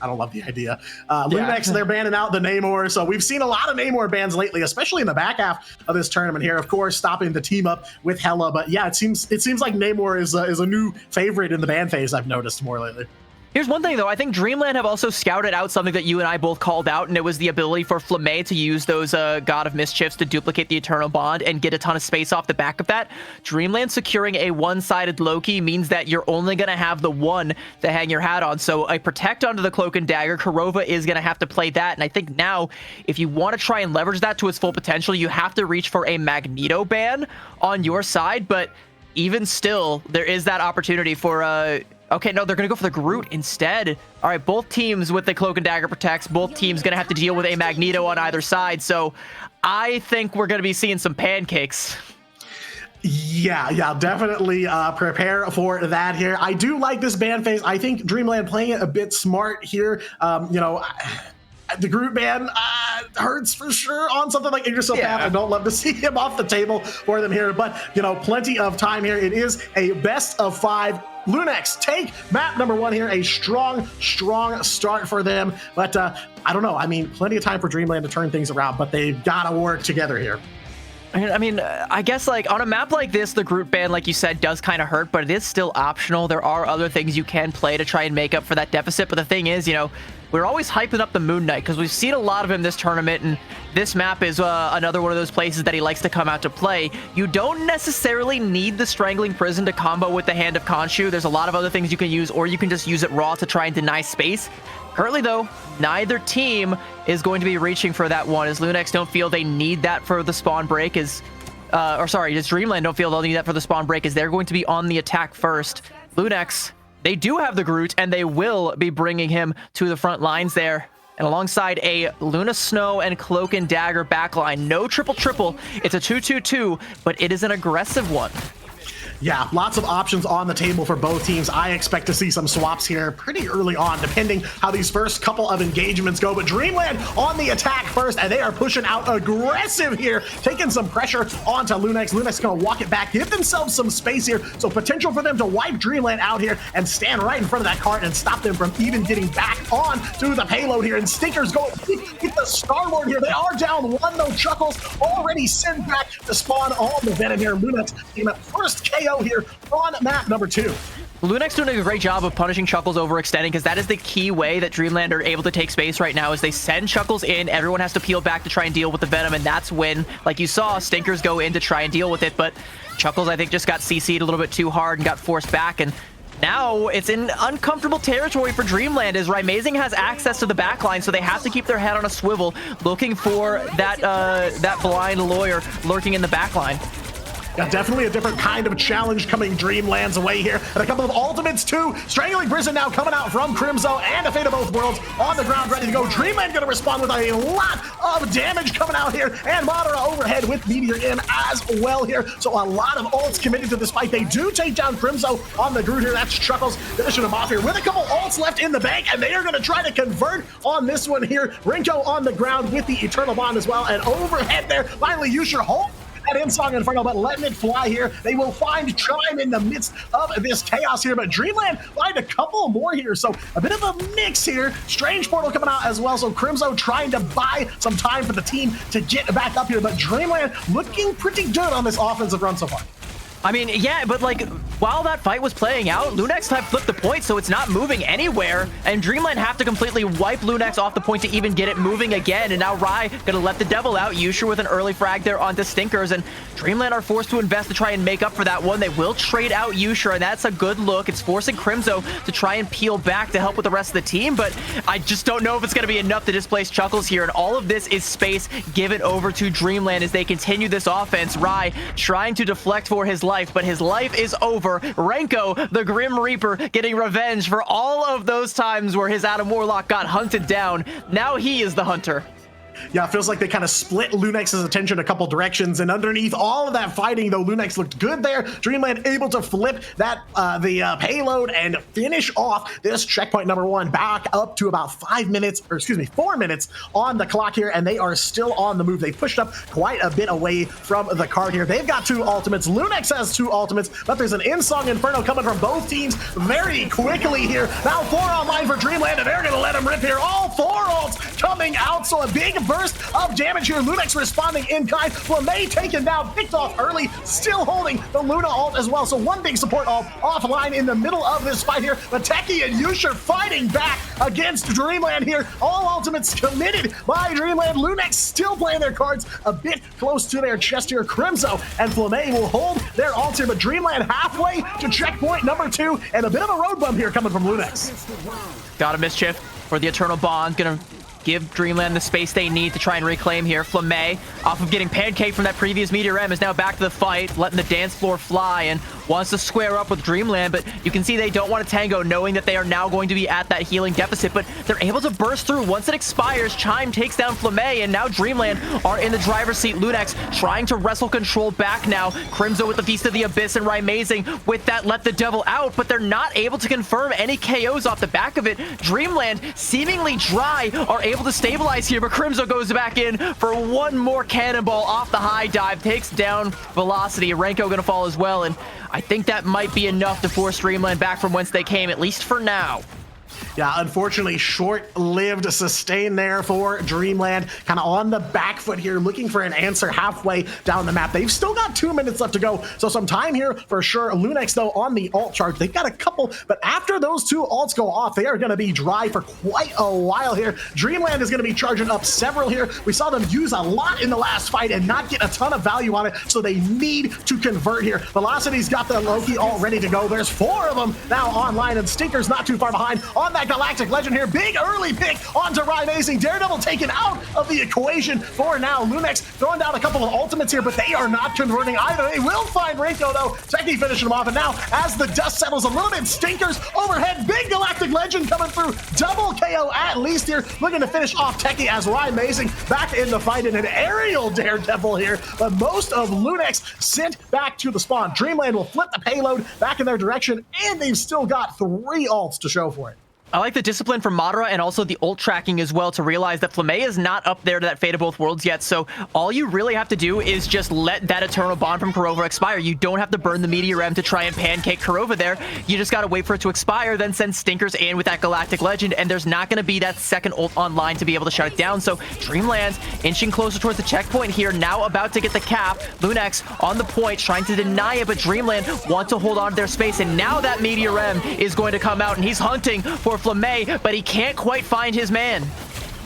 love the idea. Lunex, they're banning out the Namor, so we've seen a lot of Namor bans lately, especially in the back half of this tournament here. Of course, stopping the team up with Hela, but yeah, it seems like Namor is a new favorite in the ban phase. I've noticed more lately. Here's one thing, though. I think Dreamland have also scouted out something that you and I both called out, and it was the ability for Flamme to use those God of Mischiefs to duplicate the Eternal Bond and get a ton of space off the back of that. Dreamland securing a one-sided Loki means that you're only going to have the one to hang your hat on. So a Protect onto the Cloak and Dagger, Kurova is going to have to play that. And I think now, if you want to try and leverage that to its full potential, you have to reach for a Magneto ban on your side. But even still, there is that opportunity for... Okay, no, they're going to go for the Groot instead. All right, both teams with the Cloak and Dagger protects. Both teams going to have to deal with a Magneto on either side. So I think we're going to be seeing some pancakes. Yeah, definitely prepare for that here. I do like this ban phase. I think Dreamland playing it a bit smart here. The Groot ban hurts for sure on something like Yggdrasil Path. I don't love to see him off the table for them here, but plenty of time here. It is a best of 5. Lunex take map number 1 here. A strong start for them, but I don't know. I mean, plenty of time for Dreamland to turn things around, but they've got to work together here. I mean, I guess like on a map like this, the Groot ban, like you said, does kind of hurt, but it is still optional. There are other things you can play to try and make up for that deficit. But the thing is, we're always hyping up the Moon Knight because we've seen a lot of him this tournament, and this map is another one of those places that he likes to come out to play. You don't necessarily need the Strangling Prison to combo with the Hand of Khonshu. There's a lot of other things you can use, or you can just use it raw to try and deny space. Currently, though, neither team is going to be reaching for that one, as Lunex don't feel they need that for the spawn break, just Dreamland don't feel they'll need that for the spawn break, as they're going to be on the attack first. Lunex, they do have the Groot, and they will be bringing him to the front lines there. And alongside a Luna Snow and Cloak and Dagger backline. No triple. It's a 2-2-2, but it is an aggressive one. Yeah, lots of options on the table for both teams. I expect to see some swaps here pretty early on, depending how these first couple of engagements go. But Dreamland on the attack first, and they are pushing out aggressive here, taking some pressure onto Lunex. Lunex going to walk it back, give themselves some space here. So potential for them to wipe Dreamland out here and stand right in front of that cart and stop them from even getting back on to the payload here. And Stinkers go get the Star-Lord here. They are down 1, though. Chuckles already sent back to spawn on the Venom here. Lunex came up first KO here on map number 2. Lunex doing a great job of punishing Chuckles overextending, because that is the key way that Dreamland are able to take space right now, is they send Chuckles in, everyone has to peel back to try and deal with the Venom, and that's when, like you saw, Stinkers go in to try and deal with it, but Chuckles, I think, just got CC'd a little bit too hard and got forced back, and now it's in uncomfortable territory for Dreamland, as Raimazing has access to the backline, so they have to keep their head on a swivel, looking for that blind lawyer lurking in the backline. Yeah, definitely a different kind of challenge coming Dreamland's way here. And a couple of ultimates too. Strangling Prison now coming out from Crimzo, and a Fate of Both Worlds on the ground ready to go. Dreamland going to respond with a lot of damage coming out here. And Madara overhead with Meteor in as well here. So a lot of ults committed to this fight. They do take down Crimzo on the Groot here. That's Chuckles finishing him off here with a couple ults left in the bank. And they are going to try to convert on this one here. Rinko on the ground with the Eternal Bond as well. And overhead there, finally Yusher Holt that Insong Inferno, but letting it fly here. They will find Chime in the midst of this chaos here, but Dreamland find a couple more here, so a bit of a mix here. Strange Portal coming out as well, so Crimzo trying to buy some time for the team to get back up here, but Dreamland looking pretty good on this offensive run so far. I mean, yeah, but like, while that fight was playing out, Lunex have flipped the point, so it's not moving anywhere, and Dreamland have to completely wipe Lunex off the point to even get it moving again, and now Rai gonna let the devil out. Yusher with an early frag there onto Stinkers, and Dreamland are forced to invest to try and make up for that one. They will trade out Yusher, and that's a good look. It's forcing Crimzo to try and peel back to help with the rest of the team, but I just don't know if it's gonna be enough to displace Chuckles here, and all of this is space given over to Dreamland as they continue this offense. Rai trying to deflect for his life, but his life is over. Renko, the Grim Reaper, getting revenge for all of those times where his Adam Warlock got hunted down. Now he is the hunter. Yeah, it feels like they kind of split Lunex's attention a couple directions, and underneath all of that fighting, though, Lunex looked good there. Dreamland able to flip that the payload and finish off this checkpoint number 1 back up to about 4 minutes on the clock here, and they are still on the move. They pushed up quite a bit away from the card here. They've got 2 ultimates. Lunex has 2 ultimates, but there's an Insong Inferno coming from both teams very quickly here. Now 4 online for Dreamland, and they're going to let him rip here. All 4 ults coming out, so a big burst of damage here. Lunex responding in kind. Flamay taken down, picked off early, still holding the Luna ult as well. So one big support ult offline in the middle of this fight here. But Techie and Yusher fighting back against Dreamland here. All ultimates committed by Dreamland. Lunex still playing their cards a bit close to their chest here. Crimzo and Flamay will hold their ult here, but Dreamland halfway to checkpoint number 2, and a bit of a road bump here coming from Lunex. Got a mischief for the Eternal Bond. Gonna give Dreamland the space they need to try and reclaim here. Flamay, off of getting pancaked from that previous Meteor M, is now back to the fight, letting the dance floor fly, and wants to square up with Dreamland, but you can see they don't want to tango, knowing that they are now going to be at that healing deficit, but they're able to burst through. Once it expires, Chime takes down Flamay, and now Dreamland are in the driver's seat. Lunex trying to wrestle control back now. Crimzo with the Feast of the Abyss, and Rymazing with that Let the Devil Out, but they're not able to confirm any KOs off the back of it. Dreamland, seemingly dry, are able to stabilize here, but Crimzo goes back in for one more cannonball off the high dive, takes down Velocity. Renko gonna fall as well, and I think that might be enough to force Dreamland back from whence they came, at least for now. Yeah, unfortunately, short-lived sustain there for Dreamland. Kind of on the back foot here, looking for an answer halfway down the map. They've still got 2 minutes left to go, so some time here for sure. Lunex, though, on the ult charge. They've got a couple, but after those 2 ults go off, they are going to be dry for quite a while here. Dreamland is going to be charging up several here. We saw them use a lot in the last fight and not get a ton of value on it, so they need to convert here. Velocity's got the Loki ult ready to go. There's 4 of them now online, and Stinker's not too far behind on that Galactic Legend here. Big early pick onto Rymazing. Daredevil taken out of the equation for now. Lunex throwing down a couple of ultimates here, but they are not converting either. They will find Renko, though. Techie finishing him off, and now as the dust settles a little bit, Stinkers overhead. Big Galactic Legend coming through. Double KO at least here. Looking to finish off Techie as Rymazing back in the fight in an aerial Daredevil here, but most of Lunex sent back to the spawn. Dreamland will flip the payload back in their direction, and they've still got 3 ults to show for it. I like the discipline from Madara and also the ult tracking as well to realize that Flamay is not up there to that Fate of Both Worlds yet, so all you really have to do is just let that Eternal Bond from Kurova expire. You don't have to burn the Meteor M to try and pancake Kurova there. You just gotta wait for it to expire, then send Stinkers in with that Galactic Legend, and there's not gonna be that second ult online to be able to shut it down. So Dreamland's inching closer towards the checkpoint here, now about to get the cap. Lunex on the point, trying to deny it, but Dreamland want to hold on to their space, and now that Meteor M is going to come out, and he's hunting for Flamay, but he can't quite find his man.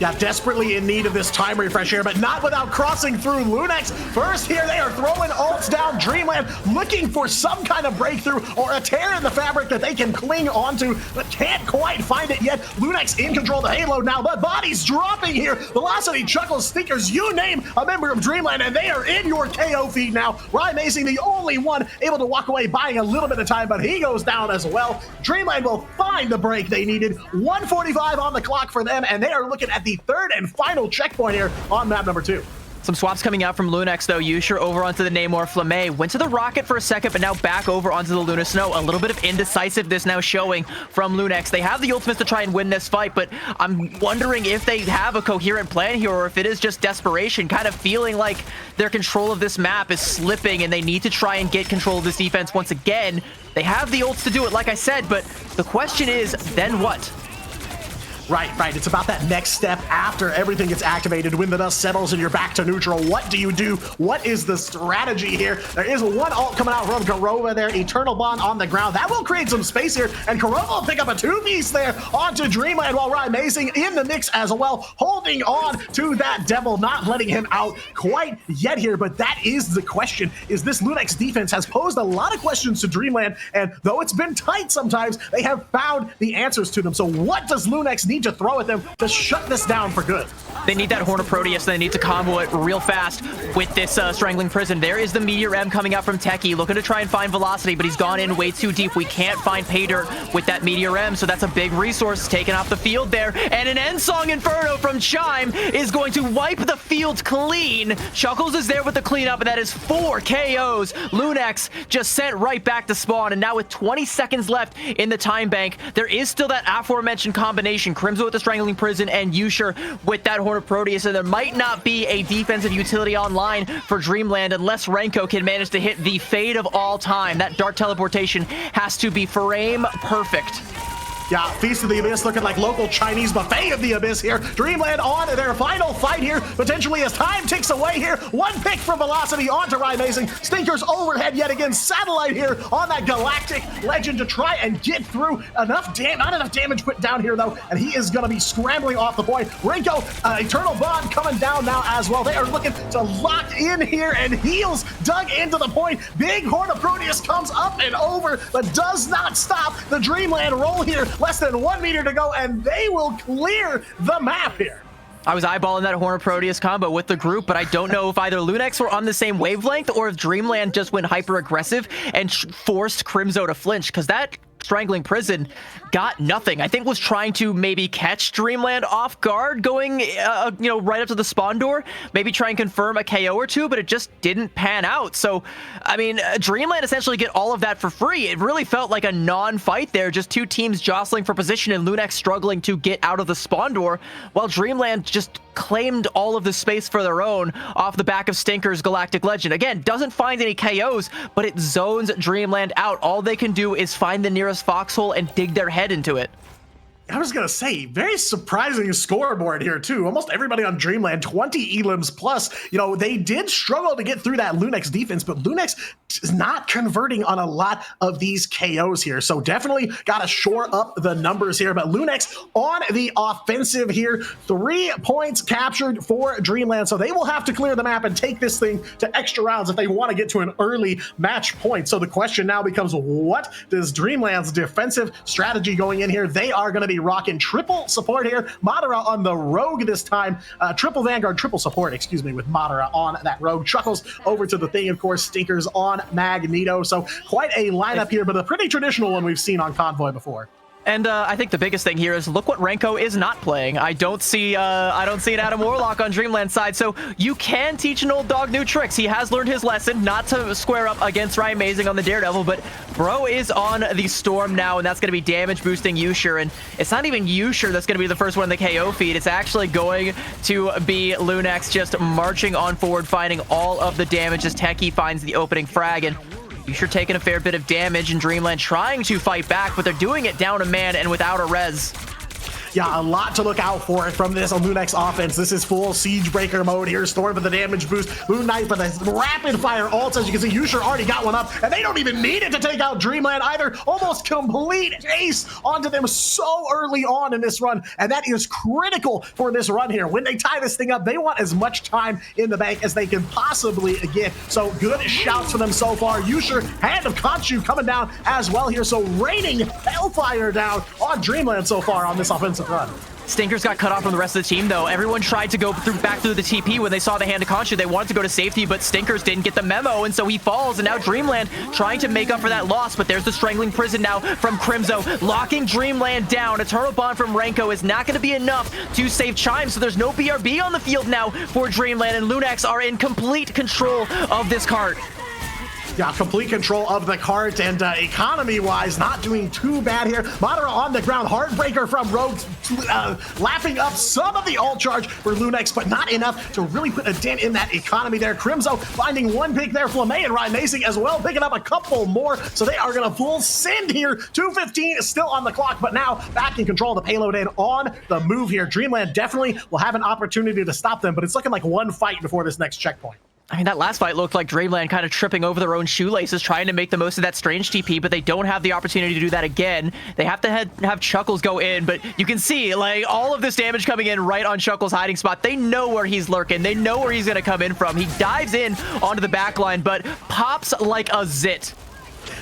Yeah, desperately in need of this time refresh here, but not without crossing through. Lunex first here. They are throwing ults down. Dreamland looking for some kind of breakthrough or a tear in the fabric that they can cling onto, but can't quite find it yet. Lunex in control of the Halo now, but bodies dropping here. Velocity, Chuckles, Stinkers, you name a member of Dreamland, and they are in your KO feed now. Rymazing, the only one able to walk away, buying a little bit of time, but he goes down as well. Dreamland will find the break they needed. 1:45 on the clock for them, and they are looking at the 3rd and final checkpoint here on map number 2. Some swaps coming out from Lunex, though. Yusher over onto the Namor. Flamay went to the Rocket for a second, but now back over onto the Luna Snow. A little bit of indecisiveness now showing from Lunex. They have the ultimates to try and win this fight, but I'm wondering if they have a coherent plan here, or if it is just desperation, kind of feeling like their control of this map is slipping, and they need to try and get control of this defense once again. They have the ults to do it, like I said, but the question is, then what? Right. It's about that next step after everything gets activated. When the dust settles and you're back to neutral, what do you do? What is the strategy here? There is one ult coming out from Kurova there. Eternal Bond on the ground. That will create some space here, and Kurova will pick up a 2-piece there onto Dreamland, while Rymazing in the mix as well, holding on to that Devil, not letting him out quite yet here. But that is the question. Is this Lunex defense has posed a lot of questions to Dreamland, and though it's been tight sometimes, they have found the answers to them. So what does Lunex need to throw at them to shut this down for good? They need that Horn of Proteus. They need to combo it real fast with this Strangling Prison. There is the Meteor M coming out from Techie, looking to try and find Velocity, but he's gone in way too deep. We can't find Pay Dirt with that Meteor M, so that's a big resource taken off the field there. And an End Song Inferno from Chime is going to wipe the field clean. Chuckles is there with the cleanup, and that is 4 KOs. Lunex just sent right back to spawn, and now with 20 seconds left in the time bank, there is still that aforementioned combination. Crimson with the Strangling Prison and Yusher with that Horn of Proteus, and there might not be a defensive utility online for Dreamland unless Renko can manage to hit the fade of all time. That Dark Teleportation has to be frame perfect. Yeah, Feast of the Abyss looking like local Chinese buffet of the Abyss here. Dreamland on their final fight here, potentially as time ticks away here. One pick from Velocity onto Rymazing. Stinkers overhead yet again. Satellite here on that Galactic Legend to try and get through enough not enough damage put down here though, and he is going to be scrambling off the point. Rinko, Eternal Bond coming down now as well. They are looking to lock in here, and heels dug into the point. Big Horde of Proteus comes up and over, but does not stop the Dreamland roll here. Less than 1 meter to go, and they will clear the map here. I was eyeballing that Horn of Proteus combo with the group, but I don't know if either Lunex were on the same wavelength or if Dreamland just went hyper aggressive and forced Crimzo to flinch, because that Strangling Prison got nothing. I think was trying to maybe catch Dreamland off guard going, right up to the spawn door, maybe try and confirm a KO or two, but it just didn't pan out. So, I mean, Dreamland essentially get all of that for free. It really felt like a non-fight there, just two teams jostling for position and Lunex struggling to get out of the spawn door, while Dreamland just claimed all of the space for their own off the back of Stinker's Galactic Legend. Again, doesn't find any KOs, but it zones Dreamland out. All they can do is find the nearest foxhole and dig their head into it. I was going to say, very surprising scoreboard here, too. Almost everybody on Dreamland, 20 elims plus. They did struggle to get through that Lunex defense, but Lunex is not converting on a lot of these KOs here. So definitely got to shore up the numbers here. But Lunex on the offensive here, 3 points captured for Dreamland. So they will have to clear the map and take this thing to extra rounds if they want to get to an early match point. So the question now becomes, what does Dreamland's defensive strategy going in here? They are going to be rocking triple support here. Madara on the Rogue this time. Triple Vanguard, triple support, with Madara on that Rogue. Chuckles over to the thing, of course, Stinkers on Magneto. So quite a lineup here, but a pretty traditional one we've seen on Convoy before. And I think the biggest thing here is look what Renko is not playing. I don't see an Adam Warlock on Dreamland's side, so you can teach an old dog new tricks. He has learned his lesson not to square up against Rymazing on the Daredevil, but Bro is on the Storm now, and that's going to be damage boosting Yushur, and it's not even Yushur that's going to be the first one in the KO feed. It's actually going to be Lunex just marching on forward, finding all of the damage as Techie finds the opening frag, and Yushur taking a fair bit of damage, and Dreamland trying to fight back, but they're doing it down a man and without a res. Yeah, a lot to look out for from this Lunex offense. This is full Siege Breaker mode here. Storm for the damage boost. Moon Knight for the rapid fire ults. As you can see, Yushur already got one up, and they don't even need it to take out Dreamland either. Almost complete ace onto them so early on in this run, and that is critical for this run here. When they tie this thing up, they want as much time in the bank as they can possibly get. So good shouts for them so far. Yushur, Hand of Khonshu coming down as well here. So raining Hellfire down on Dreamland so far on this offensive run. Stinkers got cut off from the rest of the team, though. Everyone tried to go back through the TP when they saw the Hand of Khonshu. They wanted to go to safety, but Stinkers didn't get the memo, and so he falls, and now Dreamland trying to make up for that loss, but there's the Strangling Prison now from Crimzo, locking Dreamland down. Eternal Bond from Renko is not going to be enough to save Chime, so there's no BRB on the field now for Dreamland, and Lunex are in complete control of this cart. Yeah, complete control of the cart, and economy-wise, not doing too bad here. Madara on the ground, Heartbreaker from Rogue, lapping up some of the ult charge for Lunex, but not enough to really put a dent in that economy there. Crimzo finding one pick there, Flamme and Rymazing as well, picking up a couple more, so they are going to full send here. 2:15 is still on the clock, but now back in control of the payload and on the move here. Dreamland definitely will have an opportunity to stop them, but it's looking like one fight before this next checkpoint. I mean, that last fight looked like Dreamland kind of tripping over their own shoelaces, trying to make the most of that strange TP, but they don't have the opportunity to do that again. They have to have Chuckles go in, but you can see, like, all of this damage coming in right on Chuckles' hiding spot. They know where he's lurking. They know where he's going to come in from. He dives in onto the back line, but pops like a zit.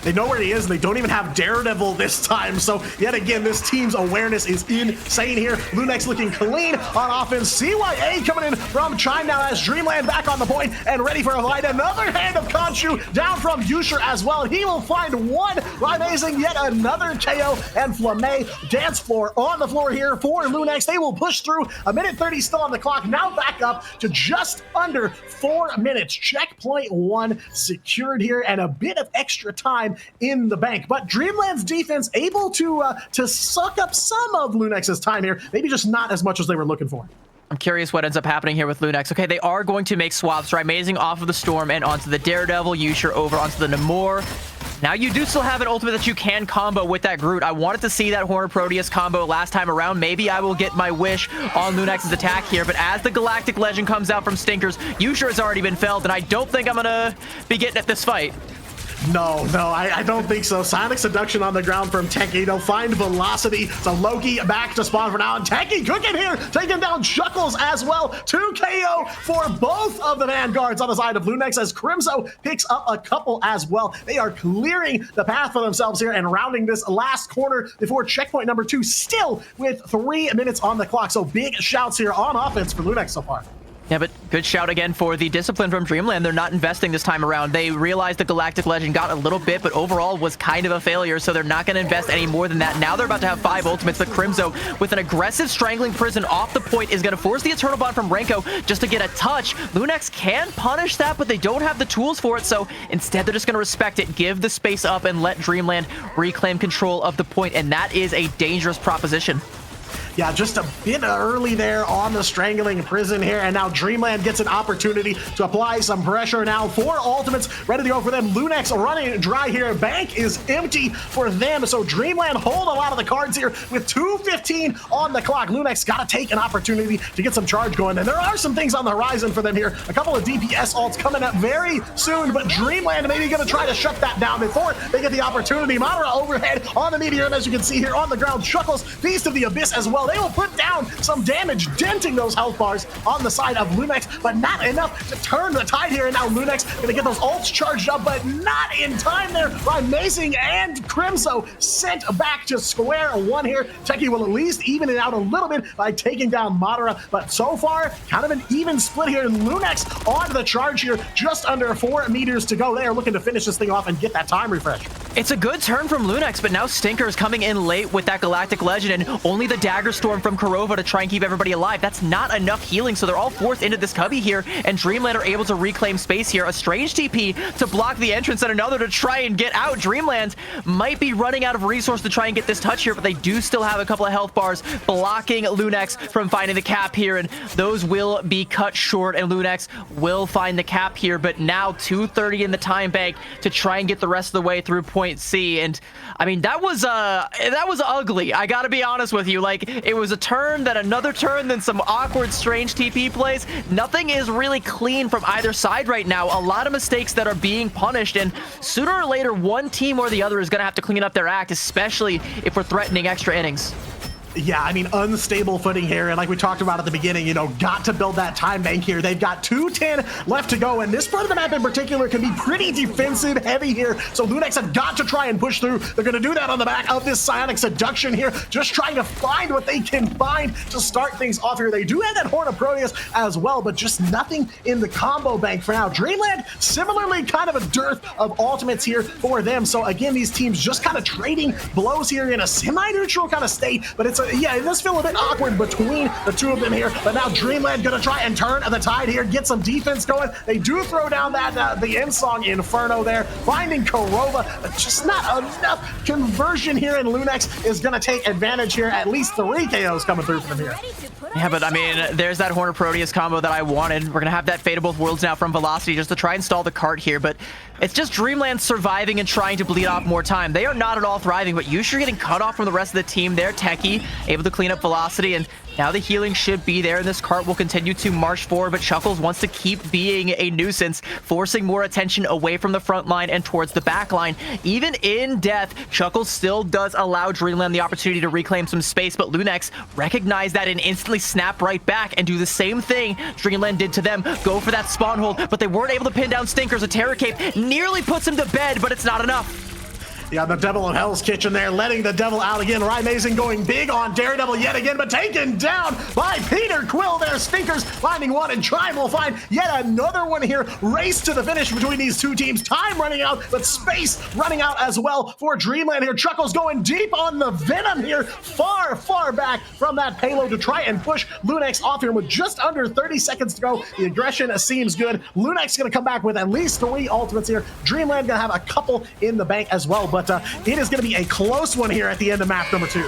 They know where he is, and they don't even have Daredevil this time. So, yet again, this team's awareness is insane here. Lunex looking clean on offense. CYA coming in from Chime now as Dreamland back on the point and ready for a fight. Another Hand of Khonshu down from Yushur as well. He will find one. Rymazing yet another KO, and Flamme dance floor on the floor here for Lunex. They will push through. 1:30 still on the clock. Now back up to just under 4 minutes. Checkpoint 1 secured here, and a bit of extra time in the bank, but Dreamland's defense able to suck up some of Lunex's time here, maybe just not as much as they were looking for. I'm curious what ends up happening here with Lunex. Okay, they are going to make swaps. Rymazing off of the Storm and onto the Daredevil. Yushur over onto the Namor. Now you do still have an ultimate that you can combo with that Groot. I wanted to see that Horned Proteus combo last time around. Maybe I will get my wish on Lunex's attack here, but as the Galactic Legend comes out from Stinkers, Yusha has already been felled, and I don't think I'm gonna be getting at this fight. No, I don't think so. Sonic Seduction on the ground from Teki. They'll find Velocity. So Loki back to spawn for now. And Teki cooking here, taking down Chuckles as well. 2 KO for both of the Vanguards on the side of Lunex as Crimzo picks up a couple as well. They are clearing the path for themselves here and rounding this last corner before checkpoint number 2, still with 3 minutes on the clock. So big shouts here on offense for Lunex so far. Yeah, but good shout again for the discipline from Dreamland. They're not investing this time around. They realized the Galactic Legend got a little bit, but overall was kind of a failure, so they're not going to invest any more than that. Now they're about to have 5 ultimates, but Crimzo, with an aggressive Strangling Prison off the point, is going to force the Eternal Bond from Renko just to get a touch. Lunex can punish that, but they don't have the tools for it, so instead they're just going to respect it, give the space up, and let Dreamland reclaim control of the point, and that is a dangerous proposition. Yeah, just a bit early there on the Strangling Prison here, and now Dreamland gets an opportunity to apply some pressure now. 4 ultimates ready to go for them. Lunex running dry here. Bank is empty for them, so Dreamland hold a lot of the cards here with 2:15 on the clock. Lunex got to take an opportunity to get some charge going, and there are some things on the horizon for them here. A couple of DPS ults coming up very soon, but Dreamland maybe going to try to shut that down before they get the opportunity. Madara overhead on the Meteor, and as you can see here on the ground, Chuckles, Beast of the Abyss as well. They will put down some damage, denting those health bars on the side of Lunex, but not enough to turn the tide here. And now Lunex gonna get those ults charged up, but not in time there by Mazing and Crimzo, sent back to square one here. Teki will at least even it out a little bit by taking down Madara, but so far, kind of an even split here. Lunex on the charge here, just under 4 meters to go. They are looking to finish this thing off and get that time refresh. It's a good turn from Lunex, but now Stinkers coming in late with that Galactic Legend, and only the Dagger Storm from Kurova to try and keep everybody alive. That's not enough healing, so they're all forced into this cubby here, and Dreamland are able to reclaim space here. A strange TP to block the entrance and another to try and get out. Dreamland might be running out of resource to try and get this touch here, but they do still have a couple of health bars blocking Lunex from finding the cap here, and those will be cut short, and Lunex will find the cap here, but now 2:30 in the time bank to try and get the rest of the way through point C. And I mean, that was ugly. I gotta be honest with you. Like, it was a turn, then another turn, then some awkward, strange TP plays. Nothing is really clean from either side right now. A lot of mistakes that are being punished, and sooner or later, one team or the other is gonna have to clean up their act, especially if we're threatening extra innings. Yeah, I mean, unstable footing here, and like we talked about at the beginning, you know, got to build that time bank here. They've got 2:10 left to go, and this part of the map in particular can be pretty defensive heavy here, so Lunex have got to try and push through. They're going to do that on the back of this Psionic Seduction here, just trying to find what they can find to start things off here. They do have that Horn of Proteus as well, but just nothing in the combo bank for now. Dreamland, similarly, kind of a dearth of ultimates here for them, so again, these teams just kind of trading blows here in a semi-neutral kind of state, but it's yeah, it does feel a bit awkward between the two of them here, but now Dreamland gonna try and turn the tide here, get some defense going. They do throw down that the end song Inferno there, finding Kurova, but just not enough conversion here, and Lunex is gonna take advantage here. At least 3 KOs coming through from here. Yeah, but I mean, there's that Horn of Proteus combo that I wanted. We're gonna have that Fate of Both Worlds now from Velocity just to try and stall the cart here, but it's just Dreamland surviving and trying to bleed off more time. They are not at all thriving, but Yusha getting cut off from the rest of the team there. Teki able to clean up Velocity, and now the healing should be there, and this cart will continue to march forward, but Chuckles wants to keep being a nuisance, forcing more attention away from the front line and towards the back line. Even in death, Chuckles still does allow Dreamland the opportunity to reclaim some space, but Lunex recognize that and instantly snap right back and do the same thing Dreamland did to them. Go for that spawn hold, but they weren't able to pin down Stinkers. A Terror Cape nearly puts him to bed, but it's not enough. Yeah, the Devil in Hell's Kitchen there, letting the Devil out again. Ryan Mazing going big on Daredevil yet again, but taken down by Peter Quill there. Stinkers finding one, and Tribe will find yet another one here. Race to the finish between these two teams. Time running out, but space running out as well for Dreamland here. Chuckles going deep on the Venom here, far, far back from that payload to try and push Lunex off here with just under 30 seconds to go. The aggression seems good. Lunex going to come back with at least 3 ultimates here. Dreamland going to have a couple in the bank as well, but it is going to be a close one here at the end of map number 2.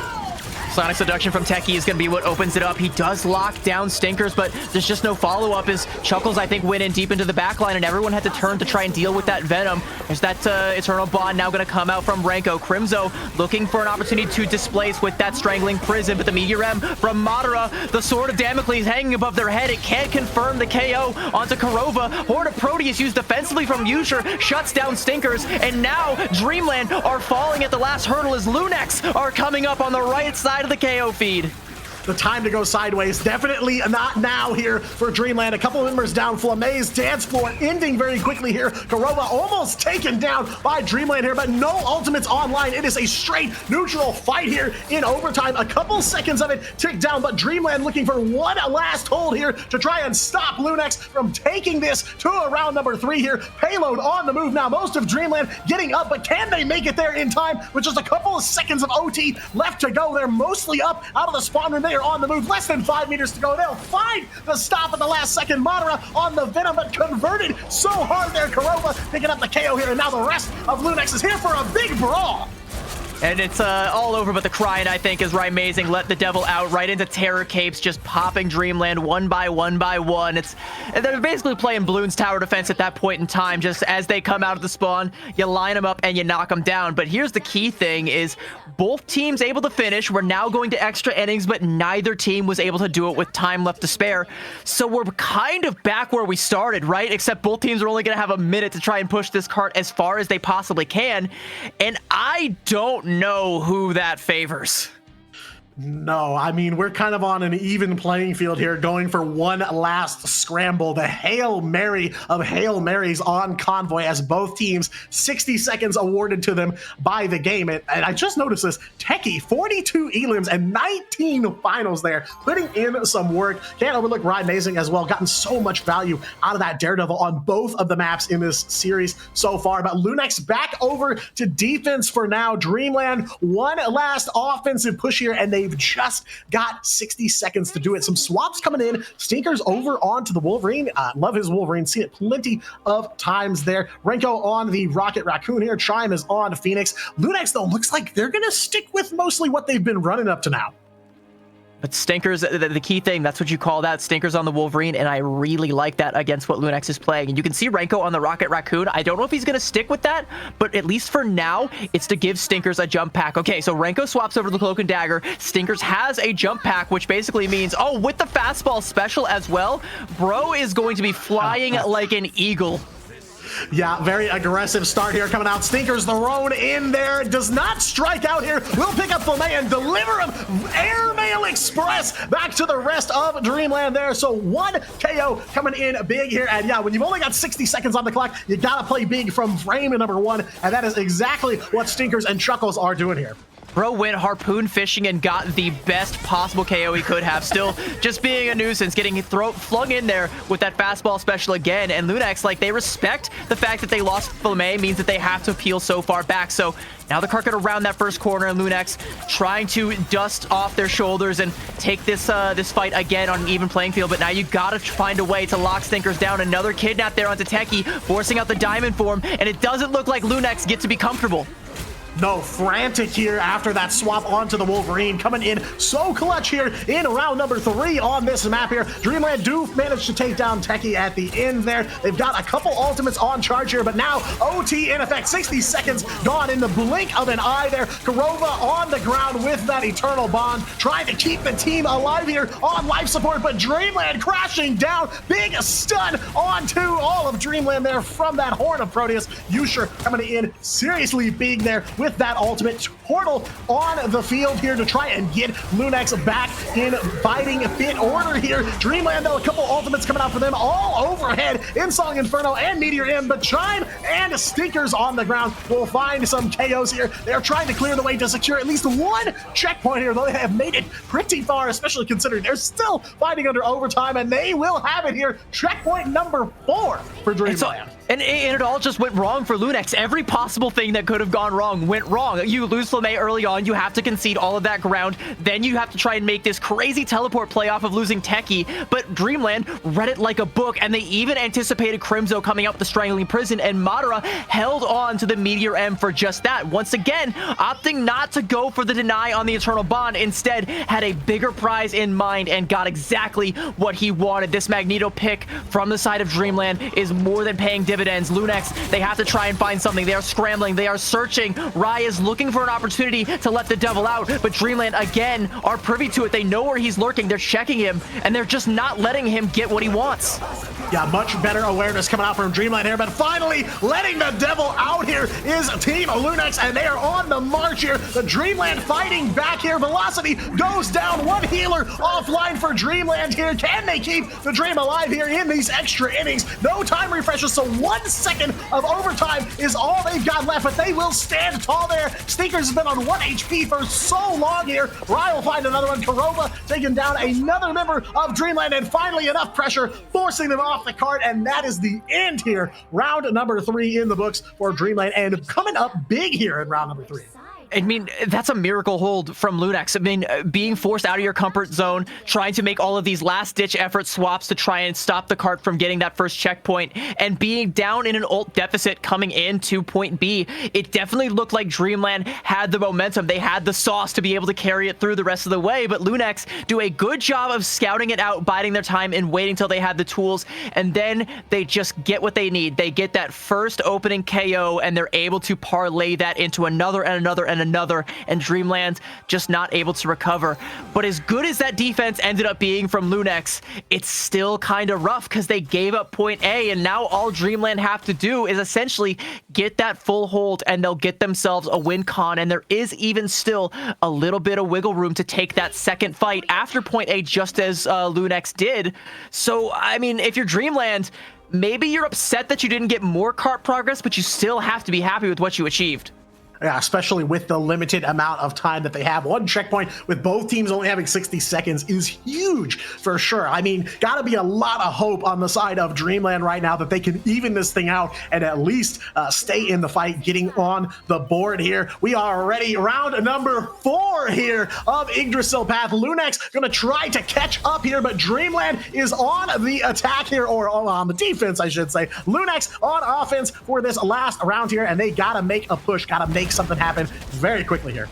Sonic Seduction from Techie is going to be what opens it up. He does lock down Stinkers, but there's just no follow-up as Chuckles, I think, went in deep into the backline, and everyone had to turn to try and deal with that Venom. There's that Eternal Bond now going to come out from Renko. Crimzo looking for an opportunity to displace with that Strangling Prison, but the Meteor M from Madara, the Sword of Damocles hanging above their head. It can't confirm the KO onto Kurova. Horde of Proteus used defensively from Yusher, shuts down Stinkers, and now Dreamland are falling at the last hurdle as Lunex are coming up on the right side of the KO feed. The time to go sideways, definitely not now here for Dreamland. A couple of members down. Flame's dance floor ending very quickly here. Kurova almost taken down by Dreamland here, but no ultimates online. It is a straight neutral fight here in overtime. A couple seconds of it ticked down, but Dreamland looking for one last hold here to try and stop Lunex from taking this to round number 3 here. Payload on the move now. Most of Dreamland getting up, but can they make it there in time with just a couple of seconds of OT left to go? They're mostly up out of the spawn room. They are on the move, less than 5 meters to go. They'll find the stop at the last second. Madara on the Venom, but converted so hard there. Kurova picking up the KO here, and now the rest of Lunex is here for a big brawl. And it's all over, but the Crying, I think, is right amazing. Let the devil out right into Terror Capes, just popping Dreamland one by one by one. They're basically playing Bloons tower defense at that point in time. Just as they come out of the spawn, you line them up and you knock them down. But here's the key thing is both teams able to finish. We're now going to extra innings, but neither team was able to do it with time left to spare. So we're kind of back where we started, right? Except both teams are only going to have a minute to try and push this cart as far as they possibly can. And I don't know who that favors. No, I mean, we're kind of on an even playing field here, going for one last scramble. The Hail Mary of Hail Marys on Convoy as both teams, 60 seconds awarded to them by the game. And I just noticed this, Techie, 42 elims and 19 finals there, putting in some work. Can't overlook Ryan Amazing as well, gotten so much value out of that Daredevil on both of the maps in this series so far. But Lunex back over to defense for now. Dreamland, one last offensive push here, and they've just got 60 seconds to do it. Some swaps coming in. Stinkers over onto the Wolverine. Love his Wolverine. Seen it plenty of times there. Renko on the Rocket Raccoon here. Chime is on Phoenix. Lunex, though, looks like they're going to stick with mostly what they've been running up to now. But Stinkers, the key thing, that's what you call that, Stinkers on the Wolverine, and I really like that against what Lunex is playing. And you can see Renko on the Rocket Raccoon. I don't know if he's going to stick with that, but at least for now, it's to give Stinkers a jump pack. Okay, so Renko swaps over the Cloak and Dagger. Stinkers has a jump pack, which basically means, oh, with the fastball special as well, bro is going to be flying like an eagle. Yeah, very aggressive start here coming out. Stinkers thrown in there. Does not strike out here. Will pick up Flame and deliver him. Airmail Express back to the rest of Dreamland there. So one KO coming in big here. And yeah, when you've only got 60 seconds on the clock, you got to play big from frame number 1. And that is exactly what Stinkers and Chuckles are doing here. Bro went harpoon fishing and got the best possible KO he could have. Still just being a nuisance, getting flung in there with that fastball special again. And Lunex, like, they respect the fact that they lost Flame means that they have to peel so far back. So now the cart gonna round that first corner, and Lunex trying to dust off their shoulders and take this this fight again on an even playing field. But now you gotta find a way to lock Stinkers down. Another kidnap there onto Techie, forcing out the diamond form, and it doesn't look like Lunex get to be comfortable. No, frantic here after that swap onto the Wolverine, coming in so clutch here in round number 3 on this map here. Dreamland do manage to take down Techie at the end there. They've got a couple ultimates on charge here, but now OT in effect. 60 seconds gone in the blink of an eye there. Kurova on the ground with that Eternal Bond, trying to keep the team alive here on life support, but Dreamland crashing down. Big stun onto all of Dreamland there from that Horn of Proteus. Yusher coming in seriously big there with that ultimate. Portal on the field here to try and get Lunex back in fighting fit order here. Dreamland, though, a couple ultimates coming out for them all overhead. Insong Inferno and Meteor M, but Chime and Stinkers on the ground will find some KOs here. They're trying to clear the way to secure at least one checkpoint here, though they have made it pretty far, especially considering they're still fighting under overtime, and they will have it here. Checkpoint number 4 for Dreamland. And it all just went wrong for Lunex. Every possible thing that could have gone wrong went went wrong. You lose Flamme early on, you have to concede all of that ground, then you have to try and make this crazy teleport play off of losing Techie, but Dreamland read it like a book, and they even anticipated Crimzo coming out with the Strangling Prison, and Madara held on to the Meteor M for just that. Once again, opting not to go for the deny on the Eternal Bond, instead had a bigger prize in mind and got exactly what he wanted. This Magneto pick from the side of Dreamland is more than paying dividends. Lunex, they have to try and find something. They are scrambling, they are searching. Rai is looking for an opportunity to let the devil out, but Dreamland again are privy to it. They know where he's lurking, they're checking him, and they're just not letting him get what he wants. Yeah, much better awareness coming out from Dreamland here, but finally letting the devil out here is Team Lunex, and they are on the march here. The Dreamland fighting back here. Velocity goes down, one healer offline for Dreamland here. Can they keep the Dream alive here in these extra innings? No time refreshes, so 1 second of overtime is all they've got left, but they will stand tall there. Stinkers has been on 1 HP for so long here. Rai will find another one. Kurova taking down another member of Dreamland, and finally enough pressure forcing them off the card, and that is the end here. Round number 3 in the books for Dreamland, and coming up big here in round number 3. I mean, that's a miracle hold from Lunex. I mean, being forced out of your comfort zone, trying to make all of these last-ditch effort swaps to try and stop the cart from getting that first checkpoint, and being down in an ult deficit coming into point B, it definitely looked like Dreamland had the momentum. They had the sauce to be able to carry it through the rest of the way, but Lunex do a good job of scouting it out, biding their time, and waiting till they had the tools, and then they just get what they need. They get that first opening KO, and they're able to parlay that into another and another and another, and Dreamland just not able to recover. But as good as that defense ended up being from Lunex, it's still kind of rough because they gave up point A, and now all Dreamland have to do is essentially get that full hold, and they'll get themselves a win con, and there is even still a little bit of wiggle room to take that second fight after point A, just as Lunex did. So, I mean, if you're Dreamland, maybe you're upset that you didn't get more cart progress, but you still have to be happy with what you achieved. Yeah, especially with the limited amount of time that they have. One checkpoint with both teams only having 60 seconds is huge for sure. I mean, gotta be a lot of hope on the side of Dreamland right now that they can even this thing out and at least stay in the fight, getting on the board here. We are already round number 4 here of Yggdrasil Path. Lunex gonna try to catch up here, but Dreamland is on the attack here, or on the defense, I should say. Lunex on offense for this last round here, and they gotta make a push, gotta make something happen very quickly here.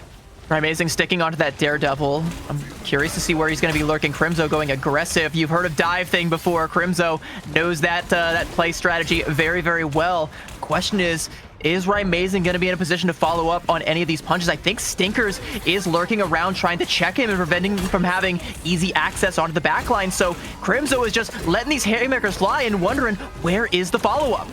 Amazing, sticking onto that Daredevil. I'm curious to see where he's going to be lurking. Crimzo going aggressive. You've heard of dive thing before. Crimzo knows that that play strategy very, very well. Question is Rymazen going to be in a position to follow up on any of these punches? I think Stinkers is lurking around trying to check him and preventing him from having easy access onto the backline. So Crimzo is just letting these haymakers fly and wondering, where is the follow-up?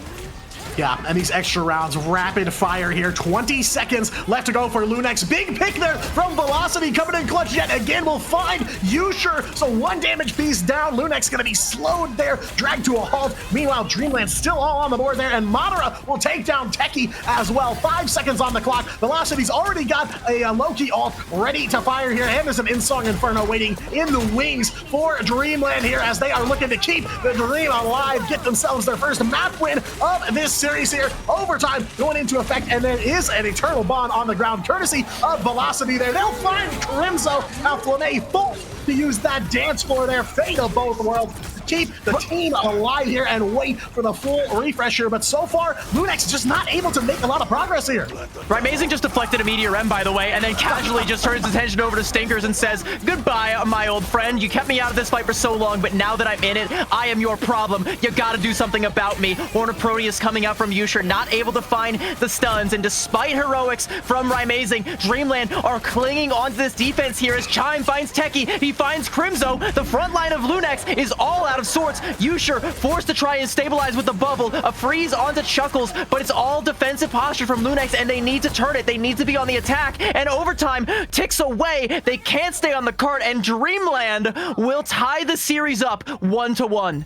Yeah, and these extra rounds, rapid fire here. 20 seconds left to go for Lunex. Big pick there from Velocity coming in clutch yet again. Will find Yusher. So 1 damage piece down. Lunex going to be slowed there, dragged to a halt. Meanwhile, Dreamland still all on the board there, and Madara will take down Techie as well. 5 seconds on the clock. Velocity's already got a Loki ult ready to fire here, and there's an Insong Inferno waiting in the wings for Dreamland here as they are looking to keep the Dream alive, get themselves their first map win of this series here. Overtime going into effect, and there is an Eternal Bond on the ground courtesy of Velocity there. They'll find Crimzo. Now Flamme full to use that dance floor there. Fate of both worlds to keep the team alive here and wait for the full refresh here. But so far, Lunex just not able to make a lot of progress here. Rymazen just deflected a Meteor M, by the way, and then casually just turns his attention over to Stinkers and says, goodbye, my old friend. You kept me out of this fight for so long, but now that I'm in it, I am your problem. You gotta do something about me. Horn of Proteus coming out from Yusher, not able to find the stuns, and despite heroics from Rymazen, Dreamland are clinging onto this defense here as Chime finds Techie. He finds Crimzo. The front line of Lunex is all out of sorts. Yusher forced to try and stabilize with the bubble. A freeze onto Chuckles, but it's all defensive posture from Lunex, and they need to turn it. They need to be on the attack, and overtime ticks away. They can't stay on the cart, and Dreamland will tie the series up 1-1.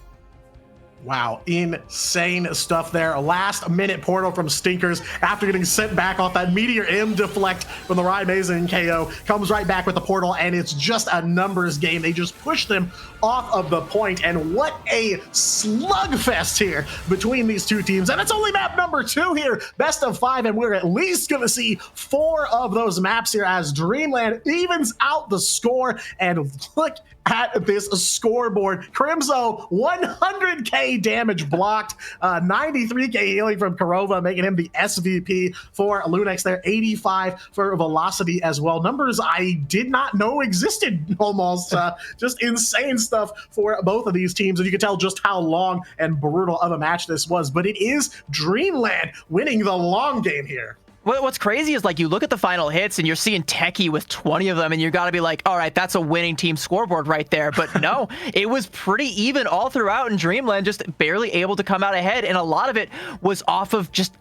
Wow, insane stuff there. A last-minute portal from Stinkers after getting sent back off that Meteor M deflect from the Rymazen KO. Comes right back with the portal, and it's just a numbers game. They just push them off of the point, and what a slugfest here between these two teams. And it's only map number 2 here, best of 5, and we're at least going to see 4 of those maps here as Dreamland evens out the score. And look at this scoreboard. Crimzo, 100k damage blocked, 93k healing from Korova, making him the SVP for Lunex there, 85 for Velocity as well. Numbers I did not know existed almost. Just insane stuff for both of these teams, and you can tell just how long and brutal of a match this was. But it is Dreamland winning the long game here. What's crazy is, like, you look at the final hits and you're seeing Techie with 20 of them, and you got to be like, all right, that's a winning team scoreboard right there. But no, it was pretty even all throughout, and Dreamland just barely able to come out ahead. And a lot of it was off of just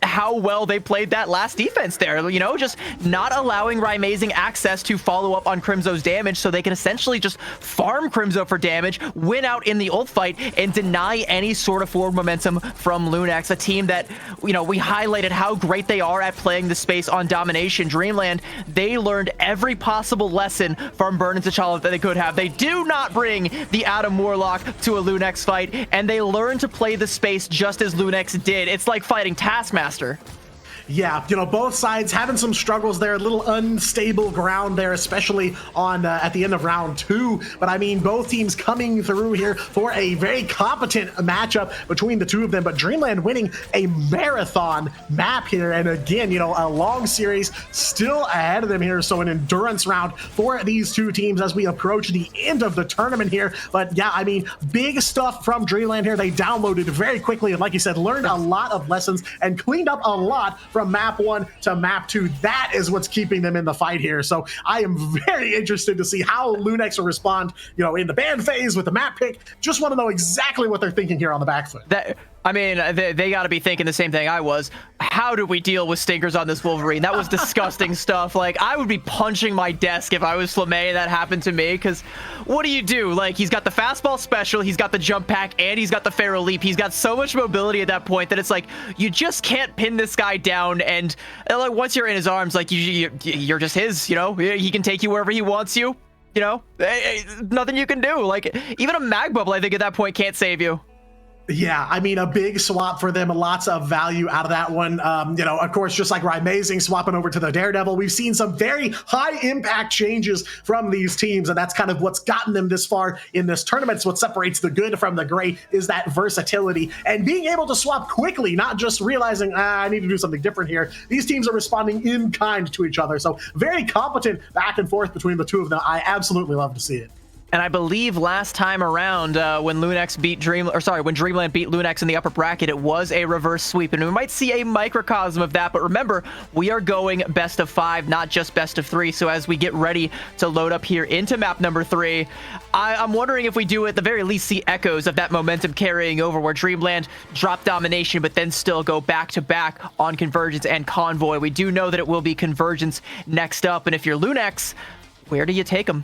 how well they played that last defense there, you know, just not allowing Rymazen access to follow up on Crimzo's damage, so they can essentially just farm Crimzo for damage, win out in the ult fight, and deny any sort of forward momentum from Lunex, a team that, you know, we highlighted how great they are at playing the space on domination. Dreamland, they learned every possible lesson from Burn and T'Challa that they could have. They do not bring the Adam Warlock to a Lunex fight, and they learn to play the space just as Lunex did. It's like fighting Taskmaster. Yeah, you know, both sides having some struggles there, a little unstable ground there, especially on at the end of round 2. But I mean, both teams coming through here for a very competent matchup between the two of them. But Dreamland winning a marathon map here. And again, you know, a long series still ahead of them here. So an endurance round for these two teams as we approach the end of the tournament here. But yeah, I mean, big stuff from Dreamland here. They downloaded very quickly. And like you said, learned a lot of lessons and cleaned up a lot from map 1 to map 2. That is what's keeping them in the fight here. So I am very interested to see how Lunex will respond, you know, in the ban phase with the map pick. Just want to know exactly what they're thinking here on the back foot. I mean, they got to be thinking the same thing I was. How do we deal with Stinkers on this Wolverine? That was disgusting stuff. Like, I would be punching my desk if I was Flamme and that happened to me, because what do? Like, he's got the fastball special, he's got the jump pack, and he's got the Pharaoh leap. He's got so much mobility at that point that it's like, you just can't pin this guy down, and like, once you're in his arms, like, you're just his, you know? He can take you wherever he wants you, you know? Nothing you can do. Like, even a mag bubble, I think, at that point can't save you. Yeah, I mean, a big swap for them, lots of value out of that one. You know, of course, just like Rymazen swapping over to the Daredevil, we've seen some very high impact changes from these teams, and that's kind of what's gotten them this far in this tournament. It's what separates the good from the great, is that versatility and being able to swap quickly, not just realizing, I need to do something different here. These teams are responding in kind to each other. So very competent back and forth between the two of them. I absolutely love to see it. And I believe last time around, when Lunex beat when Dreamland beat Lunex in the upper bracket, it was a reverse sweep, and we might see a microcosm of that. But remember, we are going best of 5, not just best of 3. So as we get ready to load up here into map number 3, I'm wondering if we do at the very least see echoes of that momentum carrying over, where Dreamland drop domination, but then still go back to back on Convergence and Convoy. We do know that it will be Convergence next up, and if you're Lunex, where do you take them?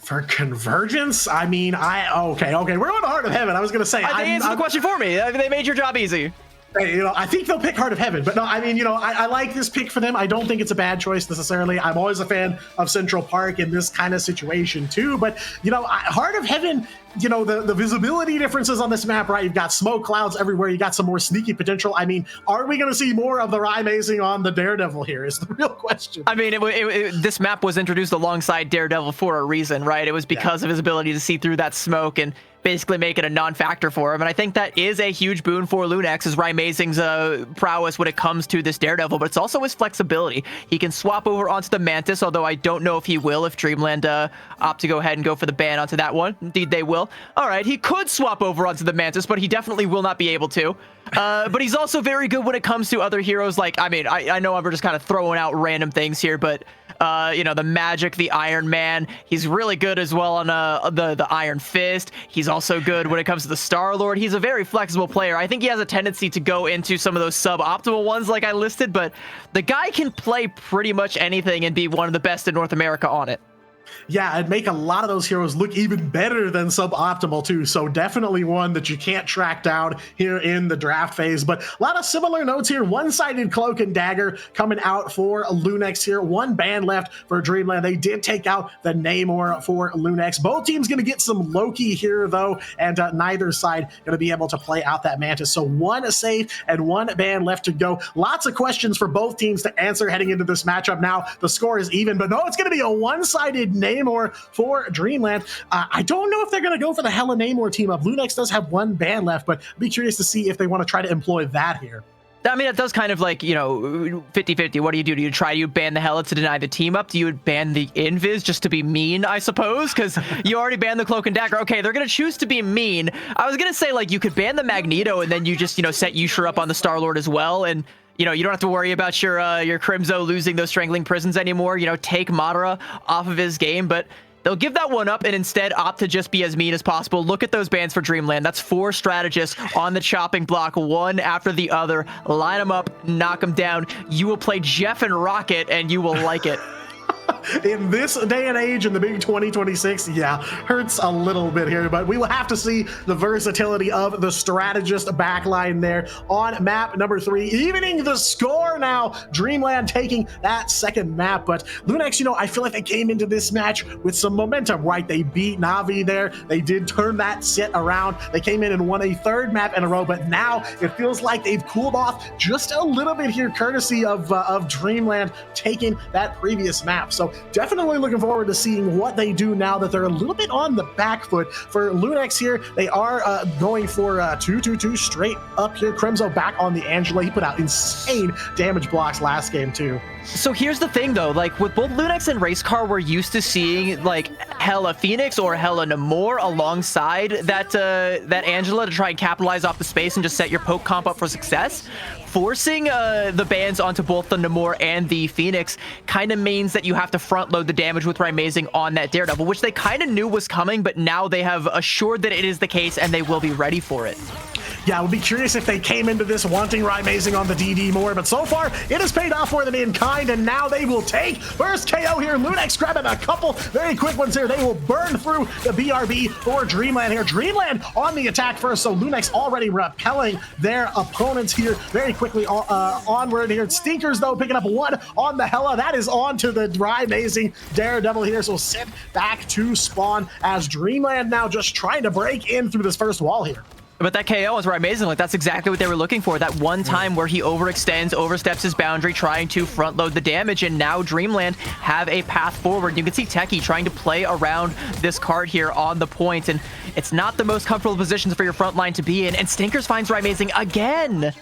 For Convergence? I mean, okay. We're on the Heart of Heaven. I was going to say, they answered the question for me. They made your job easy. You know, I think they'll pick Heart of Heaven, but no, I mean, you know, I like this pick for them. I don't think it's a bad choice necessarily. I'm always a fan of Central Park in this kind of situation too, but you know, Heart of Heaven, you know, the visibility differences on this map, right? You've got smoke clouds everywhere. You got some more sneaky potential. I mean, are we going to see more of the Rymazen on the Daredevil here is the real question. I mean, this map was introduced alongside Daredevil for a reason, right? It was because of his ability to see through that smoke and basically make it a non-factor for him. And I think that is a huge boon for Lunex, is Rymazen's prowess when it comes to this Daredevil, but it's also his flexibility. He can swap over onto the Mantis, although I don't know if he will if Dreamland opt to go ahead and go for the ban onto that one. Indeed, they will. All right, he could swap over onto the Mantis, but he definitely will not be able to. But he's also very good when it comes to other heroes. Like, I mean, I know I'm just kind of throwing out random things here, but you know, the Magic, the Iron Man, he's really good as well on the Iron Fist. He's also good when it comes to the Star-Lord. He's a very flexible player. I think he has a tendency to go into some of those suboptimal ones like I listed, but the guy can play pretty much anything and be one of the best in North America on it. Yeah, and make a lot of those heroes look even better than suboptimal too. So definitely one that you can't track down here in the draft phase. But a lot of similar notes here. One-sided Cloak and Dagger coming out for Lunex here. One ban left for Dreamland. They did take out the Namor for Lunex. Both teams going to get some Loki here though, and neither side going to be able to play out that Mantis. So one save and one ban left to go. Lots of questions for both teams to answer heading into this matchup. Now the score is even, but no, it's going to be a one-sided Namor for Dreamland. I don't know if they're going to go for the Hella Namor team up. Lunex does have one ban left, but I'd be curious to see if they want to try to employ that here. I mean, it does kind of like, 50-50. What do? Do you ban the Hela to deny the team up? Do you ban the Invis just to be mean, I suppose? Because you already banned the Cloak and Dagger. Okay, they're going to choose to be mean. I was going to say, like, you could ban the Magneto and then you just, set Yushur up on the Star-Lord as well. And, you don't have to worry about your Crimzo losing those Strangling Prisons anymore. Take Madara off of his game. But they'll give that one up and instead opt to just be as mean as possible. Look at those bans for Dreamland. That's 4 strategists on the chopping block, one after the other. Line them up, knock them down. You will play Jeff and Rocket, and you will like it. In this day and age, in the big 2026, yeah, hurts a little bit here, but we will have to see the versatility of the strategist backline there on map number 3, evening the score now. Dreamland taking that second map, but Lunex, I feel like they came into this match with some momentum, right? They beat Na'Vi there. They did turn that set around. They came in and won a 3rd map in a row, but now it feels like they've cooled off just a little bit here, courtesy of Dreamland taking that previous map. So definitely looking forward to seeing what they do now that they're a little bit on the back foot. For Lunex here, they are going for 2-2-2 straight up here. Crimzo back on the Angela. He put out insane damage blocks last game too. So here's the thing though, like with both Lunex and Racecar, we're used to seeing like Hella Phoenix or Hella Namor alongside that Angela to try and capitalize off the space and just set your poke comp up for success. Forcing the bans onto both the Namor and the Phoenix kind of means that you have to front load the damage with Raimazing on that Daredevil, which they kind of knew was coming, but now they have assured that it is the case and they will be ready for it. Yeah, I would be curious if they came into this wanting Raimazing on the DD more, but so far it has paid off for them in kind, and now they will take first KO here. Lunex grabbing a couple very quick ones here. They will burn through the BRB for Dreamland here. Dreamland on the attack first, so Lunex already repelling their opponents here very quickly onward here. Stinkers, though, picking up one on the Hela. That is on to the Raimazing Daredevil here, so sent back to spawn as Dreamland now just trying to break in through this first wall here. But that KO is amazing. Like, that's exactly what they were looking for. That one time where he overextends, oversteps his boundary, trying to front load the damage, and now Dreamland have a path forward. You can see Techie trying to play around this card here on the point, and it's not the most comfortable positions for your front line to be in, and Stinkers finds Raimazing again.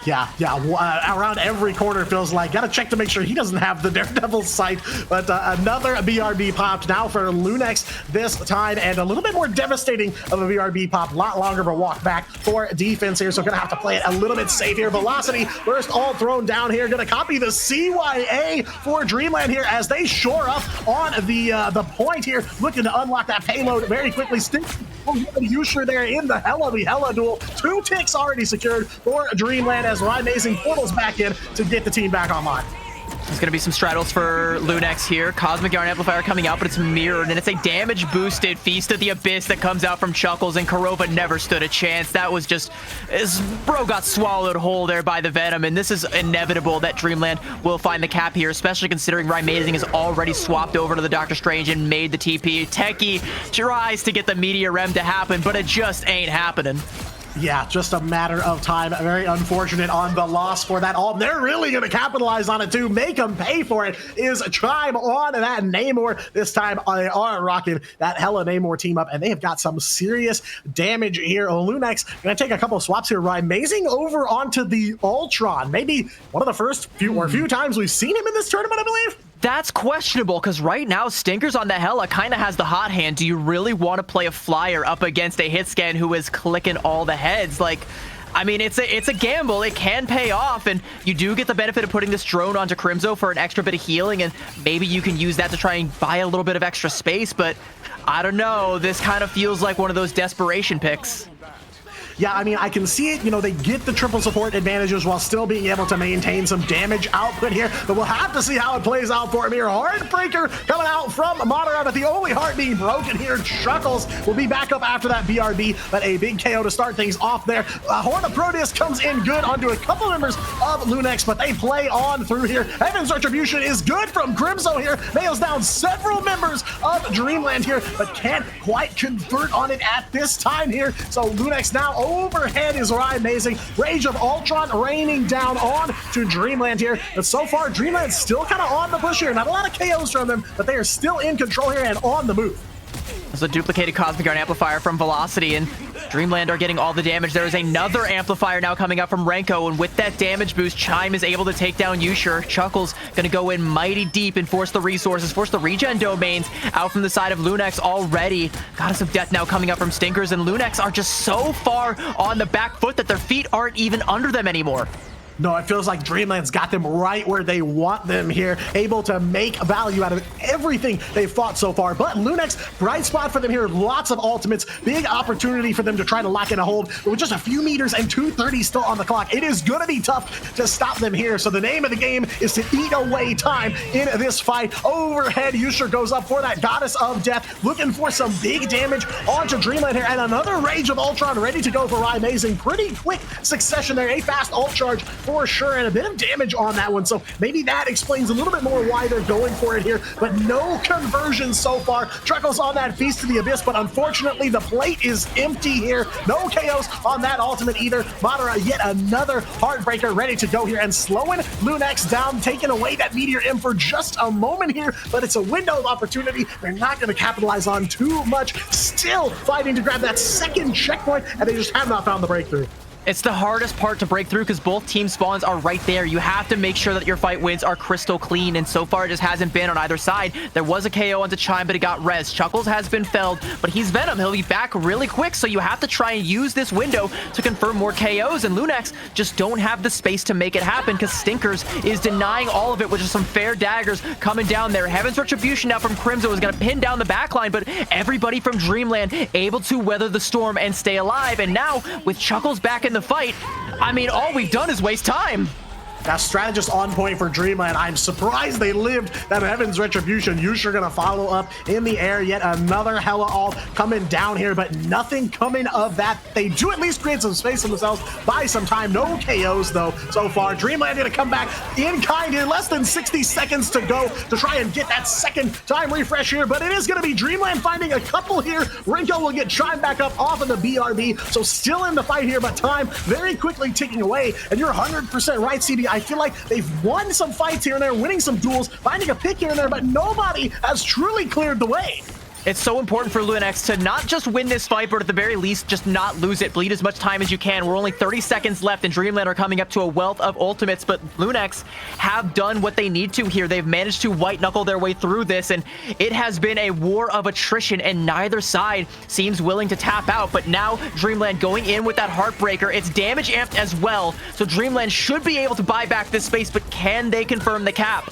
Yeah, around every corner feels like. Gotta check to make sure he doesn't have the Daredevil sight, but another BRB popped now for Lunex this time, and a little bit more devastating of a BRB pop, a lot longer of a walk back for defense here, so gonna have to play it a little bit safe here. Velocity first all thrown down here, gonna copy the CYA for Dreamland here as they shore up on the point here, looking to unlock that payload very quickly. Yushur there in the Hela duel. 2 ticks already secured for Dreamland as Raimazing portals back in to get the team back online. There's going to be some straddles for Lunex here. Cosmic Yarn Amplifier coming out, but it's mirrored, and it's a damage-boosted Feast of the Abyss that comes out from Chuckles, and Kurova never stood a chance. That was just... Bro got swallowed whole there by the Venom, and this is inevitable that Dreamland will find the cap here, especially considering Raimazing is already swapped over to the Doctor Strange and made the TP. Techie tries to get the Meteor Rem to happen, but it just ain't happening. Yeah, just a matter of time. Very unfortunate on the loss for that all. They're really going to capitalize on it too. Make them pay for it. Is Tribe on that Namor. This time they are rocking that Hella Namor team up, and they have got some serious damage here. Lunex going to take a couple of swaps here. Raimazing over onto the Ultron. Maybe one of the first few times we've seen him in this tournament, I believe. That's questionable, because right now Stinkers on the Hela kind of has the hot hand. Do you really want to play a flyer up against a hit scan who is clicking all the heads? Like, I mean, it's a gamble. It can pay off, and you do get the benefit of putting this drone onto Crimzo for an extra bit of healing, and maybe you can use that to try and buy a little bit of extra space, but I don't know. This kind of feels like one of those desperation picks. yeah, I mean, I can see it. You know, they get the triple support advantages while still being able to maintain some damage output here, but we'll have to see how it plays out for him here. Heartbreaker coming out from Madara, but the only heart being broken here. Chuckles will be back up after that BRB, but a big KO to start things off there. Horn of Proteus comes in good onto a couple members of Lunex, but they play on through here. Heaven's Retribution is good from Crimzo here. Nails down several members of Dreamland here, but can't quite convert on it at this time here. So Lunex now overhead is Amazing. Rage of Ultron raining down on to Dreamland here. But so far, Dreamland's still kind of on the push here. Not a lot of KOs from them, but they are still in control here and on the move. There's a duplicated Cosmic Guard amplifier from Velocity, and Dreamland are getting all the damage. There is another amplifier now coming up from Renko, and with that damage boost, Chime is able to take down Yushur. Chuckles gonna go in mighty deep and force the resources, force the regen domains out from the side of Lunex already. Goddess of Death now coming up from Stinkers, and Lunex are just so far on the back foot that their feet aren't even under them anymore. No, it feels like Dreamland's got them right where they want them here, able to make value out of everything they've fought so far. But Lunex, bright spot for them here, lots of ultimates, big opportunity for them to try to lock in a hold. But with just a few meters and 2:30 still on the clock, it is going to be tough to stop them here. So the name of the game is to eat away time in this fight. Overhead, Yushur goes up for that Goddess of Death, looking for some big damage onto Dreamland here, and another Rage of Ultron ready to go for Amazing. Pretty quick succession there, a fast ult charge for sure, and a bit of damage on that one, so maybe that explains a little bit more why they're going for it here, but no conversion so far. Chuckles on that Feast to the Abyss, but unfortunately the plate is empty here. No KOs on that ultimate either. Madara, yet another Heartbreaker ready to go here, and slowing Lunex down, taking away that Meteor M for just a moment here, but it's a window of opportunity they're not going to capitalize on too much. Still fighting to grab that second checkpoint, and they just have not found the breakthrough. It's the hardest part to break through because both team spawns are right there. You have to make sure that your fight wins are crystal clean, and so far it just hasn't been on either side. There was a KO onto Chime, but it got res. Chuckles has been felled, but he's Venom. He'll be back really quick, so you have to try and use this window to confirm more KOs, and Lunex just don't have the space to make it happen because Stinkers is denying all of it with just some fair daggers coming down there. Heaven's Retribution now from Crimzo is going to pin down the backline, but everybody from Dreamland able to weather the storm and stay alive, and now with Chuckles back in the fight, I mean, all we've done is waste time. That strategist on point for Dreamland. I'm surprised they lived that Heaven's Retribution. Yushur gonna follow up in the air. Yet another Hella ult coming down here, but nothing coming of that. They do at least create some space for themselves, buy some time. No KOs though so far. Dreamland gonna come back in kind here. Less than 60 seconds to go to try and get that second time refresh here, but it is gonna be Dreamland finding a couple here. Renko will get Chime back up off of the BRB, so still in the fight here, but time very quickly ticking away. And you're 100% right, CB. I feel like they've won some fights here and there, winning some duels, finding a pick here and there, but nobody has truly cleared the way. It's so important for Lunex to not just win this fight, but at the very least, just not lose it. Bleed as much time as you can. We're only 30 seconds left, and Dreamland are coming up to a wealth of ultimates, but Lunex have done what they need to here. They've managed to white-knuckle their way through this, and it has been a war of attrition, and neither side seems willing to tap out. But now, Dreamland going in with that Heartbreaker. It's damage amped as well, so Dreamland should be able to buy back this space, but can they confirm the cap?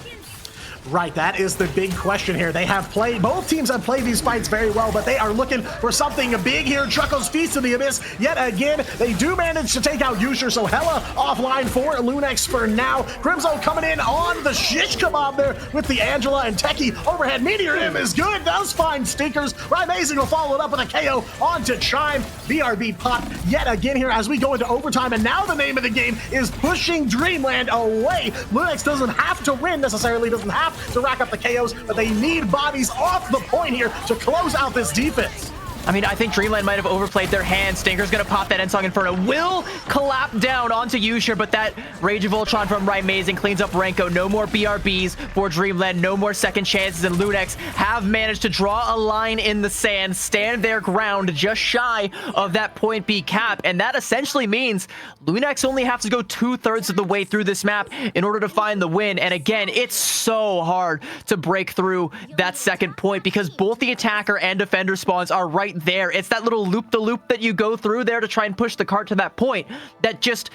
Right, that is the big question here. They have played, both teams have played these fights very well, but they are looking for something big here. Chuckles Feast to the Abyss. Yet again, they do manage to take out Yushur, so Hella offline for Lunex for now. Crimzo coming in on the shish kebab there with the Angela and Techie overhead. Meteor M is good, does find Stinkers. Amazing will follow it up with a KO onto Chime. BRB pop yet again here as we go into overtime, and now the name of the game is pushing Dreamland away. Lunex doesn't have to win necessarily, doesn't have to rack up the KOs, but they need bodies off the point here to close out this defense. I mean, I think Dreamland might have overplayed their hand. Stinker's gonna pop that Ensong Inferno. Will collapse down onto Yushur, but that Rage of Ultron from Amazing cleans up Renko. No more BRBs for Dreamland. No more second chances, and Lunex have managed to draw a line in the sand, stand their ground just shy of that point B cap, and that essentially means Lunex only have to go 2/3 of the way through this map in order to find the win. And again, it's so hard to break through that second point because both the attacker and defender spawns are right there. It's that little loop-the-loop that you go through there to try and push the cart to that point that just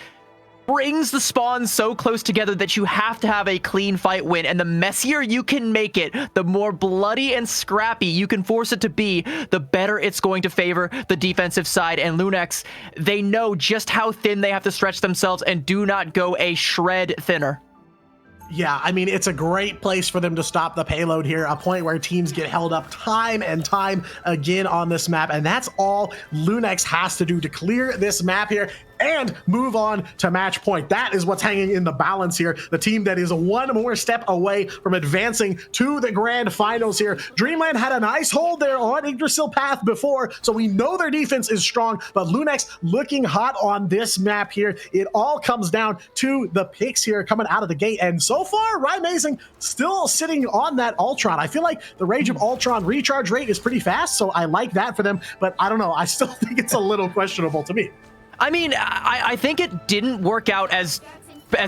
brings the spawns so close together that you have to have a clean fight win. And the messier you can make it, the more bloody and scrappy you can force it to be, the better it's going to favor the defensive side. And Lunex, they know just how thin they have to stretch themselves and do not go a shred thinner. Yeah, I mean, it's a great place for them to stop the payload here, a point where teams get held up time and time again on this map, and that's all Lunex has to do to clear this map here and move on to match point. That is what's hanging in the balance here. The team that is one more step away from advancing to the grand finals here. Dreamland had a nice hold there on Yggdrasil Path before, so we know their defense is strong, but Lunex looking hot on this map here. It all comes down to the picks here coming out of the gate, and so far, Rising still sitting on that Ultron. I feel like the Rage of Ultron recharge rate is pretty fast, so I like that for them, but I don't know. I still think it's a little questionable to me. I mean, I think it didn't work out as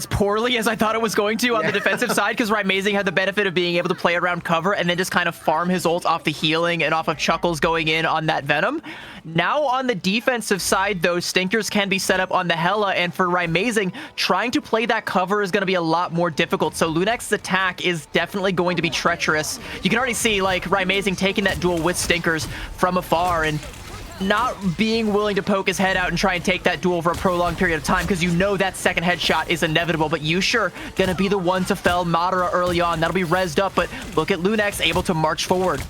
poorly as I thought it was going to on the defensive side, because Rising had the benefit of being able to play around cover and then just kind of farm his ult off the healing and off of Chuckles going in on that Venom. Now on the defensive side, though, Stinkers can be set up on the Hela, and for Rising, trying to play that cover is going to be a lot more difficult. So Lunex's attack is definitely going to be treacherous. You can already see, like, Rising taking that duel with Stinkers from afar and not being willing to poke his head out and try and take that duel for a prolonged period of time, because you know that second headshot is inevitable. But Yusher gonna be the one to fell Madara early on. That'll be rezzed up, but look at Lunex able to march forward.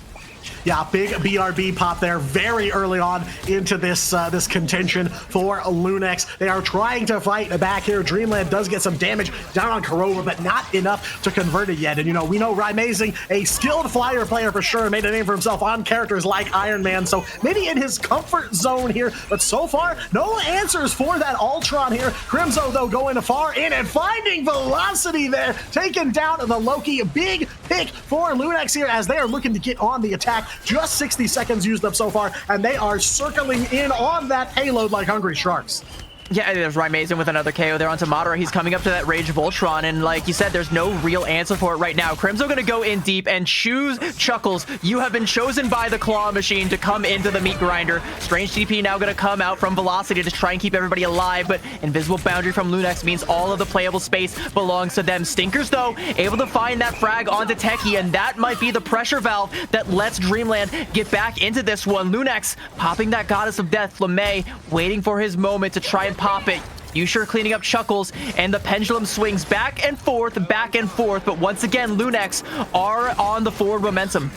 Yeah, big BRB pop there very early on into this this contention for Lunex. They are trying to fight back here. Dreamland does get some damage down on Korova, but not enough to convert it yet. And, you know, we know Rising, a skilled flyer player for sure, made a name for himself on characters like Iron Man, so maybe in his comfort zone here. But so far, no answers for that Ultron here. Crimzo, though, going far in and finding Velocity there, taking down the Loki. Big pick for Lunex here as they are looking to get on the attack. Just 60 seconds used up so far, and they are circling in on that payload like hungry sharks. Yeah, there's Rising with another KO there onto Madara. He's coming up to that Rage of Ultron, and like you said, there's no real answer for it right now. Crimzo gonna go in deep and choose Chuckles. You have been chosen by the Claw Machine to come into the meat grinder. Strange TP now gonna come out from Velocity to try and keep everybody alive, but Invisible Boundary from Lunex means all of the playable space belongs to them. Stinkers, though, able to find that frag onto Techie, and that might be the pressure valve that lets Dreamland get back into this one. Lunex popping that Goddess of Death, LeMay waiting for his moment to try and pop it. Yusher cleaning up Chuckles, and the pendulum swings back and forth, but once again, Lunex are on the forward momentum.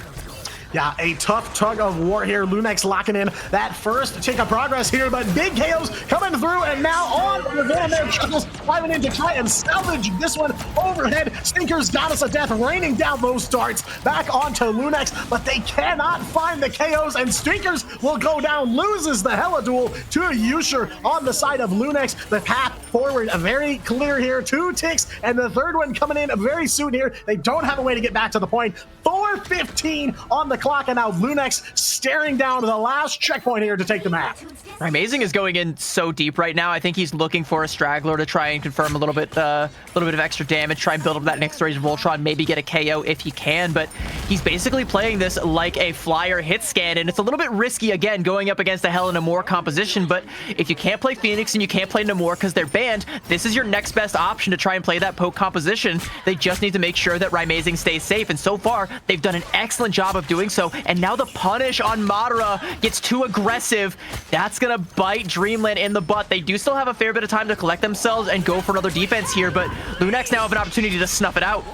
Yeah, a tough tug of war here. Lunex locking in that first tick of progress here, but big KOs coming through, and now on the van there, Chuckles climbing in to try and salvage this one overhead. Stinkers Goddess of Death raining down those darts back onto Lunex, but they cannot find the KOs, and Stinkers will go down, loses the Hela duel to Yusher on the side of Lunex. The path forward very clear here. 2 ticks, and the third one coming in very soon here. They don't have a way to get back to the point. 4:15 on the clock, and now Lunex staring down to the last checkpoint here to take the map. Rising is going in so deep right now. I think he's looking for a straggler to try and confirm a little bit of extra damage, try and build up that next Rage of Ultron, maybe get a KO if he can, but he's basically playing this like a flyer hit scan, and it's a little bit risky, again, going up against a Hela Namor composition, but if you can't play Phoenix and you can't play Namor because they're banned, this is your next best option to try and play that poke composition. They just need to make sure that Rising stays safe, and so far, they've done an excellent job of doing so, and now the punish on Madara gets too aggressive. That's gonna bite Dreamland in the butt. They do still have a fair bit of time to collect themselves and go for another defense here, but Lunex now have an opportunity to snuff it out.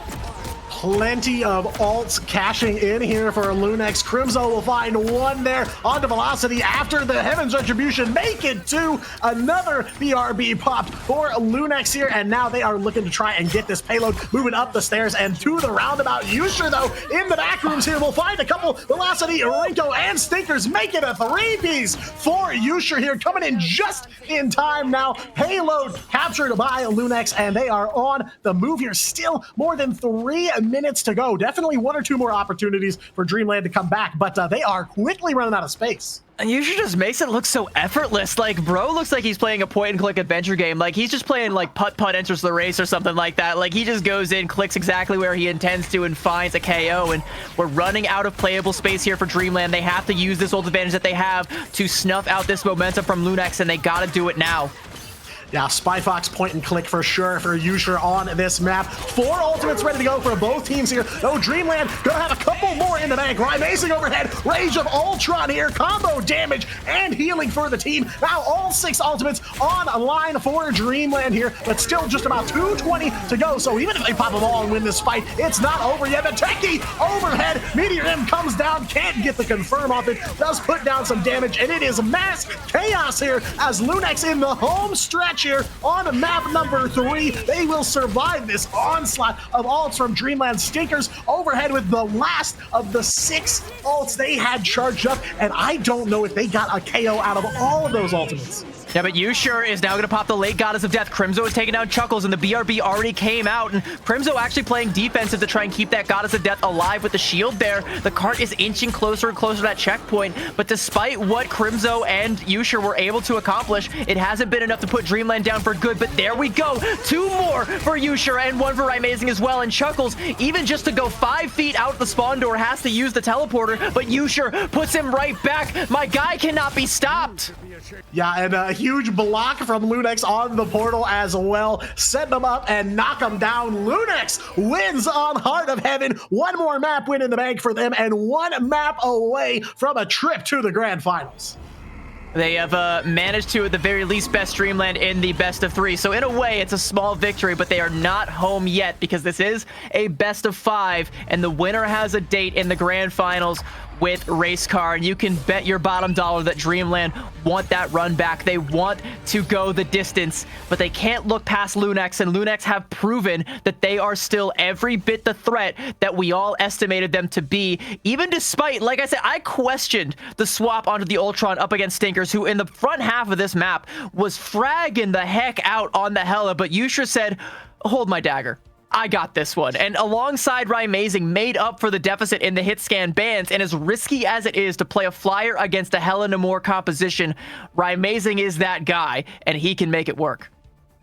Plenty of ults cashing in here for Lunex. Crimzo will find one there onto Velocity after the Heaven's Retribution. Make it to another BRB popped for Lunex here, and now they are looking to try and get this payload moving up the stairs and to the roundabout. Yusher, though, in the back rooms here, will find a couple. Velocity, Rinko, and Stinkers make it a 3-piece for Yusher here, coming in just in time now. Payload captured by Lunex, and they are on the move here. Still more than 3 minutes to go. Definitely 1 or 2 more opportunities for Dreamland to come back, but they are quickly running out of space. And Yusher just makes it look so effortless. Like, bro looks like he's playing a point-and-click adventure game. Like, he's just playing, like, putt-putt enters the race or something like that. Like, he just goes in, clicks exactly where he intends to, and finds a KO. And we're running out of playable space here for Dreamland. They have to use this ult advantage that they have to snuff out this momentum from Lunex, and they gotta do it now. Yeah, Spy Fox point and click for sure for Yusher on this map. 4 ultimates ready to go for both teams here. No, Dreamland gonna have a couple more in the bank. Amazing overhead, Rage of Ultron here, combo damage and healing for the team. Now all 6 ultimates on line for Dreamland here, but still just about 220 to go. So even if they pop them all and win this fight, it's not over yet. But Techie overhead, Meteor M comes down, can't get the confirm off it, does put down some damage, and it is mass chaos here as Lunex in the home stretch here on map number 3. They will survive this onslaught of ults from Dreamland. Stinkers overhead with the last of the 6 ults they had charged up, and I don't know if they got a KO out of all of those ultimates. Yeah, but Yusher is now going to pop the late Goddess of Death. Crimzo is taking down Chuckles, and the BRB already came out. And Crimzo actually playing defensive to try and keep that Goddess of Death alive with the shield there. The cart is inching closer and closer to that checkpoint. But despite what Crimzo and Yusher were able to accomplish, it hasn't been enough to put Dreamland down for good. But there we go. 2 more for Yusher and 1 for Amazing as well. And Chuckles, even just to go 5 feet out the spawn door, has to use the teleporter. But Yusher puts him right back. My guy cannot be stopped. Yeah, and a huge block from Lunex on the portal as well. Set them up and knock them down. Lunex wins on Heart of Heaven. 1 more map win in the bank for them and 1 map away from a trip to the grand finals. They have managed to, at the very least, best Dreamland in the best of 3. So in a way, it's a small victory, but they are not home yet because this is a best of 5, and the winner has a date in the grand finals with Race Car, and you can bet your bottom dollar that Dreamland want that run back. They want to go the distance, but they can't look past Lunex, and Lunex have proven that they are still every bit the threat that we all estimated them to be, even despite, like I said, I questioned the swap onto the Ultron up against Stinkers, who in the front half of this map was fragging the heck out on the Hela, but Yusher said, hold my dagger. I got this one. And alongside Rymazing, made up for the deficit in the hit scan bans, and as risky as it is to play a flyer against a Hela Namor composition, Rymazing is that guy, and he can make it work.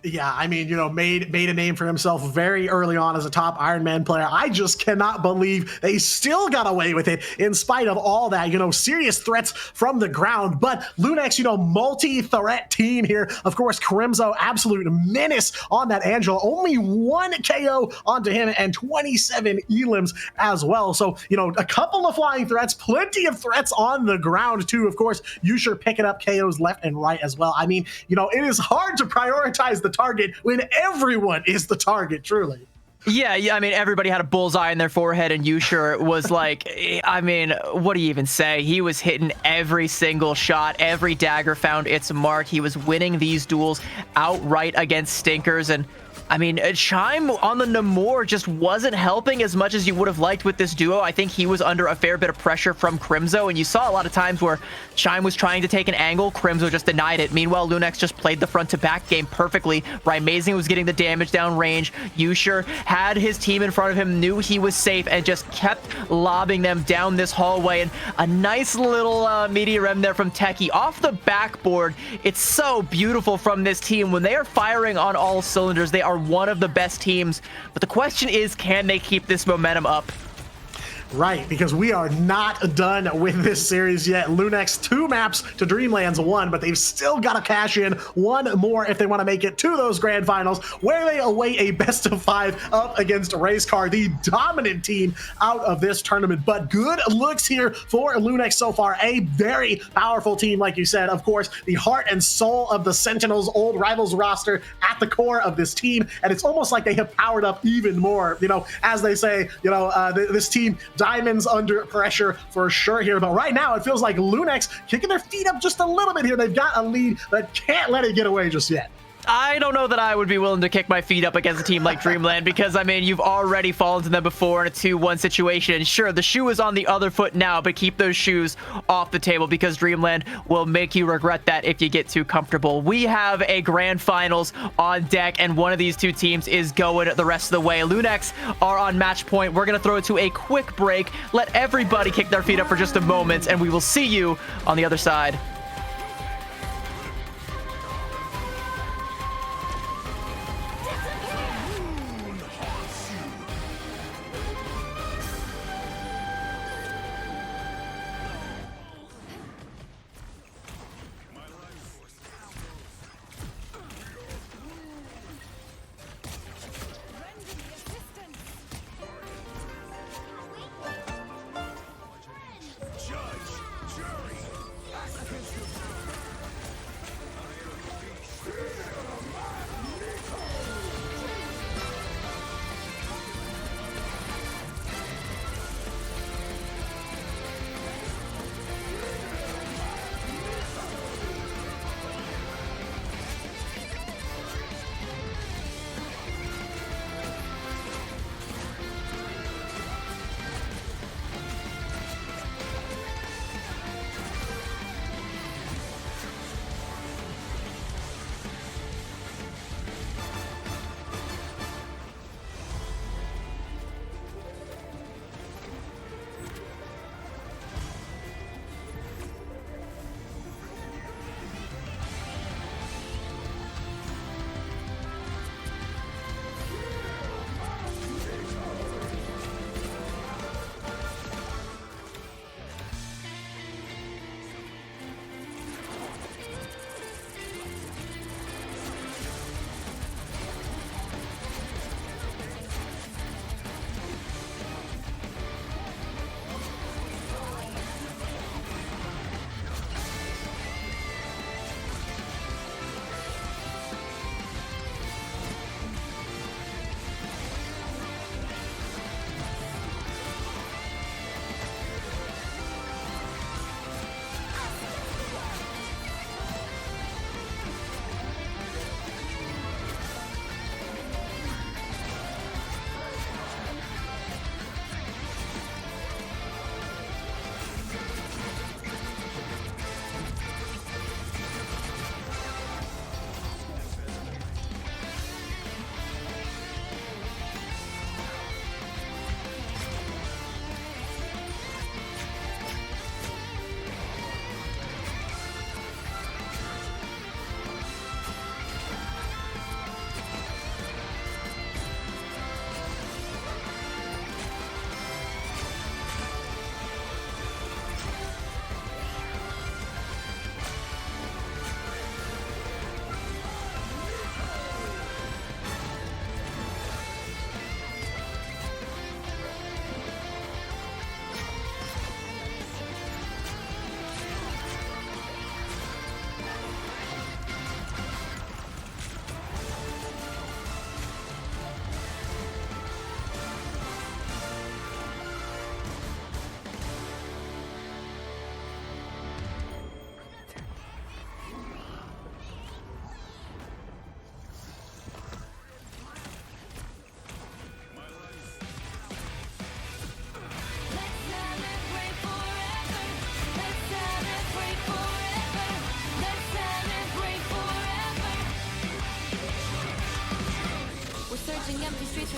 Yeah, I mean, you know, made a name for himself very early on as a top Iron Man player. I just cannot believe they still got away with it in spite of all that, you know, serious threats from the ground. But Lunex, you know, multi-threat team here. Of course, Crimzo, absolute menace on that Angela. Only 1 KO onto him and 27 elims as well. So, you know, a couple of flying threats, plenty of threats on the ground too. Of course, Yusher picking up KOs left and right as well. I mean, you know, it is hard to prioritize the target when everyone is the target, truly. Yeah, I mean, everybody had a bullseye in their forehead, and Yusher was like, I mean, what do you even say? He was hitting every single shot. Every dagger found its mark. He was winning these duels outright against Stinkers, and I mean, Chime on the Namor just wasn't helping as much as you would have liked with this duo. I think he was under a fair bit of pressure from Crimzo, and you saw a lot of times where Chime was trying to take an angle, Crimzo just denied it. Meanwhile, Lunex just played the front-to-back game perfectly. Rymazing was getting the damage down range. Yusher had his team in front of him, knew he was safe, and just kept lobbing them down this hallway. And a nice little meteor M there from Techie off the backboard. It's so beautiful from this team. When they are firing on all cylinders, they are one of the best teams, but the question is, can they keep this momentum up? Right, because we are not done with this series yet. Lunex 2 maps to Dreamland's 1, but they've still got to cash in 1 more if they want to make it to those grand finals, where they await a best of 5 up against Race Car, the dominant team out of this tournament. But good looks here for Lunex so far. A very powerful team, like you said. Of course, the heart and soul of the Sentinels, old Rivals roster at the core of this team, and it's almost like they have powered up even more. You know, as they say, you know, this team, diamonds under pressure for sure here. But right now, it feels like Lunex kicking their feet up just a little bit here. They've got a lead, but can't let it get away just yet. I don't know that I would be willing to kick my feet up against a team like Dreamland because, I mean, you've already fallen to them before in a 2-1 situation. And sure, the shoe is on the other foot now, but keep those shoes off the table because Dreamland will make you regret that if you get too comfortable. We have a grand finals on deck, and one of these 2 teams is going the rest of the way. Lunex are on match point. We're going to throw it to a quick break. Let everybody kick their feet up for just a moment, and we will see you on the other side.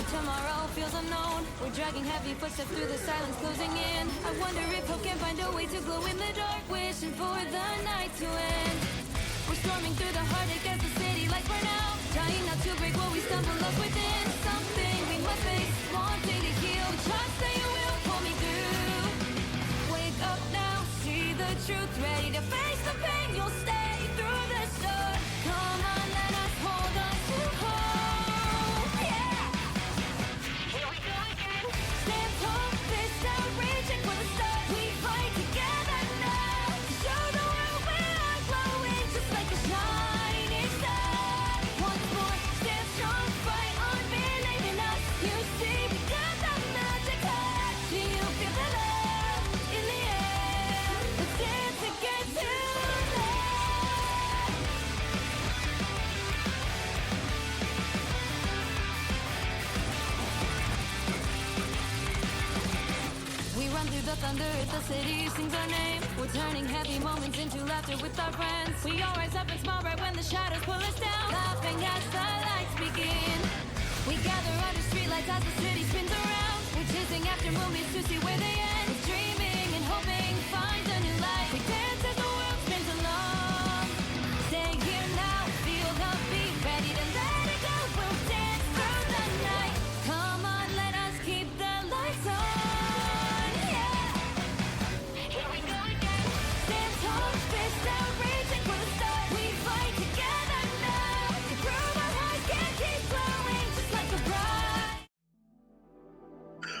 future tomorrow feels unknown. We're dragging heavy footsteps through the silence closing in. I wonder if hope can find a way to glow in the dark, wishing for the night to end. We're storming through the heartache as the city lights burn out, trying not to break what we stumble up within. Something we must face, wanting to heal. Trust that you will pull me through. Wake up now, see the truth, ready to face the pain. You'll stay through the storm. Come on, let us hold on to hope. Yeah. Here we go again. Stand tall, fist out, reaching for the stars. We fight together now to show the world we are glowing, just like a shining star. Once more, stand strong, fight on, believe in us. You see, we got the magic touch. Do you feel the love in the air? Let's dance to get to there. We run through the thunder as the city sings our name. We're turning happy moments into laughter with our friends. We all rise up and smile right when the shadows pull us down, laughing as the lights begin. We gather under streetlights as the city spins around. We're chasing after movies to see where they end. We're dreaming and hoping find a new light. We dance as the world spins along. Stay here now, feel the beat, ready to let it go. We'll dance through the night. Come on, let us keep the lights on. Yeah. Here we go again. Stand tall, fist out, reaching for the stars. We fight together now to prove our hearts can keep glowing, just like a bright.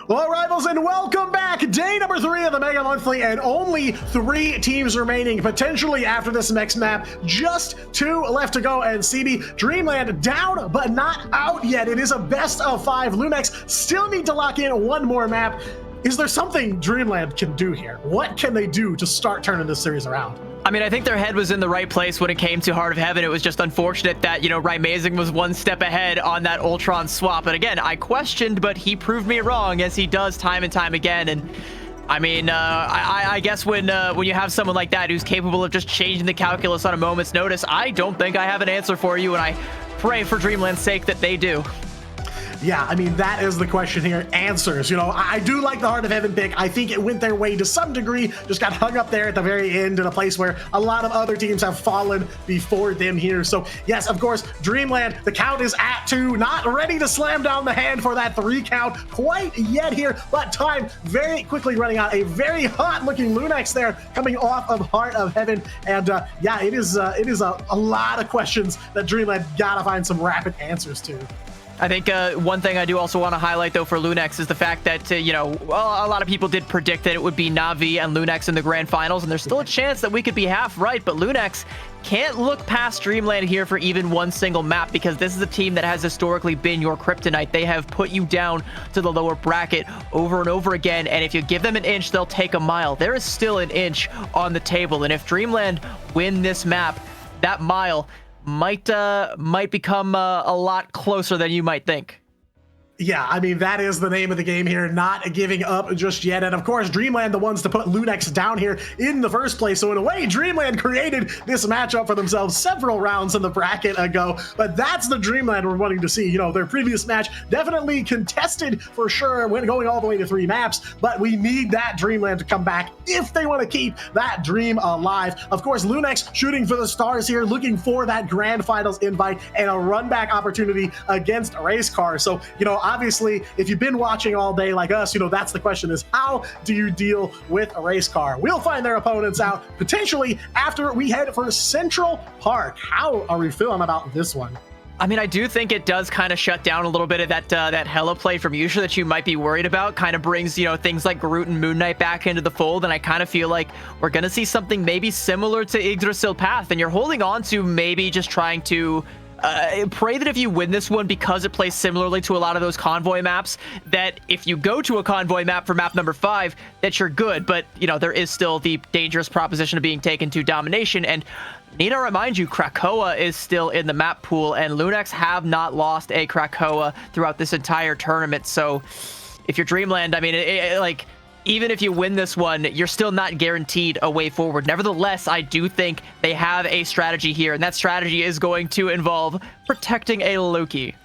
Well, rivals, and welcome back. Day number 3 of the Mega Monthly, and only 3 teams remaining potentially after this next map. Just 2 left to go, and CB, Dreamland down but not out yet. It is a best of 5. Lunex still need to lock in one more map. Is there something Dreamland can do here? What can they do to start turning this series around? I mean, I think their head was in the right place when it came to Heart of Heaven. It was just unfortunate that, you know, Raimazing was one step ahead on that Ultron swap. And again, I questioned, but he proved me wrong, as he does time and time again. And I mean, I guess when you have someone like that who's capable of just changing the calculus on a moment's notice, I don't think I have an answer for you, and I pray for Dreamland's sake that they do. Yeah, I mean, that is the question here. Answers. You know, I do like the Heart of Heaven pick. I think it went their way to some degree, just got hung up there at the very end in a place where a lot of other teams have fallen before them here. So, yes, of course, Dreamland, the count is at 2, not ready to slam down the hand for that 3 count quite yet here, but time very quickly running out. A very hot-looking Lunex there coming off of Heart of Heaven. And, yeah, it is a lot of questions that Dreamland gotta find some rapid answers to. I think one thing I do also want to highlight, though, for Lunex is the fact that, you know, well, a lot of people did predict that it would be Na'Vi and Lunex in the grand finals, and there's still a chance that we could be half right, but Lunex can't look past Dreamland here for even one single map, because this is a team that has historically been your kryptonite. They have put you down to the lower bracket over and over again, and if you give them an inch, they'll take a mile. There is still an inch on the table, and if Dreamland win this map, that mile might become a lot closer than you might think. Yeah, I mean, that is the name of the game here, not giving up just yet. And of course, Dreamland, the ones to put Lunex down here in the first place. So in a way, Dreamland created this matchup for themselves several rounds in the bracket ago. But that's the Dreamland we're wanting to see. You know, their previous match definitely contested for sure when going all the way to 3 maps. But we need that Dreamland to come back if they want to keep that dream alive. Of course, Lunex shooting for the stars here, looking for that grand finals invite and a run back opportunity against Race Car. So, you know, obviously, if you've been watching all day like us, you know, that's the question is, how do you deal with a Race Car? We'll find their opponents out potentially after we head for Central Park. How are we feeling about this one? I mean, I do think it does kind of shut down a little bit of that Hela play from Yusha that you might be worried about. Kind of brings, you know, things like Garut and Moon Knight back into the fold, and I kind of feel like we're going to see something maybe similar to Yggdrasil Path, and you're holding on to maybe just trying to pray that if you win this one, because it plays similarly to a lot of those convoy maps, that if you go to a convoy map for map number 5, that you're good. But, you know, there is still the dangerous proposition of being taken to domination. And need to remind you, Krakoa is still in the map pool, and Lunex have not lost a Krakoa throughout this entire tournament. So if you're Dreamland, I mean, like, even if you win this one, you're still not guaranteed a way forward. Nevertheless, I do think they have a strategy here, and that strategy is going to involve protecting a Loki.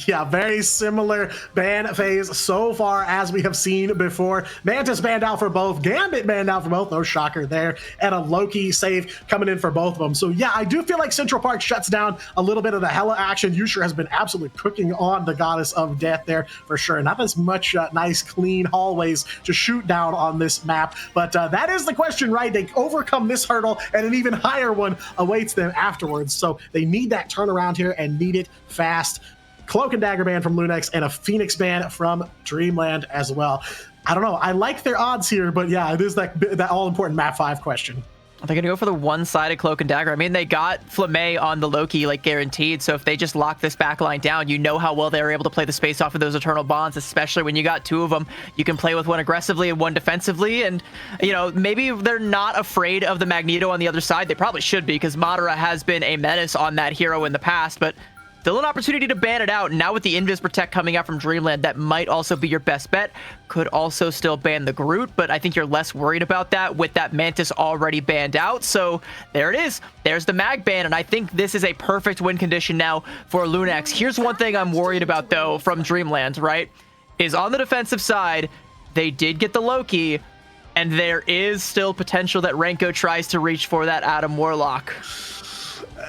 Yeah, very similar ban phase so far as we have seen before. Mantis banned out for both, Gambit banned out for both, no shocker there, and a Loki save coming in for both of them. So yeah, I do feel like Central Park shuts down a little bit of the Hela action. Yusher has been absolutely cooking on the Goddess of Death there for sure. Not as much nice, clean hallways to shoot down on this map, but that is the question, right? They overcome this hurdle, and an even higher one awaits them afterwards. So they need that turnaround here and need it fast. Cloak and Dagger ban from Lunex and a Phoenix ban from Dreamland as well. I don't know. I like their odds here, but yeah, it is that all-important map 5 question. They're going to go for the one-sided Cloak and Dagger. I mean, they got Flamme on the Loki, like, guaranteed. So if they just lock this backline down, you know how well they were able to play the space off of those Eternal Bonds, especially when you got 2 of them. You can play with one aggressively and one defensively. And, you know, maybe they're not afraid of the Magneto on the other side. They probably should be, because Madara has been a menace on that hero in the past. But still an opportunity to ban it out. Now with the Invis Protect coming out from Dreamland, that might also be your best bet. Could also still ban the Groot, but I think you're less worried about that with that Mantis already banned out. So there it is. There's the Mag ban, and I think this is a perfect win condition now for Lunex. Here's one thing I'm worried about, though, from Dreamland, right? Is on the defensive side, they did get the Loki, and there is still potential that Renko tries to reach for that Adam Warlock.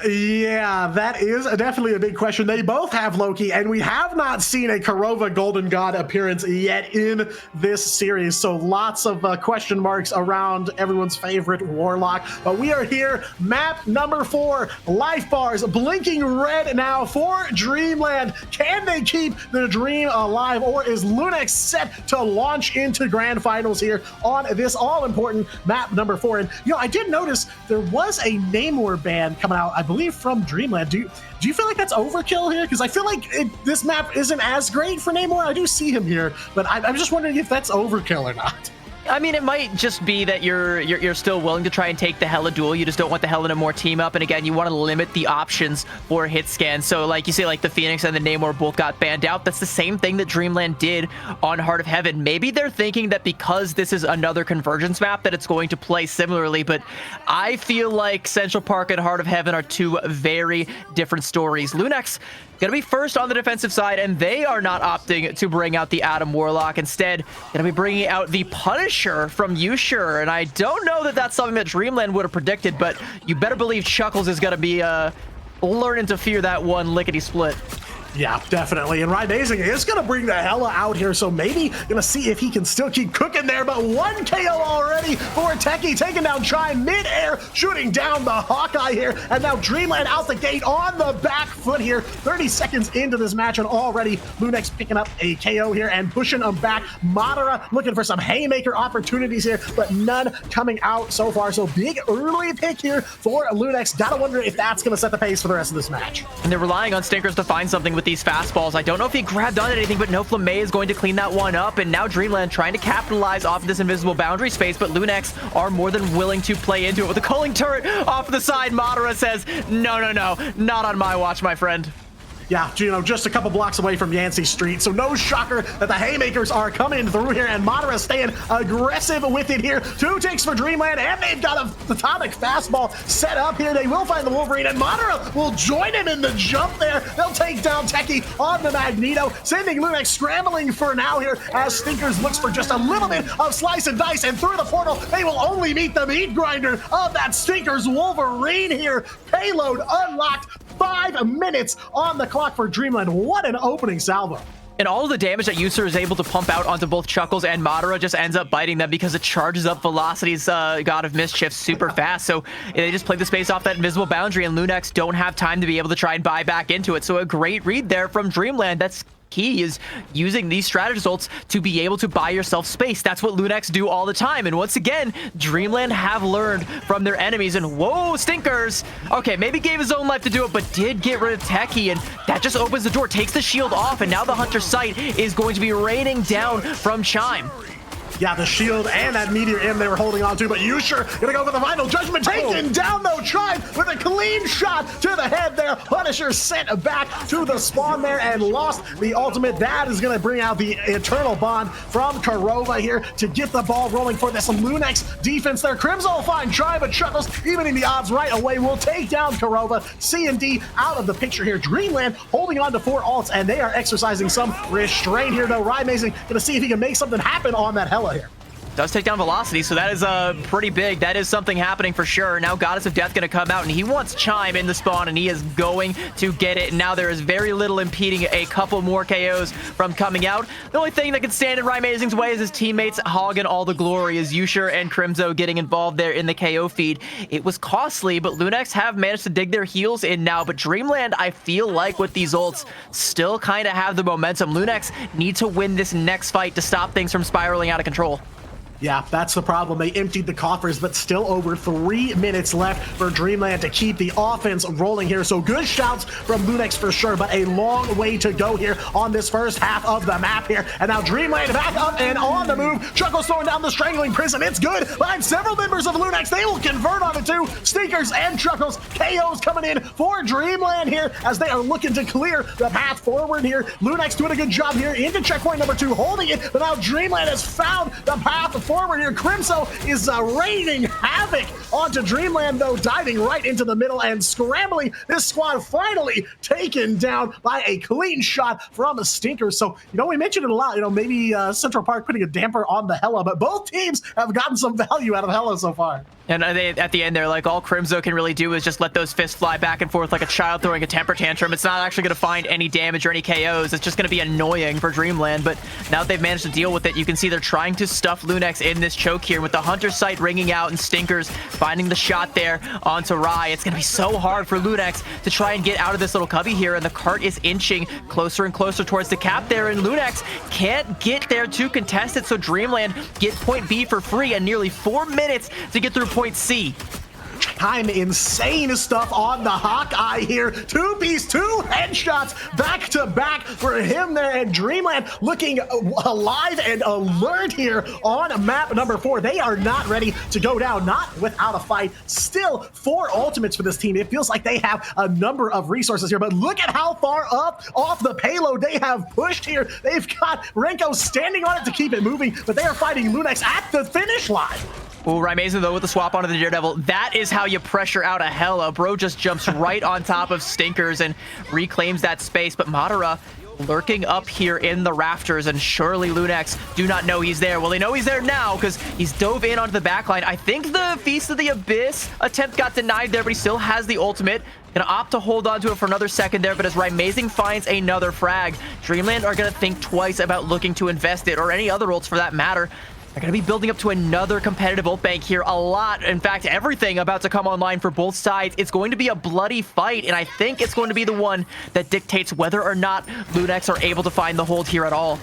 Yeah, that is definitely a big question. They both have Loki, and we have not seen a Korova Golden God appearance yet in this series, so lots of question marks around everyone's favorite Warlock. But we are here, map number 4, life bars blinking red now for Dreamland. Can they keep the dream alive, or is Lunex set to launch into grand finals here on this all-important map number 4? And, you know, I did notice there was a Namor ban coming out, I believe, from Dreamland. Do you feel like that's overkill here? Because I feel like this map isn't as great for Namor. I do see him here, but I'm just wondering if that's overkill or not. I mean, it might just be that you're still willing to try and take the Hela duel. You just don't want the Hela to more team up. And again, you want to limit the options for hit scan. So like you say, like the Phoenix and the Namor both got banned out. That's the same thing that Dreamland did on Heart of Heaven. Maybe they're thinking that because this is another convergence map that it's going to play similarly. But I feel like Central Park and Heart of Heaven are 2 very different stories. Lunex going to be first on the defensive side, and they are not opting to bring out the Adam Warlock. Instead, going to be bringing out the Punisher from Yusher. And I don't know that that's something that Dreamland would have predicted, but you better believe Chuckles is going to be learning to fear that one lickety-split. Yeah, definitely. And Ryan Basing is going to bring the Hela out here, so maybe going to see if he can still keep cooking there. But 1 KO already for Techie, taking down Chime mid-air, shooting down the Hawkeye here. And now Dreamland out the gate on the back foot here. 30 seconds into this match, and already Lunex picking up a KO here and pushing them back. Madara looking for some haymaker opportunities here, but none coming out so far. So big early pick here for Lunex. Gotta wonder if that's going to set the pace for the rest of this match. And they're relying on Stinkers to find something with these fastballs. I don't know if he grabbed on anything, but no, Flamme is going to clean that one up. And now Dreamland trying to capitalize off of this invisible boundary space, but Lunex are more than willing to play into it with a culling turret off the side. Madara says, no, not on my watch, my friend. Yeah, you know, just a couple blocks away from Yancey Street, so no shocker that the haymakers are coming through here, and Madara staying aggressive with it here. 2 takes for Dreamland, and they've got a atomic fastball set up here. They will find the Wolverine, and Madara will join him in the jump there. They'll take down Techie on the Magneto, sending Lunex scrambling for now here as Stinkers looks for just a little bit of slice and dice, and through the portal, they will only meet the meat grinder of that Stinkers Wolverine here. Payload unlocked. 5 minutes on the clock for Dreamland. What an opening salvo. And all of the damage that Yusur is able to pump out onto both Chuckles and Madara just ends up biting them because it charges up Velocity's God of Mischief super fast. So they just play the space off that invisible boundary, and Lunex don't have time to be able to try and buy back into it. So a great read there from Dreamland. That's key, is using these strategy results to be able to buy yourself space. That's what Lunex do all the time. And once again, Dreamland have learned from their enemies. And whoa, Stinkers. Okay, maybe gave his own life to do it, but did get rid of Techie, and that just opens the door, takes the shield off, and now the Hunter's Sight is going to be raining down from Chime. Yeah, the shield and that Meteor M they were holding on to, but Yusher gonna go for the final judgment. Taken down though, Tribe with a clean shot to the head there. Punisher sent back to the spawn there and lost the ultimate. That is gonna bring out the Eternal Bond from Korova here to get the ball rolling for this Lunex defense there. Crimson will find Tribe, but Chuckles evening the odds right away will take down Korova. C&D out of the picture here. Dreamland holding on to 4 ults, and they are exercising some restraint here though. Rymazing gonna see if he can make something happen on that Hella here. Does take down Velocity, so that is pretty big. That is something happening for sure. Now Goddess of Death going to come out, and he wants Chime in the spawn, and he is going to get it. Now there is very little impeding a couple more KOs from coming out. The only thing that can stand in Rymazing's way is his teammates hogging all the glory, as Yusher and Crimzo getting involved there in the KO feed. It was costly, but Lunex have managed to dig their heels in now. But Dreamland, I feel like with these ults, still kind of have the momentum. Lunex need to win this next fight to stop things from spiraling out of control. Yeah, that's the problem. They emptied the coffers, but still over 3 minutes left for Dreamland to keep the offense rolling here. So good shouts from Lunex for sure, but a long way to go here on this first half of the map here. And now Dreamland back up and on the move. Chuckles throwing down the Strangling Prison. It's good. Behind several members of Lunex, they will convert on it too. Stinkers and Chuckles. KOs coming in for Dreamland here as they are looking to clear the path forward here. Lunex doing a good job here into checkpoint number 2, holding it, but now Dreamland has found the path forward here. Crimso is raining havoc onto Dreamland though, diving right into the middle and scrambling. This squad finally taken down by a clean shot from a Stinker. So, we mentioned it a lot, maybe Central Park putting a damper on the Hella, but both teams have gotten some value out of Hella so far. And at the end there, like, all Crimzo can really do is just let those fists fly back and forth like a child throwing a temper tantrum. It's not actually going to find any damage or any KOs. It's just going to be annoying for Dreamland. But now that they've managed to deal with it, you can see they're trying to stuff Lunex in this choke here with the Hunter Sight ringing out and Stinkers finding the shot there onto Rai. It's going to be so hard for Lunex to try and get out of this little cubby here. And the cart is inching closer and closer towards the cap there. And Lunex can't get there to contest it. So Dreamland get point B for free and nearly 4 minutes to get through point C. Time insane stuff on the Hawkeye here. 2-piece, 2 headshots back to back for him there. And Dreamland looking alive and alert here on map number 4. They are not ready to go down, not without a fight. Still 4 ultimates for this team. It feels like they have a number of resources here, but look at how far up off the payload they have pushed here. They've got Renko standing on it to keep it moving, but they are fighting Lunex at the finish line. Oh, Rymazing though with the swap onto the Daredevil. That is how you pressure out a Hella. Bro just jumps right on top of Stinkers and reclaims that space. But Madara lurking up here in the rafters, and surely Lunex do not know he's there. Well, they know he's there now because he's dove in onto the backline. I think the Feast of the Abyss attempt got denied there, but he still has the ultimate. Gonna opt to hold on to it for another second there, but as Rymazing finds another frag, Dreamland are gonna think twice about looking to invest it, or any other ults for that matter. They're going to be building up to another competitive ult bank here. A lot, in fact, everything about to come online for both sides. It's going to be a bloody fight, and I think it's going to be the one that dictates whether or not Lunex are able to find the hold here at all.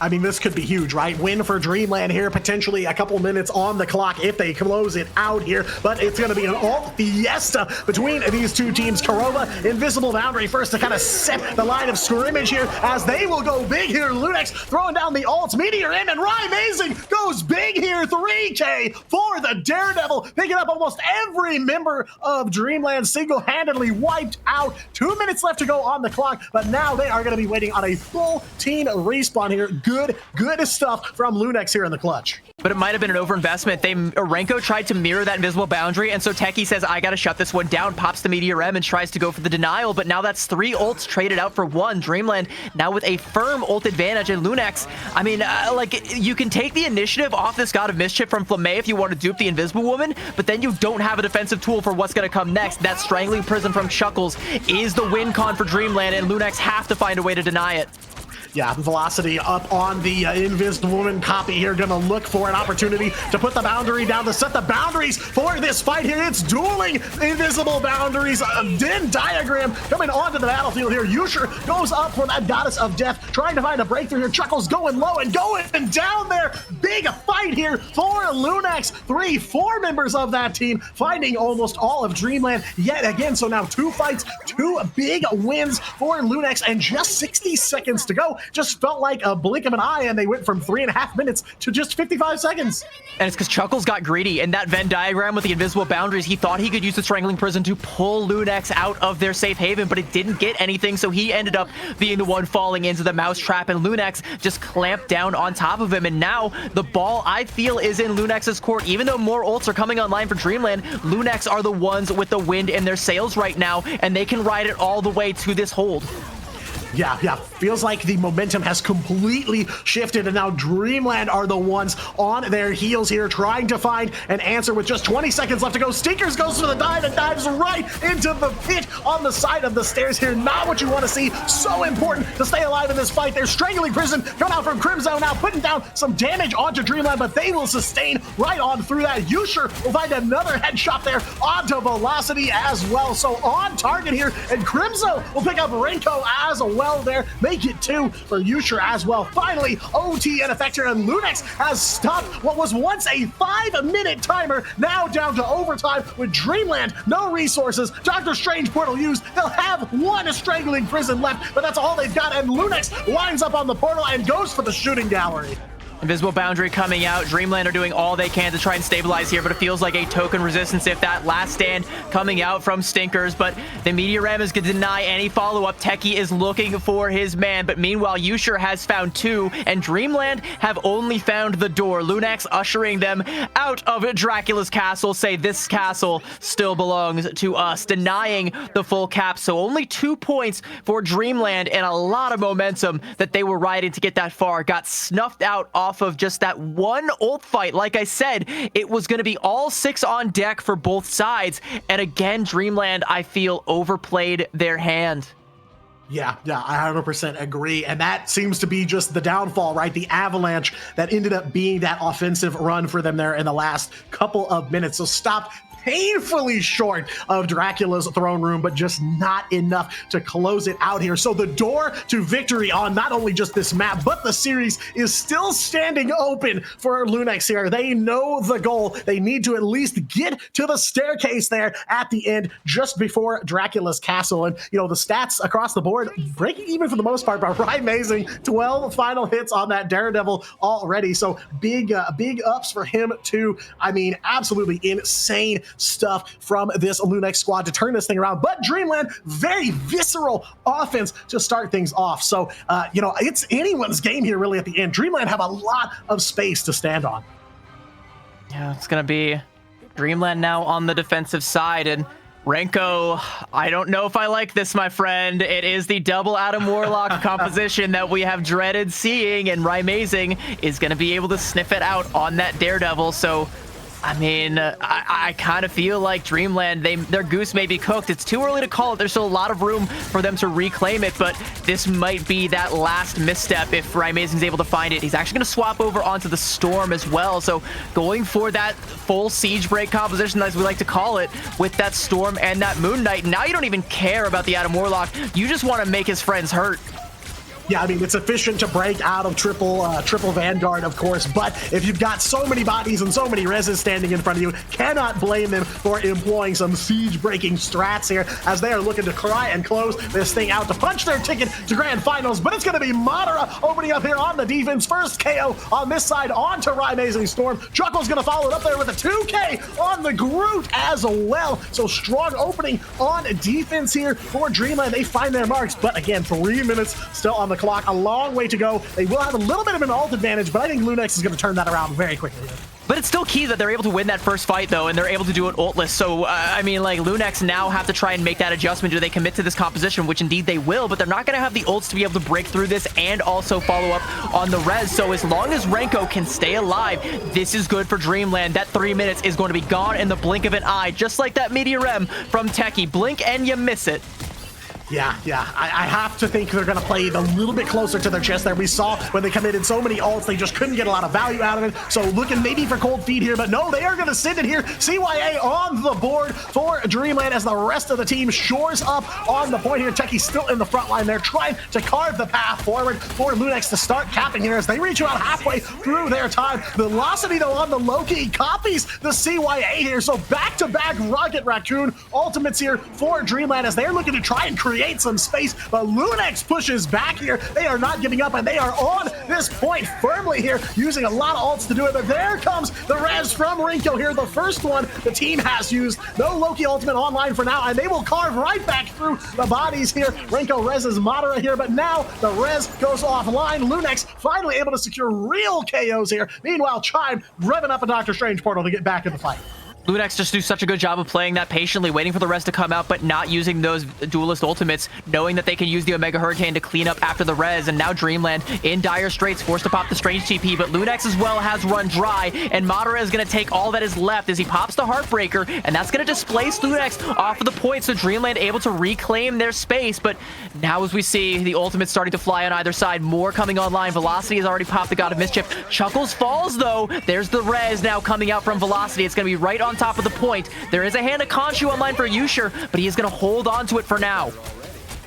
I mean, this could be huge, right? Win for Dreamland here, potentially a couple minutes on the clock if they close it out here, but it's going to be an ult fiesta between these two teams. Korova, Invisible Boundary first to kind of set the line of scrimmage here as they will go big here. Lunex throwing down the ults, Meteor M, and Rymazing goes big here. 3K for the Daredevil, picking up almost every member of Dreamland, single-handedly wiped out. 2 minutes left to go on the clock, but now they are going to be waiting on a full team respawn here. Good stuff from Lunex here in the clutch. But it might have been an overinvestment. Renko tried to mirror that invisible boundary, and so Techie says, I gotta shut this one down, pops the Meteor M and tries to go for the denial, but now that's 3 ults traded out for 1. Dreamland now with a firm ult advantage, and Lunex, I mean, you can take the initiative off this God of Mischief from Flamme if you want to dupe the Invisible Woman, but then you don't have a defensive tool for what's gonna come next. That Strangling Prison from Chuckles is the win con for Dreamland, and Lunex have to find a way to deny it. Yeah, Velocity up on the Invisible Woman copy here, gonna look for an opportunity to put the boundary down, to set the boundaries for this fight here. It's dueling Invisible Boundaries. Venn diagram coming onto the battlefield here. Yusher goes up for that Goddess of Death, trying to find a breakthrough here. Chuckles going low and going down there. Big fight here for Lunex. 4 members of that team finding almost all of Dreamland yet again. So now 2 fights, 2 big wins for Lunex, and just 60 seconds to go. just felt like a blink of an eye, and they went from 3.5 minutes to just 55 seconds. And it's because Chuckles got greedy in that Venn diagram with the invisible boundaries. He thought he could use the Strangling Prison to pull Lunex out of their safe haven, but it didn't get anything, so he ended up being the one falling into the mousetrap, and Lunex just clamped down on top of him. And now the ball, I feel, is in Lunex's court. Even though more ults are coming online for Dreamland, Lunex are the ones with the wind in their sails right now, and they can ride it all the way to this hold. Yeah. Feels like the momentum has completely shifted, and now Dreamland are the ones on their heels here, trying to find an answer with just 20 seconds left to go. Stinkers goes for the dive and dives right into the pit on the side of the stairs here. Not what you want to see. So important to stay alive in this fight. They're Strangling Prison coming out from Crimzo now, putting down some damage onto Dreamland, but they will sustain right on through that. Yusher will find another headshot there onto Velocity as well. So on target here, and Crimzo will pick up Renko as well there. Make it 2 for Yusher as well. Finally, OT and Effector, and Lunex has stopped what was once a 5-minute timer, now down to overtime with Dreamland. No resources. Doctor Strange portal used. They'll have one Strangling Prison left, but that's all they've got, and Lunex lines up on the portal and goes for the shooting gallery. Invisible boundary coming out. Dreamland are doing all they can to try and stabilize here, but it feels like a token resistance if that last stand coming out from Stinkers. But the Meteor Ram is going to deny any follow-up. Techie is looking for his man, but meanwhile, Yusher has found 2, and Dreamland have only found the door. Lunex ushering them out of Dracula's castle, say this castle still belongs to us, denying the full cap. So only 2 points for Dreamland, and a lot of momentum that they were riding to get that far got snuffed out off of just that one ult fight. Like I said, it was going to be all 6 on deck for both sides. And again, Dreamland, I feel, overplayed their hand. Yeah, I 100% agree. And that seems to be just the downfall, right? The avalanche that ended up being that offensive run for them there in the last couple of minutes. So stopped painfully short of Dracula's throne room, but just not enough to close it out here. So the door to victory on not only just this map, but the series is still standing open for Lunex here. They know the goal. They need to at least get to the staircase there at the end, just before Dracula's castle. And, you know, the stats across the board, breaking even for the most part, but right, amazing. 12 final hits on that Daredevil already. So big ups for him too. I mean, absolutely insane stuff from this Lunex squad to turn this thing around. But Dreamland, very visceral offense to start things off. So, you know, it's anyone's game here really at the end. Dreamland have a lot of space to stand on. Yeah, it's going to be Dreamland now on the defensive side. And Renko, I don't know if I like this, my friend. It is the double Adam Warlock composition that we have dreaded seeing, and Rymazing is going to be able to sniff it out on that Daredevil. So, I mean, I kind of feel like Dreamland, their goose may be cooked. It's too early to call it. There's still a lot of room for them to reclaim it, but this might be that last misstep if Rymazing's able to find it. He's actually going to swap over onto the Storm as well. So going for that full siege break composition, as we like to call it, with that Storm and that Moon Knight. Now you don't even care about the Adam Warlock. You just want to make his friends hurt. Yeah, I mean, it's efficient to break out of triple Vanguard, of course, but if you've got so many bodies and so many reses standing in front of you, cannot blame them for employing some siege-breaking strats here, as they are looking to try and close this thing out to punch their ticket to Grand Finals. But it's going to be Madara opening up here on the defense. First KO on this side onto Rymazing Storm. Chuckle's going to follow it up there with a 2K on the Groot as well. So strong opening on defense here for Dreamland. They find their marks, but again, 3 minutes still on the clock, a long way to go. They will have a little bit of an ult advantage, but I think Lunex is going to turn that around very quickly. But it's still key that they're able to win that first fight, though, and they're able to do it ultless. So, I mean, like, Lunex now have to try and make that adjustment. Do they commit to this composition, which indeed they will, but they're not going to have the ults to be able to break through this and also follow up on the res. So as long as Renko can stay alive, this is good for Dreamland. That 3 minutes is going to be gone in the blink of an eye, just like that Meteor M from Techie. Blink and you miss it. Yeah. I have to think they're going to play it a little bit closer to their chest there. We saw when they committed so many ults, they just couldn't get a lot of value out of it. So looking maybe for cold feet here, but no, they are going to send it here. CYA on the board for Dreamland as the rest of the team shores up on the point here. Techie's still in the front line. They're trying to carve the path forward for Lunex to start capping here as they reach about halfway through their time. Velocity, though, on the Loki copies the CYA here. So back-to-back Rocket Raccoon ultimates here for Dreamland as they're looking to try and create create some space, but Lunex pushes back here. They are not giving up, and they are on this point firmly here, using a lot of ults to do it, but there comes the res from Rinko here, the first one the team has used. No Loki ultimate online for now, and they will carve right back through the bodies here. Rinko reses Madara here, but now the res goes offline. Lunex finally able to secure real KOs here. Meanwhile, Chime revving up a Doctor Strange portal to get back in the fight. Lunex just do such a good job of playing that patiently, waiting for the rest to come out, but not using those duelist ultimates, knowing that they can use the Omega Hurricane to clean up after the res, and now Dreamland in dire straits, forced to pop the Strange TP, but Lunex as well has run dry, and Madara is going to take all that is left as he pops the Heartbreaker, and that's going to displace Lunex off of the point, so Dreamland able to reclaim their space, but now as we see the ultimates starting to fly on either side, more coming online. Velocity has already popped the God of Mischief. Chuckles falls though. There's the res now coming out from Velocity. It's going to be right on top of the point. There is a hand of Khonshu online for Yusher, but he is going to hold on to it for now.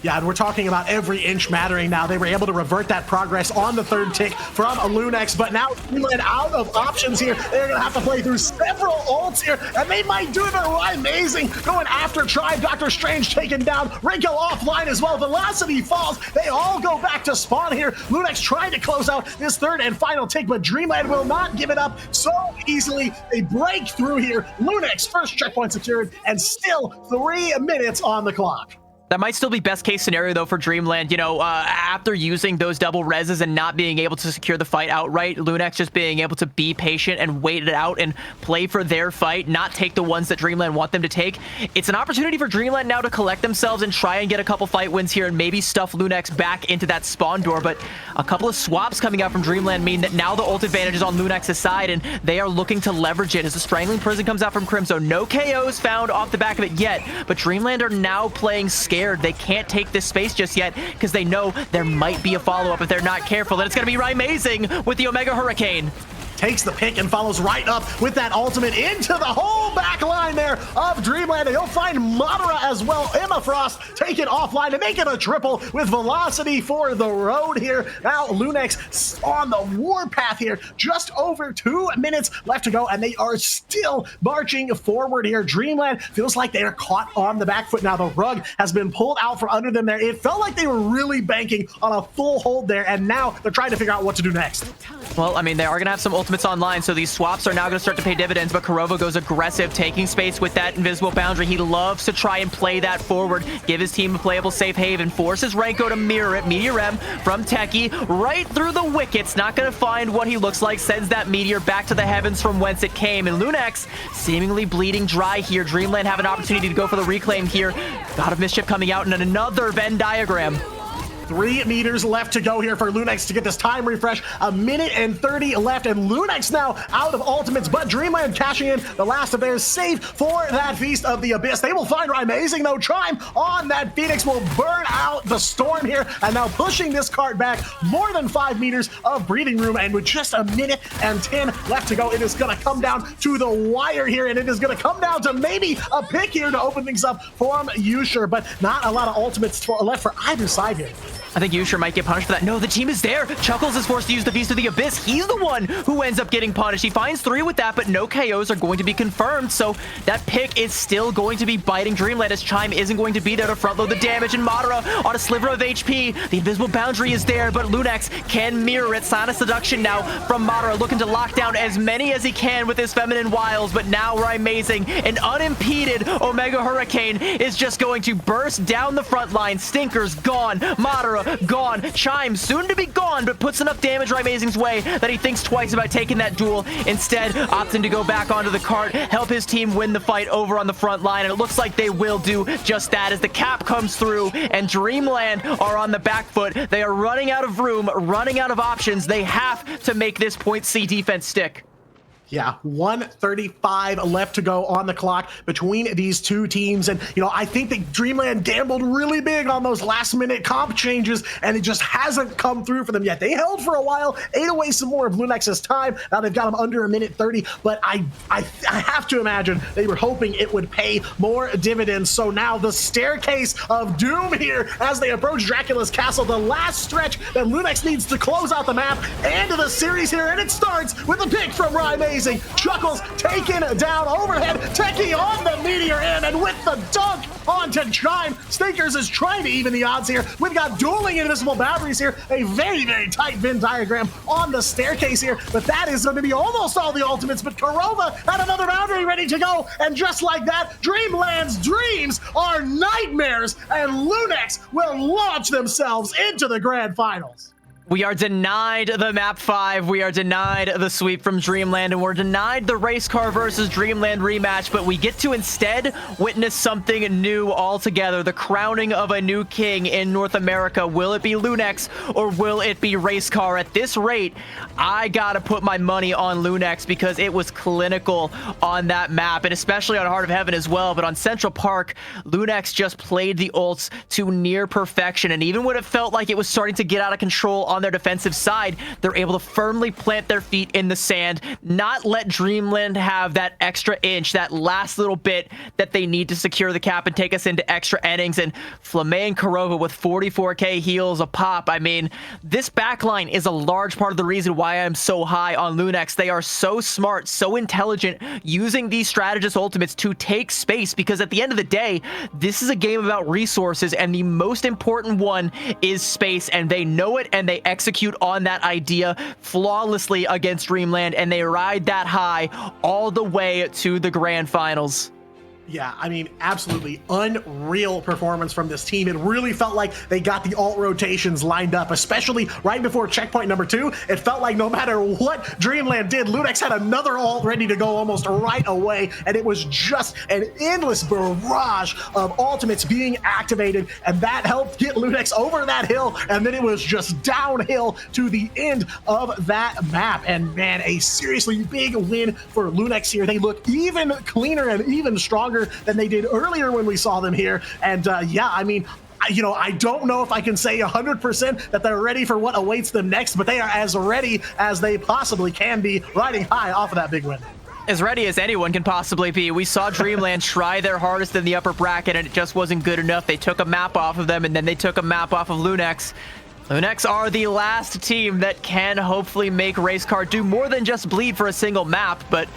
Yeah, and we're talking about every inch mattering now. They were able to revert that progress on the third tick from Lunex, but now Dreamland out of options here. They're going to have to play through several ults here, and they might do it amazing. Going after Tribe, Doctor Strange taken down, Rinko offline as well. Velocity falls. They all go back to spawn here. Lunex trying to close out this third and final tick, but Dreamland will not give it up so easily. They break through here. Lunex first checkpoint secured, and still 3 minutes on the clock. That might still be best case scenario though for Dreamland. You know, after using those double reses and not being able to secure the fight outright, Lunex just being able to be patient and wait it out and play for their fight, not take the ones that Dreamland want them to take. It's an opportunity for Dreamland now to collect themselves and try and get a couple fight wins here and maybe stuff Lunex back into that spawn door. But a couple of swaps coming out from Dreamland mean that now the ult advantage is on Lunex's side, and they are looking to leverage it as the Strangling Prison comes out from Crimzo. No KOs found off the back of it yet, but Dreamland are now playing scared. They can't take this space just yet because they know there might be a follow-up if they're not careful. And it's going to be Amazing with the Omega Hurricane. Takes the pick and follows right up with that ultimate into the whole back line there of Dreamland. And he'll find Madara as well. Emma Frost take it offline to make it a triple with Velocity for the road here. Now Lunex on the warpath here. Just over 2 minutes left to go, and they are still marching forward here. Dreamland feels like they are caught on the back foot now. The rug has been pulled out from under them there. It felt like they were really banking on a full hold there, and now they're trying to figure out what to do next. Well, I mean, they are going to have some ultimates online, so these swaps are now going to start to pay dividends, but Kurova goes aggressive, taking space with that invisible boundary. He loves to try and play that forward, give his team a playable safe haven, forces Renko to mirror it. Meteor M from Techie right through the wickets, not going to find what he looks like, sends that meteor back to the heavens from whence it came, and Lunex seemingly bleeding dry here. Dreamland have an opportunity to go for the reclaim here. God of Mischief coming out in another Venn diagram. 3 meters left to go here for Lunex to get this time refresh. 1:30 left, and Lunex now out of ultimates, but Dreamland cashing in the last of theirs, safe for that Feast of the Abyss. They will find Amazing though. Chime on that Phoenix will burn out the storm here, and now pushing this cart back more than 5 meters of breathing room, and with just 1:10 left to go, it is going to come down to the wire here, and it is going to come down to maybe a pick here to open things up for Yusher, but not a lot of ultimates left for either side here. I think Yusher might get punished for that. No, the team is there. Chuckles is forced to use the Feast of the Abyss. He's the one who ends up getting punished. He finds 3 with that, but no KOs are going to be confirmed. So that pick is still going to be biting Dreamland, as Chime isn't going to be there to front load the damage. And Madara on a sliver of HP. The invisible boundary is there, but Lunex can mirror it. Sonic Seduction now from Madara, looking to lock down as many as he can with his feminine wiles. But now we're Amazing. An unimpeded Omega Hurricane is just going to burst down the front line. Stinkers gone. Madara gone. Chime soon to be gone, but puts enough damage right Amazing's way that he thinks twice about taking that duel. Instead, opting to go back onto the cart, help his team win the fight over on the front line, and it looks like they will do just that as the cap comes through and Dreamland are on the back foot. They are running out of room, running out of options. They have to make this point C defense stick. Yeah, 1:35 left to go on the clock between these two teams. And, you know, I think that Dreamland gambled really big on those last-minute comp changes, and it just hasn't come through for them yet. They held for a while, ate away some more of Lunex's time. Now they've got them under 1:30, but I have to imagine they were hoping it would pay more dividends. So now the staircase of doom here as they approach Dracula's castle, the last stretch that Lunex needs to close out the map and the series here, and it starts with a pick from Amazing. Chuckles taken down overhead. Techie on the meteor, and and with the dunk onto Chime, Stinkers is trying to even the odds here. We've got dueling invisible batteries here, a very, very tight Venn diagram on the staircase here, but that is going to be almost all the ultimates, but Kurova had another boundary ready to go, and just like that, Dreamland's dreams are nightmares, and Lunex will launch themselves into the grand finals. We are denied the map 5. We are denied the sweep from Dreamland, and we're denied the race car versus Dreamland rematch, but we get to instead witness something new altogether. The crowning of a new king in North America. Will it be Lunex or will it be race car? At this rate, I gotta put my money on Lunex because it was clinical on that map, and especially on Heart of Heaven as well. But on Central Park, Lunex just played the ults to near perfection, and even when it felt like it was starting to get out of control on their defensive side, they're able to firmly plant their feet in the sand, not let Dreamland have that extra inch, that last little bit that they need to secure the cap and take us into extra innings. And Flame and Kurova with 44k heals a pop. I mean, this backline is a large part of the reason why I'm so high on Lunex. They are so smart, so intelligent, using these strategist ultimates to take space, because at the end of the day, this is a game about resources, and the most important one is space, and they know it, and they execute on that idea flawlessly against Dreamland, and they ride that high all the way to the grand finals. Yeah, I mean, absolutely unreal performance from this team. It really felt like they got the alt rotations lined up, especially right before checkpoint number 2. It felt like no matter what Dreamland did, Lunex had another alt ready to go almost right away, and it was just an endless barrage of ultimates being activated, and that helped get Lunex over that hill, and then it was just downhill to the end of that map. And man, a seriously big win for Lunex here. They look even cleaner and even stronger than they did earlier when we saw them here. And yeah, I mean, I don't know if I can say 100% that they're ready for what awaits them next, but they are as ready as they possibly can be, riding high off of that big win. As ready as anyone can possibly be. We saw Dreamland try their hardest in the upper bracket, and it just wasn't good enough. They took a map off of them, and then they took a map off of Lunex. Lunex are the last team that can hopefully make Racecar do more than just bleed for a single map, but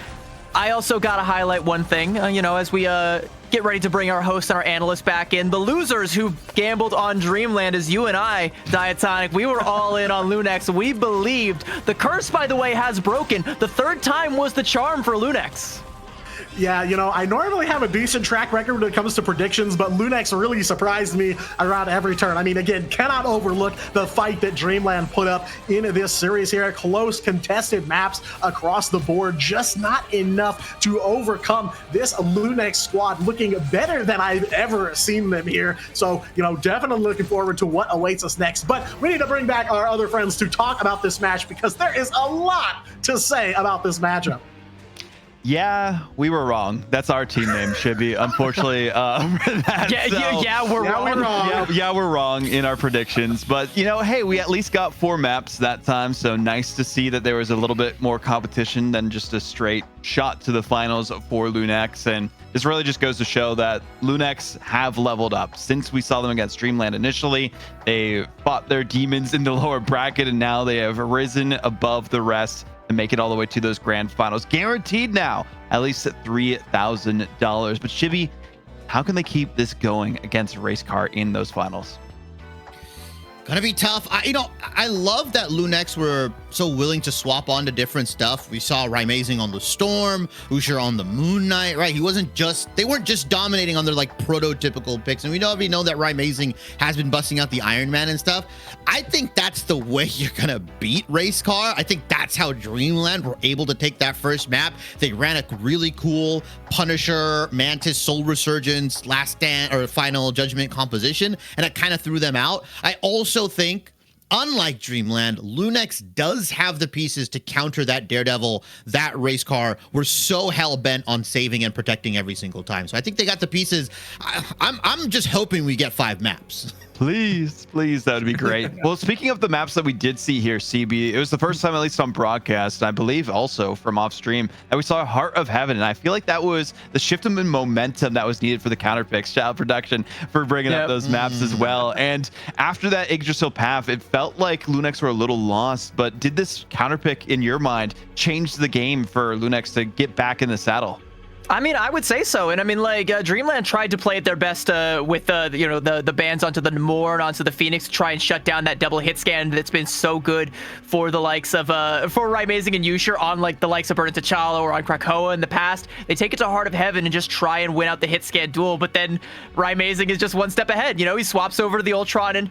I also got to highlight one thing, as we get ready to bring our host and our analyst back in. The losers who gambled on Dreamland, as you and I, Diatonic, we were all in on Lunex. We believed. The curse, by the way, has broken. The third time was the charm for Lunex. Yeah, I normally have a decent track record when it comes to predictions, but Lunex really surprised me around every turn. I mean, again, cannot overlook the fight that Dreamland put up in this series here. Close, contested maps across the board, just not enough to overcome this Lunex squad, looking better than I've ever seen them here. So, definitely looking forward to what awaits us next. But we need to bring back our other friends to talk about this match, because there is a lot to say about this matchup. Yeah, we were wrong. That's our team name, Shibby. Unfortunately, we're wrong. Yeah, we're wrong in our predictions. But, hey, we at least got 4 maps that time. So nice to see that there was a little bit more competition than just a straight shot to the finals for Lunex. And this really just goes to show that Lunex have leveled up. Since we saw them against Dreamland initially, they fought their demons in the lower bracket, and now they have risen above the rest and make it all the way to those grand finals. Guaranteed now, at least at $3,000. But Shibby, how can they keep this going against Racecar in those finals? Gonna be tough. I love that Lunex were so willing to swap on to different stuff. We saw Rymazing on the Storm, Usher on the Moon Knight, right? They weren't just dominating on their prototypical picks. And we already know that Rymazing has been busting out the Iron Man and stuff. I think that's the way you're gonna beat Racecar. I think that's how Dreamland were able to take that first map. They ran a really cool Punisher, Mantis, Soul Resurgence, Last Stand or Final Judgment composition, and it kind of threw them out. I also think, unlike Dreamland, Lunex does have the pieces to counter that Daredevil, that Racecar were so hell-bent on saving and protecting every single time. So I think they got the pieces. I'm just hoping we get 5 maps. Please, that would be great. Well, speaking of the maps that we did see here, CB, it was the first time, at least on broadcast, I believe also from off stream, that we saw Heart of Heaven. And I feel like that was the shift in momentum that was needed for the counter picks. Shout out production for bringing up those maps as well. And after that Yggdrasil path, it felt like Lunex were a little lost. But did this counter pick, in your mind, change the game for Lunex to get back in the saddle? I mean, I would say so. And I mean, like, Dreamland tried to play at their best with the bans onto the Namor and onto the Phoenix to try and shut down that double hit scan that's been so good for the likes of for Raimazing and Yusher on like the likes of Burning T'Challa or on Krakoa in the past. They take it to Heart of Heaven and just try and win out the hit scan duel, but then Raimazing is just one step ahead. You know, he swaps over to the Ultron and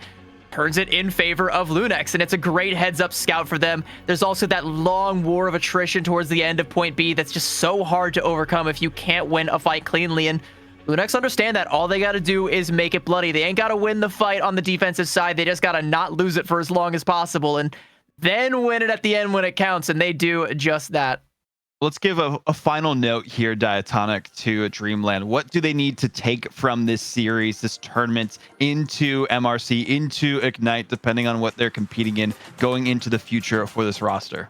turns it in favor of Lunex, and it's a great heads-up scout for them. There's also that long war of attrition towards the end of Point B that's just so hard to overcome if you can't win a fight cleanly, and Lunex understand that. All they got to do is make it bloody. They ain't got to win the fight on the defensive side. They just got to not lose it for as long as possible, and then win it at the end when it counts, and they do just that. Let's give a final note here, Diatonic, to Dreamland. What do they need to take from this series, this tournament, into MRC, into Ignite, depending on what they're competing in, going into the future for this roster?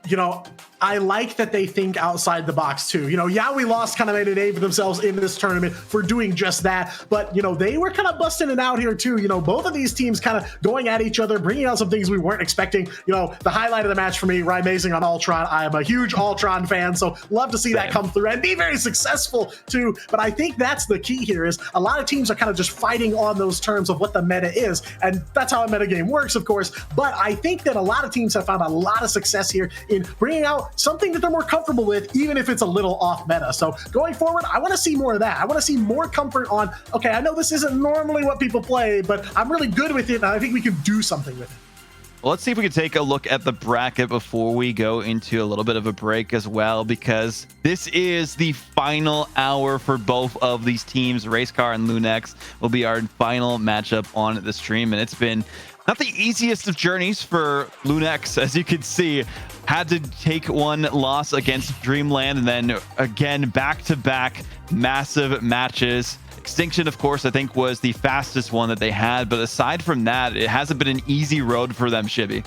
You know, I like that they think outside the box too. You know, yeah, we lost, kind of made a name for themselves in this tournament for doing just that. But, you know, they were kind of busting it out here too. You know, both of these teams kind of going at each other, bringing out some things we weren't expecting. You know, the highlight of the match for me, Raimazing on Ultron. I am a huge Ultron fan, so love to see that come through and be very successful too. But I think that's the key here is a lot of teams are kind of just fighting on those terms of what the meta is. And that's how a meta game works, of course. But I think that a lot of teams have found a lot of success here in bringing out something that they're more comfortable with, even if it's a little off meta. So going forward, I want to see more of that. I want to see more comfort on, okay, I know this isn't normally what people play, but I'm really good with it, and I think we can do something with it. Well, let's see if we can take a look at the bracket before we go into a little bit of a break as well, because this is the final hour for both of these teams. Racecar and Lunex will be our final matchup on the stream, and it's been not the easiest of journeys for Lunex, as you can see. Had to take one loss against Dreamland, and then again back-to-back massive matches. Extinction, of course, I think was the fastest one that they had, but aside from that, it hasn't been an easy road for them, Shibby.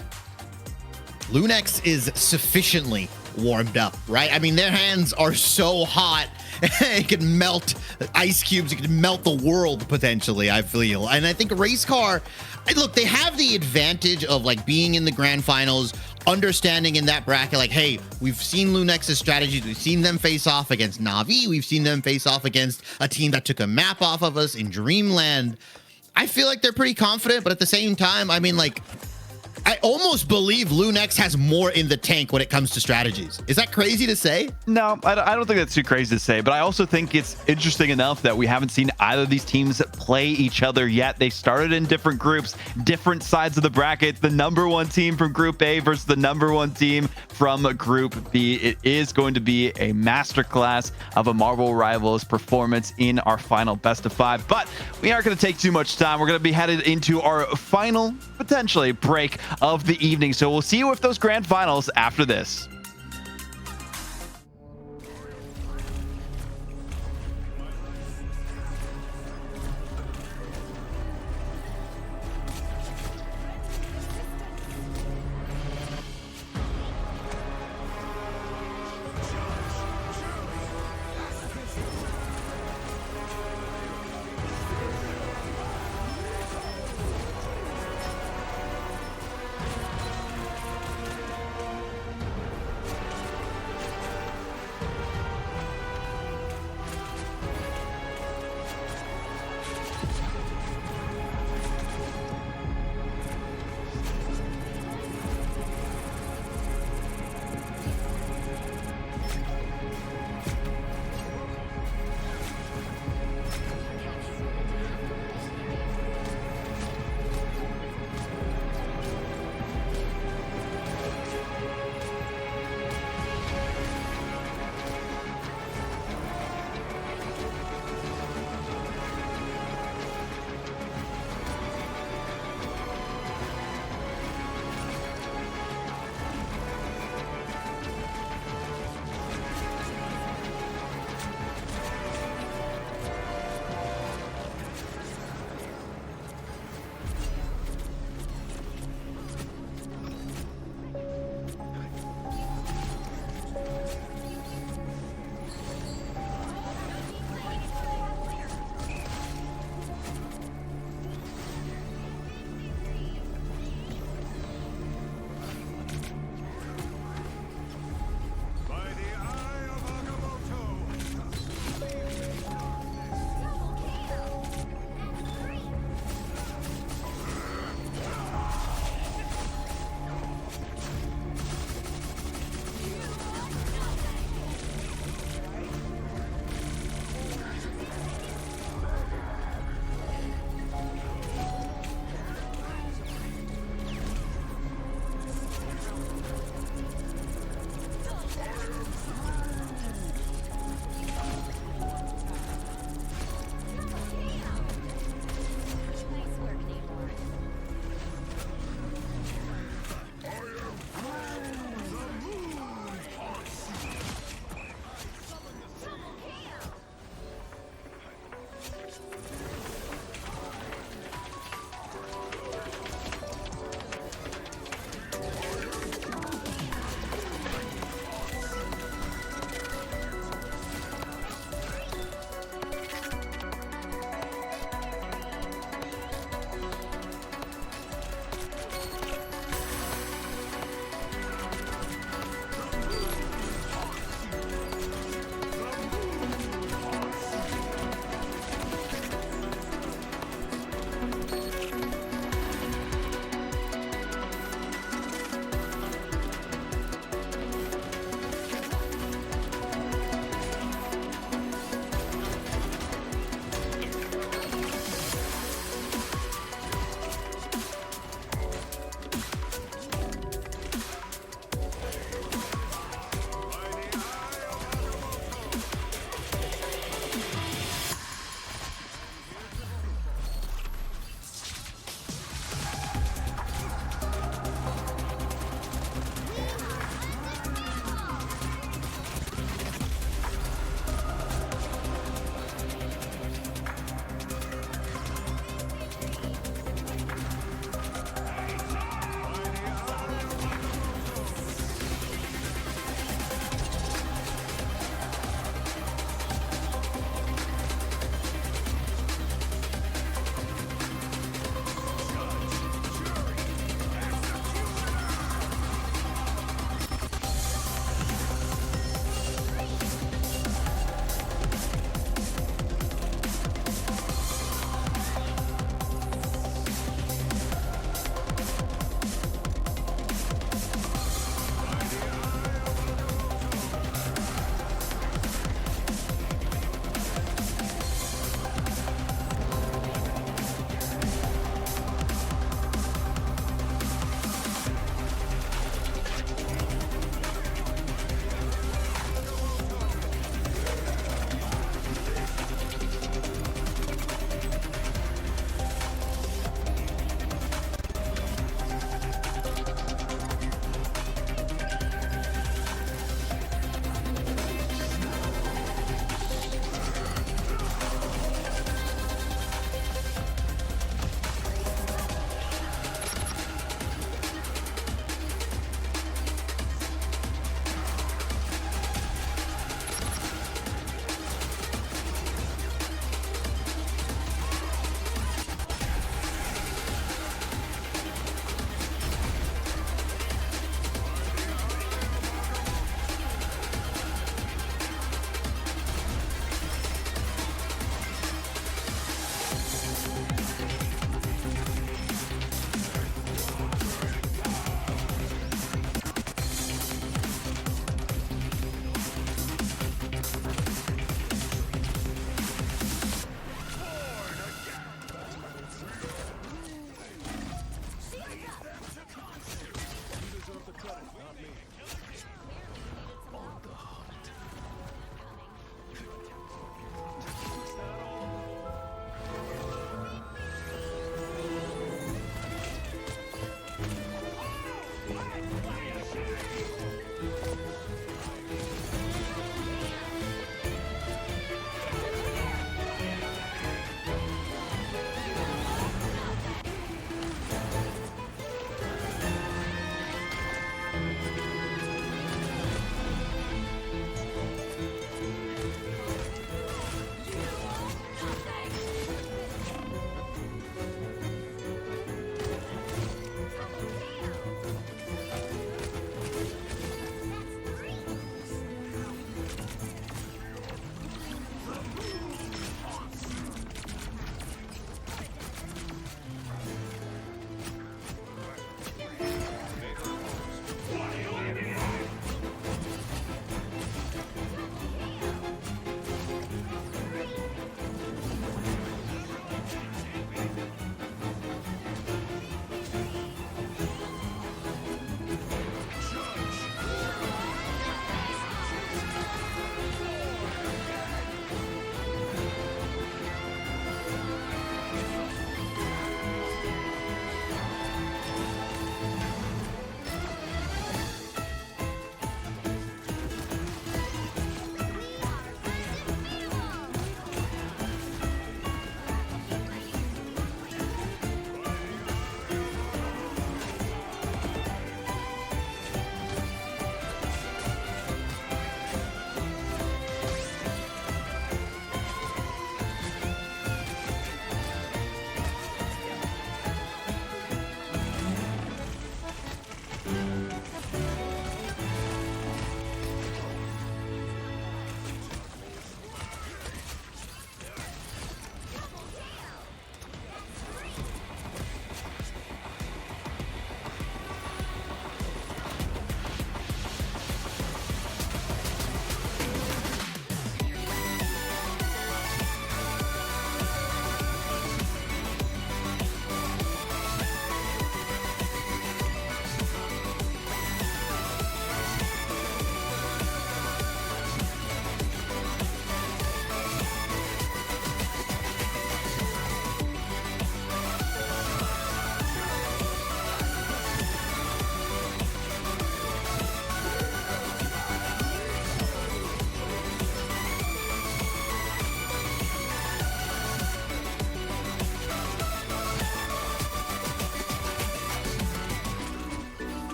Lunex is sufficiently warmed up, right? I mean, their hands are so hot. It could melt ice cubes. It could melt the world, potentially, I feel. And I think Racecar, look, they have the advantage of like being in the grand finals, understanding in that bracket, like, hey, we've seen Lunex's strategies. We've seen them face off against Na'Vi. We've seen them face off against a team that took a map off of us in Dreamland. I feel like they're pretty confident, but at the same time, I mean, like, I almost believe Lunex has more in the tank when it comes to strategies. Is that crazy to say? No, I don't think that's too crazy to say, but I also think it's interesting enough that we haven't seen either of these teams play each other yet. They started in different groups, different sides of the bracket. The #1 team from Group A versus the #1 team from Group B. It is going to be a masterclass of a Marvel Rivals performance in our final best of 5, but we aren't going to take too much time. We're going to be headed into our final, potentially, break of the evening. So we'll see you with those grand finals after this.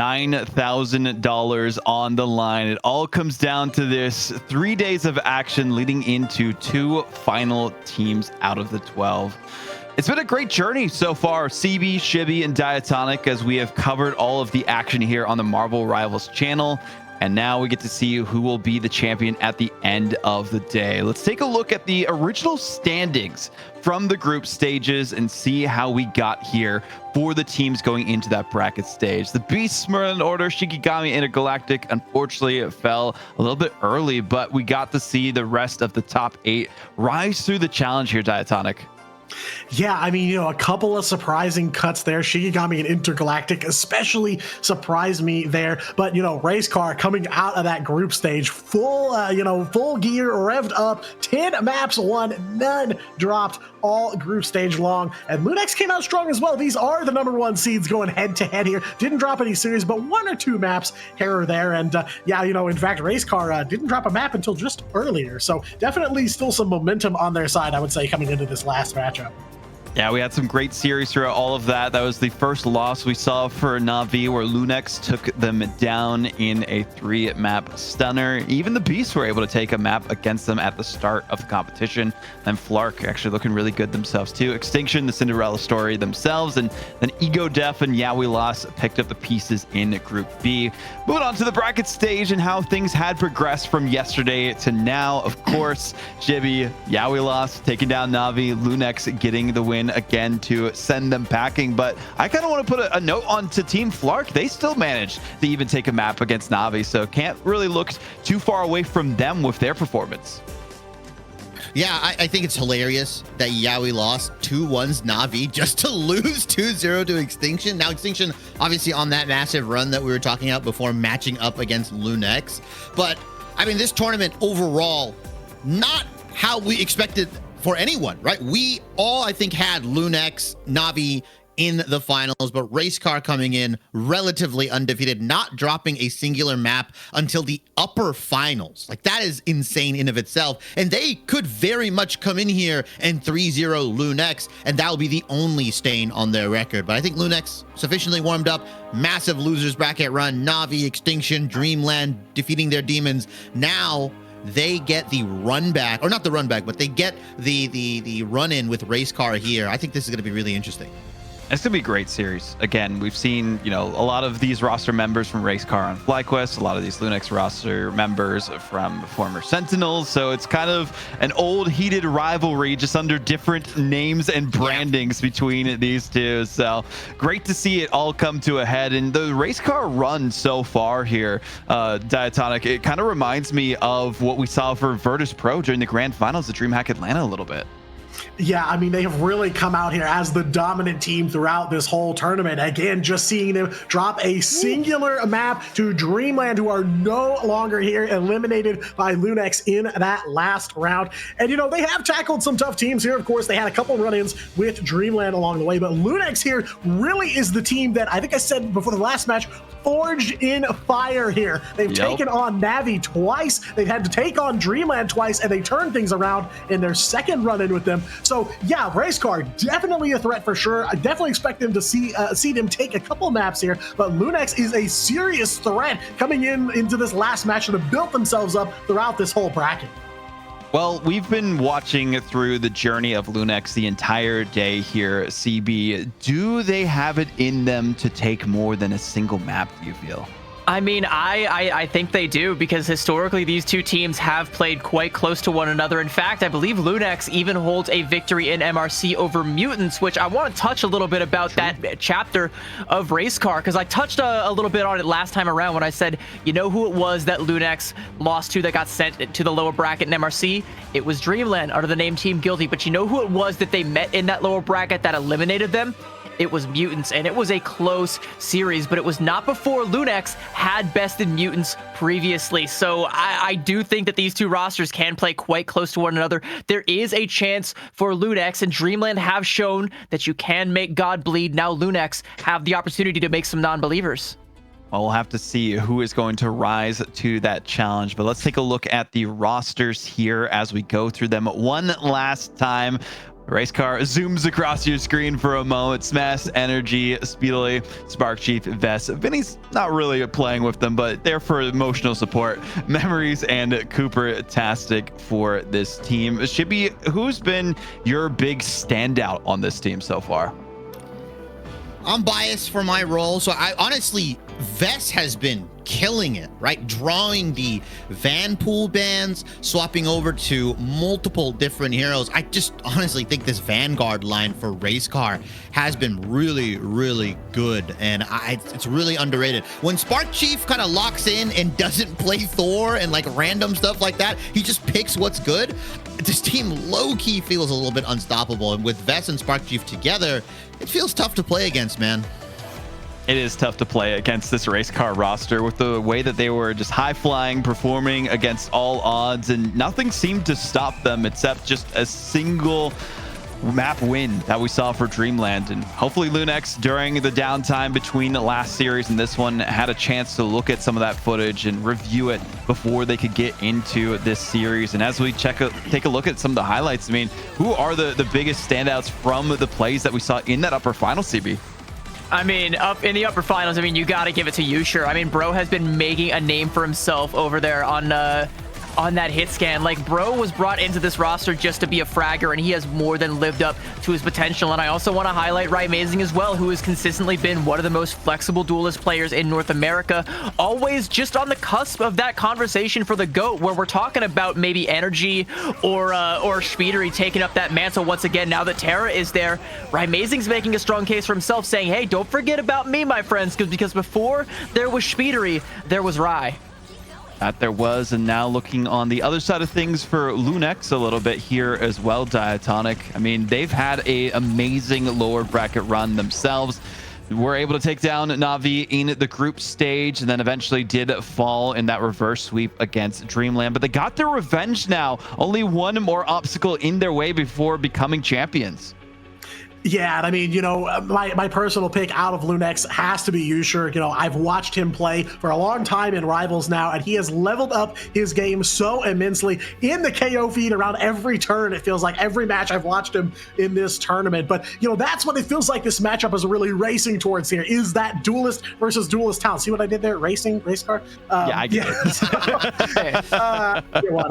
$9,000 on the line. It all comes down to this 3 days of action leading into 2 final teams out of the 12. It's been a great journey so far, CB, Shibby, and Diatonic, as we have covered all of the action here on the Marvel Rivals channel. And now we get to see who will be the champion at the end of the day. Let's take a look at the original standings from the group stages and see how we got here for the teams going into that bracket stage. The Beasts were in order. Shikigami Intergalactic, unfortunately, it fell a little bit early, but we got to see the rest of the top 8 rise through the challenge here, Diatonic. Yeah, I mean, a couple of surprising cuts there. Shikigami and Intergalactic especially surprised me there. But, Race Car coming out of that group stage full, full gear, revved up, 10 maps won, none dropped, all group stage long. And Lunex came out strong as well. These are the #1 seeds going head to head here. Didn't drop any series, but 1 or 2 maps here or there. And in fact, Race Car didn't drop a map until just earlier. So definitely still some momentum on their side, I would say, coming into this last matchup. Yeah, we had some great series throughout all of that. That was the first loss we saw for Na'Vi, where Lunex took them down in a 3-map stunner. Even the Beasts were able to take a map against them at the start of the competition. And Flark actually looking really good themselves too. Extinction, the Cinderella story themselves, and then Ego Def and Yeah We Lost picked up the pieces in Group B. Moving on to the bracket stage and how things had progressed from yesterday to now. Of course, Jibby, Yeah We Lost taking down Na'Vi, Lunex getting the win again to send them packing. But I kind of want to put a note on to Team Flark. They still managed to even take a map against Na'Vi, so can't really look too far away from them with their performance. Yeah, I think it's hilarious that Yeah We Lost 2-1's Na'Vi just to lose 2-0 to Extinction. Now Extinction obviously on that massive run that we were talking about before, matching up against Lunex. But I mean, this tournament overall, not how we expected for anyone, right? We all, I think, had Lunex, Na'Vi in the finals, but Race Car coming in relatively undefeated, not dropping a singular map until the upper finals. Like, that is insane in of itself. And they could very much come in here and 3-0 Lunex, and that'll be the only stain on their record. But I think Lunex sufficiently warmed up. Massive losers bracket run, Na'Vi, Extinction, Dreamland defeating their demons. Now they get the run back, or not the run back, but they get the run in with Race Car here. I think this is going to be really interesting. It's going to be a great series. Again, we've seen, a lot of these roster members from Race Car on FlyQuest, a lot of these Lunex roster members from former Sentinels. So it's kind of an old heated rivalry just under different names and brandings between these two. So great to see it all come to a head. And the Race Car run so far here, Diatonic, it kind of reminds me of what we saw for Virtus Pro during the grand finals at DreamHack Atlanta a little bit. Yeah, I mean, they have really come out here as the dominant team throughout this whole tournament. Again, just seeing them drop a singular map to Dreamland, who are no longer here, eliminated by Lunex in that last round. And, they have tackled some tough teams here. Of course, they had a couple run-ins with Dreamland along the way, but Lunex here really is the team that I think I said before the last match, forged in fire here. They've taken on Na'Vi twice. They've had to take on Dreamland twice, and they turned things around in their second run-in with them. So yeah, Race Car definitely a threat for sure. I definitely expect them to see them take a couple maps here, but Lunex is a serious threat coming into this last match that have built themselves up throughout this whole bracket. Well, we've been watching through the journey of Lunex the entire day here, CB. Do they have it in them to take more than a single map, do you feel? I mean, I think they do, because historically these two teams have played quite close to one another. In fact, I believe Lunex even holds a victory in MRC over Mutants, which I want to touch a little bit about that chapter of Race Car, because I touched a little bit on it last time around when I said, who it was that Lunex lost to that got sent to the lower bracket in MRC? It was Dreamland under the name Team Guilty. But you know who it was that they met in that lower bracket that eliminated them? It was Mutants, and it was a close series, but it was not before Lunex had bested Mutants previously. So I do think that these two rosters can play quite close to one another. There is a chance for Lunex, and Dreamland have shown that you can make God bleed. Now Lunex have the opportunity to make some non-believers. Well, we'll have to see who is going to rise to that challenge. But let's take a look at the rosters here as we go through them one last time. Race car zooms across your screen for a moment. Smash, Energy, Speedily, Spark Chief, Vest. Vinny's not really playing with them, but they're for emotional support. Memories and Cooper-tastic for this team. Shibby, who's been your big standout on this team so far? I'm biased for my role, so I honestly, Vest has been killing it, right? Drawing the Vanpool bans, swapping over to multiple different heroes. I just honestly think this Vanguard line for Racecar has been really, really good, and it's really underrated. When Spark Chief kind of locks in and doesn't play Thor and like random stuff like that, he just picks what's good. This team low-key feels a little bit unstoppable, and with Vest and Spark Chief together, it feels tough to play against, man. It is tough to play against this race car roster with the way that they were just high flying, performing against all odds, and nothing seemed to stop them except just a single map win that we saw for Dreamland. And hopefully Lunex, during the downtime between the last series and this one, had a chance to look at some of that footage and review it before they could get into this series. And as we take a look at some of the highlights, I mean, who are the biggest standouts from the plays that we saw in that upper final, CB? I mean, up in the upper finals, I mean, you got to give it to Yusher. I mean, bro has been making a name for himself over there on that hit scan. Like, bro was brought into this roster just to be a fragger, and he has more than lived up to his potential. And I also want to highlight Rymazing as well, who has consistently been one of the most flexible duelist players in North America, always just on the cusp of that conversation for the GOAT, where we're talking about maybe Energy or Speedery taking up that mantle once again now that Terra is there. Rymazing's making a strong case for himself, saying, hey, don't forget about me, my friends, because before there was Speedery, there was Ry. That there was. And now looking on the other side of things for Lunex a little bit here as well, Diatonic. I mean, they've had an amazing lower bracket run themselves. Were able to take down Na'Vi in the group stage, and then eventually did fall in that reverse sweep against Dreamland. But they got their revenge now. Only one more obstacle in their way before becoming champions. Yeah, and I mean, you know, my personal pick out of Lunex has to be Yusher. You know, I've watched him play for a long time in Rivals now, and he has leveled up his game so immensely in the KO feed around every turn. It feels like every match I've watched him in this tournament. But, you know, that's what it feels like this matchup is really racing towards here, is that duelist versus duelist talent. See what I did there? Racing, race car? Yeah, I get it. I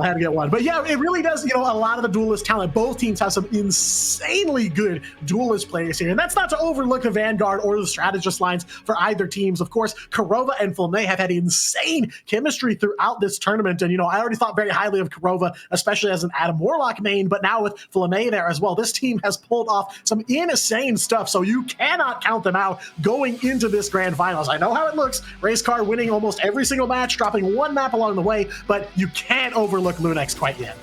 had to get one. But yeah, it really does, you know, a lot of the duelist talent. Both teams have some insanely good duelist players here, and that's not to overlook the Vanguard or the strategist lines for either teams. Of course, Korova and Flamme have had insane chemistry throughout this tournament, and you know, I already thought very highly of Korova, especially as an Adam Warlock main, but now with Flamme there as well, this team has pulled off some insane stuff, so you cannot count them out going into this grand finals. I know how it looks, Racecar winning almost every single match, dropping one map along the way, but you can't overlook Lunex quite yet.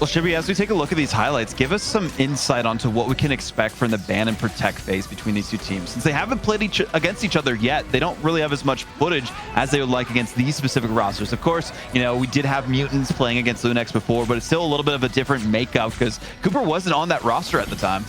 Well, Shibby, as we take a look at these highlights, give us some insight onto what we can expect from the ban and protect phase between these two teams. Since they haven't played against each other yet, they don't really have as much footage as they would like against these specific rosters. Of course, you know, we did have Mutants playing against Lunex before, but it's still a little bit of a different makeup because Cooper wasn't on that roster at the time.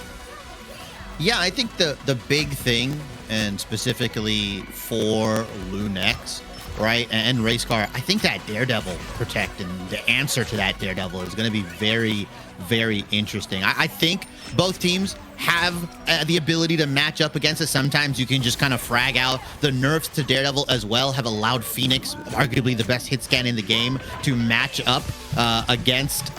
Yeah, I think the big thing, and specifically for Lunex, right, and Racecar, I think that Daredevil protect and the answer to that Daredevil is going to be very, very interesting. I think both teams have the ability to match up against it. Sometimes you can just kind of frag out. The nerfs to Daredevil as well have allowed Phoenix, arguably the best hit scan in the game, to match up against,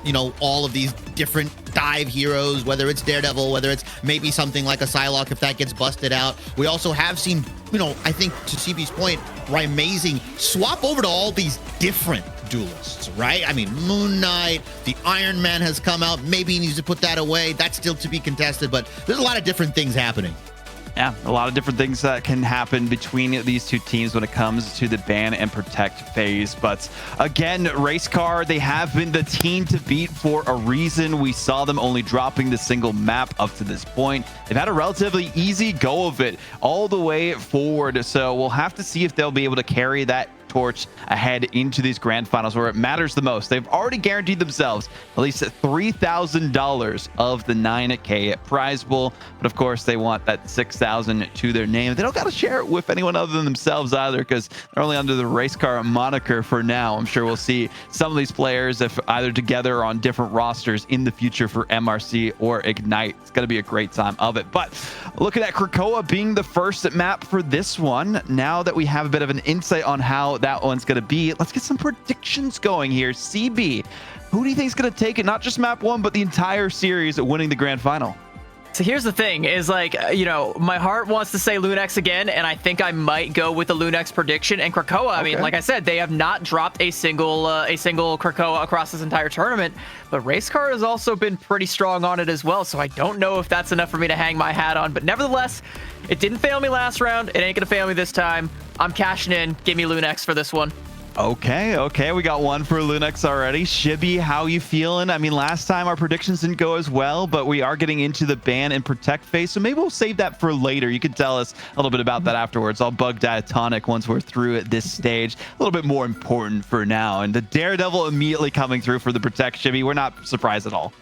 you know, all of these different dive heroes, whether it's Daredevil, whether it's maybe something like a Psylocke if that gets busted out. We also have seen, you know, I think to CB's point, Rymazing swap over to all these different duelists, right? I mean, Moon Knight, the Iron Man has come out. Maybe he needs to put that away. That's still to be contested, but there's a lot of different things happening. Yeah, a lot of different things that can happen between these two teams when it comes to the ban and protect phase. But again, Racecar, they have been the team to beat for a reason. We saw them only dropping the single map up to this point. They've had a relatively easy go of it all the way forward. So we'll have to see if they'll be able to carry that torch ahead into these grand finals where it matters the most. They've already guaranteed themselves at least $3,000 of the 9K prize pool, but of course they want that 6,000 to their name. They don't got to share it with anyone other than themselves either, because they're only under the race car moniker for now. I'm sure we'll see some of these players, if either together or on different rosters in the future for MRC or Ignite. It's going to be a great time of it. But looking at Krakoa being the first map for this one, now that we have a bit of an insight on how that one's going to be, let's get some predictions going here. CB, who do you think is going to take it, not just map 1, but the entire series, winning the grand final? So here's the thing is, like, you know, my heart wants to say Lunex again, and I think I might go with the Lunex prediction. And Krakoa, I mean, like I said, they have not dropped a single Krakoa across this entire tournament, but Racecar has also been pretty strong on it as well. So I don't know if that's enough for me to hang my hat on, but nevertheless, it didn't fail me last round. It ain't gonna fail me this time. I'm cashing in. Give me Lunex for this one. Okay, we got one for Lunex already. Shibby, how you feeling? I mean, last time our predictions didn't go as well, but we are getting into the ban and protect phase, so maybe we'll save that for later. You can tell us a little bit about that afterwards. I'll bug Diatonic once we're through at this stage. A little bit more important for now. And the Daredevil immediately coming through for the protect, Shibby. We're not surprised at all.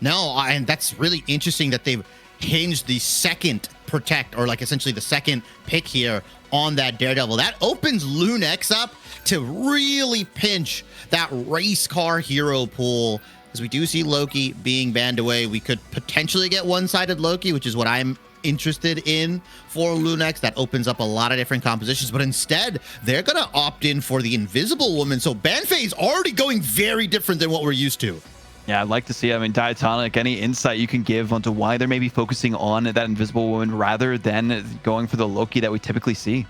No, and that's really interesting that they've hinged the second protect, or like essentially the second pick here on that Daredevil. That opens Lunex up to really pinch that race car hero pool, as we do see Loki being banned away. We could potentially get one-sided Loki, which is what I'm interested in for Lunex. That opens up a lot of different compositions, but instead they're gonna opt in for the Invisible Woman. So ban phase already going very different than what we're used to. Yeah, I'd like to see, I mean, Diatonic, any insight you can give onto why they're maybe focusing on that Invisible Woman rather than going for the Loki that we typically see?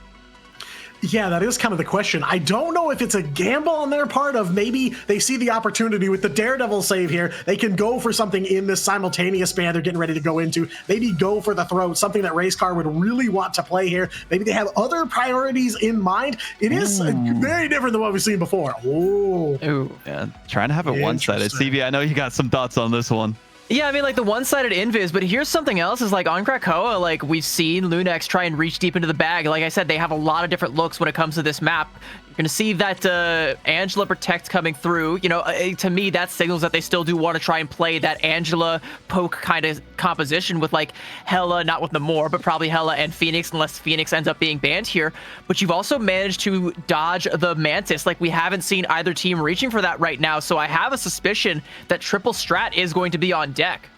Yeah, that is kind of the question. I don't know if it's a gamble on their part of maybe they see the opportunity with the Daredevil save here. They can go for something in this simultaneous ban they're getting ready to go into. Maybe go for the throat, something that Racecar would really want to play here. Maybe they have other priorities in mind. It is very different than what we've seen before. Ooh. Yeah, trying to have it one-sided. CV, I know you got some thoughts on this one. Yeah, I mean, like the one-sided invis, but here's something else is like on Krakoa, like we've seen Lunex try and reach deep into the bag. Like I said, they have a lot of different looks when it comes to this map. You're going to see that Angela Protect coming through. You know, to me, that signals that they still do want to try and play that Angela poke kind of composition with like Hela, not with Namor, but probably Hela and Phoenix, unless Phoenix ends up being banned here. But you've also managed to dodge the Mantis. Like we haven't seen either team reaching for that right now. So I have a suspicion that triple strat is going to be on deck.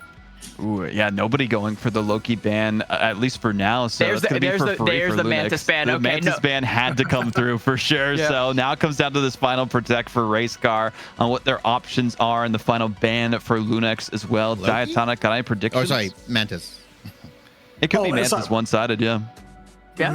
Ooh, yeah, nobody going for the Loki ban, at least for now. So there's it's going to be for free there's for the Lunex. Mantis ban. The Mantis ban had to come through for sure. Yeah. So now it comes down to this final protect for Racecar on what their options are, and the final ban for Lunex as well. Loki? Diatonic, got any predictions? Oh, sorry, Mantis. It could be Mantis one-sided, yeah. Yeah.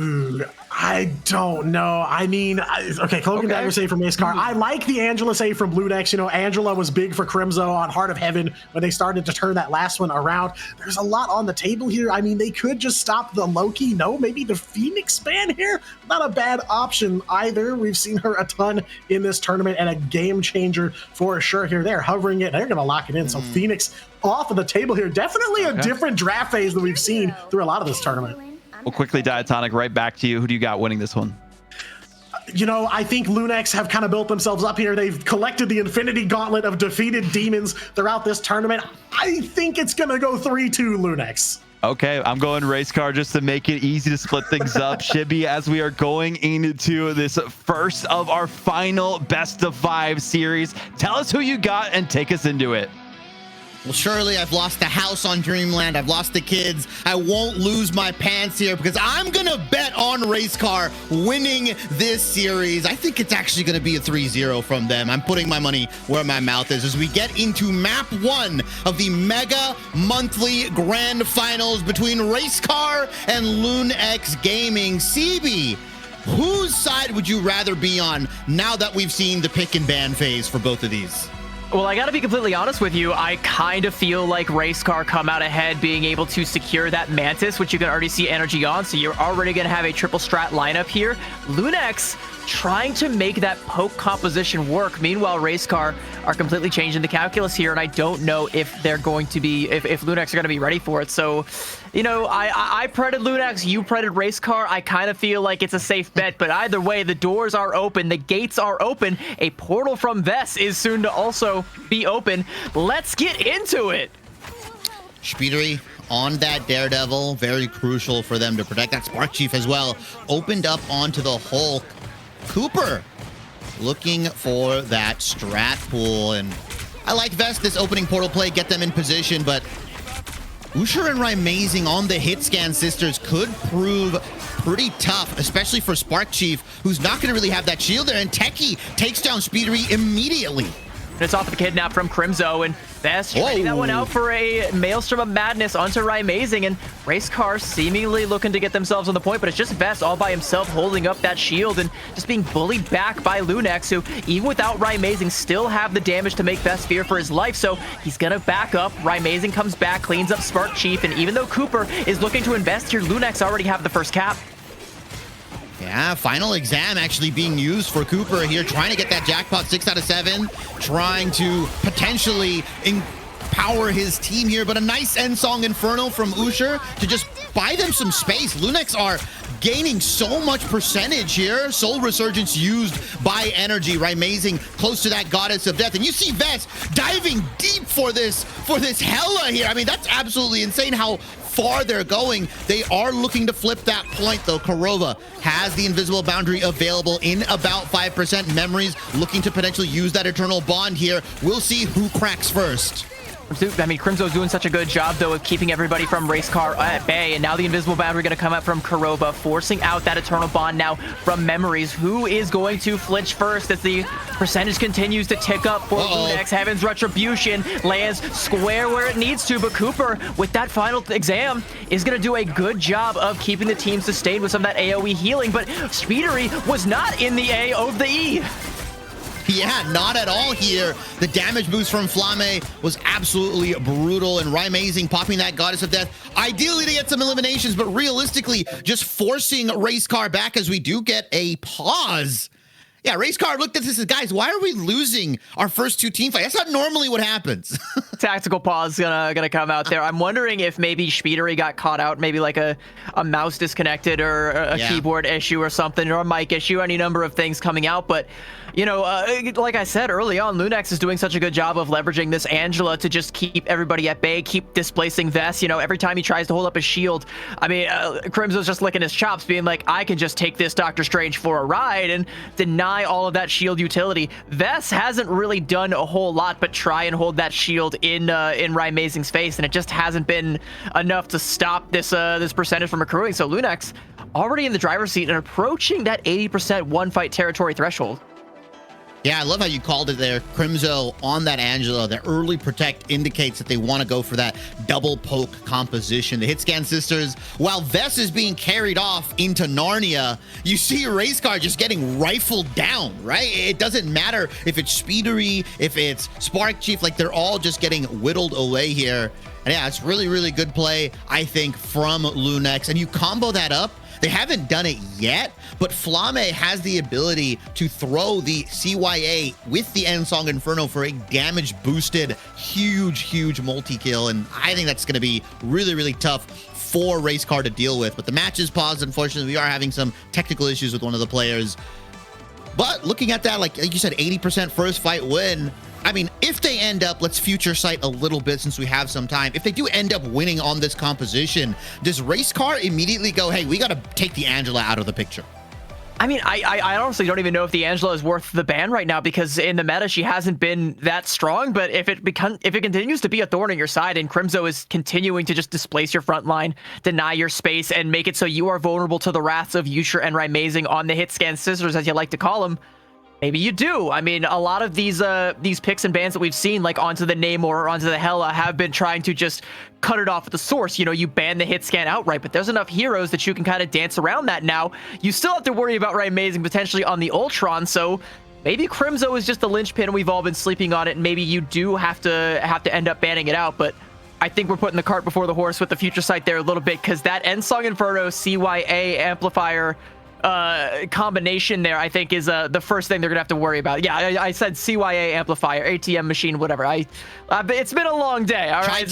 I don't know. I mean, okay, Cloak and Dagger save from Racecar. I like the Angela save from Lunex. You know, Angela was big for Crimzo on Heart of Heaven when they started to turn that last one around. There's a lot on the table here. I mean, they could just stop the Loki. No, maybe the Phoenix ban here. Not a bad option either. We've seen her a ton in this tournament and a game changer for sure here. They're hovering it. They're going to lock it in. So Phoenix off of the table here. Definitely a different draft phase than we've seen through a lot of this tournament. Well, quickly, Diatonic, right back to you. Who do you got winning this one? You know, I think Lunex have kind of built themselves up here. They've collected the Infinity Gauntlet of defeated demons throughout this tournament. I think it's going to go 3-2 Lunex. Okay, I'm going Racecar just to make it easy to split things up. Shibby, as we are going into this first of our final best of 5 series, tell us who you got and take us into it. Well, surely I've lost the house on Dreamland. I've lost the kids. I won't lose my pants here because I'm going to bet on Racecar winning this series. I think it's actually going to be a 3-0 from them. I'm putting my money where my mouth is as we get into map 1 of the Mega Monthly Grand Finals between Racecar and Lunex Gaming. CB, whose side would you rather be on now that we've seen the pick and ban phase for both of these? Well, I got to be completely honest with you. I kind of feel like Racecar come out ahead being able to secure that Mantis, which you can already see energy on. So you're already going to have a triple strat lineup here. Lunex trying to make that poke composition work. Meanwhile, Racecar are completely changing the calculus here, and I don't know if they're going to be, if Lunex are going to be ready for it. So, you know, I predded Lunex, you predded Racecar. I kind of feel like it's a safe bet, but either way, the doors are open, the gates are open. A portal from Vess is soon to also be open. Let's get into it. Spidery on that Daredevil, very crucial for them to protect that Spark Chief as well. Opened up onto the Hulk. Cooper looking for that strat pool, and I like Vest this opening portal play, get them in position, but Usher and Rymazing on the hit scan sisters could prove pretty tough, especially for Spark Chief, who's not going to really have that shield there, and Techie takes down Spidery immediately. And it's off of the kidnap from Crimzo, and Vest trying that one out for a Maelstrom of Madness onto Rymazing, and Racecar seemingly looking to get themselves on the point, but it's just Vest all by himself holding up that shield and just being bullied back by Lunex, who even without Rymazing still have the damage to make Vest fear for his life, so he's gonna back up. Rymazing comes back, cleans up Spark Chief, and even though Cooper is looking to invest here, Lunex already have the first cap. Yeah, final exam actually being used for Cooper here, trying to get that jackpot 6 out of 7, trying to potentially empower his team here, but a nice end song Inferno from Usher to just buy them some space. Lunex are gaining so much percentage here. Soul Resurgence used by Energy, Rymazing close to that Goddess of Death, and you see Vess diving deep for this Hella here. I mean, that's absolutely insane how far they're going. They are looking to flip that point though. Korova has the invisible boundary available in about 5%. Memories looking to potentially use that eternal bond here. We'll see who cracks first. I mean, Crimzo's doing such a good job, though, of keeping everybody from Racecar at bay, and now the invisible boundary going to come out from Korova, forcing out that eternal bond now from Memories. Who is going to flinch first as the percentage continues to tick up for Lunex? Heaven's Retribution lands square where it needs to, but Cooper, with that final exam, is going to do a good job of keeping the team sustained with some of that AoE healing, but Spidery was not in the A of the E. Yeah, not at all here. The damage boost from Flamme was absolutely brutal, and Rymazing popping that Goddess of Death, ideally to get some eliminations, but realistically just forcing Racecar back as we do get a pause. Yeah, Racecar looked at this as, guys, why are we losing our first two team fights? That's not normally what happens. Tactical pause gonna come out there. I'm wondering if maybe Spidery got caught out, maybe like a mouse disconnected or a keyboard issue or something, or a mic issue, any number of things coming out, but you know, like I said early on, Lunex is doing such a good job of leveraging this Angela to just keep everybody at bay, keep displacing Vess. You know, every time he tries to hold up his shield, I mean, Crimzo's just licking his chops, being like, I can just take this Doctor Strange for a ride and deny all of that shield utility. Vess hasn't really done a whole lot but try and hold that shield in Rymazing's face, and it just hasn't been enough to stop this this percentage from accruing. So Lunex already in the driver's seat and approaching that 80% one fight territory threshold. Yeah, I love how you called it there. Crimzo on that Angela. The early protect indicates that they want to go for that double poke composition. The hit scan sisters, while Vess is being carried off into Narnia, you see Racecar just getting rifled down, right? It doesn't matter if it's Spidery, if it's Spark Chief, like they're all just getting whittled away here. And yeah, it's really, really good play, I think, from Lunex. And you combo that up. They haven't done it yet, but Flamme has the ability to throw the CYA with the End Song Inferno for a damage boosted, huge multi-kill. And I think that's going to be really, really tough for Racecar to deal with. But the match is paused. Unfortunately, we are having some technical issues with one of the players. But looking at that, like you said, 80% first fight win. I mean, if they end up, let's future sight a little bit since we have some time. If they do end up winning on this composition, does Racecar immediately go, hey, we got to take the Angela out of the picture? I mean, I honestly don't even know if the Angela is worth the ban right now, because in the meta she hasn't been that strong. But if it continues to be a thorn in your side and Crimzo is continuing to just displace your front line, deny your space, and make it so you are vulnerable to the wraths of Usher and Rymazing on the hit scan sisters, as you like to call them, maybe you do. I mean, a lot of these picks and bans that we've seen, like onto the Namor or onto the Hela, have been trying to just cut it off at the source. You know, you ban the hit scan outright, but there's enough heroes that you can kind of dance around that now. You still have to worry about Rymazing potentially on the Ultron, so maybe Crimzo is just the linchpin. We've all been sleeping on it, and maybe you do have to end up banning it out, but I think we're putting the cart before the horse with the future sight there a little bit, because that End Song Inferno CYA amplifier combination there, I think, is the first thing they're gonna have to worry about. Yeah, I said CYA amplifier, ATM machine, whatever. It's been a long day. All right.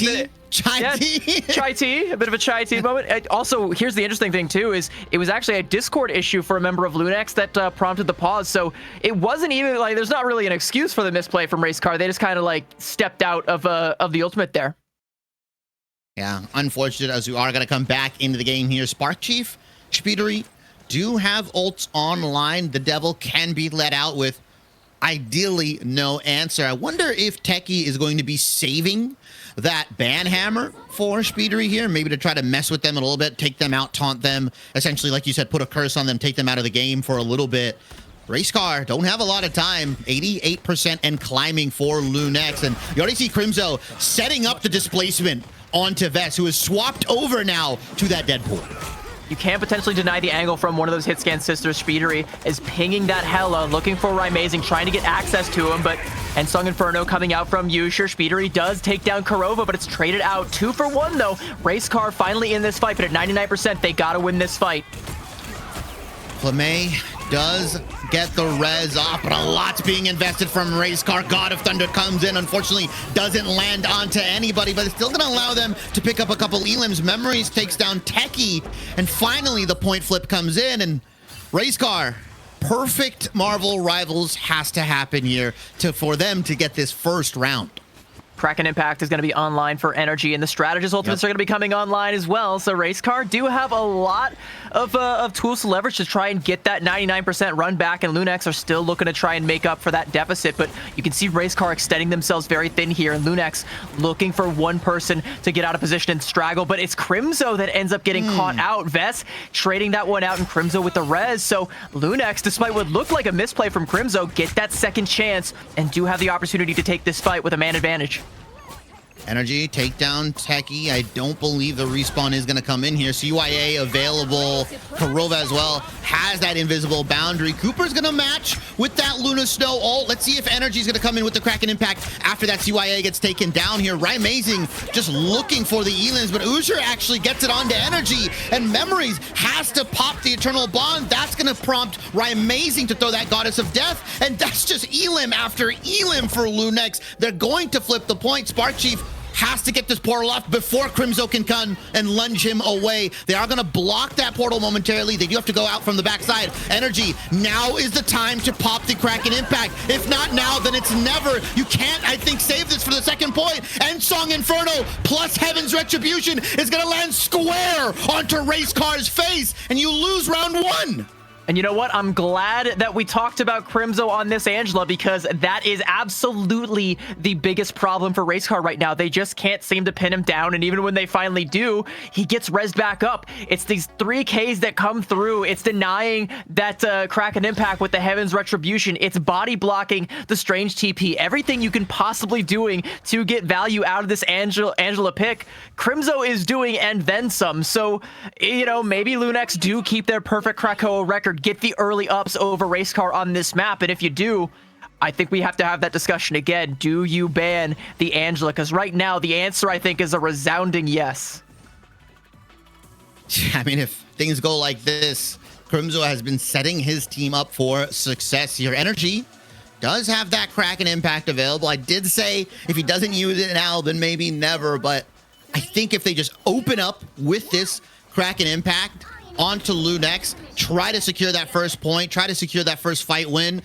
Chai tea. Chai tea, a bit of a chai tea moment. Also, here's the interesting thing too: is it was actually a Discord issue for a member of Lunex that prompted the pause. So it wasn't even like there's not really an excuse for the misplay from Racecar. They just kind of like stepped out of the ultimate there. Yeah, unfortunate as we are going to come back into the game here. Spark Chief, Speedery do have ults online. The Devil can be let out with ideally no answer. I wonder if Techie is going to be saving that Banhammer for Speedery here, maybe to try to mess with them a little bit, take them out, taunt them, essentially, like you said, put a curse on them, take them out of the game for a little bit. Racecar don't have a lot of time. 88% and climbing for Lunex. And you already see Crimzo setting up the displacement onto Vess, who is swapped over now to that Deadpool. You can potentially deny the angle from one of those hit scan sisters. Speedery is pinging that Hela, looking for Rymazing, trying to get access to him, and Sung Inferno coming out from Yusher. Speedery does take down Kurova, but it's traded out. 2 for 1 though. Racecar finally in this fight, but at 99%, they gotta win this fight. Flamay does get the res off, but a lot's being invested from Racecar. God of Thunder comes in, unfortunately doesn't land onto anybody, but it's still gonna allow them to pick up a couple elims. Memories takes down Techie, and finally the point flip comes in, and Racecar, perfect Marvel Rivals has to happen here for them to get this first round. Kraken Impact is going to be online for Energy, and the Strategist Ultimates are going to be coming online as well. So Racecar do have a lot of tools to leverage to try and get that 99% run back, and Lunex are still looking to try and make up for that deficit. But you can see Racecar extending themselves very thin here, and Lunex looking for one person to get out of position and straggle. But it's Crimzo that ends up getting caught out. Vess trading that one out, and Crimzo with the res. So Lunex, despite what looked like a misplay from Crimzo, get that second chance and do have the opportunity to take this fight with a man advantage. Energy, take down Techie. I don't believe the respawn is going to come in here. CYA available. Kurova as well has that invisible boundary. Cooper's going to match with that Luna Snow ult. Let's see if Energy's going to come in with the Kraken Impact after that CYA gets taken down here. Rymazing just looking for the elims, but Usher actually gets it onto Energy, and Memories has to pop the Eternal Bond. That's going to prompt Rymazing to throw that Goddess of Death, and that's just elim after elim for Lunex. They're going to flip the point. Spark Chief has to get this portal off before Crimzo can come and lunge him away. They are going to block that portal momentarily. They do have to go out from the backside. Energy, now is the time to pop the Kraken Impact. If not now, then it's never. You can't, I think, save this for the second point. And Song Inferno plus Heaven's Retribution is going to land square onto Racecar's face, and you lose round 1. And you know what? I'm glad that we talked about Crimzo on this Angela, because that is absolutely the biggest problem for Racecar right now. They just can't seem to pin him down, and even when they finally do, he gets rezzed back up. It's these 3Ks that come through. It's denying that Kraken Impact with the Heaven's Retribution. It's body blocking the Strange TP. Everything you can possibly doing to get value out of this Angela pick, Crimzo is doing, and then some. So, you know, maybe Lunex do keep their perfect Krakoa record, get the early ups over Racecar on this map, and if you do, I think we have to have that discussion again. Do you ban the Angela? Because right now the answer, I think, is a resounding yes. I mean, if things go like this, Crimzo has been setting his team up for success here. Energy does have that Kraken Impact available. I did say if he doesn't use it now, then maybe never, but I think if they just open up with this Kraken Impact onto Lunex, try to secure that first point, try to secure that first fight win,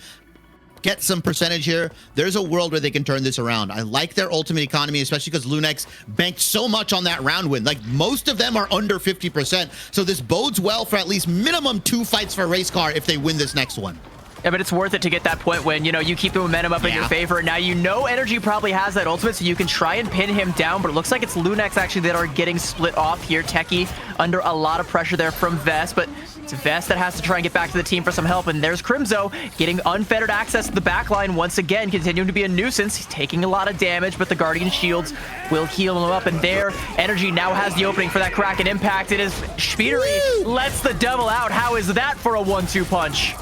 get some percentage here, there's a world where they can turn this around. I like their ultimate economy, especially because Lunex banked so much on that round win. Like, most of them are under 50%, so this bodes well for at least minimum 2 fights for Racecar if they win this next one. Yeah, but it's worth it to get that point when, you know, you keep the momentum up in your favor. Now, you know Energy probably has that ultimate, so you can try and pin him down, but it looks like it's Lunex actually that are getting split off here. Techie under a lot of pressure there from Vess, but it's Vess that has to try and get back to the team for some help, and there's Crimzo getting unfettered access to the backline once again, continuing to be a nuisance. He's taking a lot of damage, but the Guardian Shields will heal him up, and there, Energy now has the opening for that Kraken Impact. It is Speedery lets the Devil out. How is that for a 1-2 punch?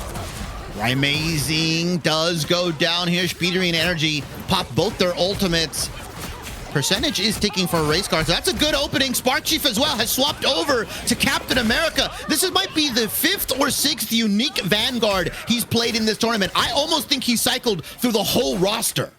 Rymazing does go down here. Speedery and Energy pop both their ultimates. percentage is ticking for race car. So that's a good opening. Spark Chief as well has swapped over to Captain America. Might be the 5th or 6th unique Vanguard he's played in this tournament. I almost think he cycled through the whole roster.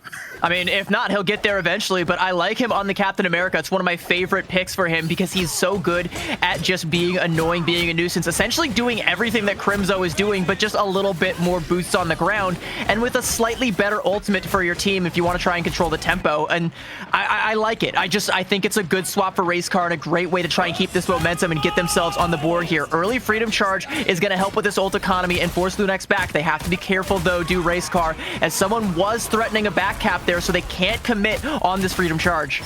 I mean, if not, he'll get there eventually, but I like him on the Captain America. It's one of my favorite picks for him because he's so good at just being annoying, being a nuisance, essentially doing everything that Crimzo is doing, but just a little bit more boosts on the ground, and with a slightly better ultimate for your team if you want to try and control the tempo. And I like it. I think it's a good swap for Race Car and a great way to try and keep this momentum and get themselves on the board here. Early Freedom Charge is going to help with this ult economy and force Lunex back. They have to be careful, though, do Race Car, as someone was threatening a back cap there, so they can't commit on this Freedom Charge.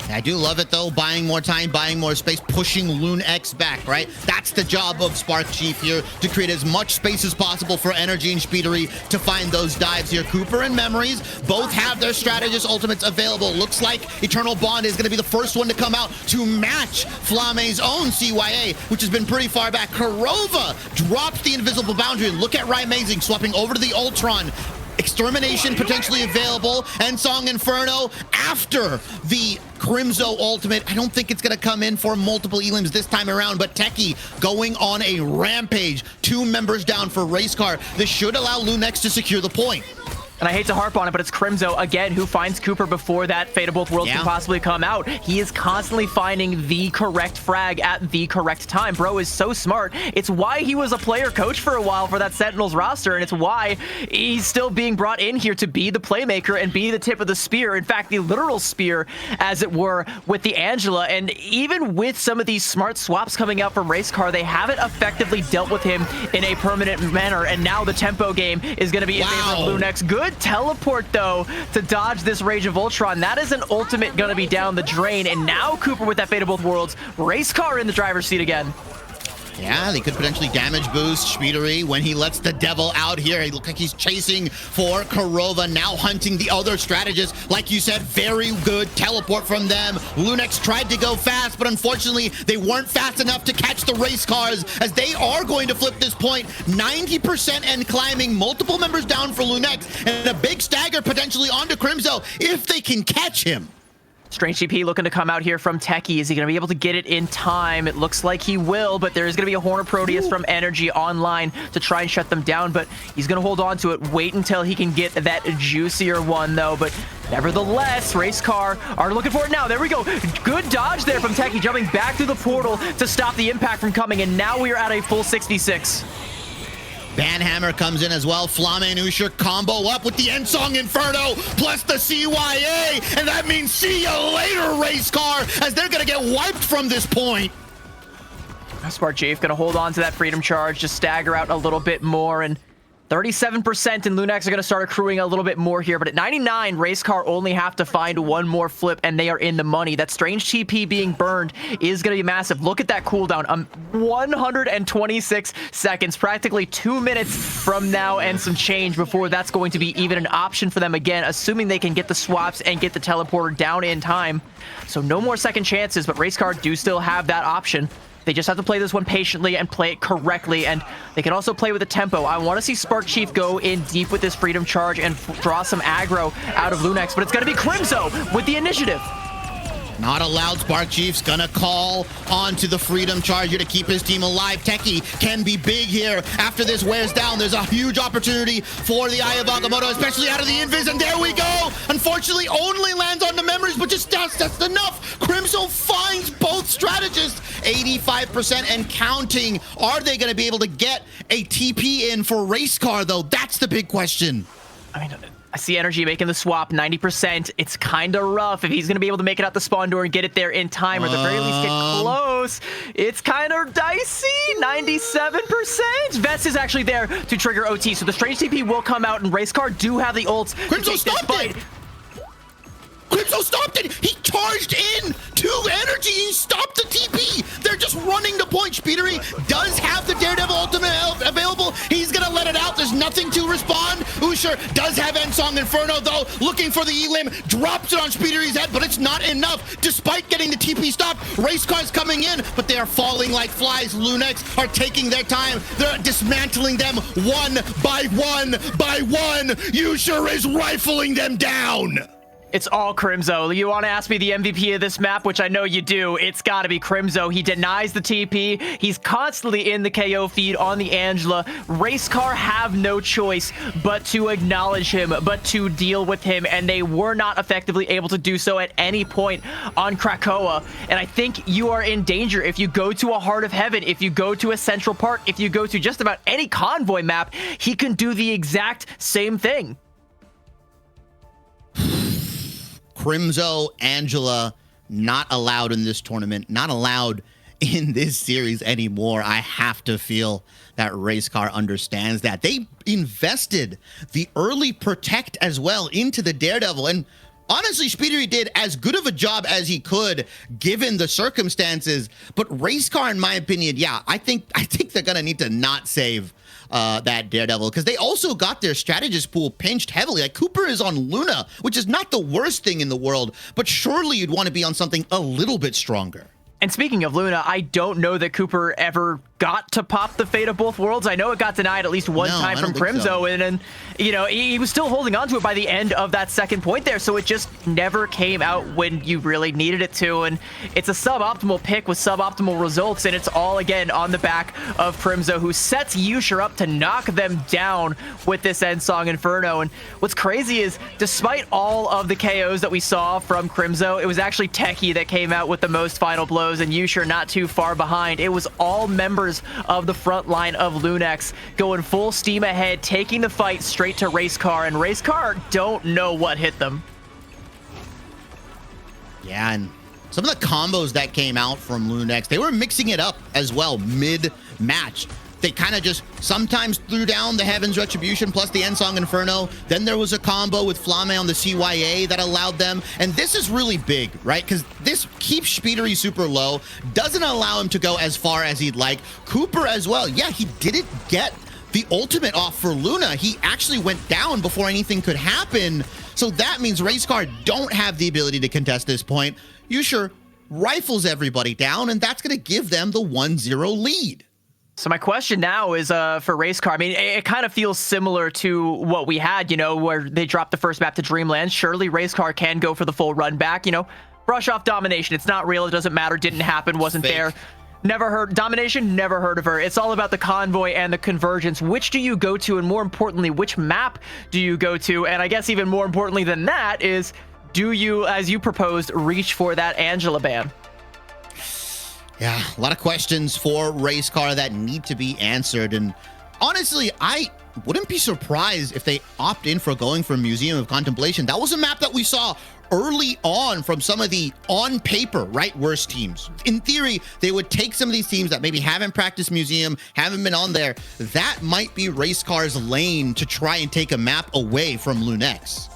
I do love it, though. Buying more time, buying more space, pushing Lunex back, right? That's the job of Spark Chief here, to create as much space as possible for Energy and Speedery to find those dives here. Cooper and Memories both have their strategist ultimates available. Looks like Eternal Bond is going to be the first one to come out to match Flame's own CYA, which has been pretty far back. Kurova drops the invisible boundary, and look at Rymazing swapping over to the Ultron. Extermination potentially available, and Song Inferno after the Crimzo ultimate. I don't think it's going to come in for multiple elims this time around, but Techie going on a rampage. 2 members down for Race Car. This should allow Lunex to secure the point. And I hate to harp on it, but it's Crimzo, again, who finds Cooper before that Fate of Both Worlds can possibly come out. He is constantly finding the correct frag at the correct time. Bro is so smart. It's why he was a player coach for a while for that Sentinels roster, and it's why he's still being brought in here to be the playmaker and be the tip of the spear. In fact, the literal spear, as it were, with the Angela. And even with some of these smart swaps coming out from Race Car, they haven't effectively dealt with him in a permanent manner, and now the tempo game is going to be in favor of Lunex. Good teleport, though, to dodge this Rage of Ultron. That is an ultimate going to be down the drain, and now Cooper with that Fate of Both Worlds. Race Car in the driver's seat again. Yeah, they could potentially damage boost Speedery when he lets the devil out here. He looks like he's chasing for Kurova, now hunting the other strategist. Like you said, very good teleport from them. Lunex tried to go fast, but unfortunately, they weren't fast enough to catch the Race Cars, as they are going to flip this point. 90% and climbing, multiple members down for Lunex, and a big stagger potentially onto Crimzo if they can catch him. Strange TP looking to come out here from Techie. Is he going to be able to get it in time? It looks like he will, but there is going to be a Horn of Proteus from Energy online to try and shut them down, but he's going to hold on to it. Wait until he can get that juicier one, though. But nevertheless, Race Car are looking for it now. There we go. Good dodge there from Techie, jumping back through the portal to stop the impact from coming, and now we are at a full 66. Banhammer comes in as well. Flame and Usher combo up with the Ensong Inferno plus the CYA, and that means see you later, Race Car, as they're gonna get wiped from this point. Spark Chief gonna hold on to that Freedom Charge, just stagger out a little bit more, and 37% and Lunex are going to start accruing a little bit more here, but at 99, Race Car only have to find one more flip and they are in the money. That Strange TP being burned is going to be massive. Look at that cooldown, 126 seconds, practically 2 minutes from now and some change before that's going to be even an option for them again, assuming they can get the swaps and get the teleporter down in time. So no more second chances, but Race Car do still have that option. They just have to play this one patiently and play it correctly, and they can also play with the tempo. I want to see Spark Chief go in deep with this Freedom Charge and draw some aggro out of Lunex, but it's going to be Crimzo with the initiative. Not allowed. Spark Chief's gonna call onto the Freedom Charger to keep his team alive. Techie can be big here. After this wears down, there's a huge opportunity for the Eye of Agamotto, especially out of the Invis, and there we go! Unfortunately, only lands on the Memories, but just that's enough! Crimzo finds both strategists! 85% and counting. Are they gonna be able to get a TP in for Race Car, though? That's the big question. I mean, I see Energy making the swap, 90%. It's kind of rough if he's going to be able to make it out the spawn door and get it there in time, or at the very least get close. It's kind of dicey, 97%. Vest is actually there to trigger OT, so the Strange TP will come out, and Race Car do have the ults. Crimzo stopped it! Crimzo stopped it! He charged in to Energy! He stopped the TP! They're just running the point. Speedery does have the Daredevil ultimate available. He's gonna let it out. There's nothing to respond. Usher does have Ensong Inferno, though, looking for the Elim. Drops it on Speedery's head, but it's not enough. Despite getting the TP stopped, Race Car's coming in, but they are falling like flies. Lunex are taking their time. They're dismantling them one by one by one. Usher is rifling them down. It's all Crimzo. You want to ask me the MVP of this map, which I know you do. It's got to be Crimzo. He denies the TP. He's constantly in the KO feed on the Angela. Racecar have no choice but to acknowledge him, but to deal with him, and they were not effectively able to do so at any point on Krakoa. And I think you are in danger if you go to a Heart of Heaven, if you go to a Central Park, if you go to just about any convoy map, he can do the exact same thing. Crimzo, Angela, not allowed in this tournament, not allowed in this series anymore. I have to feel that Racecar understands that. They invested the early protect as well into the Daredevil, and honestly, Speedery did as good of a job as he could given the circumstances. But Racecar, in my opinion, yeah, I think they're gonna need to not save that Daredevil, because they also got their strategist pool pinched heavily. Like, Cooper is on Luna, which is not the worst thing in the world, but surely you'd want to be on something a little bit stronger. And speaking of Luna, I don't know that Cooper ever got to pop the Fate of Both Worlds. I know it got denied at least one time from Crimzo, so. and you know, he was still holding on to it by the end of that second point there, so it just never came out when you really needed it to, and it's a suboptimal pick with suboptimal results, and it's all, again, on the back of Crimzo, who sets Yusher up to knock them down with this Endsong Inferno. And what's crazy is, despite all of the KOs that we saw from Crimzo, it was actually Techie that came out with the most final blows, and Yusher not too far behind. It was all members of the front line of Lunex going full steam ahead, taking the fight straight to Racecar, and Racecar don't know what hit them. Yeah, and some of the combos that came out from Lunex, they were mixing it up as well mid-match. They kind of just sometimes threw down the Heaven's Retribution plus the Endsong Inferno. Then there was a combo with Flamme on the CYA that allowed them. And this is really big, right? Because this keeps Speedery super low, doesn't allow him to go as far as he'd like. Cooper as well. Yeah, he didn't get the ultimate off for Luna. He actually went down before anything could happen. So that means Racecar don't have the ability to contest this point. Yusher rifles everybody down, and that's going to give them the 1-0 lead. So my question now is for Racecar. I mean, it kind of feels similar to what we had, you know, where they dropped the first map to Dreamland. Surely Racecar can go for the full run back, you know, brush off Domination. It's not real. It doesn't matter. Didn't happen. Wasn't Fake. there. Never heard Domination. Never heard of her. It's all about the convoy and the convergence. Which do you go to? And more importantly, which map do you go to? And I guess even more importantly than that is, do you, as you proposed, reach for that Angela ban? Yeah, a lot of questions for Racecar that need to be answered. And honestly, I wouldn't be surprised if they opt in for going for Museum of Contemplation. That was a map that we saw early on from some of the on paper, right, worst teams. In theory, they would take some of these teams that maybe haven't practiced Museum, haven't been on there. That might be Racecar's lane to try and take a map away from Lunex.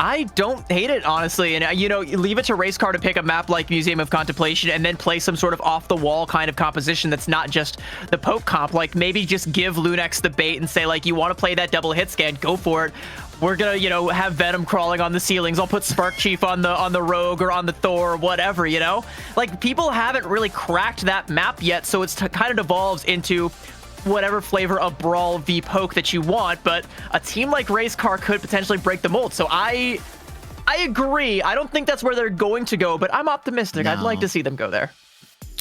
I don't hate it, honestly. And, you know, leave it to Racecar to pick a map like Museum of Contemplation and then play some sort of off-the-wall kind of composition that's not just the poke comp. Like, maybe just give Lunex the bait and say, like, you want to play that double hit scan, go for it. We're gonna, you know, have Venom crawling on the ceilings. I'll put Spark Chief on the Rogue or on the Thor or whatever, you know? Like, people haven't really cracked that map yet, so it's kind of devolves into whatever flavor of Brawl v Poke that you want, but a team like Racecar could potentially break the mold. So I agree. I don't think that's where they're going to go, but I'm optimistic. No. I'd like to see them go there.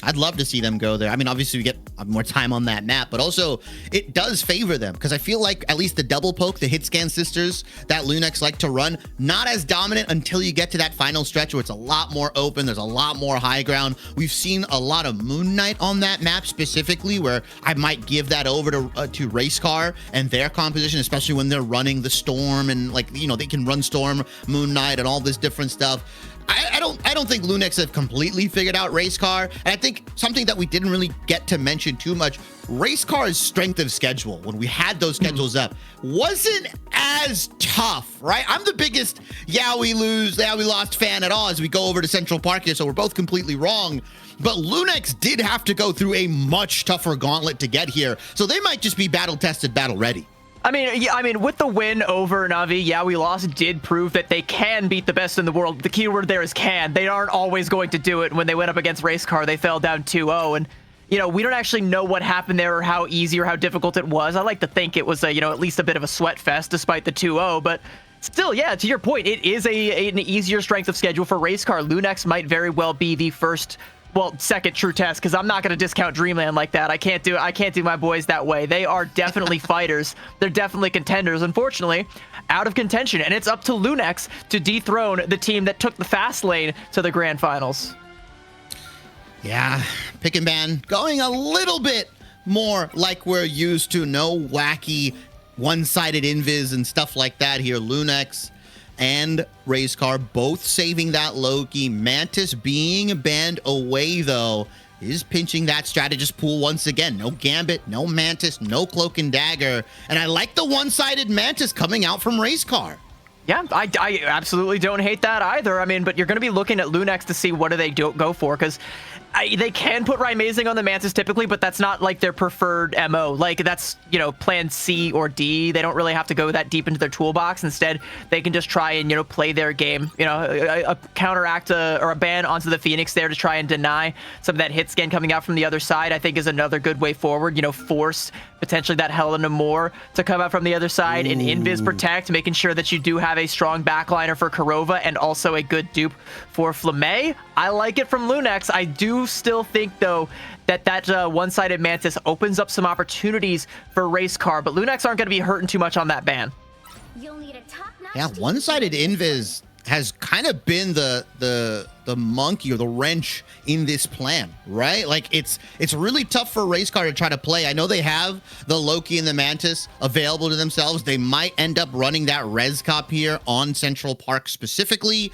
I'd love to see them go there. I mean, obviously we get more time on that map, but also it does favor them because I feel like at least the double poke, the hit scan sisters that Lunex like to run, not as dominant until you get to that final stretch where it's a lot more open. There's a lot more high ground. We've seen a lot of Moon Knight on that map specifically, where I might give that over to Racecar and their composition, especially when they're running the Storm and, like, you know, they can run Storm, Moon Knight, and all this different stuff. I don't think Lunex have completely figured out Racecar. And I think something that we didn't really get to mention too much, Racecar's strength of schedule, when we had those schedules up, wasn't as tough, right? I'm the biggest yeah we lost fan at all as we go over to Central Park here, so we're both completely wrong. But Lunex did have to go through a much tougher gauntlet to get here, so they might just be battle-tested, battle-ready. I mean, yeah, I mean, with the win over Na'Vi, yeah, we lost, did prove that they can beat the best in the world. The key word there is can. They aren't always going to do it. When they went up against Racecar, they fell down 2-0. And, you know, we don't actually know what happened there or how easy or how difficult it was. I like to think it was, you know, at least a bit of a sweat fest despite the 2-0. But, Still, yeah, to your point, it is an easier strength of schedule for Racecar. Lunex might very well be the first, well, second true test, because I'm not going to discount Dreamland like that. I can't do my boys that way. They are definitely fighters. They're definitely contenders. Unfortunately, out of contention, and it's up to Lunex to dethrone the team that took the fast lane to the grand finals. Yeah, Pick and Ban going a little bit more like we're used to. No wacky one-sided invis and stuff like that here. Lunex and Racecar both saving that Loki. Mantis being banned away, though, is pinching that strategist pool once again. No Gambit, no Mantis, no Cloak and Dagger. And I like the one-sided Mantis coming out from Racecar. Yeah, I absolutely don't hate that either. I mean, but you're going to be looking at Lunex to see what do they go for, because they can put Ry-Mazing on the Mantis typically, but that's not like their preferred MO. Like, that's, you know, plan C or D. They don't really have to go that deep into their toolbox. Instead, they can just try and, you know, play their game. You know, a counteract or a ban onto the Phoenix there to try and deny some of that hit scan coming out from the other side, I think is another good way forward. You know, force potentially that Helena Moore to come out from the other side and invis protect, making sure that you do have a strong backliner for Kurova and also a good dupe for Flamme. I like it from Lunex. I do still think, though, that one-sided Mantis opens up some opportunities for Racecar, but Lunex aren't going to be hurting too much on that ban. Yeah, one-sided invis has kind of been the monkey or the wrench in this plan, right? Like, it's really tough for Racecar to try to play. I know they have the Loki and the Mantis available to themselves. They might end up running that Res Cop here on Central Park specifically.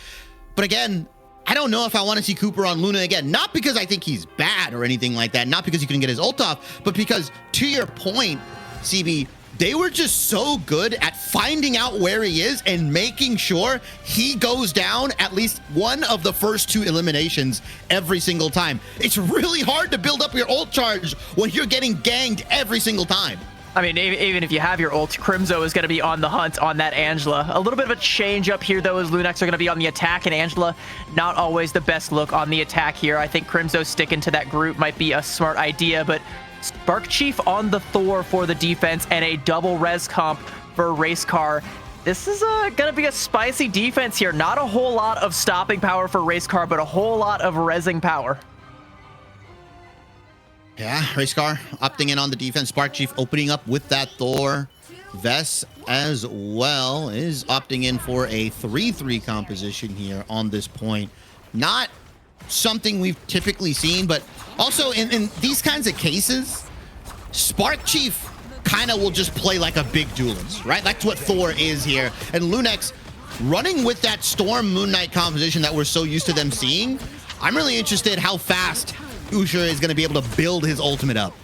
But again, I don't know if I want to see Cooper on Luna again. Not because I think he's bad or anything like that. Not because he couldn't get his ult off, but because, to your point, CB, they were just so good at finding out where he is and making sure he goes down at least one of the first two eliminations every single time. It's really hard to build up your ult charge when you're getting ganged every single time. I mean, even if you have your ult, Crimzo is going to be on the hunt on that Angela. A little bit of a change up here, though, as Lunex are going to be on the attack, and Angela not always the best look on the attack here. I think Crimzo sticking to that group might be a smart idea, but Spark Chief on the Thor for the defense and a double res comp for Racecar. This is going to be a spicy defense here. Not a whole lot of stopping power for Racecar, but a whole lot of resing power. Yeah, Racecar opting in on the defense. Spark Chief opening up with that Thor. Vess as well is opting in for a 3-3 composition here on this point. Not something we've typically seen, but also in these kinds of cases, Spark Chief kind of will just play like a big duelist, right? That's what Thor is here. And Lunex running with that Storm Moon Knight composition that we're so used to them seeing. I'm really interested how fast Usher is going to be able to build his ultimate up.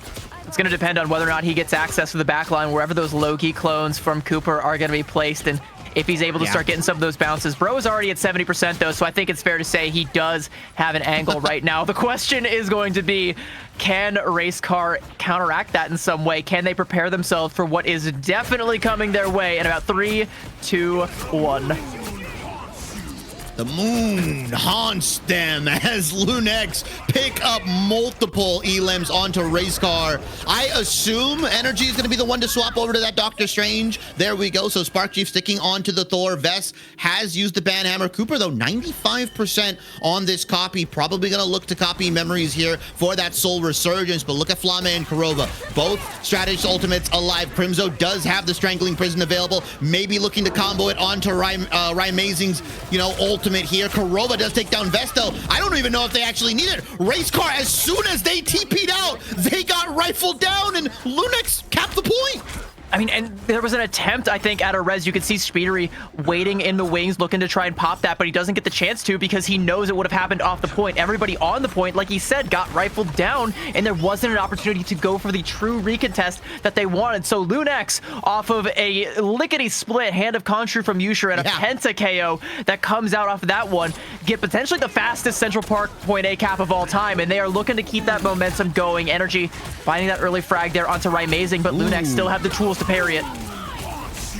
It's going to depend on whether or not he gets access to the backline, wherever those Loki clones from Cooper are going to be placed, and if he's able to start getting some of those bounces. Bro is already at 70% though, so I think it's fair to say he does have an angle right now. The question is going to be, can Racecar counteract that in some way? Can they prepare themselves for what is definitely coming their way in about 3, 2, 1? The moon haunts them as Lunex pick up multiple elims onto Racecar. I assume Energy is going to be the one to swap over to that Doctor Strange. There we go. So Spark Chief sticking onto the Thor. Vess has used the Banhammer. Cooper, though, 95% on this copy. Probably going to look to copy Memories here for that Soul Resurgence. But look at Flamme and Kurova. Both strategist ultimates alive. Crimzo does have the Strangling Prison available. Maybe looking to combo it onto Ry-Mazing's, ultimate here. Kurova does take down Vesto. I don't even know if they actually need it. Racecar, as soon as they TP'd out, they got rifled down, and Lunex capped the point. I mean, and there was an attempt, I think, at a res. You could see Speedery waiting in the wings, looking to try and pop that, but he doesn't get the chance to because he knows it would have happened off the point. Everybody on the point, like he said, got rifled down, and there wasn't an opportunity to go for the true recontest that they wanted. So Lunex, off of a lickety-split Hand of Khonshu from Yusher and a Penta KO that comes out off of that one, get potentially the fastest Central Park point A cap of all time, and they are looking to keep that momentum going. Energy finding that early frag there onto Ry-Mazing, but Lunex still have the tools to parry it.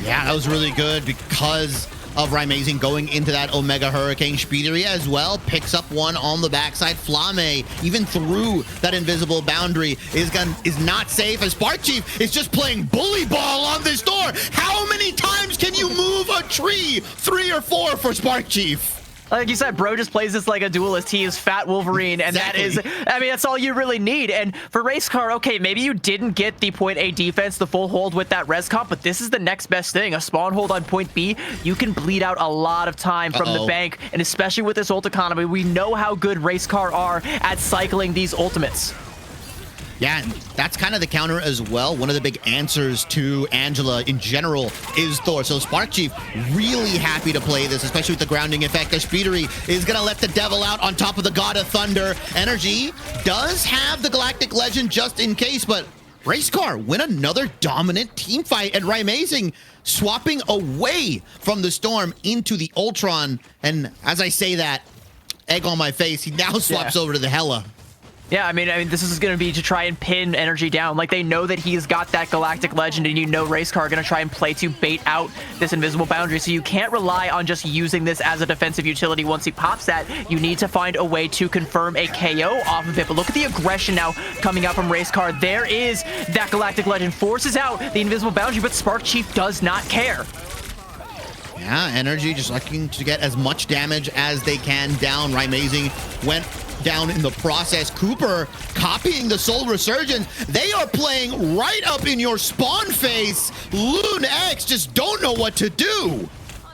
Yeah, that was really good because of Rymazing going into that Omega Hurricane. Spideria as well picks up one on the backside. Flame, even through that invisible boundary, is not safe, as Spark Chief is just playing bully ball on this door. How many times can you move a tree? 3 or 4 for Spark Chief. Like you said, bro just plays this like a duelist. He is Fat Wolverine, and Exactly. that is, I mean, that's all you really need. And for Racecar, okay, maybe you didn't get the point A defense, the full hold with that res comp, but this is the next best thing. A spawn hold on point B, you can bleed out a lot of time from the bank, and especially with this ult economy, we know how good Racecar are at cycling these ultimates. Yeah, and that's kind of the counter as well. One of the big answers to Angela in general is Thor. So Spark Chief really happy to play this, especially with the grounding effect. As Spidery is going to let the devil out on top of the God of Thunder. Energy does have the Galactic Legend just in case, but Racecar win another dominant team fight, and Rymazing swapping away from the Storm into the Ultron. And as I say that, egg on my face, he now swaps over to the Hela. Yeah, I mean, this is going to be to try and pin Energy down. Like, they know that he's got that Galactic Legend, and you know Racecar are going to try and play to bait out this invisible boundary. So you can't rely on just using this as a defensive utility once he pops that. You need to find a way to confirm a KO off of it. But look at the aggression now coming out from Racecar. There is that Galactic Legend. Forces out the invisible boundary, but Spark Chief does not care. Yeah, Energy just looking to get as much damage as they can down. Rymazing went down in the process. Cooper copying the Soul Resurgence. They are playing right up in your spawn face. Loon X just don't know what to do.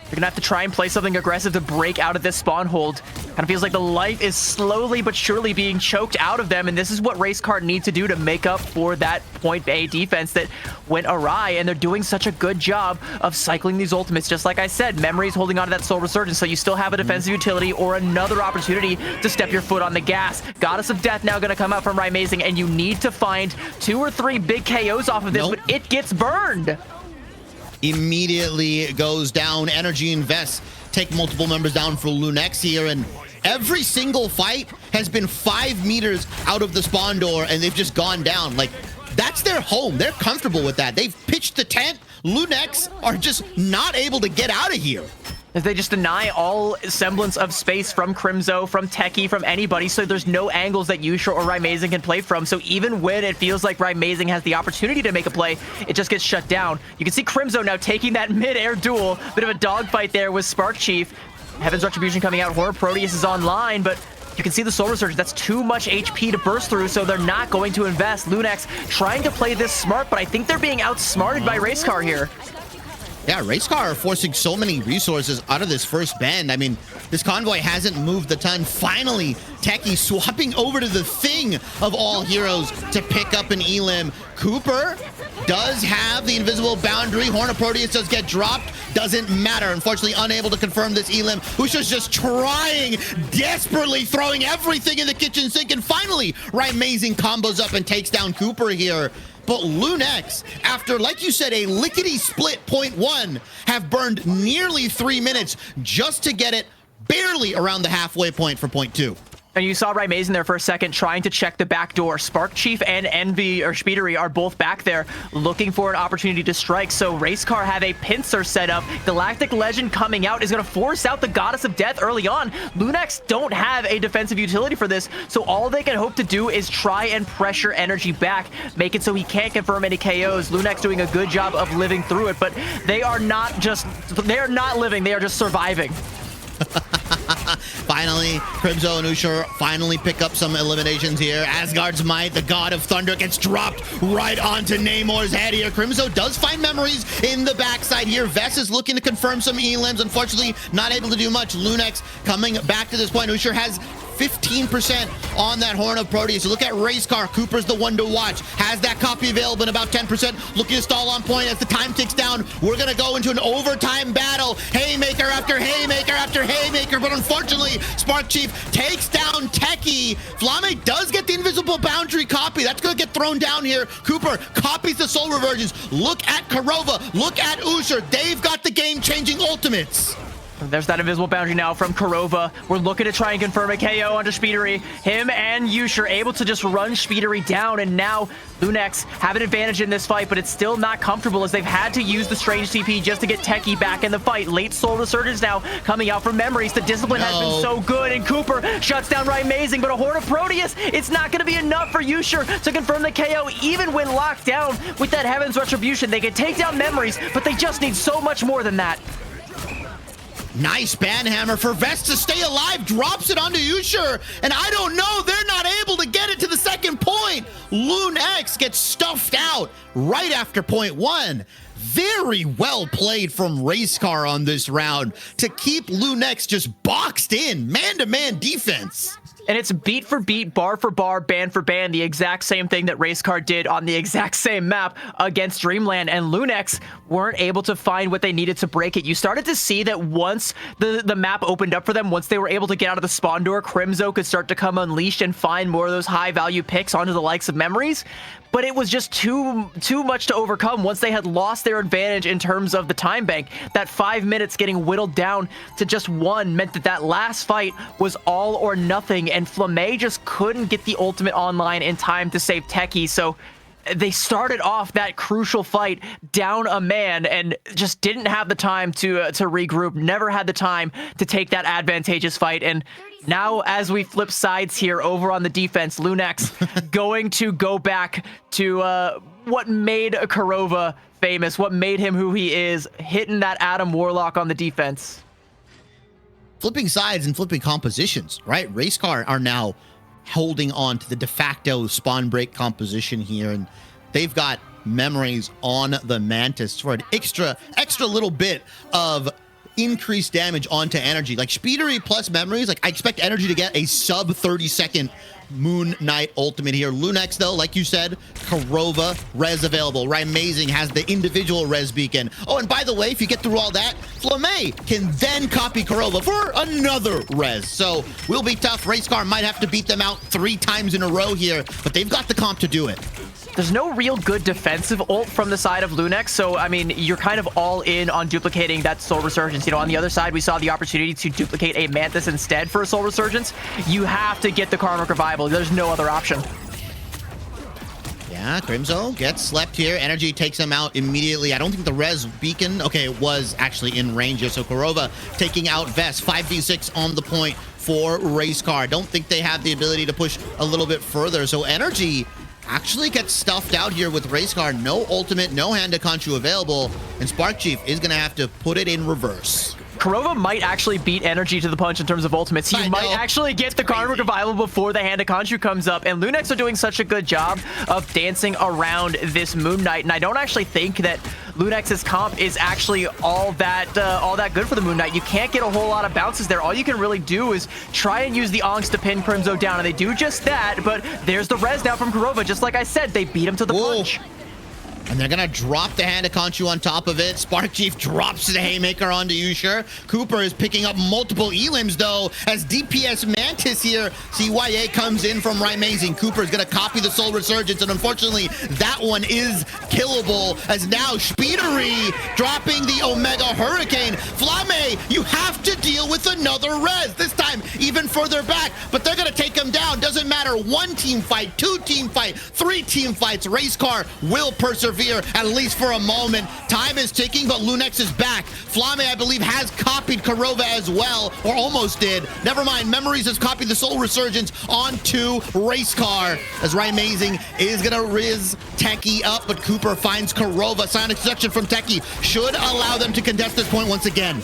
You're gonna have to try and play something aggressive to break out of this spawn hold. Kind of feels like the life is slowly but surely being choked out of them, and this is what Racecar needs to do to make up for that point A defense that went awry, and they're doing such a good job of cycling these ultimates. Just like I said, Memory's holding on to that Soul Resurgence, so you still have a defensive utility or another opportunity to step your foot on the gas. Goddess of Death now gonna come out from Rymazing, and you need to find 2 or 3 big KOs off of this, but it gets burned. Immediately goes down. Energy Invest take multiple members down for Lunex here, and every single fight has been 5 meters out of the spawn door, and they've just gone down. Like, that's their home. They're comfortable with that. They've pitched the tent. Lunex are just not able to get out of here. As they just deny all semblance of space from Crimzo, from Techie, from anybody, so there's no angles that Yusha or Rymazing can play from. So even when it feels like Rymazing has the opportunity to make a play, it just gets shut down. You can see Crimzo now taking that mid-air duel. Bit of a dogfight there with Spark Chief. Heaven's Retribution coming out. Horror Proteus is online, but you can see the Soul Resurgence. That's too much HP to burst through, so they're not going to invest. Lunex trying to play this smart, but I think they're being outsmarted by Racecar here. Yeah, Racecar are forcing so many resources out of this first bend. I mean, this convoy hasn't moved a ton. Finally, Techie swapping over to the Thing of all heroes to pick up an Elim. Cooper does have the invisible boundary. Horn of Proteus does get dropped. Doesn't matter. Unfortunately, unable to confirm this Elim. Usha's just trying, desperately throwing everything in the kitchen sink. And finally, Rymazing combos up and takes down Cooper here. But Lunex, after, like you said, a lickety-split .1, have burned nearly 3 minutes just to get it barely around the halfway point for .2. And you saw Rymazing there for a second trying to check the back door. Spark Chief and Envy or Spidery are both back there looking for an opportunity to strike. So Racecar have a pincer set up. Galactic Legend coming out is going to force out the Goddess of Death early on. Lunex don't have a defensive utility for this, so all they can hope to do is try and pressure Energy back, make it so he can't confirm any KOs. Lunex doing a good job of living through it, but they are not living, they are just surviving. Finally, Crimzo and Usher finally pick up some eliminations here. Asgard's Might, the God of Thunder, gets dropped right onto Namor's head here. Crimzo does find memories in the backside here. Vess is looking to confirm some Elims. Unfortunately, not able to do much. Lunex coming back to this point. Usher has 15% on that Horn of Proteus. You look at Racecar. Cooper's the one to watch. Has that copy available in about 10%. Looking to stall on point as the time ticks down. We're going to go into an overtime battle. Haymaker after haymaker after haymaker. But unfortunately, Spark Chief takes down Techie. Flame does get the invisible boundary copy. That's going to get thrown down here. Cooper copies the Soul Revergence. Look at Karova. Look at Usher. They've got the game-changing ultimates. There's that invisible boundary now from Korova. We're looking to try and confirm a KO onto Spidery. Him and Yusher able to just run Spidery down, and now Lunex have an advantage in this fight, but it's still not comfortable as they've had to use the Strange TP just to get Techie back in the fight. Late Soul Resurgence now coming out from Memories. The discipline has been so good, and Cooper shuts down Amazing, but a Horde of Proteus, it's not going to be enough for Yusher to confirm the KO, even when locked down with that Heaven's Retribution. They can take down Memories, but they just need so much more than that. Nice banhammer for Vest to stay alive, drops it onto Yusher, and I don't know, they're not able to get it to the second point. Lunex gets stuffed out right after point one. Very well played from Racecar on this round to keep Lunex just boxed in, man-to-man defense. And it's beat for beat, bar for bar, band for band, the exact same thing that Racecar did on the exact same map against Dreamland, and Lunex weren't able to find what they needed to break it. You started to see that once the map opened up for them, once they were able to get out of the spawn door, Crimzo could start to come unleashed and find more of those high-value picks onto the likes of Memories. But it was just too much to overcome once they had lost their advantage in terms of the time bank. That 5 minutes getting whittled down to just one meant that that last fight was all or nothing, and Flamme just couldn't get the ultimate online in time to save Techie. So they started off that crucial fight down a man and just didn't have the time to regroup, never had the time to take that advantageous fight. And now, as we flip sides here over on the defense, Lunex going to go back to what made Korova famous, what made him who he is, hitting that Adam Warlock on the defense. Flipping sides and flipping compositions, right? Racecar are now holding on to the de facto spawn break composition here, and they've got Memories on the Mantis for an extra little bit of increased damage onto Energy. Like Spidery plus Memories, like I expect Energy to get a sub 30-second Moon Knight ultimate here. Lunex, though, like you said, Korova, res available. Amazing has the individual res beacon. Oh, and by the way, if you get through all that, Flamme can then copy Korova for another res. So will be tough. Racecar might have to beat them out 3 times in a row here, but they've got the comp to do it. There's no real good defensive ult from the side of Lunex, so, I mean, you're kind of all in on duplicating that Soul Resurgence. You know, on the other side, we saw the opportunity to duplicate a Mantis instead for a Soul Resurgence. You have to get the Karmic Revival. There's no other option. Yeah, Crimzo gets slept here. Energy takes him out immediately. I don't think the res beacon, okay, it was actually in range here. So Korova taking out Vest, 5v6 on the point for Racecar. Don't think they have the ability to push a little bit further. So Energy actually gets stuffed out here with Racecar. No ultimate, no hand to Khonshu available, and Spark Chief is going to have to put it in reverse. Korova might actually beat Energy to the punch in terms of ultimates. He might actually get the Karmic Revival before the Hand of Khonshu comes up, and Lunex are doing such a good job of dancing around this Moon Knight, and I don't actually think that Lunex's comp is actually all that good for the Moon Knight. You can't get a whole lot of bounces there. All you can really do is try and use the Onks to pin Crimzo down, and they do just that, but there's the res now from Korova. Just like I said, they beat him to the punch. And they're going to drop the Hand of Khonshu on top of it. Spark Chief drops the Haymaker onto Yusher. Cooper is picking up multiple elims, though, as DPS Mantis here. CYA comes in from Amazing. Cooper is going to copy the Soul Resurgence, and unfortunately, that one is killable, as now Spidery dropping the Omega Hurricane. Flamme, you have to deal with another res, this time even further back, but they're going to take him down. Doesn't matter, 1 team fight, 2 team fight, 3 team fights. Racecar will persevere, at least for a moment. Time is ticking, but Lunex is back. Flamme, I believe, has copied Korova as well, or almost did. Never mind, Memories has copied the Soul Resurgence onto Racecar, as Amazing is gonna riz Techie up, but Cooper finds Korova. Sonic Seduction from Techie should allow them to contest this point once again.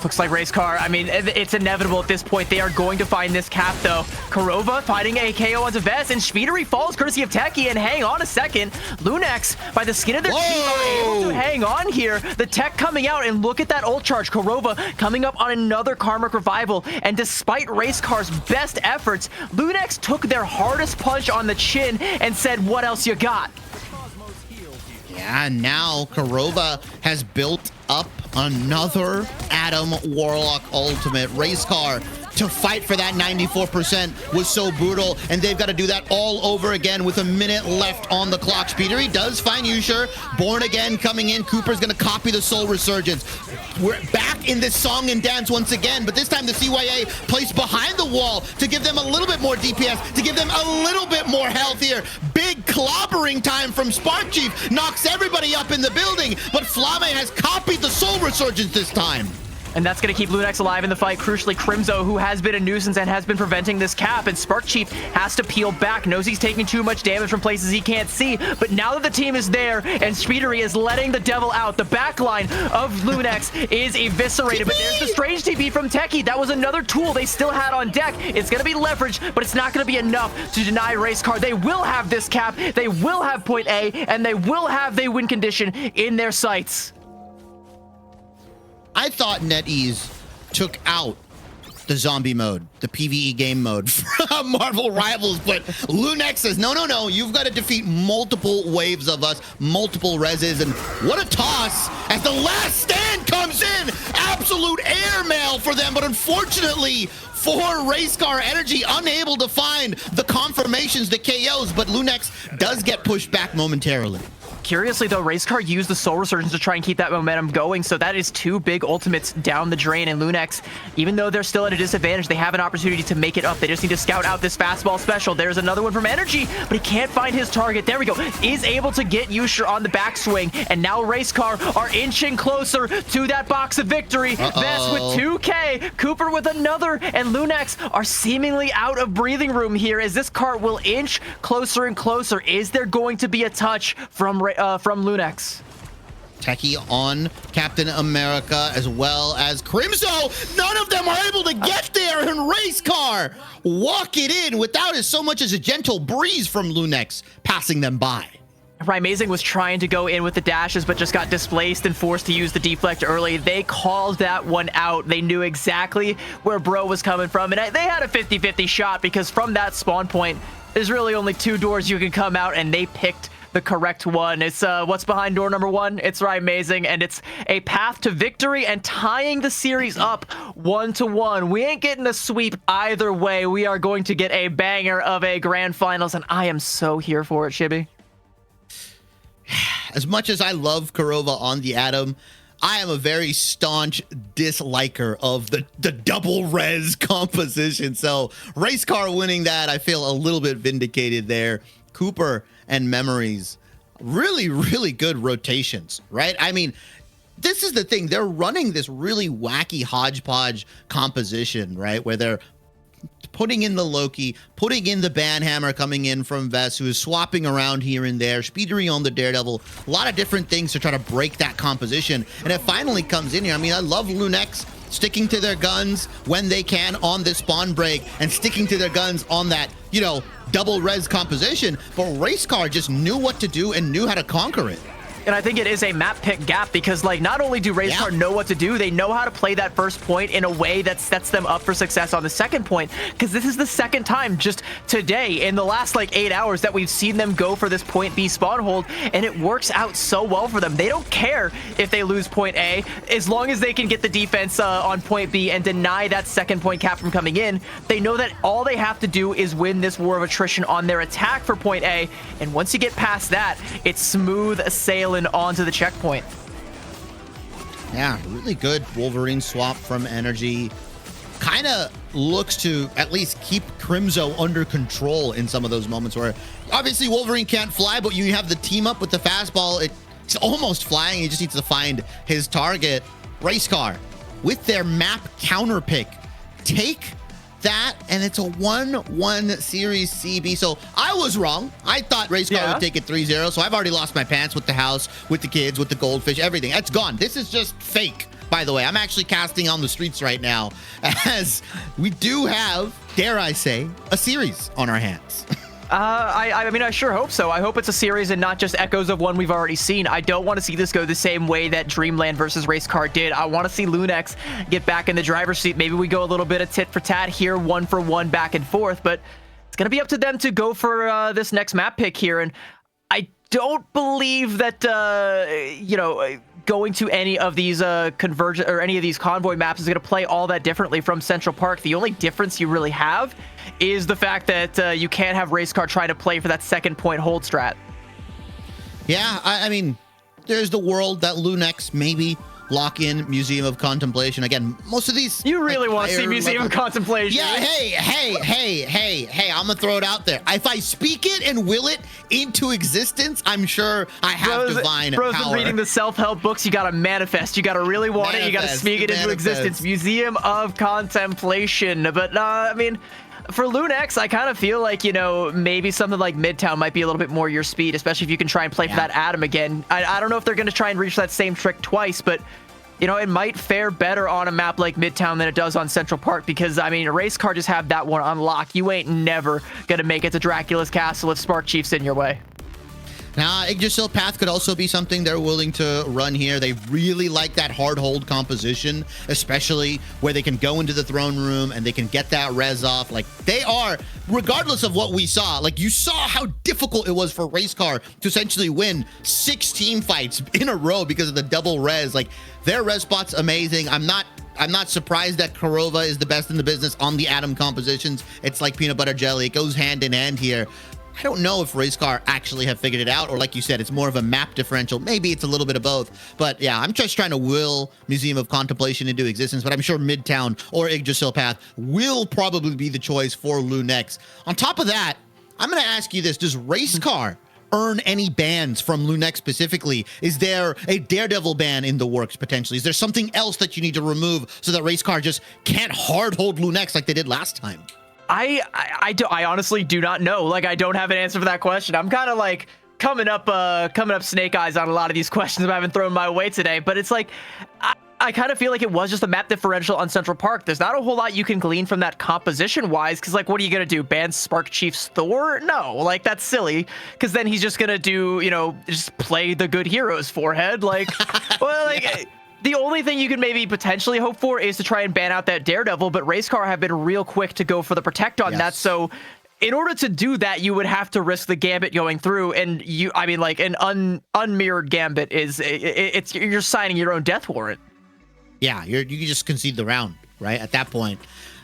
Looks like Racecar, I mean, it's inevitable at this point. They are going to find this cap, though. Korova fighting a KO onto Vest, and Spidery falls courtesy of Techie, and hang on a second. Lunex, by the skin of their teeth, are able to hang on here. The tech coming out, and look at that ult charge. Korova coming up on another Karmic Revival, and despite Racecar's best efforts, Lunex took their hardest punch on the chin and said, what else you got? Yeah, and now Korova has built up another Adam Warlock ultimate. Racecar to fight for that 94% was so brutal, and they've got to do that all over again with a minute left on the clock. Speedery does find Yusher. Born Again coming in. Cooper's going to copy the Soul Resurgence. We're back in this song and dance once again, but this time the CYA placed behind the wall to give them a little bit more DPS, to give them a little bit more health here. Big clobbering time from Spark Chief, knocks everybody up in the building, but Flame has copied the Soul Resurgence this time. And that's going to keep Lunex alive in the fight. Crucially, Crimzo, who has been a nuisance and has been preventing this cap, and Spark Chief has to peel back, knows he's taking too much damage from places he can't see, but now that the team is there and Speedery is letting the devil out, the backline of Lunex is eviscerated, but there's the strange TP from Techie. That was another tool they still had on deck. It's going to be leveraged, but it's not going to be enough to deny Racecar. They will have this cap, they will have point A, and they will have the win condition in their sights. I thought NetEase took out the zombie mode, the PvE game mode from Marvel Rivals, but Lunex says, no, you've got to defeat multiple waves of us, multiple reses, and what a toss as the last stand comes in. Absolute airmail for them, but unfortunately for Racecar Energy, unable to find the confirmations, the KOs, but Lunex does get pushed back momentarily. Curiously, though, Racecar used the Soul Resurgence to try and keep that momentum going, so that is 2 big ultimates down the drain, and Lunex, even though they're still at a disadvantage, they have an opportunity to make it up. They just need to scout out this fastball special. There's another one from Energy, but he can't find his target. There we go. Is able to get Yusher on the backswing, and now Racecar are inching closer to that box of victory. Vess with 2K, Cooper with another, and Lunex are seemingly out of breathing room here as this cart will inch closer and closer. Is there going to be a touch from Lunex? Techie on Captain America as well as Crimzo. None of them are able to get there, and Racecar walk it in without as so much as a gentle breeze from Lunex passing them by. Rymazing was trying to go in with the dashes, but just got displaced and forced to use the deflect early. They called that one out. They knew exactly where Bro was coming from, and they had a 50-50 shot because from that spawn point, there's really only 2 doors you can come out, and they picked the correct one. It's what's behind door number 1. It's Rymazing, and it's a path to victory and tying the series up 1-1. We ain't getting a sweep either way. We are going to get a banger of a grand finals, and I am so here for it, Shibby. As much as I love Kurova on the Atom, I am a very staunch disliker of the double res composition. So Racecar winning that, I feel a little bit vindicated there. Cooper and Memories, really, really good rotations, right? I mean, this is the thing. They're running this really wacky hodgepodge composition, right? Where they're putting in the Loki, putting in the Banhammer coming in from Vess, who is swapping around here and there, Speedery on the Daredevil, a lot of different things to try to break that composition. And it finally comes in here. I mean, I love Lunex sticking to their guns when they can on this spawn break and sticking to their guns on that, you know, double res composition, but Racecar just knew what to do and knew how to conquer it. And I think it is a map pick gap because, like, not only do Racecar know what to do, they know how to play that first point in a way that sets them up for success on the second point, because this is the second time just today in the last, like, 8 hours that we've seen them go for this point B spawn hold, and it works out so well for them. They don't care if they lose point A, as long as they can get the defense on point B and deny that second point cap from coming in. They know that all they have to do is win this war of attrition on their attack for point A, and once you get past that, it's smooth sailing onto the checkpoint. Yeah, really good Wolverine swap from Energy. Kind of looks to at least keep Crimzo under control in some of those moments where obviously Wolverine can't fly, but you have the team up with the fastball. It's almost flying. He just needs to find his target. Racecar with their map counter pick take that, and it's a 1-1 series CB. So I was wrong. I thought Racecar would take it 3-0. So I've already lost my pants with the house, with the kids, with the goldfish, everything. That's gone. This is just fake, by the way. I'm actually casting on the streets right now as we do have, dare I say, a series on our hands. I mean, I sure hope so. I hope it's a series and not just echoes of one we've already seen. I don't want to see this go the same way that Dreamland versus Racecar did. I want to see Lunex get back in the driver's seat. Maybe we go a little bit of tit for tat here, 1-for-1 back and forth, but it's going to be up to them to go for this next map pick here. And I don't believe that, going to any of these convergent or any of these convoy maps is going to play all that differently from Central Park. The only difference you really have is the fact that you can't have Racecar trying to play for that second point hold strat. Yeah, I mean, there's the world that Lunex maybe lock in Museum of Contemplation. Again, most of these... You really want to see Museum of Contemplation. Yeah, hey, I'm going to throw it out there. If I speak it and will it into existence, I'm sure I have divine Bro's power. been reading the self-help books. You got to manifest. You got to really want it. You got to speak it into existence. Museum of Contemplation. But, I mean... For Lunex, I kind of feel like, you know, maybe something like Midtown might be a little bit more your speed, especially if you can try and play for that Atom again. I don't know if they're going to try and reach that same trick twice, but, you know, it might fare better on a map like Midtown than it does on Central Park because, I mean, Racecar just have that one unlocked. You ain't never going to make it to Dracula's Castle if Spark Chief's in your way. Now, Yggdrasil Path could also be something they're willing to run here. They really like that hard hold composition, especially where they can go into the throne room and they can get that res off. Like, they are, regardless of what we saw, like, you saw how difficult it was for Racecar to essentially win 6 team fights in a row because of the double res. Like, their res spot's amazing. I'm not surprised that Korova is the best in the business on the Atom compositions. It's like peanut butter jelly. It goes hand in hand here. I don't know if Racecar actually have figured it out, or like you said, it's more of a map differential. Maybe it's a little bit of both. But yeah, I'm just trying to will Museum of Contemplation into existence, but I'm sure Midtown or Yggdrasil Path will probably be the choice for Lunex. On top of that, I'm going to ask you this. Does Racecar earn any bans from Lunex specifically? Is there a Daredevil ban in the works potentially? Is there something else that you need to remove so that Racecar just can't hard hold Lunex like they did last time? I honestly do not know. Like, I don't have an answer for that question. I'm kind of like coming up snake eyes on a lot of these questions I haven't thrown my way today. But it's like, I kind of feel like it was just a map differential on Central Park. There's not a whole lot you can glean from that composition-wise, because, like, what are you going to do? Ban Spark Chief's Thor? No, like, that's silly, because then he's just going to do, you know, just play the good hero's forehead. Like, well, like... Yeah. The only thing you could maybe potentially hope for is to try and ban out that Daredevil, but Racecar have been real quick to go for the Protect on that. So in order to do that, you would have to risk the Gambit going through. And I mean, like, an unmirrored Gambit is, you're signing your own death warrant. Yeah, you can just concede the round, right? At that point.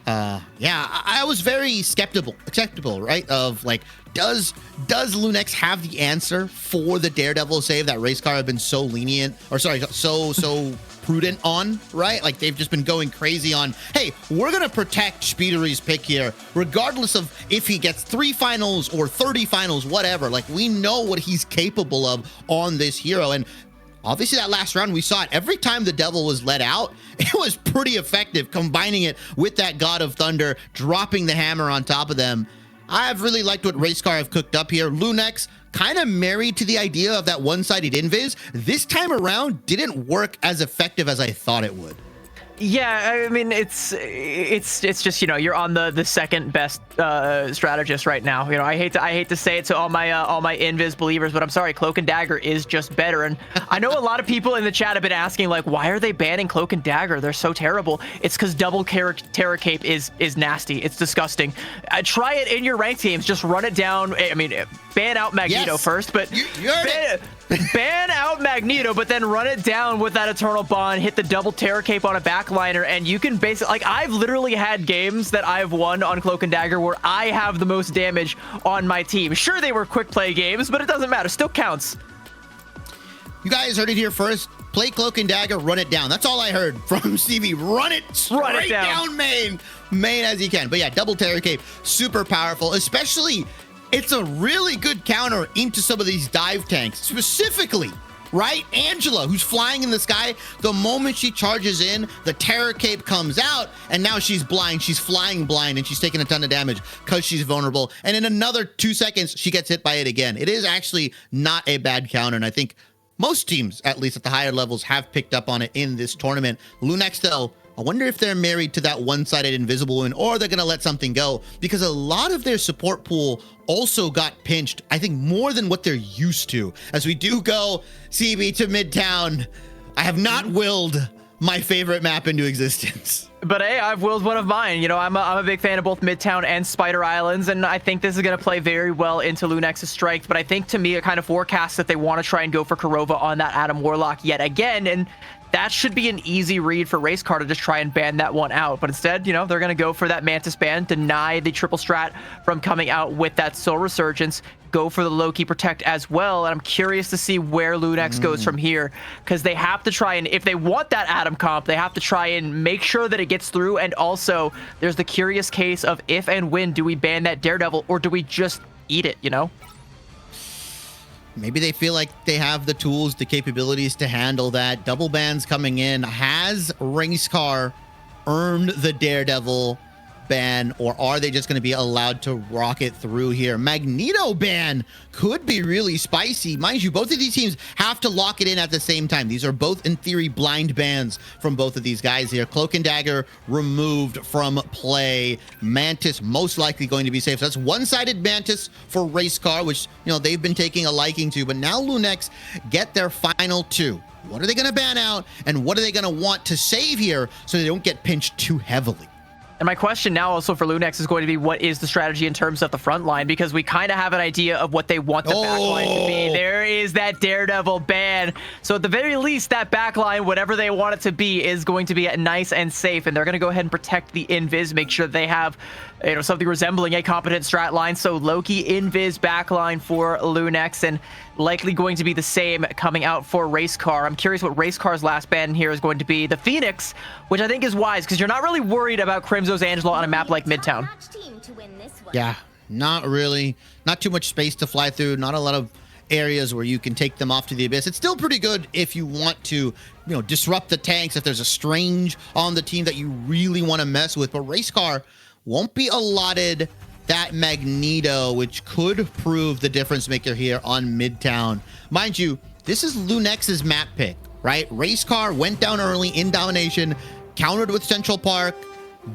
Yeah, I was very skeptical, right? Of like, does Lunex have the answer for the Daredevil save that Racecar have been so lenient, or sorry, so prudent on, right? Like, they've just been going crazy on, hey, we're gonna protect Speedery's pick here, regardless of if he gets 3 finals or 30 finals, whatever. Like, we know what he's capable of on this hero, and obviously, that last round, we saw it. Every time the Devil was let out, it was pretty effective, combining it with that God of Thunder, dropping the hammer on top of them. I've really liked what Racecar have cooked up here. Lunex, kind of married to the idea of that one-sided invis. This time around, didn't work as effective as I thought it would. Yeah, I mean, it's just, you know, you're on the second best strategist right now. You know, I hate to say it to all my Invis believers, but I'm sorry, Cloak and Dagger is just better. And I know a lot of people in the chat have been asking, like, why are they banning Cloak and Dagger? They're so terrible. It's because double Terra Cape is nasty. It's disgusting. Try it in your ranked games. Just run it down. I mean, ban out Magneto first, but you heard it. Ban out Magneto, but then run it down with that Eternal Bond, hit the double Terror Cape on a backliner, and you can basically, like, I've literally had games that I've won on Cloak and Dagger where I have the most damage on my team. Sure, they were quick play games, but it doesn't matter. Still counts. You guys heard it here first. Play Cloak and Dagger, run it down. That's all I heard from Stevie. Run it straight down main as you can. But yeah, double Terror Cape, super powerful, especially... It's a really good counter into some of these dive tanks, specifically, right? Angela, who's flying in the sky, the moment she charges in, the Terror Cape comes out, and now she's blind. She's flying blind, and she's taking a ton of damage because she's vulnerable. And in another 2 seconds, she gets hit by it again. It is actually not a bad counter, and I think most teams, at least at the higher levels, have picked up on it in this tournament. Lunex, though, I wonder if they're married to that one-sided invisible win, or they're going to let something go, because a lot of their support pool also got pinched, I think, more than what they're used to. As we do go, CB, to Midtown, I have not willed my favorite map into existence. But hey, I've willed one of mine. You know, I'm a big fan of both Midtown and Spider Islands, and I think this is going to play very well into Lunex's strength. But I think, to me, it kind of forecasts that they want to try and go for Kurova on that Adam Warlock yet again, and that should be an easy read for Racecar to just try and ban that one out. But instead, you know, they're going to go for that Mantis ban, deny the triple strat from coming out with that Soul Resurgence, go for the Loki Protect as well. And I'm curious to see where Lunex goes from here, because they have to try and, if they want that Adam comp, they have to try and make sure that it gets through. And also, there's the curious case of if and when do we ban that Daredevil, or do we just eat it, you know? Maybe they feel like they have the tools, the capabilities to handle that. Double bans coming in. Has Racecar earned the Daredevil ban, or are they just going to be allowed to rocket through here? Magneto ban could be really spicy. Mind you, both of these teams have to lock it in at the same time. These are both, in theory, blind bans from both of these guys here. Cloak and Dagger removed from play. Mantis most likely going to be safe. So that's one-sided Mantis for Racecar, which, you know, they've been taking a liking to. But now Lunex get their final two. What are they going to ban out, and what are they going to want to save here so they don't get pinched too heavily? And my question now also for Lunex is going to be, what is the strategy in terms of the front line? Because we kind of have an idea of what they want the back line to be. There is that Daredevil ban. So at the very least, that back line, whatever they want it to be, is going to be nice and safe. And they're going to go ahead and protect the Invis, make sure they have, you know, something resembling a competent strat line. So Loki, Invis, backline for Lunex, and likely going to be the same coming out for Racecar. I'm curious what Racecar's last ban here is going to be. The Phoenix, which I think is wise, because you're not really worried about Crimzo's Angela on a map like Midtown. Yeah, not really. Not too much space to fly through. Not a lot of areas where you can take them off to the abyss. It's still pretty good if you want to, you know, disrupt the tanks, if there's a Strange on the team that you really want to mess with. But Racecar won't be allotted that Magneto, which could prove the difference maker here on Midtown. Mind you, this is Lunex's map pick, right? Racecar went down early in domination, countered with Central Park,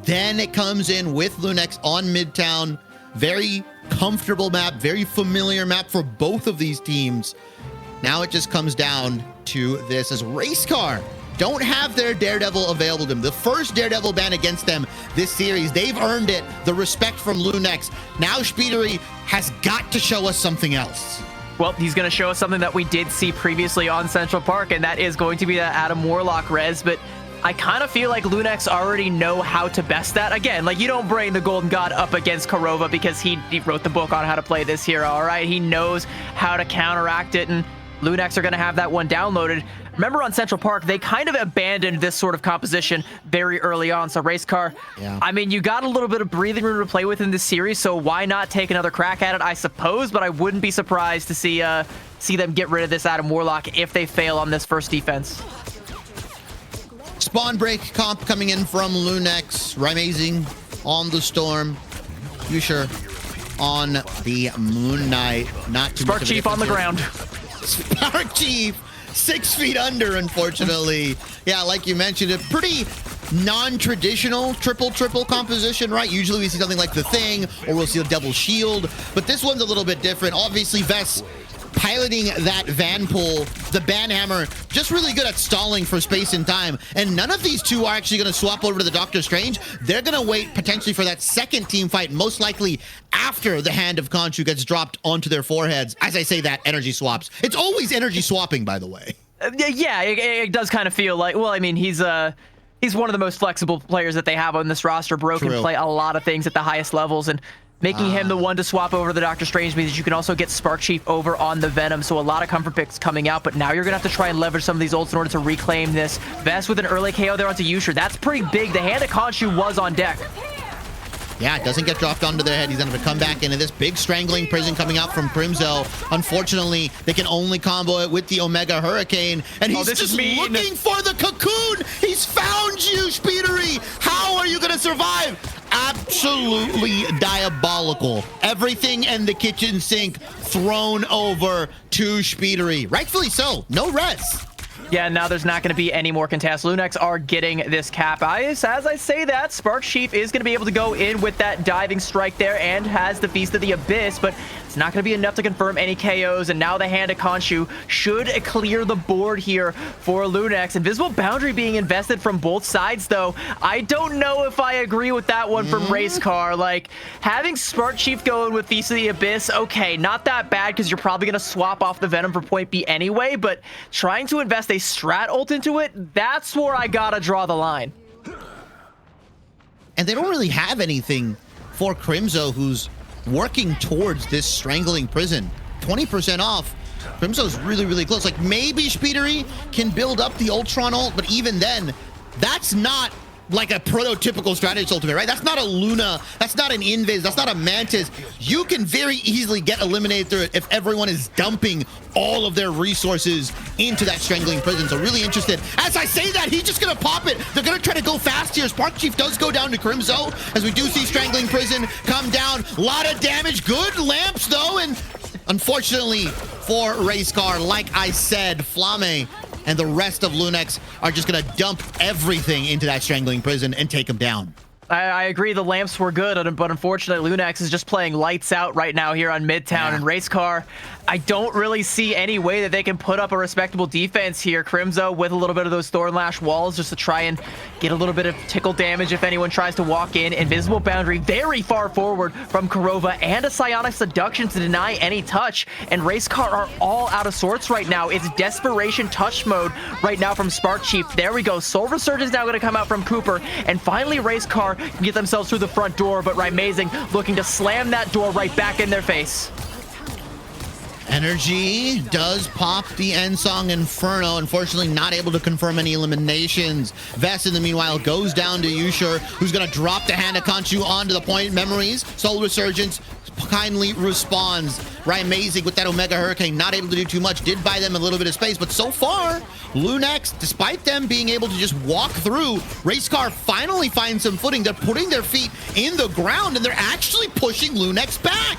then it comes in with Lunex on Midtown. Very comfortable map, very familiar map for both of these teams. Now it just comes down to this, as Racecar don't have their Daredevil available to them. The first Daredevil ban against them this series. They've earned it, the respect from Lunex. Now Spidery has got to show us something else. Well, he's going to show us something that we did see previously on Central Park, and that is going to be that Adam Warlock res. But I kind of feel like Lunex already know how to best that. Again, like, you don't bring the Golden God up against Kurova because he wrote the book on how to play this hero, all right? He knows how to counteract it, and Lunex are going to have that one downloaded. Remember on Central Park, they kind of abandoned this sort of composition very early on. So Racecar, yeah. I mean, you got a little bit of breathing room to play with in this series, so why not take another crack at it, I suppose? But I wouldn't be surprised to see them get rid of this Adam Warlock if they fail on this first defense. Spawn break comp coming in from Lunex. Amazing on the Storm. Usher on the Moon Knight. Not too Spark much of a Chief on the difference ground. here. Spark Chief, 6 feet under, unfortunately. Yeah, like you mentioned, a pretty non-traditional triple composition, right? Usually we see something like the Thing, or we'll see a double shield, but this one's a little bit different. Obviously, Vess piloting that Vanpool, the Banhammer, just really good at stalling for space and time. And none of these two are actually going to swap over to the Doctor Strange. They're going to wait potentially for that second team fight, most likely after the Hand of Khonshu gets dropped onto their foreheads. As I say that, energy swaps. It's always energy swapping, by the way. Yeah, it does kind of feel like, well, I mean, he's one of the most flexible players that they have on this roster. Bro can play a lot of things at the highest levels, and making him the one to swap over to the Doctor Strange means you can also get Spark Chief over on the Venom, so a lot of comfort picks coming out, but now you're going to have to try and leverage some of these ults in order to reclaim this. Vess with an early KO there onto Yusher. That's pretty big. The Hand of Khonshu was on deck. Yeah, it doesn't get dropped onto their head. He's going to come back into this big strangling prison coming out from Crimzo. Unfortunately, they can only combo it with the Omega Hurricane, and he's just looking for the cocoon. He's found you, Spidery. How are you going to survive? Absolutely diabolical. Everything in the kitchen sink thrown over to Spidery. Rightfully so. No res. Yeah, now there's not going to be any more contests. Lunex are getting this cap. As I say that, Spark Chief is going to be able to go in with that diving strike there and has the Feast of the Abyss, but It's not going to be enough to confirm any KOs, and now the hand of Khonshu should clear the board here for Lunex. Invisible Boundary being invested from both sides, though. I don't know if I agree with that one from Racecar. Like, having Spark Chief going with Feast of the Abyss, okay, not that bad, because you're probably going to swap off the Venom for point B anyway, but trying to invest a strat ult into it, that's where I gotta draw the line. And they don't really have anything for Crimzo, who's working towards this Strangling Prison. 20% off. Crimzo's really, really close. Like, maybe Speedery can build up the Ultron ult, but even then, that's not like a prototypical strategist ultimate, right? That's not a Luna, that's not an Invis, that's not a Mantis. You can very easily get eliminated through it if everyone is dumping all of their resources into that Strangling Prison. So really interested. As I say that, he's just gonna pop it. They're gonna try to go fast here. Spark Chief does go down to Crimzo, as we do see Strangling Prison come down. A lot of damage, good lamps though, and unfortunately for Racecar, like I said, Flamme and the rest of Lunex are just gonna dump everything into that Strangling Prison and take him down. I agree the lamps were good, but unfortunately Lunex is just playing lights out right now here on Midtown. And Racecar, I don't really see any way that they can put up a respectable defense here. Crimzo with a little bit of those Thornlash walls just to try and get a little bit of tickle damage if anyone tries to walk in. Invisible Boundary very far forward from Korova, and a Psionic Seduction to deny any touch. And Racecar are all out of sorts right now. It's Desperation Touch mode right now from Spark Chief. There we go. Soul Resurgence now going to come out from Cooper. And finally Racecar can get themselves through the front door, but Raimazing looking to slam that door right back in their face. Energy does pop the Ensong Inferno. Unfortunately, not able to confirm any eliminations. Vest, in the meanwhile, goes down to Yushur, who's going to drop the hand of Khonshu onto the point. Memories, Soul Resurgence kindly responds. Raimazing with that Omega Hurricane, not able to do too much. Did buy them a little bit of space, but so far, Lunex, despite them being able to just walk through, Racecar finally finds some footing. They're putting their feet in the ground, and they're actually pushing Lunex back.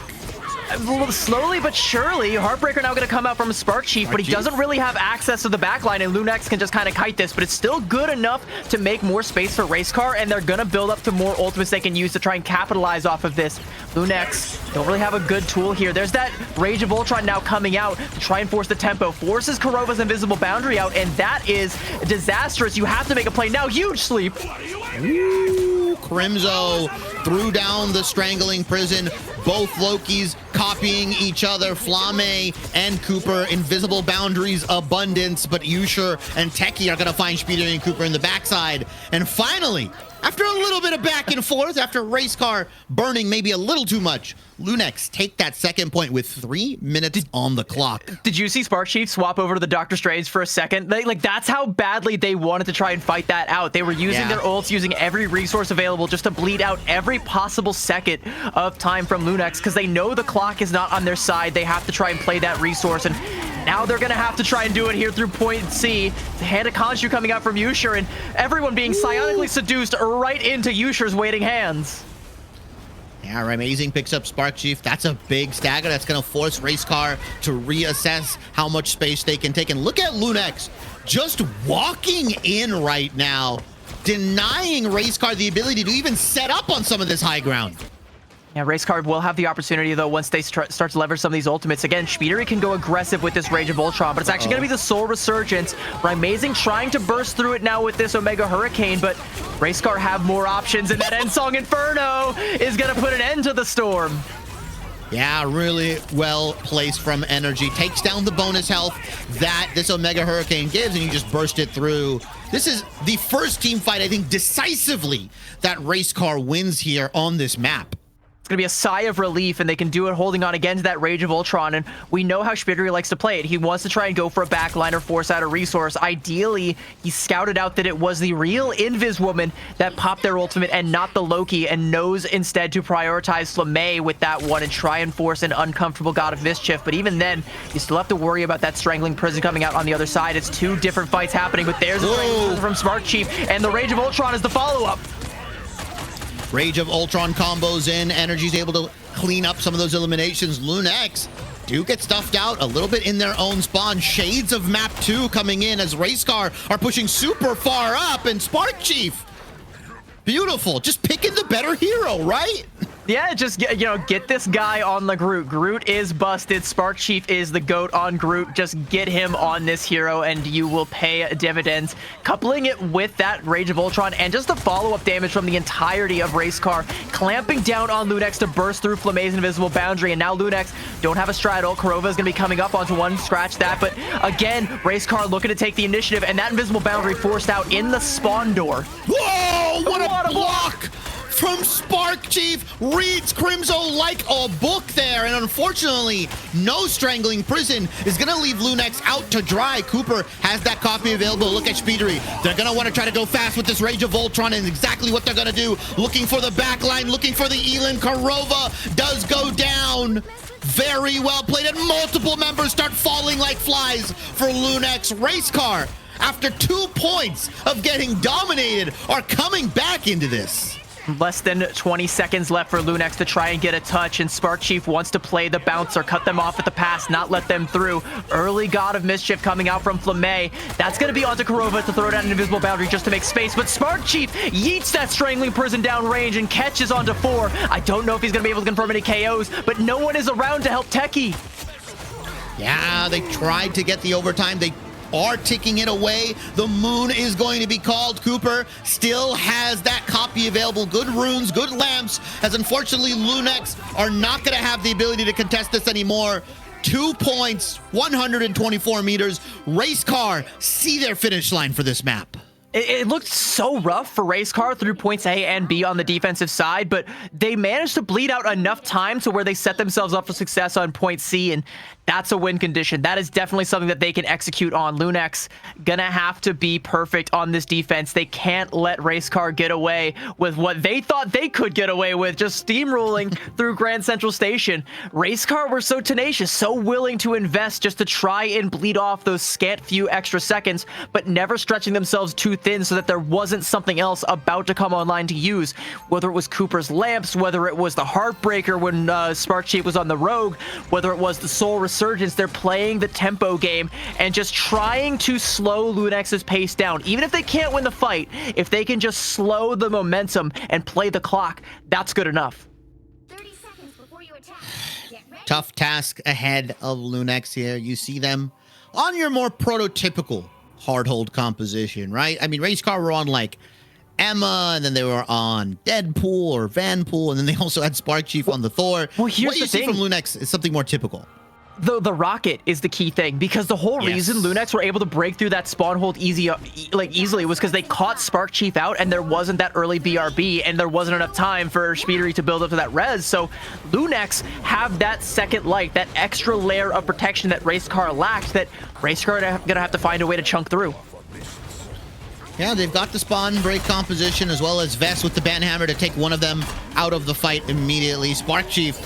Slowly but surely, Heartbreaker now going to come out from Spark Chief, but he doesn't really have access to the backline, and Lunex can just kind of kite this, but it's still good enough to make more space for Racecar, and they're going to build up to more ultimates they can use to try and capitalize off of this. Lunex don't really have a good tool here. There's that Rage of Ultron now coming out to try and force the tempo, forces Korova's Invisible Boundary out, and that is disastrous. You have to make a play now. Huge sleep. Ooh, Crimzo threw down the Strangling Prison. Both Lokis copying each other. Flamme and Cooper, Invisible Boundaries abundance, but Yushur and Techie are gonna find Speedery and Cooper in the backside. And finally, after a little bit of back and forth, after Racecar burning maybe a little too much, Lunex take that second point with 3 minutes on the clock. Did you see Spark Chief swap over to the Doctor Strange for a second? Like, that's how badly they wanted to try and fight that out. They were using their ults, using every resource available just to bleed out every possible second of time from Lunex, because they know the clock is not on their side. They have to try and play that resource, and now they're going to have to try and do it here through point C. The hand of Khonshu coming out from Yushur, and everyone being psionically seduced right into Yushur's waiting hands. Yeah, Raimazing picks up Spark Chief. That's a big stagger. That's going to force Racecar to reassess how much space they can take. And look at Lunex just walking in right now, denying Racecar the ability to even set up on some of this high ground. Yeah, Racecar will have the opportunity, though, once they start to leverage some of these ultimates. Again, Speedery can go aggressive with this Rage of Ultron, but it's actually going to be the Soul Resurgence. Raimazing trying to burst through it now with this Omega Hurricane, but Racecar have more options, and that Ensong Inferno is going to put an end to the storm. Yeah, really well placed from Energy. Takes down the bonus health that this Omega Hurricane gives, and you just burst it through. This is the first team fight, I think, decisively that Racecar wins here on this map. It's going to be a sigh of relief, and they can do it holding on again to that Rage of Ultron, and we know how Speedery likes to play it. He wants to try and go for a backline or force out a resource. Ideally, he scouted out that it was the real Invis woman that popped their ultimate and not the Loki, and knows instead to prioritize Flamme with that one and try and force an uncomfortable God of Mischief. But even then, you still have to worry about that Strangling Prison coming out on the other side. It's two different fights happening, but there's a Strangling Prison from Spark Chief, and the Rage of Ultron is the follow-up. Rage of Ultron combos in. Energy's able to clean up some of those eliminations. Lunex do get stuffed out a little bit in their own spawn. Shades of map 2 coming in as Racecar are pushing super far up, and Spark Chief, beautiful, just picking the better hero, right? Yeah, just get this guy on the Groot. Groot is busted. Spark Chief is the GOAT on Groot. Just get him on this hero and you will pay dividends. Coupling it with that Rage of Ultron and just the follow-up damage from the entirety of Racecar, clamping down on Lunex to burst through Flame's invisible boundary. And now Lunex don't have a straddle. Korova is going to be coming up onto one, scratch that. But again, Racecar looking to take the initiative, and that invisible boundary forced out in the spawn door. Whoa, what a block from Spark Chief. Reads Crimzo like a book there, and unfortunately, no Strangling Prison is going to leave Lunex out to dry. Cooper has that copy available. Look at Speedery. They're going to want to try to go fast with this Rage of Voltron, and exactly what they're going to do. Looking for the back line, looking for the Elin. Korova does go down. Very well played, and multiple members start falling like flies for Lunex. Racecar, after 2 points of getting dominated, are coming back into this. Less than 20 seconds left for Lunex to try and get a touch, and Spark Chief wants to play the bouncer, cut them off at the pass, not let them through. Early God of Mischief coming out from Flame. That's going to be onto Korova to throw down an invisible boundary just to make space, but Spark Chief yeets that Strangling Prison down range and catches onto 4. I don't know if he's going to be able to confirm any KOs, but no one is around to help Techie. Yeah, they tried to get the overtime. They are ticking it away. The moon is going to be called. Cooper still has that copy available. Good runes, good lamps, as unfortunately Lunex are not going to have the ability to contest this anymore. 2 points, 124 meters. Racecar see their finish line for this map. It looked so rough for Racecar through points A and B on the defensive side, but they managed to bleed out enough time to where they set themselves up for success on point C, and that's a win condition. That is definitely something that they can execute on. Lunex gonna have to be perfect on this defense. They can't let Racecar get away with what they thought they could get away with, just steamrolling through Grand Central Station. Racecar were so tenacious, so willing to invest just to try and bleed off those scant few extra seconds, but never stretching themselves too thin so that there wasn't something else about to come online to use. Whether it was Cooper's lamps, whether it was the Heartbreaker when Spark Chief was on the Rogue, whether it was the Soul Resurgence, they're playing the tempo game and just trying to slow Lunex's pace down. Even if they can't win the fight, if they can just slow the momentum and play the clock, that's good enough. 30 seconds before you attack. Get ready. Tough task ahead of Lunex here. You see them on your more prototypical hard hold composition, right? I mean, Racecar were on like Emma, and then they were on Deadpool or Vanpool, and then they also had Spark Chief on the Thor. Well, here's what you the see thing. from Lunex is something more typical. The rocket is the key thing, because the whole reason Lunex were able to break through that spawn hold easily was because they caught Spark Chief out, and there wasn't that early BRB, and there wasn't enough time for Speedery to build up to that res. So Lunex have that second light, that extra layer of protection that Racecar lacked, that Racecar are gonna have to find a way to chunk through. Yeah, they've got the spawn break composition as well as Vest with the Banhammer to take one of them out of the fight immediately. Spark Chief,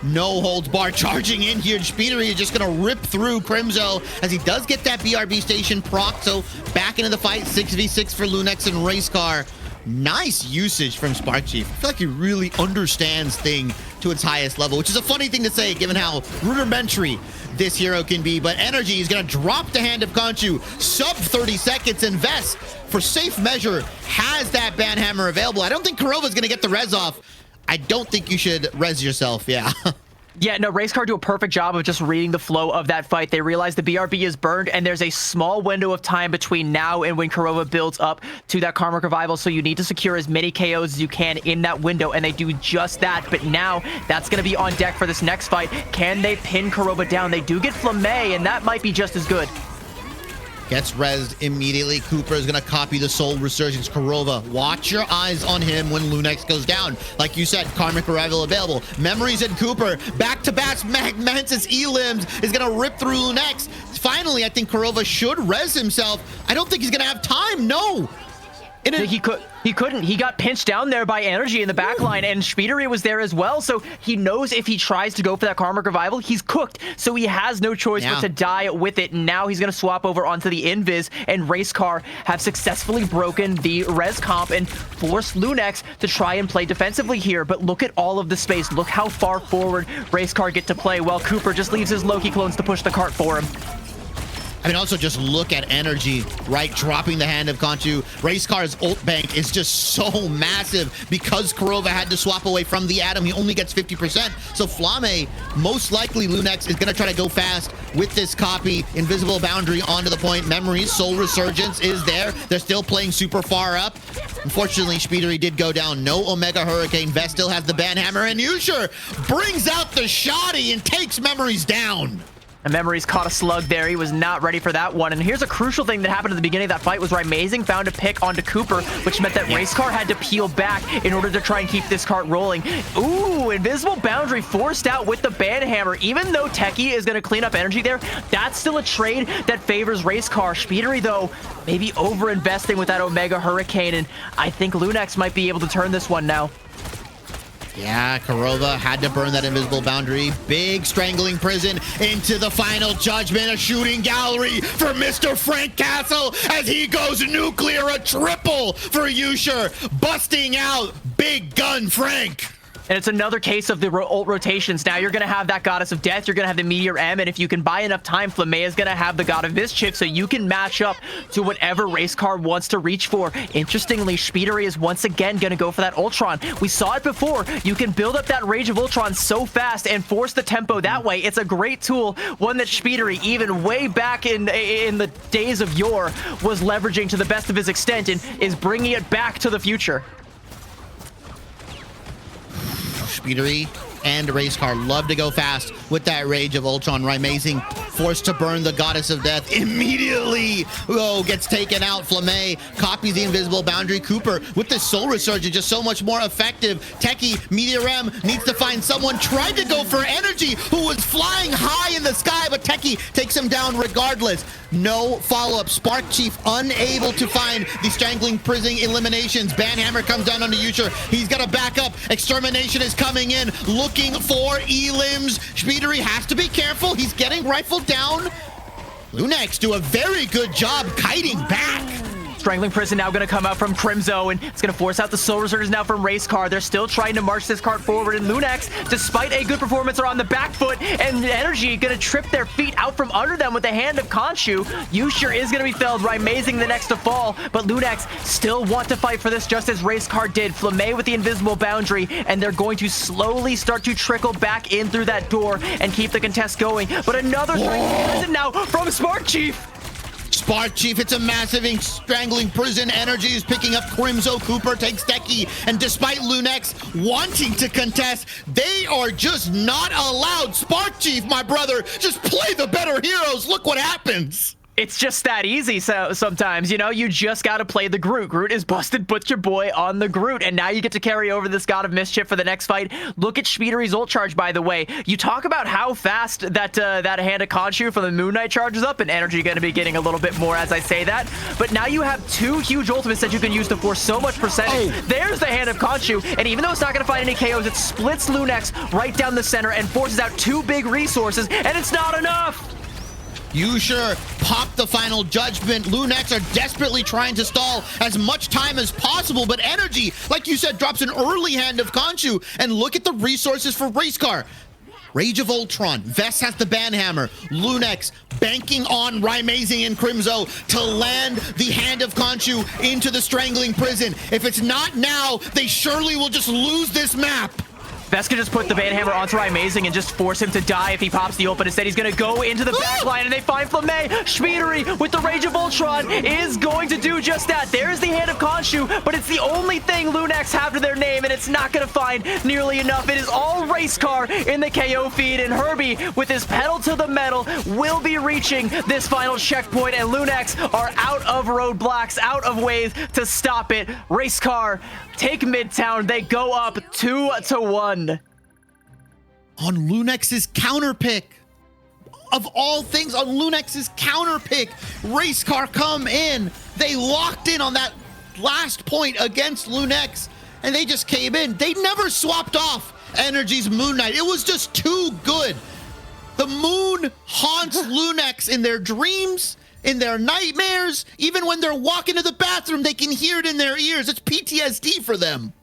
no holds bar, charging in here. Speedery is just going to rip through Crimzo as he does get that BRB station proc. So back into the fight, 6v6 for Lunex and Racecar. Nice usage from Spark Chief. I feel like he really understands Thing to its highest level, which is a funny thing to say given how rudimentary this hero can be. But Energy is going to drop the hand of Conchu. Sub 30 seconds, and Vest, for safe measure, has that Banhammer available. I don't think Korova's going to get the res off. I don't think you should res yourself, yeah. Yeah, no, Racecar do a perfect job of just reading the flow of that fight. They realize the BRB is burned, and there's a small window of time between now and when Korova builds up to that Karmic Revival, so you need to secure as many KOs as you can in that window, and they do just that. But now, that's going to be on deck for this next fight. Can they pin Korova down? They do get Flame, and that might be just as good. Gets rezzed immediately. Cooper is going to copy the Soul Resurgence. Korova, watch your eyes on him when Lunex goes down. Like you said, Karmic Arrival available. Memories and Cooper. Back-to-back Mantis Elims is going to rip through Lunex. Finally, I think Korova should res himself. I don't think he's going to have time. No. He couldn't. He got pinched down there by Energy in the back line, and Speedery was there as well, so he knows if he tries to go for that Karmic Revival, he's cooked, so he has no choice but to die with it. Now he's going to swap over onto the Invis, and Racecar have successfully broken the res comp and forced Lunex to try and play defensively here. But look at all of the space. Look how far forward Racecar get to play, while Cooper just leaves his Loki clones to push the cart for him. I mean, also just look at Energy, right? Dropping the hand of Khonshu. Racecar's ult bank is just so massive because Kurova had to swap away from the Atom. He only gets 50%. So Flamme, most likely Lunex is going to try to go fast with this copy. Invisible Boundary onto the point. Memories, Soul Resurgence is there. They're still playing super far up. Unfortunately, Speedery did go down. No Omega Hurricane. Vest still has the Banhammer, and Yusher brings out the Shoddy and takes Memories down. And Memories caught a slug there. He was not ready for that one. And here's a crucial thing that happened at the beginning of that fight was Rising found a pick onto Cooper, which meant that Racecar had to peel back in order to try and keep this cart rolling. Ooh, Invisible Boundary forced out with the Banhammer. Even though Techie is going to clean up energy there, that's still a trade that favors Racecar. Speedery, though, maybe over-investing with that Omega Hurricane, and I think Lunex might be able to turn this one now. Yeah, Kurova had to burn that Invisible Boundary. Big Strangling Prison into the final judgment. A shooting gallery for Mr. Frank Castle as he goes nuclear. A triple for Yusher, busting out Big Gun Frank. And it's another case of the ult rotations. Now you're going to have that Goddess of Death. You're going to have the Meteor M. And if you can buy enough time, Flamme is going to have the God of Mischief. So you can match up to whatever Racecar wants to reach for. Interestingly, Speedery is once again going to go for that Ultron. We saw it before. You can build up that Rage of Ultron so fast and force the tempo that way. It's a great tool. One that Speedery, even way back in the days of yore, was leveraging to the best of his extent and is bringing it back to the future. Speedery and Racecar love to go fast with that Rage of Ultron. Rising forced to burn the Goddess of Death immediately. Oh, gets taken out. Flamme copies the Invisible Boundary. Cooper with the Soul Resurgence, just so much more effective. Techie, Meteor M needs to find someone. Tried to go for Energy, who was flying high in the sky, but Techie takes him down regardless. No follow-up. Spark Chief unable to find the Strangling Prison eliminations. Banhammer comes down onto Yusher. He's got to back up. Extermination is coming in, looking for Elims. Speedery has to be careful. He's getting rifled down. Lunex do a very good job kiting back. Strangling Prison now going to come out from Crimzo, and it's going to force out the Soul Resurgence now from Racecar. They're still trying to march this cart forward, and Lunex, despite a good performance, are on the back foot, and Energy going to trip their feet out from under them with the hand of Khonshu. Yusher is going to be felled, Rising the next to fall, but Lunex still want to fight for this just as Racecar did. Flamme with the Invisible Boundary, and they're going to slowly start to trickle back in through that door and keep the contest going. But another Strangling Prison now from Spark Chief. Spark Chief, it's a massive Strangling Prison. Energy is picking up Crimzo. Cooper takes Techie, and despite Lunex wanting to contest, they are just not allowed. Spark Chief, my brother, just play the better heroes. Look what happens. It's just that easy. So sometimes, you know, you just got to play the Groot. Groot is busted. Put your boy on the Groot. And now you get to carry over this God of Mischief for the next fight. Look at Speedery's ult charge, by the way. You talk about how fast that hand of Khonshu from the Moon Knight charges up, and Energy going to be getting a little bit more as I say that. But now you have two huge ultimates that you can use to force so much percentage. There's the hand of Khonshu. And even though it's not going to find any KOs, it splits Lunex right down the center and forces out two big resources. And it's not enough. Yusher popped the final judgment. Lunex are desperately trying to stall as much time as possible, but Energy, like you said, drops an early hand of Khonshu. And look at the resources for Racecar. Rage of Ultron. Vest has the Banhammer. Lunex banking on Rising and Crimzo to land the hand of Khonshu into the Strangling Prison. If it's not now, they surely will just lose this map. Vest could just put the Banhammer onto Rising and just force him to die if he pops the ult, but instead he's going to go into the back line, and they find Flamme. Speedery with the Rage of Ultron is going to do just that. There's the hand of Khonshu, but it's the only thing Lunex have to their name, and it's not going to find nearly enough. It is all Racecar in the KO feed, and Herbie, with his pedal to the metal, will be reaching this final checkpoint, and Lunex are out of roadblocks, out of ways to stop it. Racecar take Midtown. They go up 2-1. On Lunex's counter pick. Of all things, on Lunex's counter pick, Racecar come in. They locked in on that last point against Lunex, and they just came in. They never swapped off Energy's Moon Knight. It was just too good. The moon haunts Lunex in their dreams, in their nightmares. Even when they're walking to the bathroom, they can hear it in their ears. It's PTSD for them.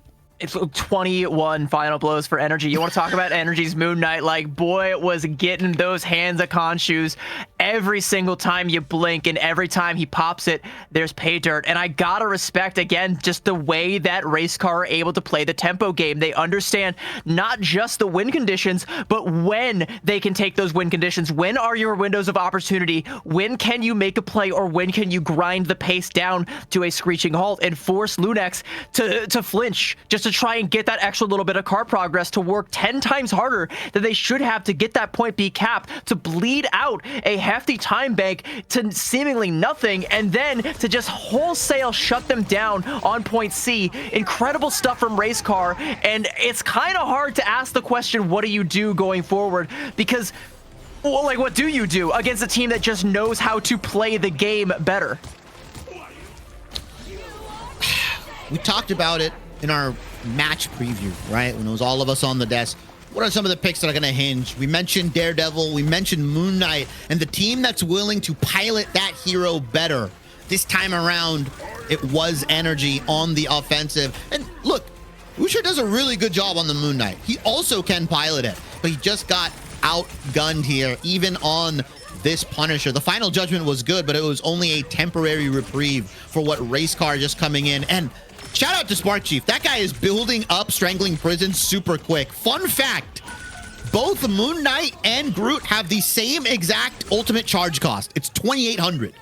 It's 21 final blows for Energy. You want to talk about Energy's Moon Knight? Like, boy, was getting those hands of Khonshu's every single time you blink and every time he pops it, there's pay dirt. And I gotta respect, again, just the way that Racecar are able to play the tempo game. They understand not just the win conditions, but when they can take those win conditions. When are your windows of opportunity? When can you make a play, or when can you grind the pace down to a screeching halt and force Lunex to flinch, just to try and get that extra little bit of car progress, to work 10 times harder than they should have to get that point B cap, to bleed out a hefty time bank to seemingly nothing, and then to just wholesale shut them down on point C. Incredible stuff from Racecar, and it's kind of hard to ask the question, what do you do going forward? Because, well, like, what do you do against a team that just knows how to play the game better? We talked about it in our match preview, right? When it was all of us on the desk. What are some of the picks that are going to hinge? We mentioned Daredevil, we mentioned Moon Knight, and the team that's willing to pilot that hero better. This time around, it was Energy on the offensive. And look, Usher does a really good job on the Moon Knight. He also can pilot it, but he just got outgunned here, even on this Punisher. The final judgment was good, but it was only a temporary reprieve for what Racecar just coming in. And shout out to Spark Chief. That guy is building up Strangling Prison super quick. Fun fact, both Moon Knight and Groot have the same exact ultimate charge cost. It's 2,800.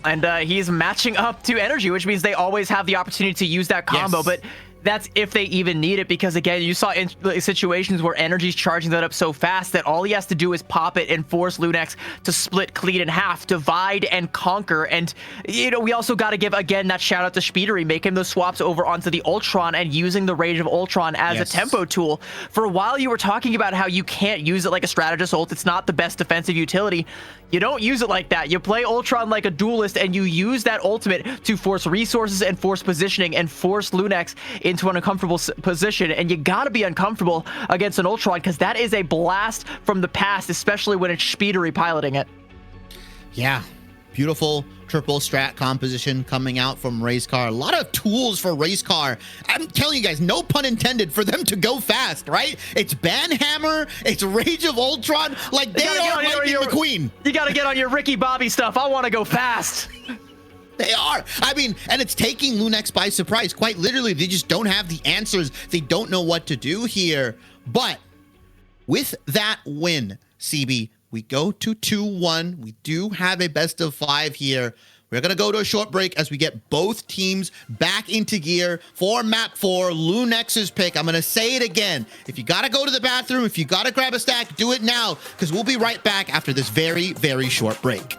And he's matching up to Energy, which means they always have the opportunity to use that combo. Yes. But that's if they even need it, because again, you saw in situations where Energy's charging that up so fast that all he has to do is pop it and force Lunex to split Clean in half, divide and conquer. And, you know, we also got to give, again, that shout out to Speedery, making those swaps over onto the Ultron and using the Rage of Ultron as a tempo tool. For a while, you were talking about how you can't use it like a strategist ult. It's not the best defensive utility. You don't use it like that. You play Ultron like a duelist, and you use that ultimate to force resources and force positioning and force Lunex into an uncomfortable position. And you gotta be uncomfortable against an Ultron, because that is a blast from the past, especially when it's Speedery piloting it. Yeah, beautiful triple strat composition coming out from Racecar. A lot of tools for Racecar. I'm telling you guys, no pun intended, for them to go fast, right? It's Banhammer, it's Rage of Ultron. Like, they are Lightning McQueen. You gotta get on your Ricky Bobby stuff. I want to go fast. They are. I mean, and it's taking Lunex by surprise. Quite literally, they just don't have the answers. They don't know what to do here. But with that win, CB, we go to 2-1. We do have a best of 5 here. We're going to go to a short break as we get both teams back into gear for map 4, Lunex's pick. I'm going to say it again. If you got to go to the bathroom, if you got to grab a stack, do it now, because we'll be right back after this very, very short break.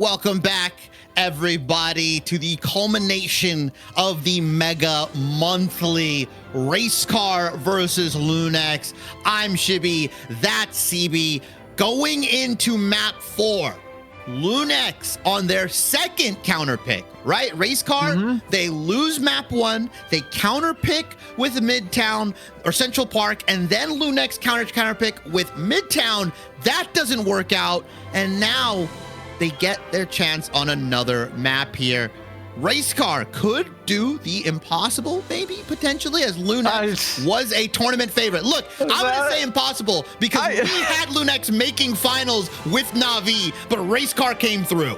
welcome back, everybody, to the culmination of the Mega Monthly Race Car versus Lunex. I'm Shibby, that's CB. Going into map 4, Lunex on their second counter pick, right? Race Car, they lose map 1, they counter pick with Midtown or Central Park, and then Lunex counter pick with Midtown. That doesn't work out, and now they get their chance on another map here. Race Car could do the impossible, maybe, potentially, as Lunex was a tournament favorite. Look, I'm going to say impossible because we had Lunex making finals with Na'Vi, but Race Car came through.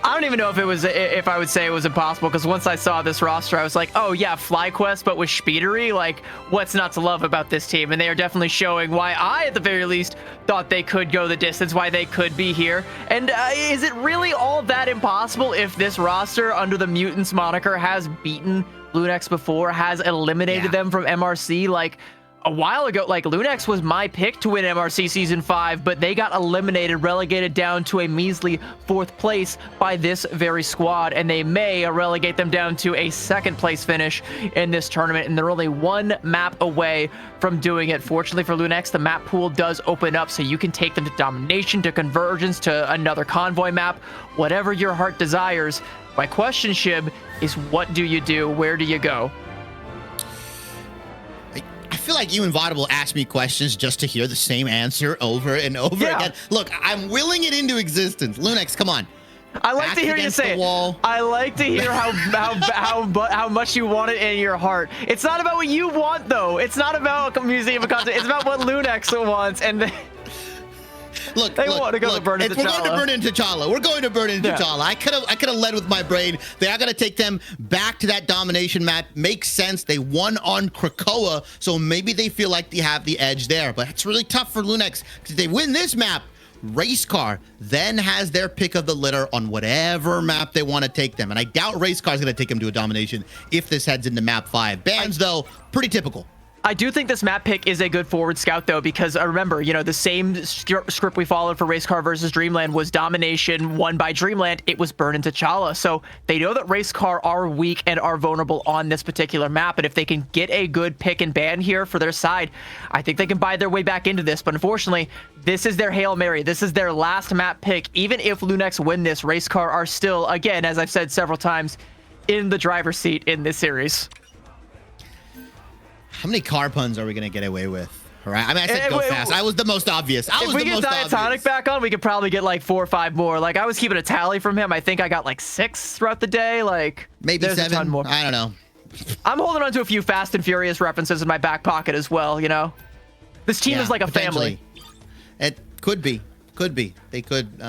I don't even know if I would say it was impossible, because once I saw this roster, I was like, oh yeah, FlyQuest, but with Speedery, like, what's not to love about this team? And they are definitely showing why I, at the very least, thought they could go the distance, why they could be here. And is it really all that impossible if this roster, under the Mutants moniker, has beaten Lunex before, has eliminated them from MRC? Like, a while ago, like, Lunex was my pick to win MRC Season 5, but they got eliminated, relegated down to a measly 4th place by this very squad, and they may relegate them down to a 2nd place finish in this tournament, and they're only 1 map away from doing it. Fortunately for Lunex, the map pool does open up, so you can take them to Domination, to Convergence, to another Convoy map, whatever your heart desires. My question, Shib, is what do you do? Where do you go? I feel like you and Vaudable ask me questions just to hear the same answer over and over again. Look, I'm willing it into existence. Lunex, come on. I like to hear you say it. I like to hear how much you want it in your heart. It's not about what you want, though. It's not about a museum of content. It's about what Lunex wants, and they want to go to burn into T'Challa. We're going to burn into T'Challa. We're going to burn into T'Challa. I could have led with my brain. They are going to take them back to that domination map. Makes sense. They won on Krakoa, so maybe they feel like they have the edge there. But it's really tough for Lunex because they win this map. Race Car then has their pick of the litter on whatever map they want to take them. And I doubt Race Car is going to take them to a domination if this heads into map 5. Bans, though, pretty typical. I do think this map pick is a good forward scout, though, because remember, you know, the same script we followed for Race Car versus Dreamland was domination won by Dreamland. It was burn into T'Challa. So they know that Race Car are weak and are vulnerable on this particular map. And if they can get a good pick and ban here for their side, I think they can buy their way back into this. But unfortunately, this is their Hail Mary. This is their last map pick. Even if Lunex win this, Race Car are still, again, as I've said several times, in the driver's seat in this series. How many car puns are we going to get away with? All right. I mean, I said go fast. I was the most obvious. If we get Diatonic back on, we could probably get like 4 or 5 more. Like, I was keeping a tally from him. I think I got like 6 throughout the day. Like, maybe 7. A ton more. I don't know. I'm holding on to a few Fast and Furious references in my back pocket as well, you know? This team is like a family. It could be. Could be. They could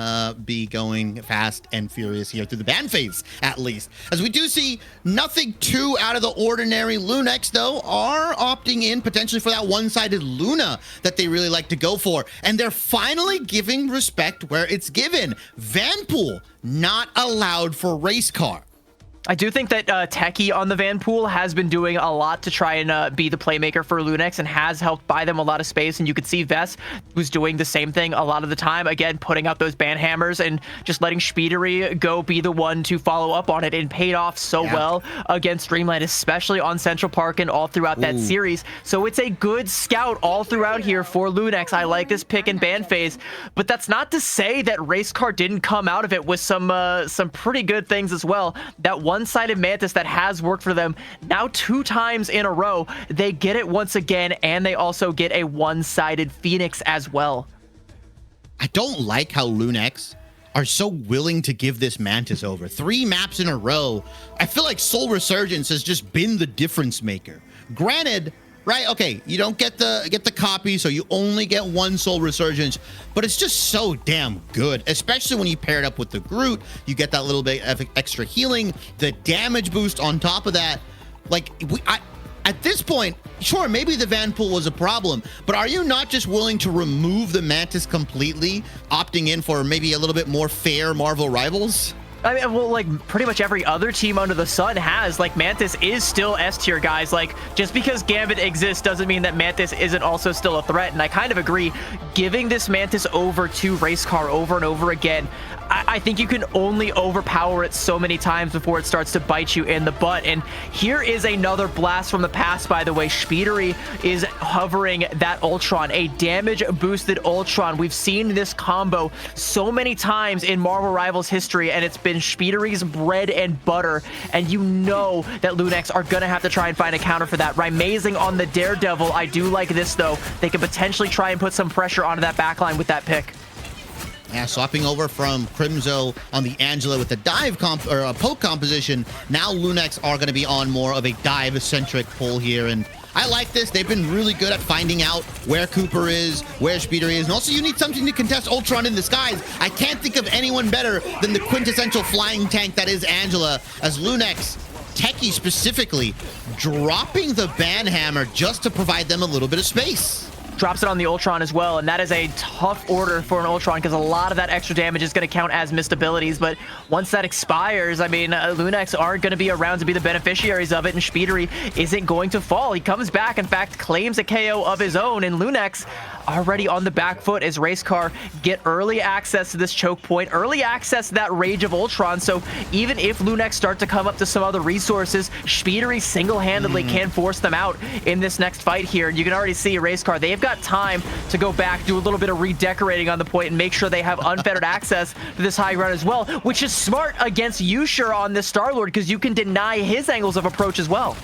be going fast and furious here through the ban phase, at least. As we do see nothing too out of the ordinary. Lunex, though, are opting in potentially for that one-sided Luna that they really like to go for. And they're finally giving respect where it's given. Vanpool not allowed for Race Car. I do think that Techie on the Vanpool has been doing a lot to try and be the playmaker for Lunex and has helped buy them a lot of space. And you could see Vess was doing the same thing a lot of the time. Again, putting out those ban hammers and just letting Speedery go be the one to follow up on it, and paid off so well against Dreamland, especially on Central Park and all throughout that series. So it's a good scout all throughout here for Lunex. I like this pick and ban phase, but that's not to say that Race Car didn't come out of it with some pretty good things as well. That one-sided Mantis that has worked for them now 2 times in a row, they get it once again, and they also get a one-sided Phoenix as well. I don't like how Lunex are so willing to give this Mantis over 3 maps in a row. I feel like Soul Resurgence has just been the difference maker. Granted, right? Okay, you don't get the copy, so you only get 1 Soul Resurgence, but it's just so damn good, especially when you pair it up with the Groot. You get that little bit of extra healing, the damage boost on top of that. Like, at this point, sure, maybe the Vanpool was a problem, but are you not just willing to remove the Mantis completely, opting in for maybe a little bit more fair Marvel Rivals? I mean, well, like, pretty much every other team under the sun has. Like, Mantis is still S-tier, guys. Like, just because Gambit exists doesn't mean that Mantis isn't also still a threat. And I kind of agree. Giving this Mantis over to Race Car over and over again, I think you can only overpower it so many times before it starts to bite you in the butt. And here is another blast from the past, by the way. Spidery is hovering that Ultron, a damage boosted Ultron. We've seen this combo so many times in Marvel Rivals history, and it's been Spidery's bread and butter. And you know that Lunex are going to have to try and find a counter for that. Raimazing on the Daredevil. I do like this, though. They could potentially try and put some pressure onto that backline with that pick. Yeah, swapping over from Crimzo on the Angela with the dive poke composition. Now Lunex are going to be on more of a dive-centric pull here, and I like this. They've been really good at finding out where Cooper is, where Spidery is, and also you need something to contest Ultron in the skies. I can't think of anyone better than the quintessential flying tank that is Angela, as Lunex, Techie specifically, dropping the Banhammer just to provide them a little bit of space. Drops it on the Ultron as well, and that is a tough order for an Ultron because a lot of that extra damage is going to count as missed abilities. But once that expires, I mean, Lunex aren't going to be around to be the beneficiaries of it, and Spidery isn't going to fall. He comes back, in fact, claims a KO of his own, and Lunex already on the back foot as Racecar get early access to this choke point, early access to that Rage of Ultron. So even if Lunex start to come up to some other resources, Spidery single-handedly can force them out in this next fight here. And you can already see Racecar, they've got time to go back, do a little bit of redecorating on the point, and make sure they have unfettered access to this high ground as well, which is smart against Yushur on this Star-Lord because you can deny his angles of approach as well.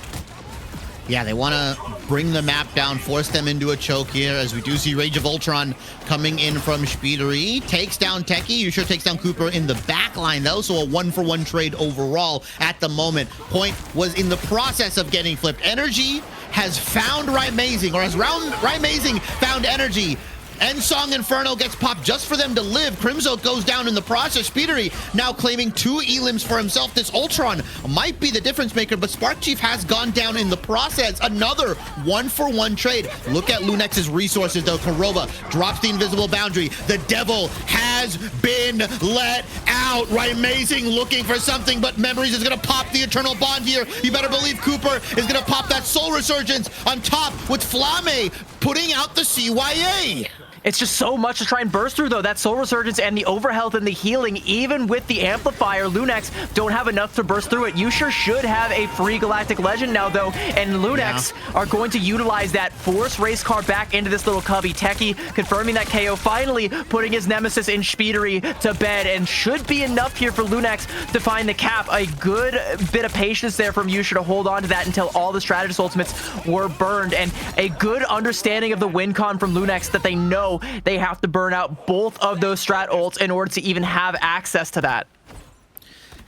Yeah, they want to bring the map down, force them into a choke here, as we do see Rage of Ultron coming in from Spidery. Takes down Techie. Yushur takes down Cooper in the back line, though, so a 1-for-1 trade overall at the moment. Point was in the process of getting flipped. Energy has found Raimazing, or has Raimazing found Energy. Ensong Inferno gets popped just for them to live. Crimzo goes down in the process. Spidery now claiming 2 elims for himself. This Ultron might be the difference maker, but Spark Chief has gone down in the process. Another 1-for-1 trade. Look at Lunex's resources, though. Kurova drops the invisible boundary. The Devil has been let out. Raimazing looking for something, but Memories is going to pop the Eternal Bond here. You better believe Cooper is going to pop that Soul Resurgence on top with Flamme putting out the CYA. It's just so much to try and burst through, though. That Soul Resurgence and the Overhealth and the healing, even with the Amplifier, Lunex don't have enough to burst through it. You sure should have a free Galactic Legend now, though, and Lunex are going to utilize that, force Racecar back into this little cubby. Techie confirming that KO, finally putting his nemesis in Spidery to bed, and should be enough here for Lunex to find the cap. A good bit of patience there from Yushur to hold on to that until all the Strategist Ultimates were burned, and a good understanding of the win con from Lunex that they know they have to burn out both of those strat ults in order to even have access to that.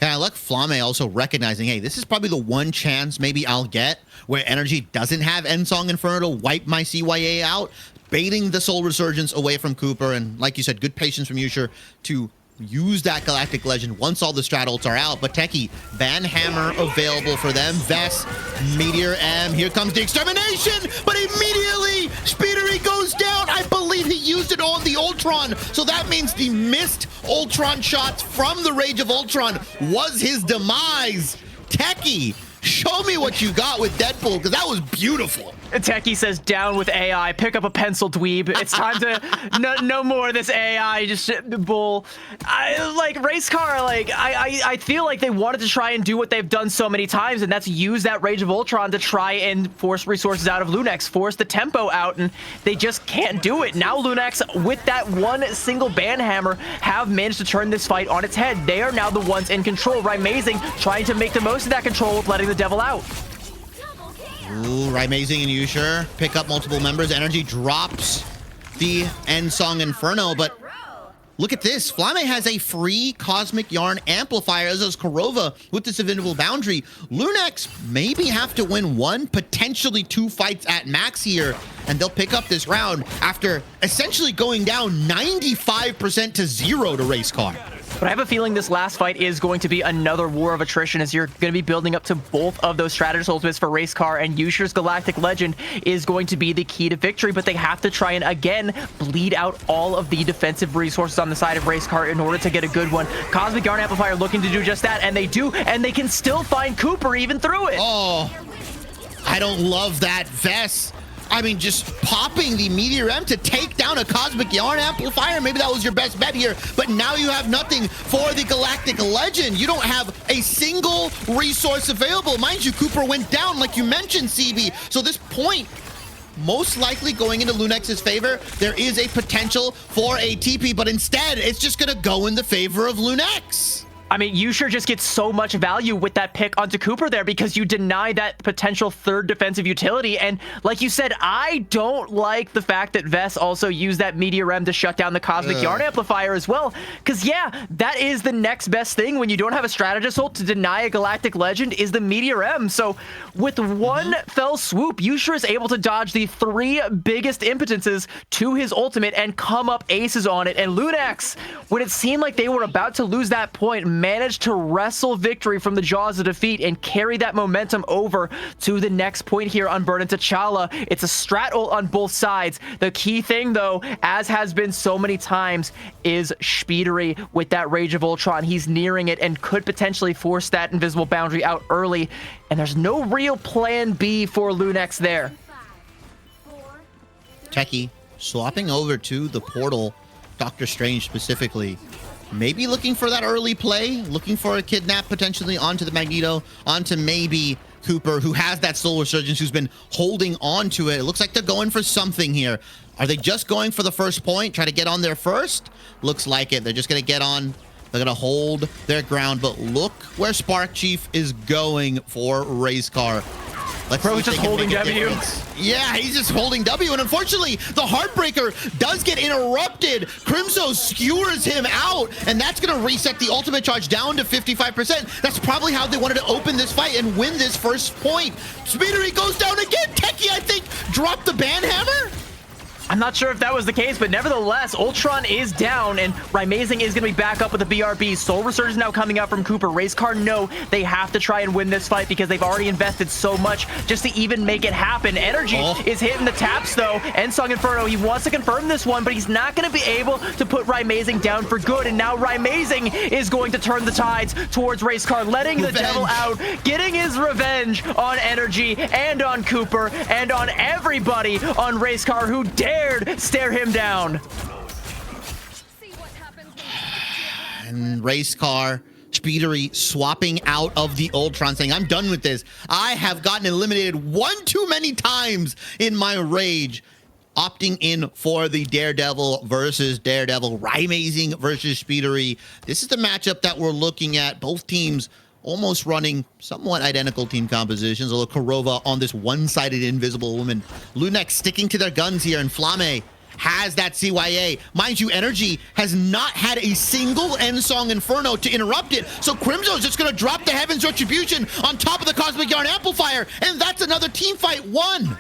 And I like Flamme also recognizing, hey, this is probably the one chance maybe I'll get where Energy doesn't have Ensong Inferno to wipe my CYA out, baiting the Soul Resurgence away from Cooper. And like you said, good patience from Yushur to use that Galactic Legend once all the strat ults are out. But Techie, Banhammer available for them. Vess, Meteor M. Here comes the Extermination, but immediately Spidery goes down. I believe he used it on the Ultron. So that means the missed Ultron shots from the Rage of Ultron was his demise. Techie, show me what you got with Deadpool, because that was beautiful. Techie says, down with AI, pick up a pencil, dweeb. It's time to, no more of this AI, just bull. Racecar, I feel like they wanted to try and do what they've done so many times, and that's use that Rage of Ultron to try and force resources out of Lunex, force the tempo out, and they just can't do it. Now Lunex, with that one single Banhammer, have managed to turn this fight on its head. They are now the ones in control. Raimazing trying to make the most of that control with letting the Devil out. Ooh, Raimazing and Yushur pick up multiple members. Energy drops the Ensong Inferno, but look at this. Flamme has a free Cosmic Yarn amplifier, as does Kurova with this Invisible Boundary. Lunex maybe have to win 1, potentially 2 fights at max here, and they'll pick up this round after essentially going down 95% to 0 to Racecar. But I have a feeling this last fight is going to be another war of attrition, as you're going to be building up to both of those Strategist Ultimates for Racecar, and Yushur's Galactic Legend is going to be the key to victory, but they have to try and, again, bleed out all of the defensive resources on the side of Racecar in order to get a good one. Cosmic Yarn Amplifier looking to do just that, and they do, and they can still find Cooper even through it. Oh, I don't love that Vess. I mean, just popping the Meteor M to take down a Cosmic Yarn Amplifier. Maybe that was your best bet here, but now you have nothing for the Galactic Legend. You don't have a single resource available. Mind you, Cooper went down, like you mentioned, CB. So this point, most likely going into Lunex's favor, there is a potential for a TP, but instead, it's just going to go in the favor of Lunex. I mean, you sure just get so much value with that pick onto Cooper there because you deny that potential third defensive utility. And like you said, I don't like the fact that Vess also used that Meteor M to shut down the Cosmic Yarn Amplifier as well. Because, yeah, that is the next best thing when you don't have a Strategist ult to deny a Galactic Legend is the Meteor M. So with one fell swoop, Yusha is able to dodge the 3 biggest impotences to his ultimate and come up aces on it. And Lunex, when it seemed like they were about to lose that point, managed to wrestle victory from the jaws of defeat and carry that momentum over to the next point here on Burn into T'Challa. It's a strat ult on both sides. The key thing, though, as has been so many times, is Speedery with that Rage of Ultron. He's nearing it and could potentially force that invisible boundary out early, and there's no real plan B for Lunex there. Techie swapping over to the portal, Doctor Strange specifically. Maybe looking for that early play, looking for a kidnap potentially onto the Magneto, onto maybe Cooper, who has that Soul Resurgence, who's been holding on to it. It looks like they're going for something here. Are they just going for the first point, try to get on there first? Looks like it. They're just going to get on. They're going to hold their ground, but look where Spark Chief is going for Racecar. Bro, he's just holding W. Yeah, he's just holding W, and unfortunately, the Heartbreaker does get interrupted. Crimzo skewers him out, and that's going to reset the ultimate charge down to 55%. That's probably how they wanted to open this fight and win this first point. Speedery goes down again. Techie, I think, dropped the Banhammer. I'm not sure if that was the case, but nevertheless, Ultron is down, and Rymazing is going to be back up with the BRB. Soul Resurgence now coming out from Cooper. Racecar know they have to try and win this fight because they've already invested so much just to even make it happen. Energy is hitting the taps, though. Ensong Inferno, he wants to confirm this one, but he's not going to be able to put Rymazing down for good, and now Rymazing is going to turn the tides towards Racecar, letting the devil out, getting his revenge on Energy and on Cooper and on everybody on Racecar who dared stare him down. And Racecar, Speedery swapping out of the Ultron, saying, I'm done with this. I have gotten eliminated one too many times in my rage. Opting in for the Daredevil versus Daredevil, Rymazing versus Speedery. This is the matchup that we're looking at. Both teams almost running somewhat identical team compositions, although Kurova on this one-sided Invisible Woman. Lunex sticking to their guns here, and Flamme has that CYA. Mind you, Energy has not had a single Ensong Inferno to interrupt it, so Crimzo's just gonna drop the Heaven's Retribution on top of the Cosmic Yarn Amplifier, and that's another team fight won.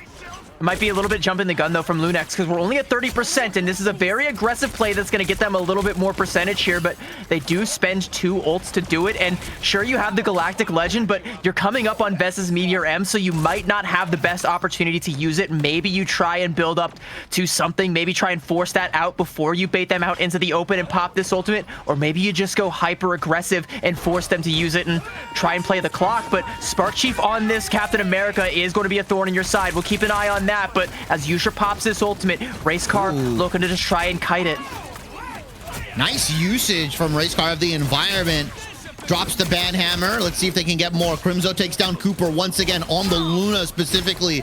It might be a little bit jumping the gun, though, from Lunex, because we're only at 30%, and this is a very aggressive play that's going to get them a little bit more percentage here, but they do spend 2 ults to do it, and sure, you have the Galactic Legend, but you're coming up on Vess's Meteor M, so you might not have the best opportunity to use it. Maybe you try and build up to something, maybe try and force that out before you bait them out into the open and pop this ultimate, or maybe you just go hyper-aggressive and force them to use it and try and play the clock, but Spark Chief on this Captain America is going to be a thorn in your side. We'll keep an eye on that, but as Yusha pops this ultimate, Racecar looking to just try and kite it. Nice usage from Racecar of the environment. Drops the Banhammer. Let's see if they can get more. Crimzo takes down Cooper once again on the Luna specifically.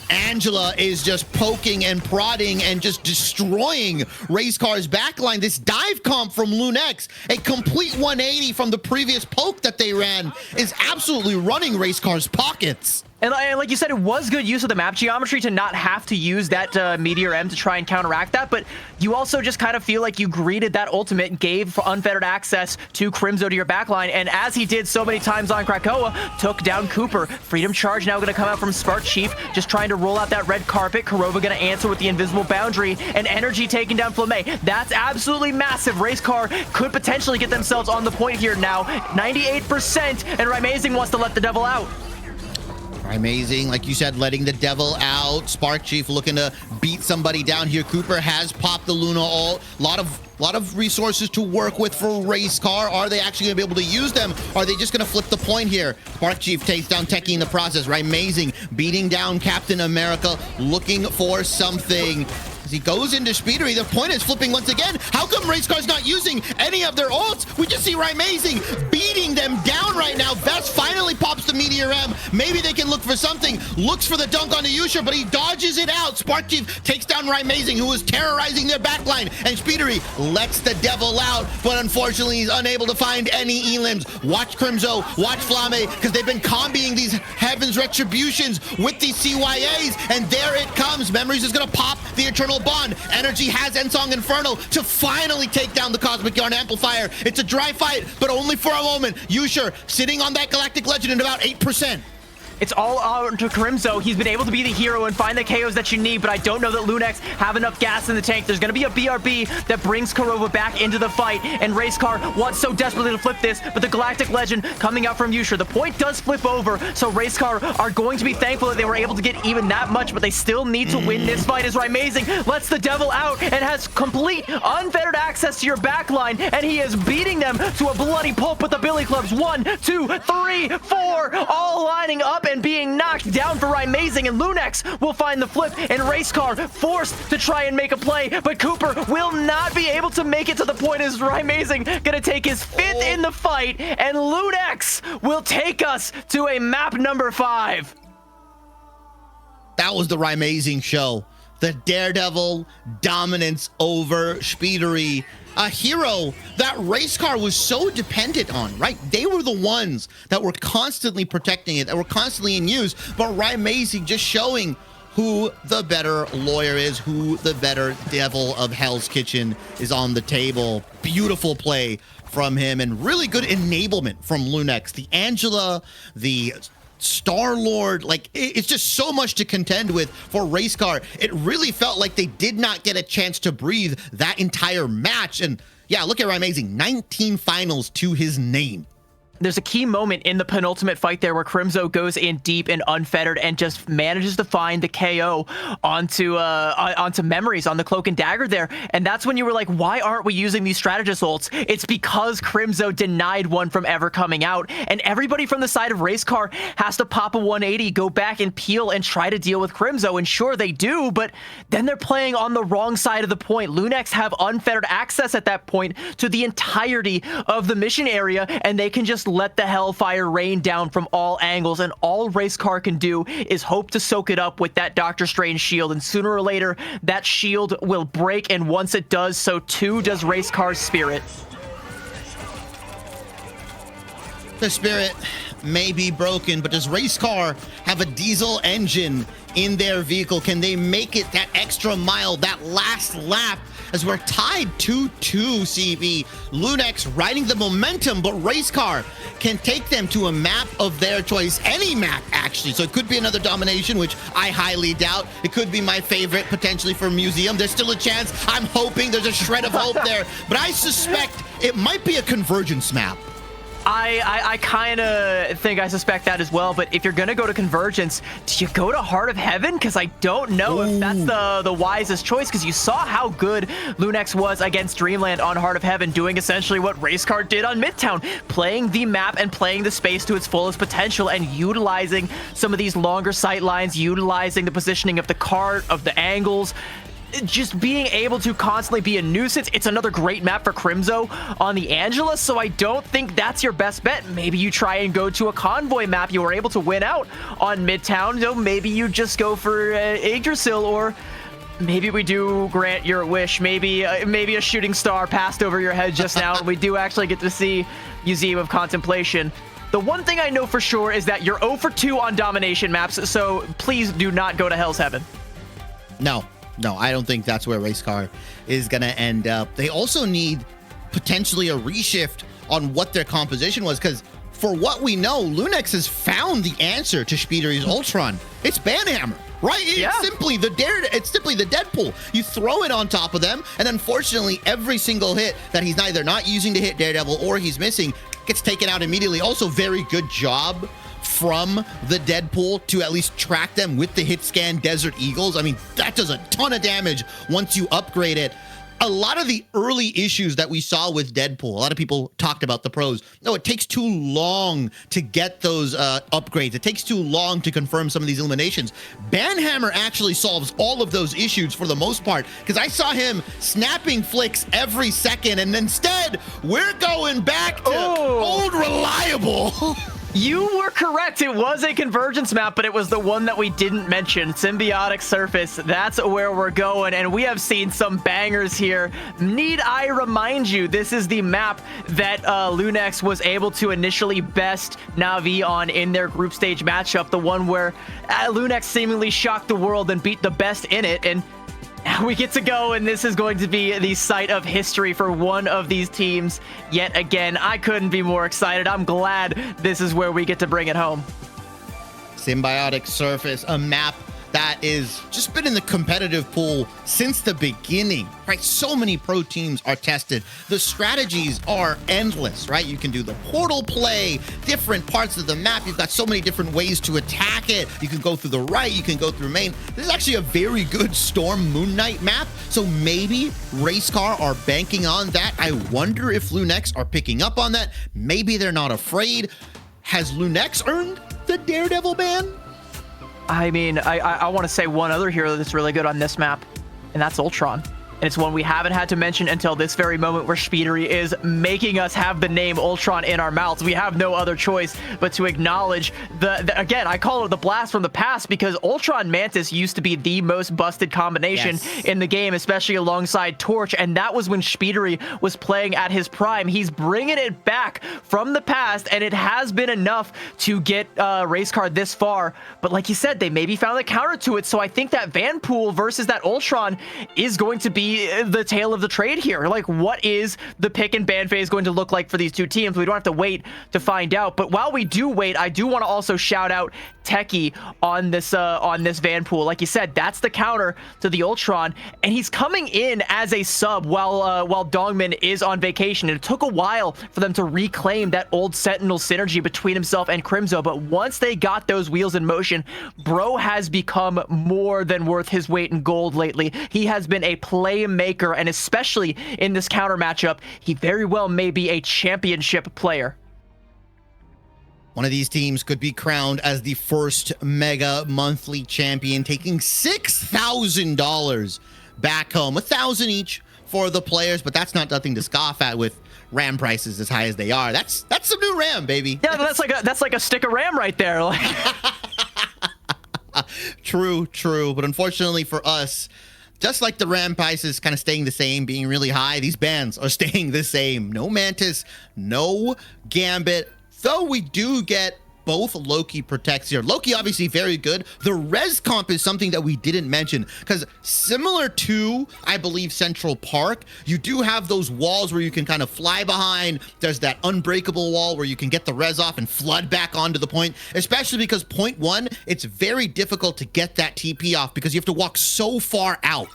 Angela is just poking and prodding and just destroying Racecar's backline. This dive comp from Lunex, a complete 180 from the previous poke that they ran, is absolutely running Racecar's pockets. And like you said, it was good use of the map geometry to not have to use that Meteor M to try and counteract that, but you also just kind of feel like you greeted that ultimate, gave unfettered access to Crimzo to your backline, and as he did so many times on Krakoa, took down Cooper. Freedom Charge now going to come out from Spark Chief, just trying to roll out that red carpet. Kurova going to answer with the Invisible Boundary, and Energy taking down Flamme. That's absolutely massive. Racecar could potentially get themselves on the point here now. 98%, and Rymazing wants to let the devil out. Amazing, like you said, letting the devil out. Spark Chief looking to beat somebody down here. Cooper has popped the Luna ult. Lot of resources to work with for Race Car. Are they actually going to be able to use them? Are they just going to flip the point here? Spark Chief takes down Techie in the process. Right, amazing, beating down Captain America, looking for something. As he goes into Speedery, the point is flipping once again. How come Race Car's not using any of their ults? We just see Amazing beating them down right now. Vest finally pops the Meteor M. Maybe they can look for something. Looks for the dunk onto Yusha, but he dodges it out. Spark Chief takes down Amazing, who was terrorizing their backline, and Speedery lets the devil out, but unfortunately he's unable to find any elims. Watch Crimzo, watch Flame, because they've been comboing these Heaven's Retributions with these CYAs, and there it comes. Memories is going to pop the Eternal Bond. Energy has Ensong Inferno to finally take down the Cosmic Yarn Amplifier. It's a dry fight, but only for a moment. Yusha sitting on that Galactic Legend at about 8%. It's all on to Crimzo. He's been able to be the hero and find the KOs that you need, but I don't know that Lunex have enough gas in the tank. There's going to be a BRB that brings Korova back into the fight, and Racecar wants so desperately to flip this, but the Galactic Legend coming out from Yusha. The point does flip over, so Racecar are going to be thankful that they were able to get even that much, but they still need to win this fight as Amazing lets the devil out and has complete unfettered access to your backline, and he is beating them to a bloody pulp with the Billy Clubs. 1, 2, 3, 4, all lining up and being knocked down for Amazing, and Lunex will find the flip, and Racecar forced to try and make a play, but Cooper will not be able to make it to the point as Amazing gonna take his 5th in the fight, and Lunex will take us to a map number 5. That was the Amazing show. The Daredevil dominance over Speedery, a hero that Racecar was so dependent on, right? They were the ones that were constantly protecting it, that were constantly in use, but Amazing just showing who the better lawyer is, who the better devil of Hell's Kitchen is on the table. Beautiful play from him, and really good enablement from Lunex. The Angela, the Star-Lord, like it's just so much to contend with for Racecar. It really felt like they did not get a chance to breathe that entire match. And yeah, look at Amazing, 19 finals to his name. There's a key moment in the penultimate fight there where Crimzo goes in deep and unfettered and just manages to find the KO onto Memories on the Cloak and Dagger there. And that's when you were like, why aren't we using these strategist ults? It's because Crimzo denied one from ever coming out. And everybody from the side of Racecar has to pop a 180, go back and peel and try to deal with Crimzo. And sure, they do, but then they're playing on the wrong side of the point. Lunex have unfettered access at that point to the entirety of the mission area, and they can just let the hellfire rain down from all angles, and all Racecar can do is hope to soak it up with that Doctor Strange shield, and sooner or later that shield will break, and once it does, so too does Racecar's spirit. The spirit may be broken, but does Racecar have a diesel engine in their vehicle? Can they make it that extra mile, that last lap, as we're tied 2-2, CB? Lunex riding the momentum, but Racecar can take them to a map of their choice, any map actually. So it could be another domination, which I highly doubt. It could be my favorite potentially for Museum. There's still a chance. I'm hoping there's a shred of hope there, but I suspect it might be a Convergence map. I kind of think I suspect that as well, but if you're going to go to Convergence, do you go to Heart of Heaven? Because I don't know if that's the wisest choice, because you saw how good Lunex was against Dreamland on Heart of Heaven, doing essentially what Racecar did on Midtown, playing the map and playing the space to its fullest potential and utilizing some of these longer sight lines, utilizing the positioning of the cart, of the angles, just being able to constantly be a nuisance. It's another great map for Crimzo on the Angela, so I don't think that's your best bet. Maybe you try and go to a convoy map. You were able to win out on Midtown, so maybe you just go for Yggdrasil, or maybe we do grant your wish. Maybe a shooting star passed over your head just now, and we do actually get to see Museum of Contemplation. The one thing I know for sure is that you're 0 for 2 on domination maps, so please do not go to Hell's Heaven. No, I don't think that's where Racecar is going to end up. They also need potentially a reshift on what their composition was, because for what we know, Lunex has found the answer to Speedery's Ultron. It's Banhammer, right? It's simply the Deadpool. You throw it on top of them, and unfortunately, every single hit that he's either not using to hit Daredevil or he's missing gets taken out immediately. Also, very good job from the Deadpool to at least track them with the hit scan Desert Eagles. I mean, that does a ton of damage once you upgrade it. A lot of the early issues that we saw with Deadpool, a lot of people talked about the pros. No, it takes too long to get those upgrades. It takes too long to confirm some of these eliminations. Banhammer actually solves all of those issues for the most part, because I saw him snapping flicks every second, and instead, we're going back to old reliable. You were correct. It was a convergence map, but it was the one that we didn't mention. Symbiotic Surface. That's where we're going, and we have seen some bangers here. Need I remind you, this is the map that Lunex was able to initially best Na'Vi on in their group stage matchup, the one where Lunex seemingly shocked the world and beat the best in it, and we get to go, and this is going to be the site of history for one of these teams yet again. I couldn't be more excited. I'm glad this is where we get to bring it home. Symbiotic Surface, a map that is just been in the competitive pool since the beginning, right? So many pro teams are tested. The strategies are endless, right? You can do the portal play, different parts of the map. You've got so many different ways to attack it. You can go through the right, you can go through main. This is actually a very good Storm Moon Knight map. So maybe Racecar are banking on that. I wonder if Lunex are picking up on that. Maybe they're not afraid. Has Lunex earned the Daredevil ban? I mean, I want to say one other hero that's really good on this map, and that's Ultron. And it's one we haven't had to mention until this very moment, where Speedery is making us have the name Ultron in our mouths. We have no other choice but to acknowledge again, I call it the blast from the past, because Ultron Mantis used to be the most busted combination in the game, especially alongside Torch. And that was when Speedery was playing at his prime. He's bringing it back from the past, and it has been enough to get Racecar this far. But like you said, they maybe found the counter to it. So I think that Vanpool versus that Ultron is going to be the tail of the trade here. Like, what is the pick and ban phase going to look like for these two teams? We don't have to wait to find out. But while we do wait, I do want to also shout out Techie on this Vanpool. Like you said, that's the counter to the Ultron, and he's coming in as a sub while Dongmin is on vacation. And it took a while for them to reclaim that old Sentinel synergy between himself and Crimzo, but once they got those wheels in motion, bro has become more than worth his weight in gold lately. He has been a playmaker, and especially in this counter matchup, he very well may be a championship player. One of these teams could be crowned as the first Mega monthly champion, taking $6,000 back home. $1,000 each for the players, but that's not nothing to scoff at with RAM prices as high as they are. That's some new RAM, baby. Yeah, that's like a stick of RAM right there. Like, True. But unfortunately for us, just like the RAM prices kind of staying the same, being really high, these bans are staying the same. No Mantis, no Gambit. Though we do get both Loki protects here. Loki obviously very good. The res comp is something that we didn't mention, because similar to, I believe, Central Park, you do have those walls where you can kind of fly behind. There's that unbreakable wall where you can get the res off and flood back onto the point, especially because point one, it's very difficult to get that TP off because you have to walk so far out.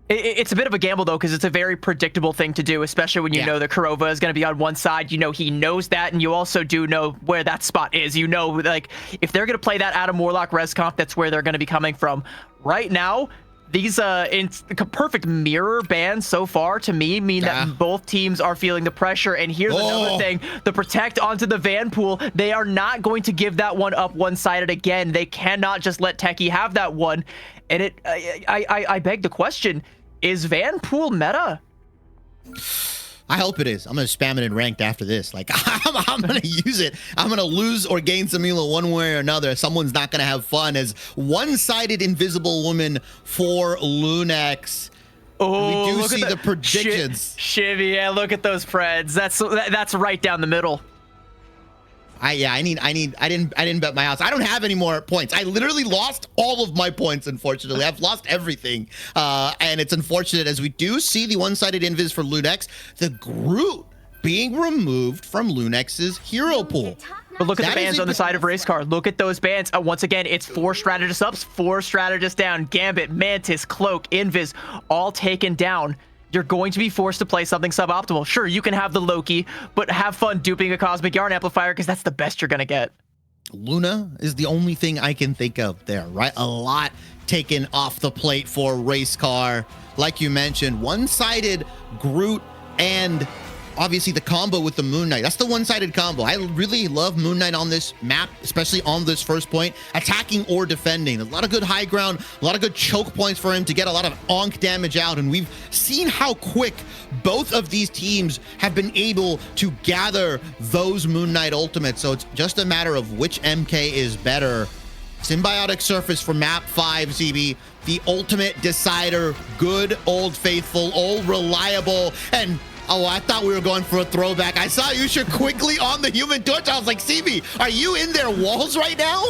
it's a bit of a gamble, though, because it's a very predictable thing to do, especially when you know that Kurova is going to be on one side. You know he knows that, and you also do know where that spot is. You know, like, if they're going to play that Adam Warlock res comp, that's where they're going to be coming from. Right now, these perfect mirror bans so far to me mean that both teams are feeling the pressure. And here's another thing: the protect onto the Vanpool. They are not going to give that one up one-sided again. They cannot just let Techie have that one. And I beg the question: is Vanpool meta? I hope it is. I'm going to spam it in ranked after this. Like, I'm going to use it. I'm going to lose or gain some elo one way or another. Someone's not going to have fun as one-sided Invisible Woman for Lunex. Oh, we do see the predictions. Shivy, yeah, look at those Preds. That's right down the middle. I didn't bet my house. I don't have any more points. I literally lost all of my points, unfortunately. I've lost everything. And it's unfortunate as we do see the one-sided invis for Lunex, the Groot being removed from Lunex's hero pool. But look at the bans on the side of Racecar. Look at those bans. Once again, it's 4 strategists ups, 4 strategists down. Gambit, Mantis, Cloak, Invis, all taken down. You're going to be forced to play something suboptimal. Sure, you can have the Loki, but have fun duping a Cosmic Yarn Amplifier, because that's the best you're going to get. Luna is the only thing I can think of there, right? A lot taken off the plate for Race Car. Like you mentioned, one-sided Groot and obviously the combo with the Moon Knight. That's the one-sided combo. I really love Moon Knight on this map, especially on this first point, attacking or defending. A lot of good high ground, a lot of good choke points for him to get a lot of onk damage out. And we've seen how quick both of these teams have been able to gather those Moon Knight ultimates. So it's just a matter of which MK is better. Symbiotic Surface for map 5, ZB, the ultimate decider, good, old faithful, old reliable, and oh, I thought we were going for a throwback. I saw Yusha quickly on the Human Torch. I was like, CB, are you in their walls right now?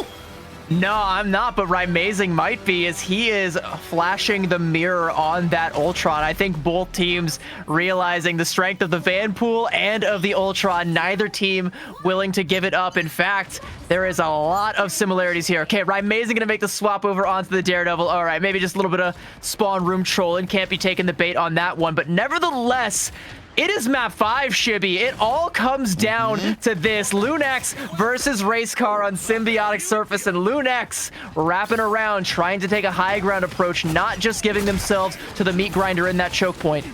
No, I'm not, but Raimazing might be, as he is flashing the mirror on that Ultron. I think both teams realizing the strength of the Vanpool and of the Ultron, neither team willing to give it up. In fact, there is a lot of similarities here. Okay, Raimazing gonna make the swap over onto the Daredevil. All right, maybe just a little bit of spawn room trolling. Can't be taking the bait on that one, but nevertheless, it is map 5, Shibby. It all comes down to this. Lunex versus Race Car on Symbiotic Surface, and Lunex wrapping around, trying to take a high ground approach, not just giving themselves to the meat grinder in that choke point.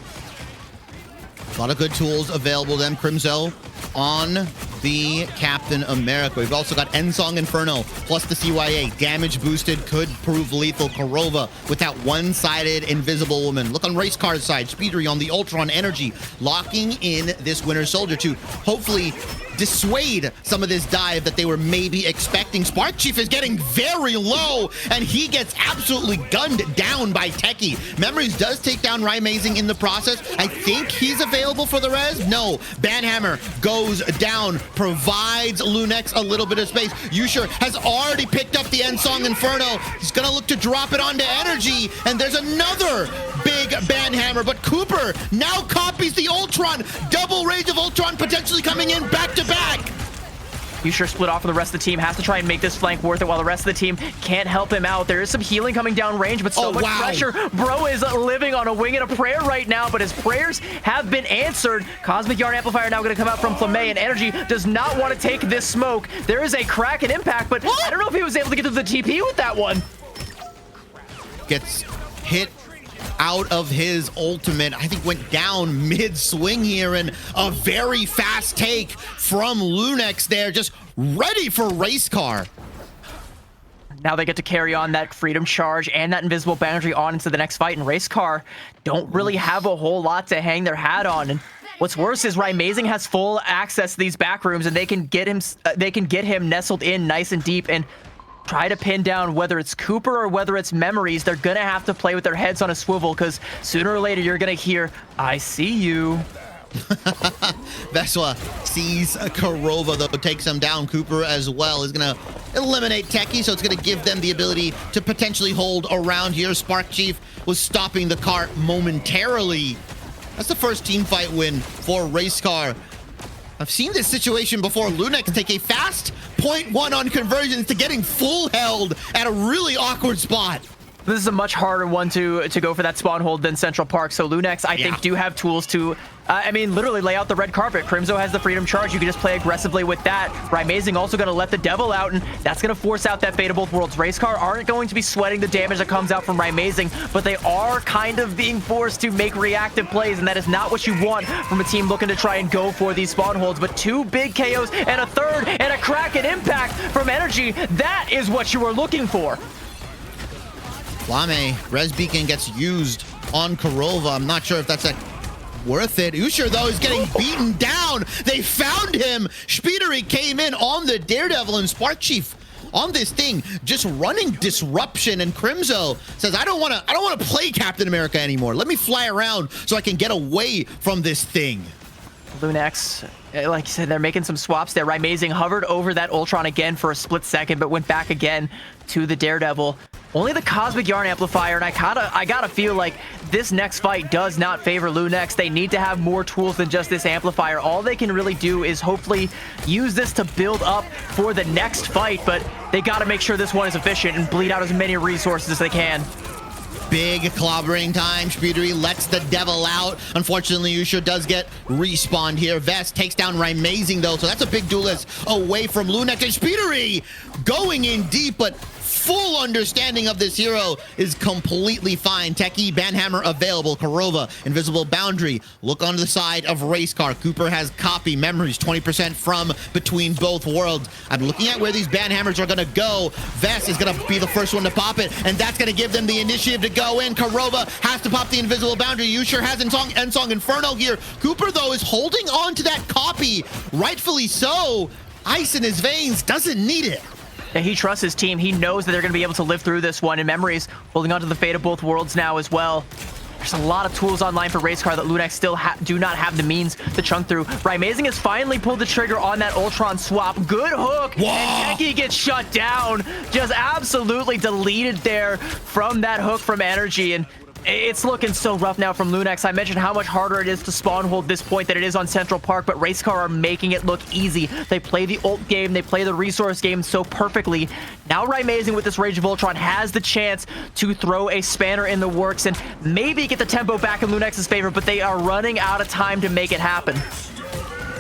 A lot of good tools available to them. Crimzo on the Captain America. We've also got Ensong Inferno plus the CYA. Damage boosted, could prove lethal. Korova with that one-sided Invisible Woman. Look on Race Car's side. Speedery on the Ultron Energy, locking in this Winter Soldier to hopefully dissuade some of this dive that they were maybe expecting. Spark Chief is getting very low, and he gets absolutely gunned down by Techie. Memories does take down Raimazing in the process. I think he's available for the res. No, Banhammer goes down, provides Lunex a little bit of space. Yusha has already picked up the Ensong Inferno. He's gonna look to drop it onto Energy, and there's another big Banhammer, but Cooper now copies the Ultron. Double range of Ultron potentially coming in back to back. Yusha split off from the rest of the team, has to try and make this flank worth it while the rest of the team can't help him out. There is some healing coming down range, but so much pressure. Bro is living on a wing and a prayer right now, but his prayers have been answered. Cosmic Yarn Amplifier now going to come out from Flamme, and Energy does not want to take this smoke. There is a crack and impact, but I don't know if he was able to get to the TP with that one. Gets hit out of his ultimate. I think went down mid-swing here, and a very fast take from Lunex there, just ready for Race Car. Now they get to carry on that Freedom Charge and that Invisible Boundary on into the next fight, and Race Car don't really have a whole lot to hang their hat on. And what's worse is Raimazing has full access to these back rooms, and they can get him nestled in nice and deep and try to pin down whether it's Cooper or whether it's Memories. They're gonna have to play with their heads on a swivel, because sooner or later you're gonna hear, "I see you." Veswa sees Korova, though, takes him down. Cooper as well is gonna eliminate Techie, so it's gonna give them the ability to potentially hold around here. Spark Chief was stopping the cart momentarily. That's the first team fight win for Race Car. I've seen this situation before. Lunex take a fast 0.1 on conversions to getting full held at a really awkward spot. This is a much harder one to go for that spawn hold than Central Park. So Lunex, I think, do have tools to, literally lay out the red carpet. Crimzo has the Freedom Charge. You can just play aggressively with that. Raimazing also going to let the Devil out, and that's going to force out that Fate of Both Worlds. Race Car aren't going to be sweating the damage that comes out from Raimazing, but they are kind of being forced to make reactive plays, and that is not what you want from a team looking to try and go for these spawn holds. But two big KOs and a third and a crack and impact from Energy. That is what you were looking for. Flamme, Res Beacon gets used on Korova. I'm not sure if that's worth it. Usher, though, is getting beaten down. They found him. Speedery came in on the Daredevil, and Spark Chief on this thing, just running disruption. And Crimzo says, I don't want to play Captain America anymore. Let me fly around so I can get away from this thing. Lunex, like you said, they're making some swaps there. Raimazing hovered over that Ultron again for a split second, but went back again to the Daredevil. Only the Cosmic Yarn Amplifier, and I gotta feel like this next fight does not favor Lunex. They need to have more tools than just this amplifier. All they can really do is hopefully use this to build up for the next fight, but they gotta make sure this one is efficient and bleed out as many resources as they can. Big clobbering time. Spoodery lets the devil out. Unfortunately, Yusha does get respawned here. Vest takes down Rymazing though, so that's a big duelist away from Lunex. And Spoodery going in deep, but full understanding of this hero is completely fine. Techie, Banhammer available. Korova, Invisible Boundary. Look on the side of Racecar. Cooper has copy. Memories 20% from between both worlds. I'm looking at where these Banhammers are going to go. Vest is going to be the first one to pop it, and that's going to give them the initiative to go in. Korova has to pop the Invisible Boundary. Yusha has Ensong Inferno here. Cooper, though, is holding on to that copy. Rightfully so. Ice in his veins, doesn't need it. Yeah, he trusts his team. He knows that they're going to be able to live through this one. And Memories holding on to the fate of both worlds now as well. There's a lot of tools online for Racecar that Lunex still do not have the means to chunk through. Rymazing has finally pulled the trigger on that Ultron swap. Good hook. Whoa. And Techie gets shut down. Just absolutely deleted there from that hook from Energy. And it's looking so rough now from Lunex. I mentioned how much harder it is to spawn hold this point than it is on Central Park, but Racecar are making it look easy. They play the ult game, they play the resource game so perfectly. Now Rymazing with this Rage of Ultron has the chance to throw a spanner in the works and maybe get the tempo back in Lunex's favor, but they are running out of time to make it happen.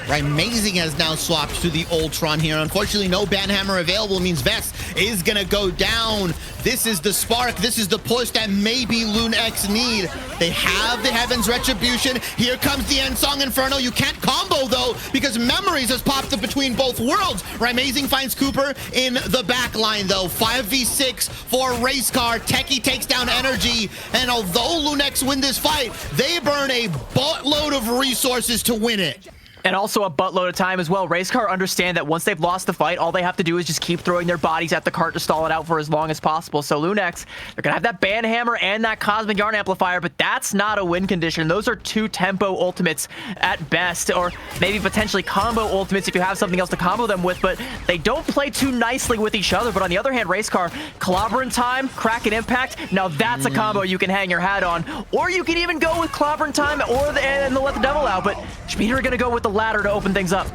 Rymazing has now swapped to the Ultron here. Unfortunately, no Banhammer available means Vest is going to go down. This is the spark. This is the push that maybe Lunex need. They have the Heaven's Retribution. Here comes the Ensong Inferno. You can't combo, though, because Memories has popped up between both worlds. Rymazing finds Cooper in the back line, though. 5v6 for Racecar. Techie takes down Energy. And although Lunex win this fight, they burn a buttload of resources to win it. And also a buttload of time as well. Racecar understand that once they've lost the fight, all they have to do is just keep throwing their bodies at the cart to stall it out for as long as possible. So Lunex, they're going to have that Banhammer and that Cosmic Yarn Amplifier, but that's not a win condition. Those are two tempo ultimates at best, or maybe potentially combo ultimates if you have something else to combo them with, but they don't play too nicely with each other. But on the other hand, Racecar, Clobbering Time, Kraken Impact, now that's a combo you can hang your hat on. Or you can even go with Clobbering Time and Let the Devil Out, but Spoodery are going to go with the ladder to open things up.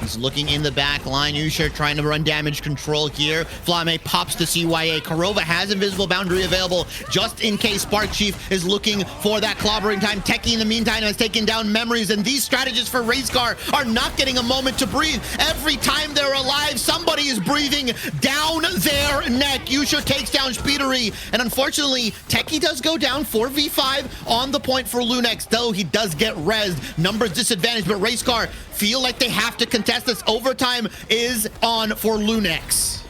He's looking in the back line. Yusha trying to run damage control here. Flame pops to CYA. Korova has Invisible Boundary available just in case Spark Chief is looking for that clobbering time. Techie in the meantime has taken down Memories, and these strategists for Racecar are not getting a moment to breathe. Every time they're alive, somebody is breathing down their neck. Yusha takes down Spoodery, and unfortunately, Techie does go down 4v5 on the point for Lunex, though he does get rezzed. Numbers disadvantage, but Racecar feel like they have to contest this. Overtime is on for Lunex.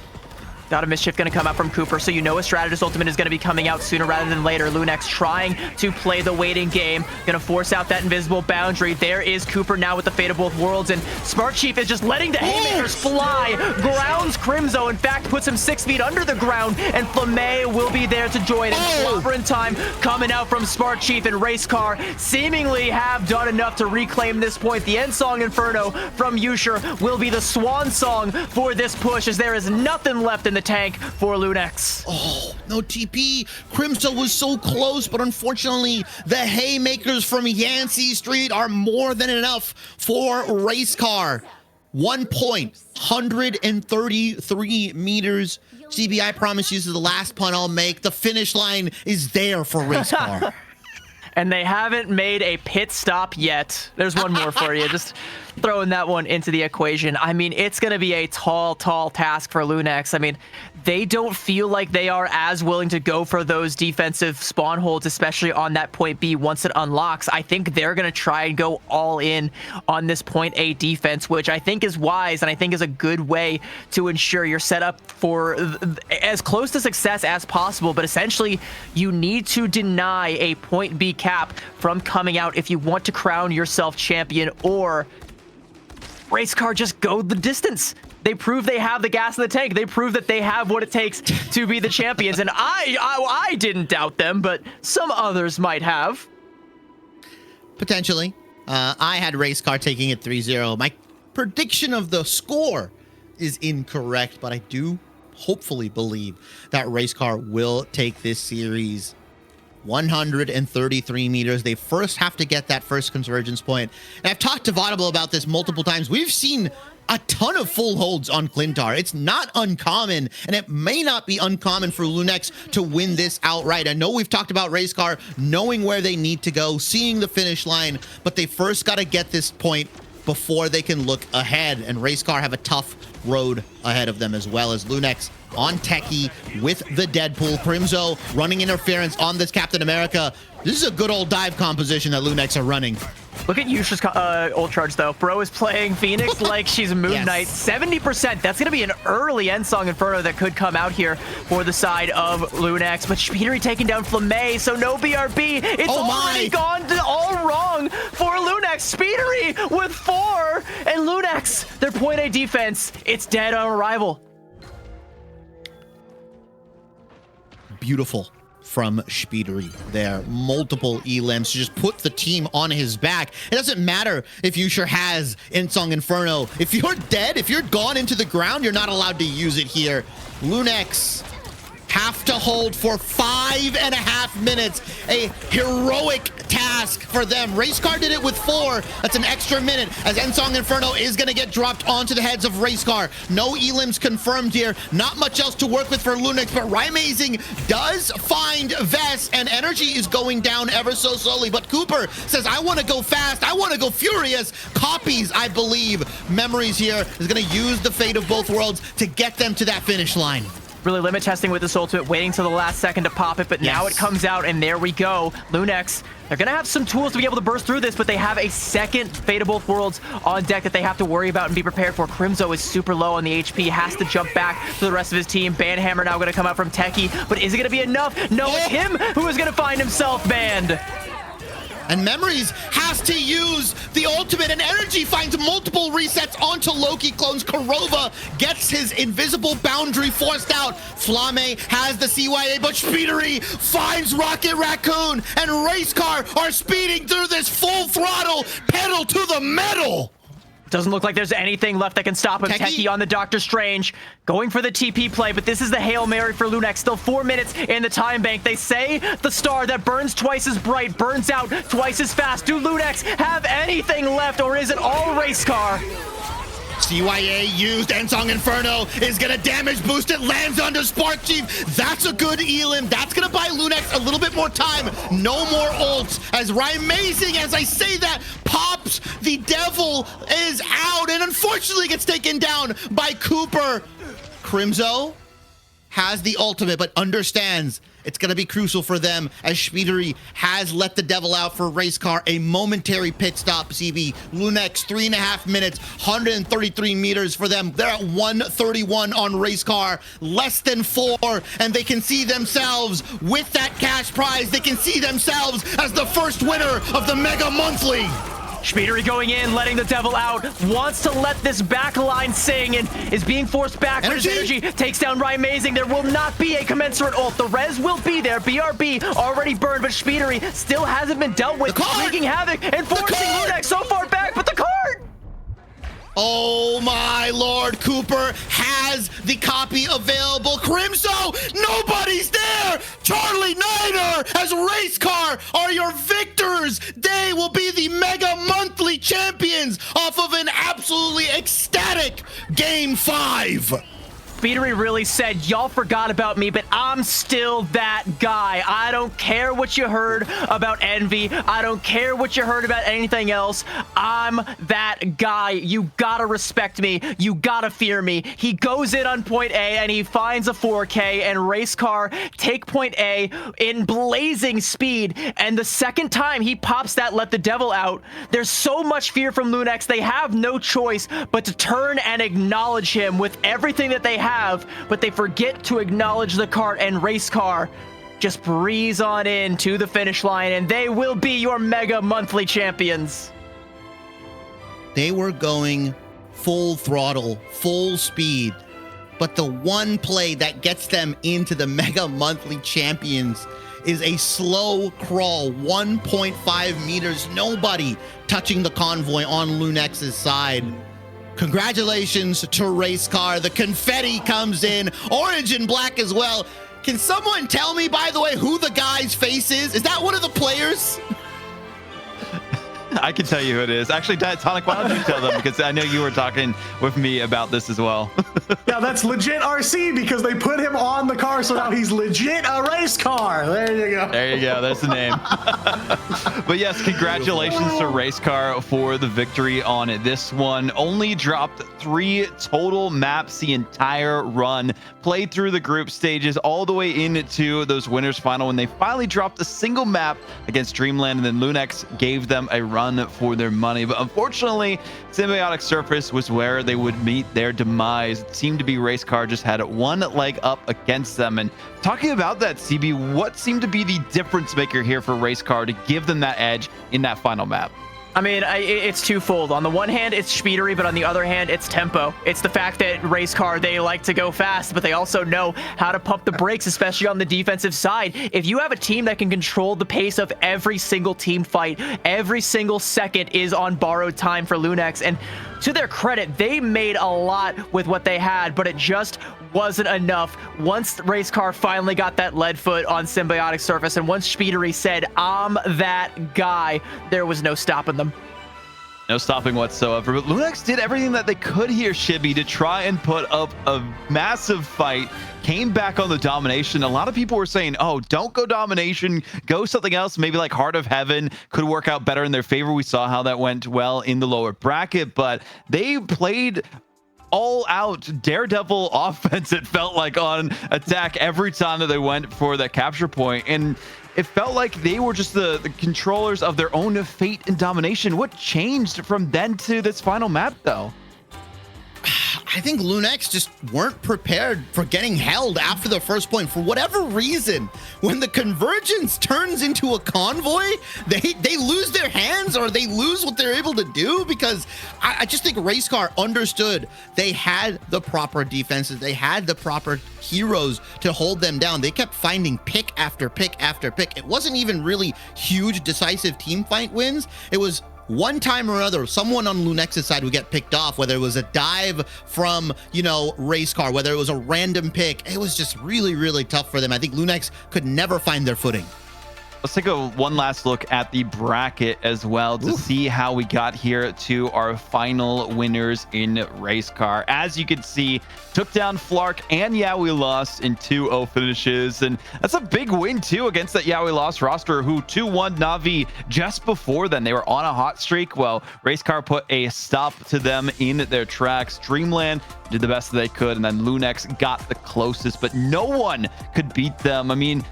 Dot of Mischief going to come out from Cooper, so you know a Strategist Ultimate is going to be coming out sooner rather than later. Lunex trying to play the waiting game, going to force out that Invisible Boundary. There is Cooper now with the Fate of Both Worlds, and Spark Chief is just letting the haymakers fly. Grounds Crimzo, in fact, puts him 6 feet under the ground, and Flamay will be there to join. And Clobbering Time coming out from Spark Chief, and Racecar seemingly have done enough to reclaim this point. The Ensong Inferno from Yusha will be the swan song for this push, as there is nothing left in the tank for Lunex. Oh, no TP. Crimson was so close, but unfortunately, the haymakers from Yancey Street are more than enough for Racecar. 1 point, 133 meters. CB, I promise you, this is the last punt I'll make. The finish line is there for Racecar. And they haven't made a pit stop yet. There's one more for you. Just throwing that one into the equation. I mean, it's going to be a tall task for Lunex. I mean, they don't feel like they are as willing to go for those defensive spawn holds, especially on that point B once it unlocks. I think they're going to try and go all in on this point A defense, which I think is wise and I think is a good way to ensure you're set up for as close to success as possible. But essentially, you need to deny a point B cap from coming out if you want to crown yourself champion, or Racecar just go the distance. They prove they have the gas in the tank. They prove that they have what it takes to be the champions. And I didn't doubt them, but some others might have. Potentially. I had Racecar taking it 3-0. My prediction of the score is incorrect, but I do hopefully believe that Racecar will take this series 133 meters. They first have to get that first convergence point. And I've talked to Vaudable about this multiple times. We've seen a ton of full holds on Clintar. It's not uncommon, and it may not be uncommon for Lunex to win this outright. I know we've talked about Racecar knowing where they need to go, seeing the finish line, but they first got to get this point before they can look ahead, and Racecar have a tough road ahead of them, as well as Lunex on Techie with the Deadpool. Crimzo running interference on this Captain America. This is a good old dive composition that Lunex are running. Look at Yusha's ult charge, though. Bro is playing Phoenix like she's Moon Yes. Knight. 70%. That's going to be an early Ensong Inferno that could come out here for the side of Lunex. But Speedery taking down Flamme, so no BRB. It's already gone all wrong for Lunex. Speedery with 4, and Lunex, their point A defense, it's dead on arrival. Beautiful from Speedery there. Multiple elims to just put the team on his back. It doesn't matter if Yusha has Ensong Inferno. If you're dead, if you're gone into the ground, you're not allowed to use it here. Lunex have to hold for 5.5 minutes. A heroic task for them. Racecar did it with 4. That's an extra minute, as Ensong Inferno is going to get dropped onto the heads of Racecar. No elims confirmed here. Not much else to work with for Lunex, but Rymazing does find Vess, and energy is going down ever so slowly. But Cooper says, I want to go fast. I want to go furious. Copies, I believe, Memories here is going to use the fate of both worlds to get them to that finish line. Really limit testing with this ultimate, waiting till the last second to pop it, but now it comes out, and there we go. Lunex, they're going to have some tools to be able to burst through this, but they have a second Fate of Both Worlds on deck that they have to worry about and be prepared for. Crimzo is super low on the HP, has to jump back to the rest of his team. Banhammer now going to come out from Techie, but is it going to be enough? No, it's him who is going to find himself banned. And Memories has to use the ultimate, and energy finds multiple resets onto Loki clones. Korova gets his invisible boundary forced out. Flamme has the CYA, but Speedery finds Rocket Raccoon, and Racecar are speeding through this full throttle, pedal to the metal. Doesn't look like there's anything left that can stop him. Techie on the Doctor Strange, going for the TP play, but this is the Hail Mary for Lunex. Still 4 minutes in the time bank. They say the star that burns twice as bright burns out twice as fast. Do Lunex have anything left, or is it all Racecar? CYA used. Ensong Inferno is going to damage boost it. Lands onto Spark Chief. That's a good elim. That's going to buy Lunex a little bit more time. No more ults. As Rymazing, as I say that, pops. The devil is out and unfortunately gets taken down by Cooper. Crimzo has the ultimate, but understands it's going to be crucial for them, as Speedery has let the devil out for Racecar. A momentary pit stop, CB. Lunex, 3.5 minutes, 133 meters for them. They're at 131 on Racecar, less than 4, and they can see themselves with that cash prize. They can see themselves as the first winner of the Mega Monthly. Speedery going in, letting the devil out, wants to let this back line sing, and is being forced back. But his energy takes down Rymazing. There will not be a commensurate ult. The res will be there. BRB already burned, but Speedery still hasn't been dealt with. Wreaking havoc and forcing Lunex so far back, but the card! Oh my lord, Cooper has the copy available. Crimzo, nobody's there. Charlie Niner as Racecar are your victors. They will be the Mega Monthly champions off of an absolutely ecstatic Game 5. Speedery really said, y'all forgot about me, but I'm still that guy. I don't care what you heard about Envy. I don't care what you heard about anything else. I'm that guy. You gotta respect me. You gotta fear me. He goes in on point A and he finds a 4K, and Racecar take point A in blazing speed. And the second time he pops that let the devil out, there's so much fear from Lunex. They have no choice but to turn and acknowledge him with everything that they have, but they forget to acknowledge the cart, and Racecar just breeze on in to the finish line, and they will be your Mega Monthly champions. They were going full throttle, full speed, but the one play that gets them into the Mega Monthly champions is a slow crawl, 1.5 meters, nobody touching the convoy on Lunex's side. Congratulations to Racecar. The confetti comes in, orange and black as well. Can someone tell me, by the way, who the guy's face is? Is that one of the players? I can tell you who it is. Actually, Diatonic, why don't you tell them? Because I know you were talking with me about this as well. Yeah, that's legit RC because they put him on the car, so now he's legit a race car. There you go. There you go. There's the name. But yes, congratulations to Race Car for the victory on this one. Only dropped 3 total maps the entire run. Played through the group stages all the way into those winners final when they finally dropped a single map against Dreamland, and then Lunex gave them a run for their money. But unfortunately, Symbiotic Surface was where they would meet their demise. It seemed to be Race Car just had one leg up against them. And talking about that, CB, what seemed to be the difference maker here for Race Car to give them that edge in that final map? I mean, it's twofold. On the one hand, it's speedery, but on the other hand, it's tempo. It's the fact that Race Car, they like to go fast, but they also know how to pump the brakes, especially on the defensive side. If you have a team that can control the pace of every single team fight, every single second is on borrowed time for Lunex. And to their credit, they made a lot with what they had, but it just wasn't enough. Once Race Car finally got that lead foot on Symbiotic Surface, and once Speedery said, "I'm that guy," there was no stopping them. No stopping whatsoever. But Lunex did everything that they could here, Shibby, to try and put up a massive fight. Came back on the domination. A lot of people were saying, oh, don't go domination, go something else. Maybe like Heart of Heaven could work out better in their favor. We saw how that went well in the lower bracket, but they played all out Daredevil offense, it felt like, on attack every time that they went for that capture point. And it felt like they were just the controllers of their own fate and domination. What changed from then to this final map, though? I think Lunex just weren't prepared for getting held after the first point. For whatever reason, when the convergence turns into a convoy, they lose their hands, or they lose what they're able to do, because I just think Race Car understood they had the proper defenses. They had the proper heroes to hold them down. They kept finding pick after pick after pick. It wasn't even really huge, decisive team fight wins. It was one time or another, someone on Lunex's side would get picked off, whether it was a dive from, Race Car, whether it was a random pick. It was just really, really tough for them. I think Lunex could never find their footing. Let's take one last look at the bracket as well to see how we got here to our final winners in Race Car. As you can see, took down Flark and Yeah We Lost in 2-0 finishes. And that's a big win, too, against that Yeah We Lost roster, who 2-1 Na'Vi just before then. They were on a hot streak. Well, Race Car put a stop to them in their tracks. Dreamland did the best that they could, and then Lunex got the closest, but no one could beat them. I mean,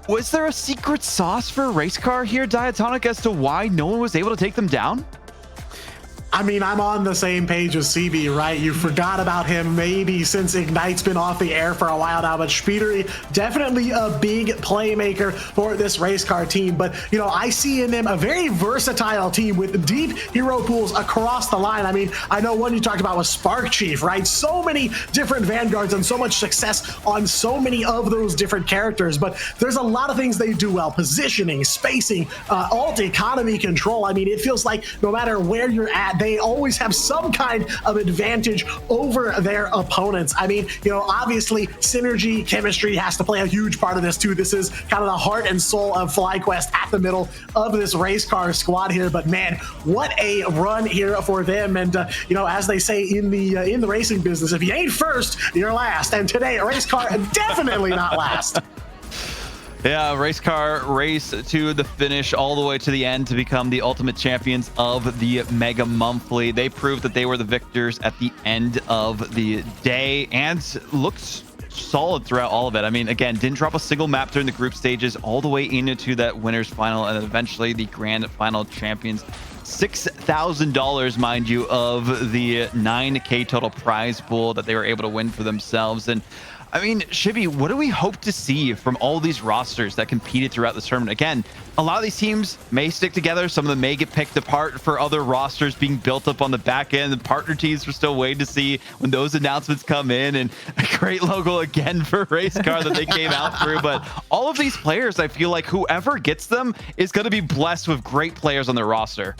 was there a secret sauce for Race Car here, Diatonic, as to why no one was able to take them down? I mean, I'm on the same page as CB, right? You forgot about him maybe since Ignite's been off the air for a while now, but Speedery, definitely a big playmaker for this Race Car team. But, I see in them a very versatile team with deep hero pools across the line. I mean, I know one you talked about was Spark Chief, right? So many different Vanguards and so much success on so many of those different characters, but there's a lot of things they do well. Positioning, spacing, ult economy control. I mean, it feels like no matter where you're at, they always have some kind of advantage over their opponents. I mean, obviously synergy, chemistry has to play a huge part of this too. This is kind of the heart and soul of FlyQuest at the middle of this Race Car squad here. But man, what a run here for them. And as they say in the racing business, if you ain't first, you're last. And today, Race Car definitely not last. Yeah, Race Car race to the finish all the way to the end to become the ultimate champions of the Mega Monthly. They proved that they were the victors at the end of the day and looked solid throughout all of it. I mean, again, didn't drop a single map during the group stages all the way into that winners final and eventually the grand final champions. $6,000, mind you, of the 9K total prize pool that they were able to win for themselves. And I mean, Shibby, what do we hope to see from all these rosters that competed throughout this tournament? Again, a lot of these teams may stick together. Some of them may get picked apart for other rosters being built up on the back end. The partner teams we're still waiting to see when those announcements come in. And a great logo again for Race Car that they came out through. But all of these players, I feel like whoever gets them is going to be blessed with great players on their roster.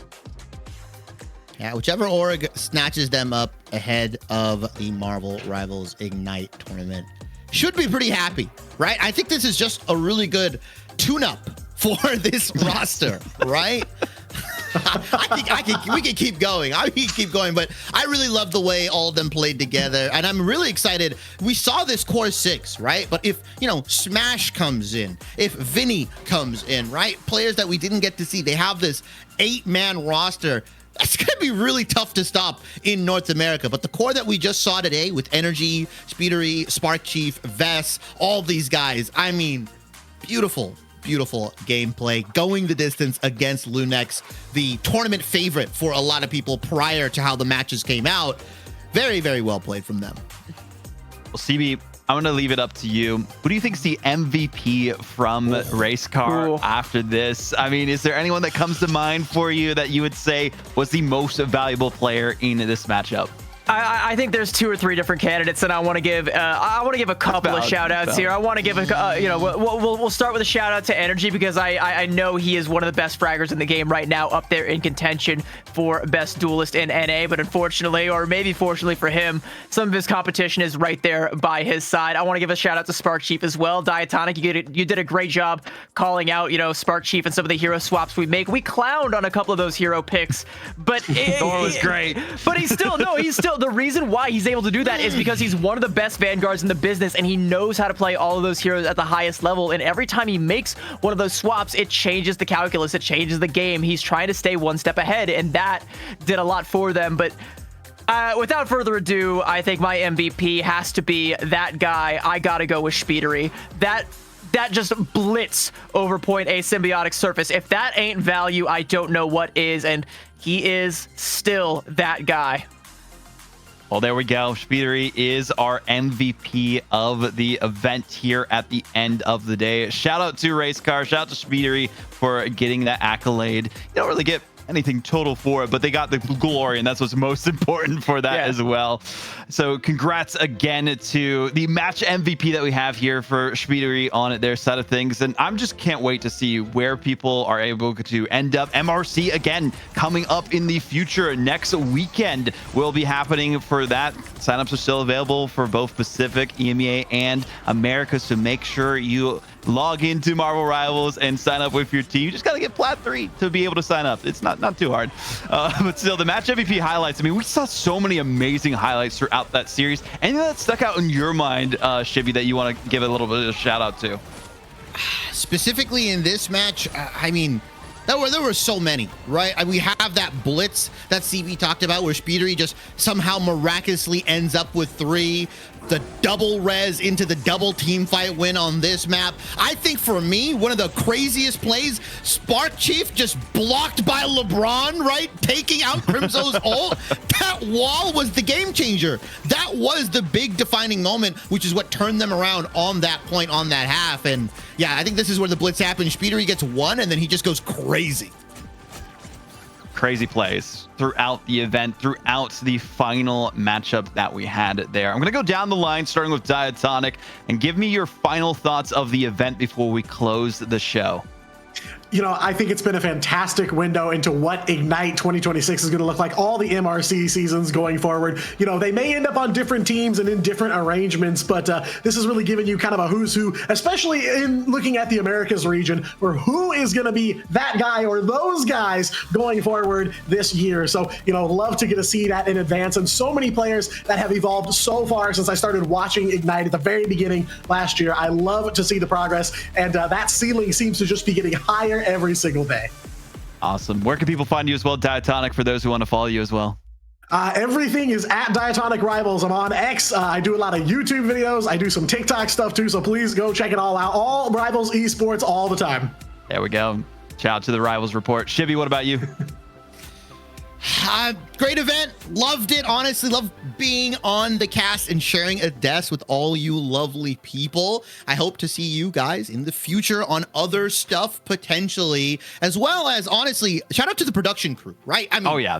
Yeah, whichever org snatches them up ahead of the Marvel Rivals Ignite tournament should be pretty happy, right? I think this is just a really good tune-up for this roster, right? we can keep going. I can keep going, but I really love the way all of them played together, and I'm really excited. We saw this core 6, right? But if, Smash comes in, if Vinny comes in, right? Players that we didn't get to see, they have this 8-man roster. That's going to be really tough to stop in North America. But the core that we just saw today with Energy, Speedery, Spark Chief, Vess, all these guys, I mean, beautiful gameplay, going the distance against Lunex, the tournament favorite for a lot of people prior to how the matches came out. Very, very well played from them. Well, CB, I'm going to leave it up to you. Who do you think is the MVP from Race Car after this? I mean, is there anyone that comes to mind for you that you would say was the most valuable player in this matchup? I think there's 2 or 3 different candidates, and I want to give a couple of shout outs here. I want to give we'll start with a shout out to Energy, because I know he is one of the best fraggers in the game right now, up there in contention for best duelist in NA. But unfortunately, or maybe fortunately for him, some of his competition is right there by his side. I want to give a shout out to Spark Chief as well. Diatonic, you did a great job calling out Spark Chief and some of the hero swaps we make. We clowned on a couple of those hero picks, but Thor was great. But he's still the reason why he's able to do that is because he's one of the best vanguards in the business, and he knows how to play all of those heroes at the highest level. And every time he makes one of those swaps, it changes the calculus, it changes the game. He's trying to stay one step ahead, and that did a lot for them. But without further ado, I think my MVP has to be that guy. I gotta go with Speedery. That just blitz over point A symbiotic surface. If that ain't value, I don't know what is, and he is still that guy. Well, there we go. Speedery is our MVP of the event here at the end of the day. Shout out to Racecar. Shout out to Speedery for getting that accolade. You don't really get anything total for it, but they got the glory, and that's what's most important for that as well. So congrats again to the match MVP that we have here for Speedery on their side of things. And I'm just can't wait to see where people are able to end up. MRC again coming up in the future. Next weekend will be happening for that. Signups are still available for both Pacific, EMEA, and America, so make sure you log into Marvel Rivals and sign up with your team. You just got to get Plat 3 to be able to sign up. It's not too hard. But still, the match MVP highlights. I mean, we saw so many amazing highlights throughout that series. Anything that stuck out in your mind, Shibby, that you want to give a little bit of a shout out to? Specifically in this match, I mean, there were so many, right? We have that blitz that CB talked about where Speedery just somehow miraculously ends up with 3. The double res into the double team fight win on this map. I think for me, one of the craziest plays, Spark Chief just blocked by LeBron, right? Taking out Crimso's ult. That wall was the game changer. That was the big defining moment, which is what turned them around on that point, on that half. And yeah, I think this is where the blitz happens. Speedery gets 1, and then he just goes crazy. Crazy plays throughout the event, throughout the final matchup that we had there. I'm going to go down the line, starting with Diatonic, and give me your final thoughts of the event before we close the show. I think it's been a fantastic window into what Ignite 2026 is going to look like, all the MRC seasons going forward. They may end up on different teams and in different arrangements, but this is really giving you kind of a who's who, especially in looking at the Americas region, for who is going to be that guy or those guys going forward this year. So, love to get to see that in advance. And so many players that have evolved so far since I started watching Ignite at the very beginning last year. I love to see the progress, and that ceiling seems to just be getting higher every single day. Awesome. Where can people find you as well, Diatonic, for those who want to follow you as well? Everything is at Diatonic Rivals. I'm on X. I do a lot of YouTube videos. I do some TikTok stuff too, so please go check it all out. All Rivals esports all the time. There we go. Shout out to the Rivals Report. Shibby, what about you? Great event. Loved it. Honestly, loved being on the cast and sharing a desk with all you lovely people. I hope to see you guys in the future on other stuff potentially, as well as, honestly, shout out to the production crew, right? I mean, oh yeah,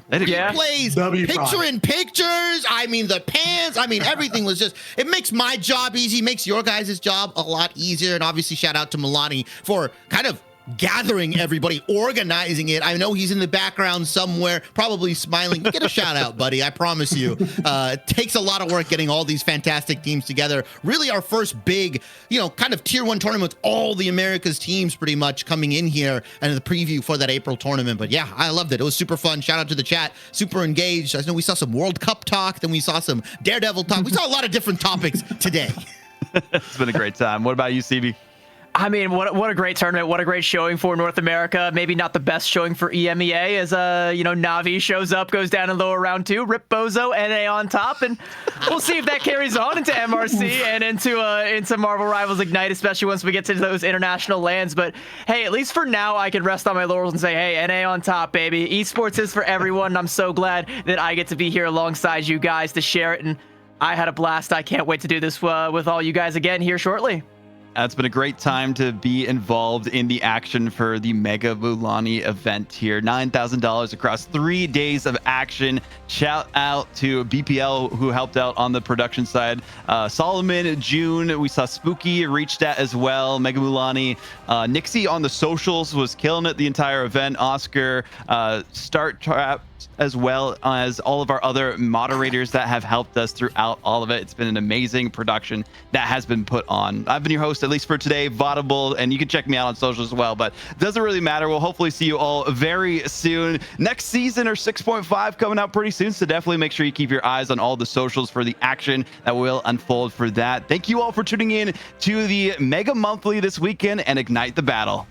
plays, picture in pictures. I mean, the pans. I mean, everything was just. It makes my job easy, makes your guys' job a lot easier, and obviously, shout out to Milani for kind of gathering everybody, organizing it. I know he's in the background somewhere, probably smiling. Get a shout out, buddy. I promise you. It takes a lot of work getting all these fantastic teams together. Really our first big, kind of tier 1 tournament with all the Americas teams pretty much coming in here and the preview for that April tournament. But yeah, I loved it. It was super fun. Shout out to the chat. Super engaged. I know we saw some World Cup talk. Then we saw some Daredevil talk. We saw a lot of different topics today. It's been a great time. What about you, CB? I mean, what a great tournament. What a great showing for North America. Maybe not the best showing for EMEA as, Na'Vi shows up, goes down in lower round 2, Rip Bozo, NA on top. And we'll see if that carries on into MRC and into Marvel Rivals Ignite, especially once we get to those international lands. But hey, at least for now, I can rest on my laurels and say, hey, NA on top, baby. Esports is for everyone. And I'm so glad that I get to be here alongside you guys to share it. And I had a blast. I can't wait to do this with all you guys again here shortly. It's been a great time to be involved in the action for the Mega Mulani event here. $9,000 across 3 days of action. Shout out to BPL who helped out on the production side. Solomon, June, we saw Spooky reached out as well. Mega Mulani. Nixie on the socials was killing it the entire event. Oscar, Start Trap, as well as all of our other moderators that have helped us throughout all of it. It's been an amazing production that has been put on. I've been your host, at least for today, Vaudable, and you can check me out on socials as well, but it doesn't really matter. We'll hopefully see you all very soon. Next season or 6.5 coming out pretty soon, so definitely make sure you keep your eyes on all the socials for the action that will unfold for that. Thank you all for tuning in to the Mega Monthly this weekend and Ignite the Battle.